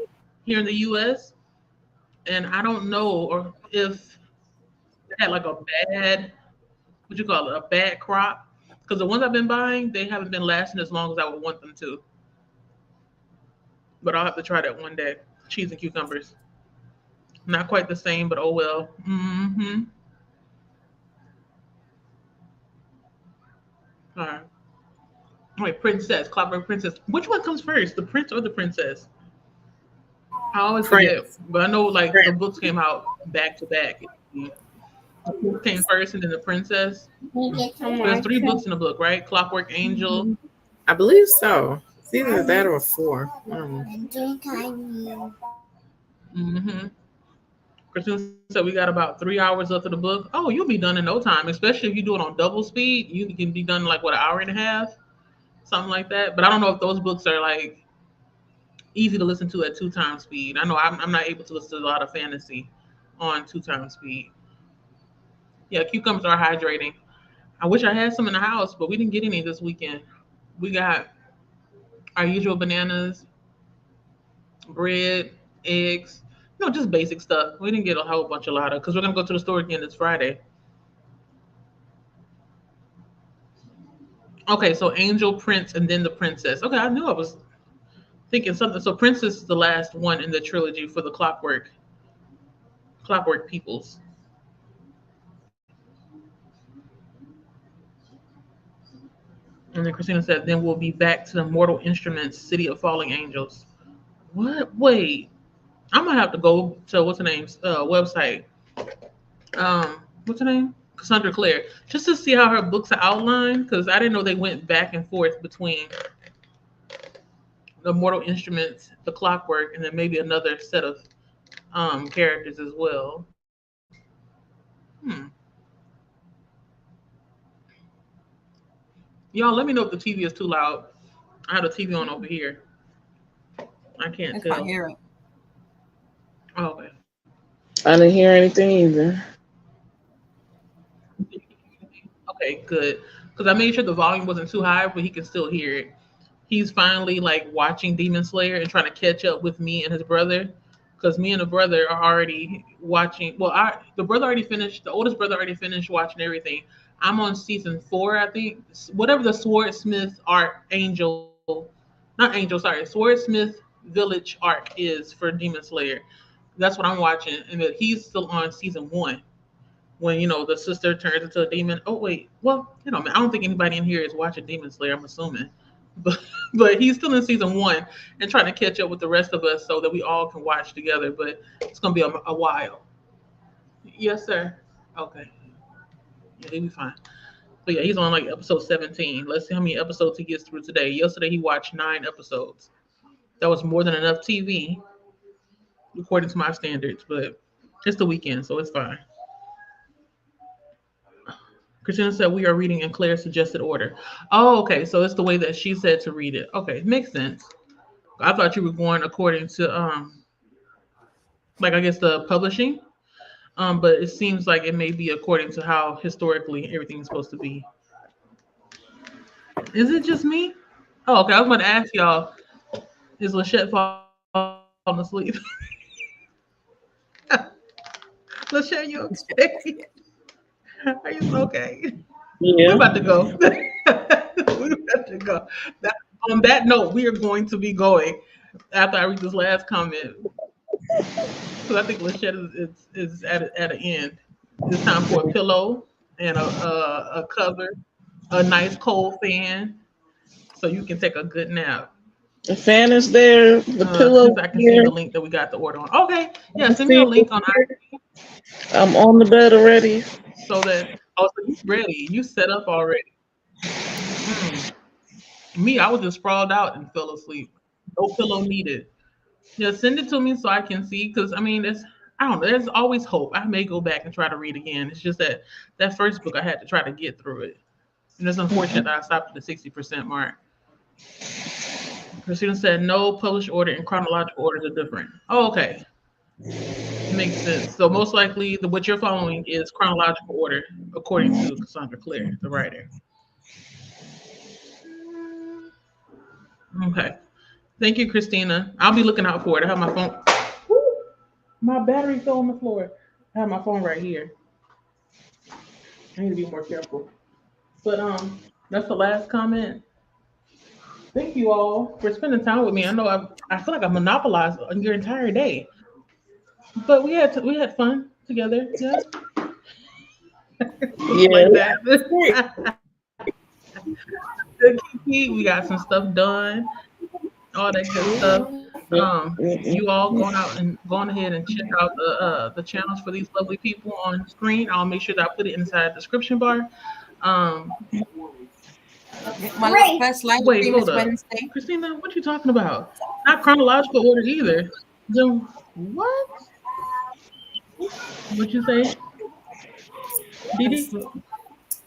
here in the US. And I don't know or if they had like a bad, what you call it, a bad crop. Because the ones I've been buying, they haven't been lasting as long as I would want them to. But I'll have to try that one day. Cheese and cucumbers. Not quite the same, but oh well. Mm-hmm. All right. Wait, princess, clockwork princess. Which one comes first, the prince or the princess? I always forget, Prince. but I know like the Prince. books came out back to back. The book came first, and then the princess. Can you get some There's more? three books in the book, right? Clockwork Angel. I believe so. It's either that or 4. Drink I need. Mm-hmm. Christine said we got about 3 hours left of the book. Oh, you'll be done in no time, especially if you do it on double speed. You can be done in like what, an hour and a half, something like that. But I don't know if those books are like easy to listen to at 2 times speed. I know I'm not able to listen to a lot of fantasy on 2 times speed. Yeah, cucumbers are hydrating. I wish I had some in the house, but we didn't get any this weekend. We got our usual bananas, bread, eggs, just basic stuff. We didn't get a whole bunch of lot of because we're gonna go to the store again this Friday. Okay, so Angel, Prince, and then the Princess. Okay, I knew I was thinking something. So Princess is the last one in the trilogy for the Clockwork Peoples. And then Christina said, then we'll be back to the Mortal Instruments, City of Falling Angels. What? Wait, I'm gonna have to go to what's her name's website. What's her name? Cassandra Clare, just to see how her books are outlined, because I didn't know they went back and forth between the Mortal Instruments, the Clockwork, and then maybe another set of characters as well. Hmm. Y'all, let me know if the TV is too loud. I have the TV on over here. I can't I can't tell. hear it. Oh, okay. I didn't hear anything either. Okay, good. Because I made sure the volume wasn't too high, but he can still hear it. He's finally like watching Demon Slayer and trying to catch up with me and his brother. Because me and the brother are already watching. Well, the brother already finished. The oldest brother already finished watching everything. I'm on season 4, I think. Whatever the Swordsmith arc, not Angel. Sorry, Swordsmith Village arc is for Demon Slayer. That's what I'm watching, and that he's still on season 1 when the sister turns into a demon. Oh wait, well, man, I don't think anybody in here is watching Demon Slayer. I'm assuming, but but he's still in season 1 and trying to catch up with the rest of us so that we all can watch together. But it's gonna be a while. Yes, sir. Okay, yeah, he'll be fine. But yeah, he's on like episode 17. Let's see how many episodes he gets through today. Yesterday he watched 9 episodes. That was more than enough TV according to my standards, but it's the weekend, so it's fine. Christina said we are reading in Claire's suggested order. Oh, okay. So it's the way that she said to read it. Okay, makes sense. I thought you were going according to like I guess the publishing. But it seems like it may be according to how historically everything's supposed to be. Is it just me? Oh, okay. I was going to ask y'all, is Lachette falling asleep? Lachette, you okay? Are you okay? We're Yeah. about to go. We're about to go. On that note, we are going to be going after I read this last comment because I think Lachette is at an end. It's time for a pillow and a cover, a nice cold fan, so you can take a good nap. The fan is there. The pillow Since I can see here. the link that we got the order on. Okay, yeah, I send me a see it link on here. I'm on the bed already. so that so you ready. You set up already. Mm. Me, I was just sprawled out and fell asleep. No pillow needed. Yeah, send it to me so I can see. Because I mean, I don't know. There's always hope. I may go back and try to read again. It's just that first book I had to try to get through it, and it's unfortunate that I stopped at the 60% mark. Christina said no published order and chronological orders are different. Oh, okay. makes sense. So most likely, what you're following is chronological order, according to Cassandra Clare, the writer. Okay. Thank you, Christina. I'll be looking out for it. I have my phone. Woo! My battery fell on the floor. I have my phone right here. I need to be more careful. But that's the last comment. Thank you all for spending time with me. I know I feel like I monopolized your entire day, but we had fun together. Yeah, Yeah, like it's great. that. Good, Kiki. We got some stuff done. All that good stuff. You all going ahead and check out the channels for these lovely people on screen. I'll make sure that I put it inside the description bar. Um, My first live Wait, stream hold is up, Wednesday. Christina. What you talking about? Not chronological order either. Then what? What you say, Didi?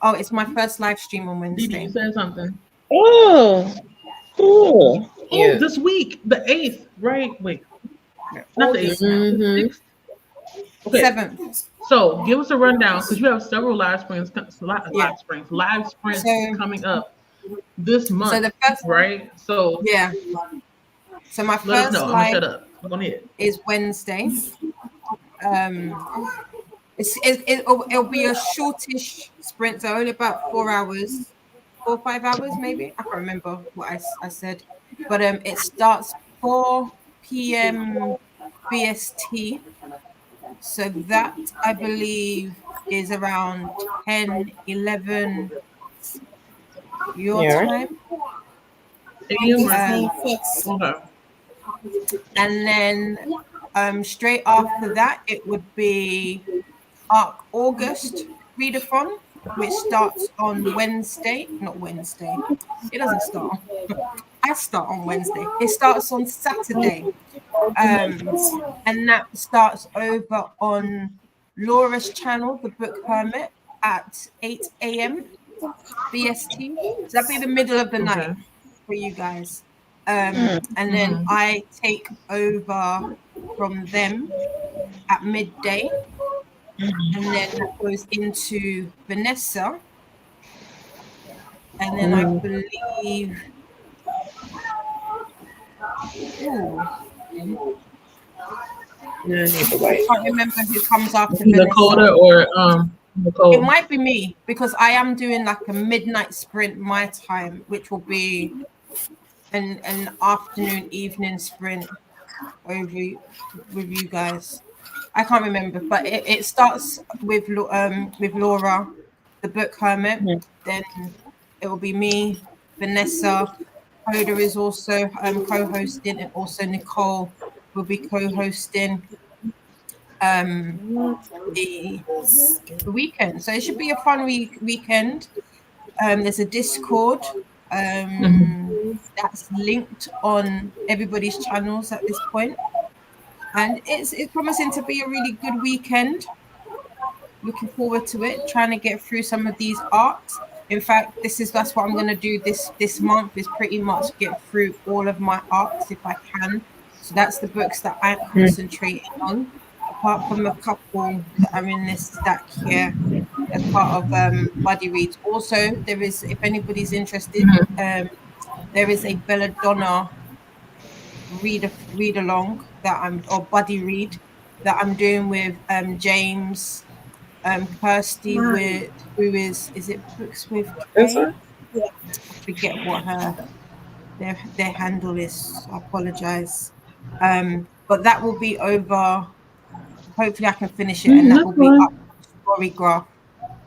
Oh, it's my first live stream on Didi, you Wednesday. said something. Oh, cool. Oh, Yeah. this week, the 8th, right? Wait, not the 8th, August now. the Mm-hmm. 6th. Okay, 7th. so give us a rundown because you have several Yeah. live sprints So coming up this month, the first, right? So yeah. So my let us first know. I'm gonna live shut up. Go ahead. is Wednesday. It'll be a shortish sprint, so only about 4 hours, 4 or 5 hours maybe. I can't remember what I said, but it starts 4 p.m. BST. So that I believe is around 10, 11 your Yeah. time. AM or okay. And then straight after that, it would be August readathon, which starts on Wednesday. Not Wednesday. It doesn't start. I start on Wednesday. It starts on Saturday. And that starts over on Laura's channel, The Book Hermit, at 8 a.m. BST. So that'll be the middle of the night Okay. for you guys. And then I take over from them at midday. And then that goes into Vanessa. And then I believe I can't remember who comes after Dakota Vanessa. or Nicole. It might be me because I am doing like a midnight sprint my time, which will be an afternoon evening sprint over with you guys. I can't remember, but it starts with Laura, the book hermit. Then it will be me, Vanessa. Hoda is also co-hosting, and also Nicole will be co-hosting the weekend. So it should be a fun weekend. There's a Discord that's linked on everybody's channels at this point. And it's promising to be a really good weekend. Looking forward to it, trying to get through some of these arcs. In fact, that's what I'm going to do this month, is pretty much get through all of my arcs if I can. So that's the books that I'm concentrating on, apart from a couple that are in this stack here as part of buddy reads. Also, there is, if anybody's interested, there is a Belladonna read along or buddy read that I'm doing with James, Kirsty, with who is it Books with Kay? I forget what their handle is. I apologize. But that will be over. Hopefully I can finish it, and that will be up Storygraph.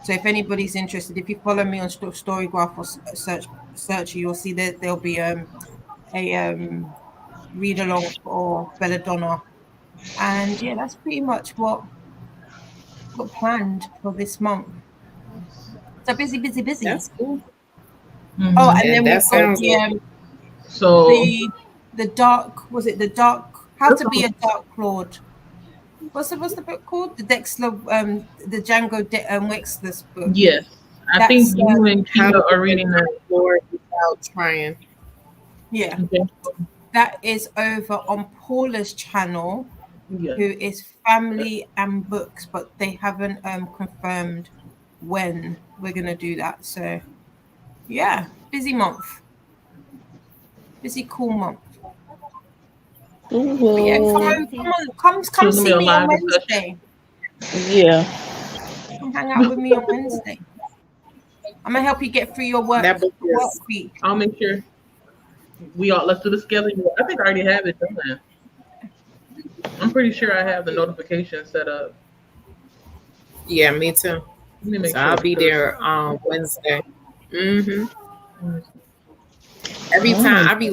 So if anybody's interested, if you follow me on Storygraph or search, you'll see that there'll be a read along for Belladonna. And yeah, that's pretty much what got planned for this month. So busy. That's cool. Oh, and then that we've got sounds like the dark. Was it the dark? How to be a dark lord? What's the book called? The Dexter, the Django Wexler's book. Yes, I think you and Kia are reading that. Lord without trying. Yeah, Okay. that is over on Paula's channel, Yeah. who is family and books, but they haven't confirmed when we're gonna do that. So yeah, busy month, busy cool month. But yeah, come There's gonna be see a me on live Wednesday. Yeah. Come hang out with me on Wednesday. I'm gonna help you get through your work That book is week. I'll make sure let's do this together. I think I already have it done. I'm pretty sure I have the notification set up. yeah, me too. Let me make So sure. I'll be there on Wednesday. Every time I be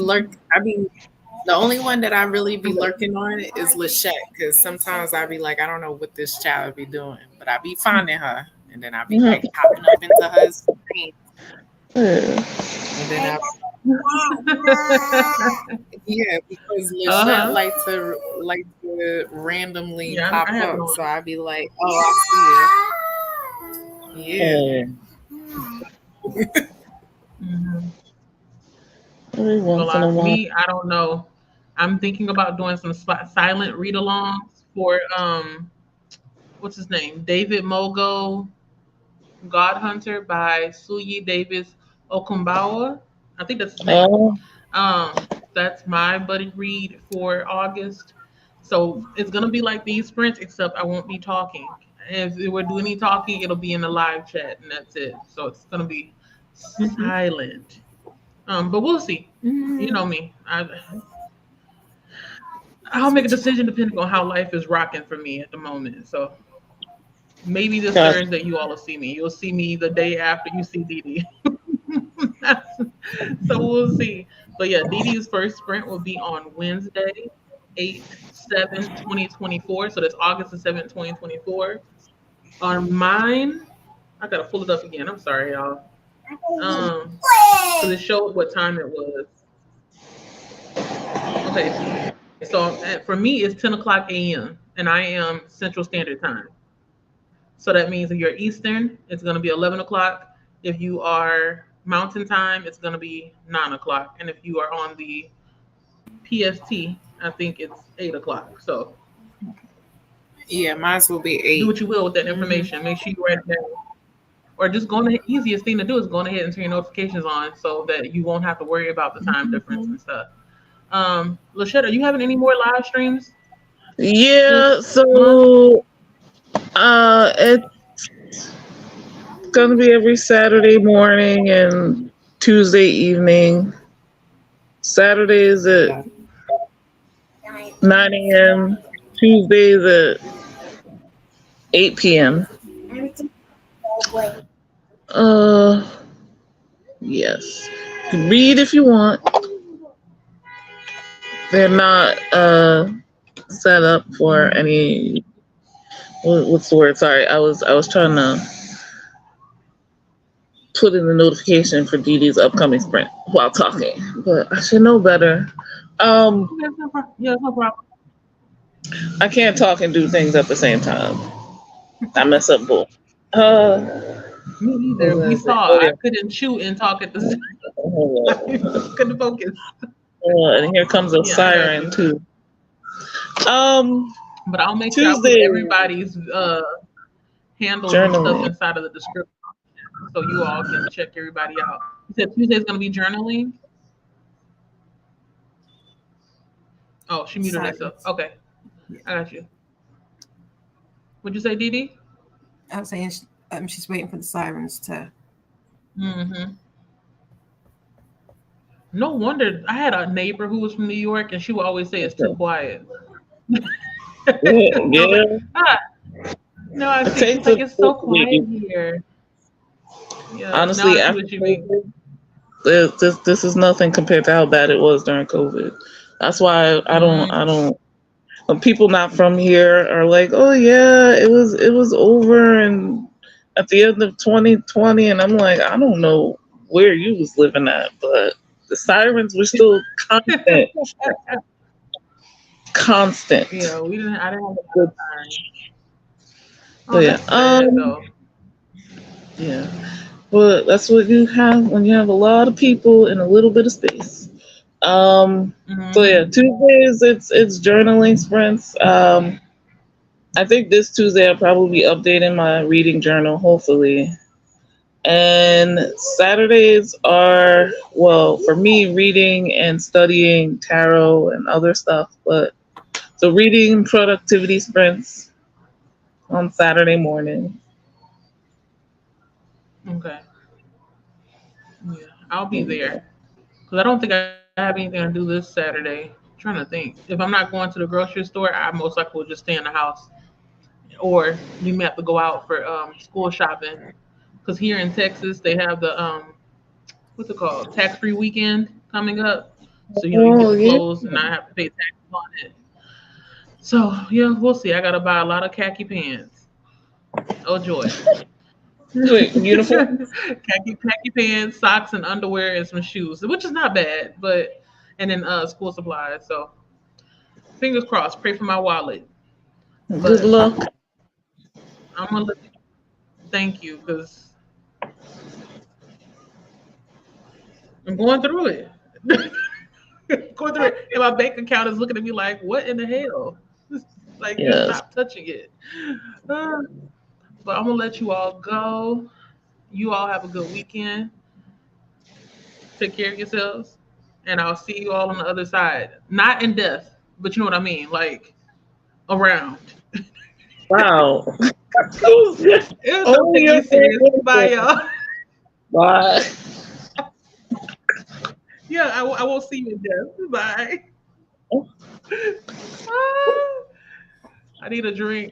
the only one that I really be lurking on is Lachette, because sometimes I be like, I don't know what this child be doing, but I be finding her, and then I be like popping up into her screen, and then because Lachette like to randomly pop I have it up, on. so I be like, oh, I see you. Yeah. Every once in a while. Me, I don't know. I'm thinking about doing some silent read-alongs for what's his name? David Mogo, God Hunter by Suyi Davis Okumbawa. I think that's his name. That's my buddy read for August. So it's gonna be like these sprints, except I won't be talking. If we're doing any talking, it'll be in the live chat, and that's it. So it's gonna be silent. But we'll see. You know me. I'll make a decision depending on how life is rocking for me at the moment. So maybe this Thursday you all will see me. You'll see me the day after you see Dee Dee. So we'll see. But yeah, Dee Dee's first sprint will be on Wednesday, 8/7/2024. So that's August the 7th, 2024. On mine, I gotta pull it up again. I'm sorry, y'all. So it showed what time it was. Okay, so for me it's 10 o'clock a.m. and I am Central Standard Time. So that means if you're Eastern, it's going to be 11 o'clock. If you are Mountain Time, it's going to be 9 o'clock. And if you are on the PST, I think it's 8 o'clock. So yeah, mine will be 8. Do what you will with that information. Make sure you write it down. Or just go ahead. Easiest thing to do is go ahead and turn your notifications on so that you won't have to worry about the time difference and stuff. Lachette, are you having any more live streams? Yeah, so it's gonna be every Saturday morning and Tuesday evening. Saturdays at 9 a.m. Tuesdays at 8 p.m. Yes. You can read if you want. They're not set up for any. What's the word? Sorry, I was trying to put in the notification for Dee Dee's upcoming sprint while talking, but I should know better. Yeah, no problem. I can't talk and do things at the same time. I mess up both. Me either. We saw. I couldn't chew and talk at the same time. Couldn't focus. And here comes a siren too. But I'll make sure I put everybody's handles and stuff inside of the description, so you all can check everybody out. You said Tuesday's gonna be journaling. Oh, she muted herself. Okay, I got you. What'd you say, Dee Dee? I was saying she's waiting for the sirens to. No wonder. I had a neighbor who was from New York, and she would always say it's too quiet. Yeah. No, I think it's so quiet here. Yeah, honestly, after COVID, this is nothing compared to how bad it was during COVID. That's why I don't. When people not from here are like, oh yeah, it was over and at the end of 2020, and I'm like, I don't know where you was living at, but the sirens were still constant. Constant. Yeah, I didn't have a good time. Oh, yeah. Well, that's what you have when you have a lot of people in a little bit of space. So yeah, Tuesdays it's journaling sprints. I think this Tuesday I'll probably be updating my reading journal, hopefully. And Saturdays are, well, for me, reading and studying tarot and other stuff. But so reading productivity sprints on Saturday morning. Okay. Yeah, I'll be there because I don't think I have anything to do this Saturday. I'm trying to think. If I'm not going to the grocery store, I most likely will just stay in the house, or we may have to go out for school shopping. Because here in Texas, they have the what's it called, tax-free weekend coming up. So you can Oh get the yeah. clothes and not have to pay taxes on it. So yeah, we'll see. I gotta buy a lot of khaki pants. Oh joy. Wait, uniform? khaki pants, socks, and underwear, and some shoes, which is not bad. But and then school supplies. So fingers crossed. Pray for my wallet. Good But luck. I'm gonna let you, thank you because I'm going through it. Going through it, and my bank account is looking at me like, "What in the hell?" Like, just Yes. stop touching it. Uh, but I'm gonna let you all go. You all have a good weekend. Take care of yourselves, and I'll see you all on the other side. Not in death, but you know what I mean, like around. Wow. Don't Only take your me serious. Bye, favorite. y'all. Bye. Yeah, I won't see you in death. Bye. Ah, I need a drink.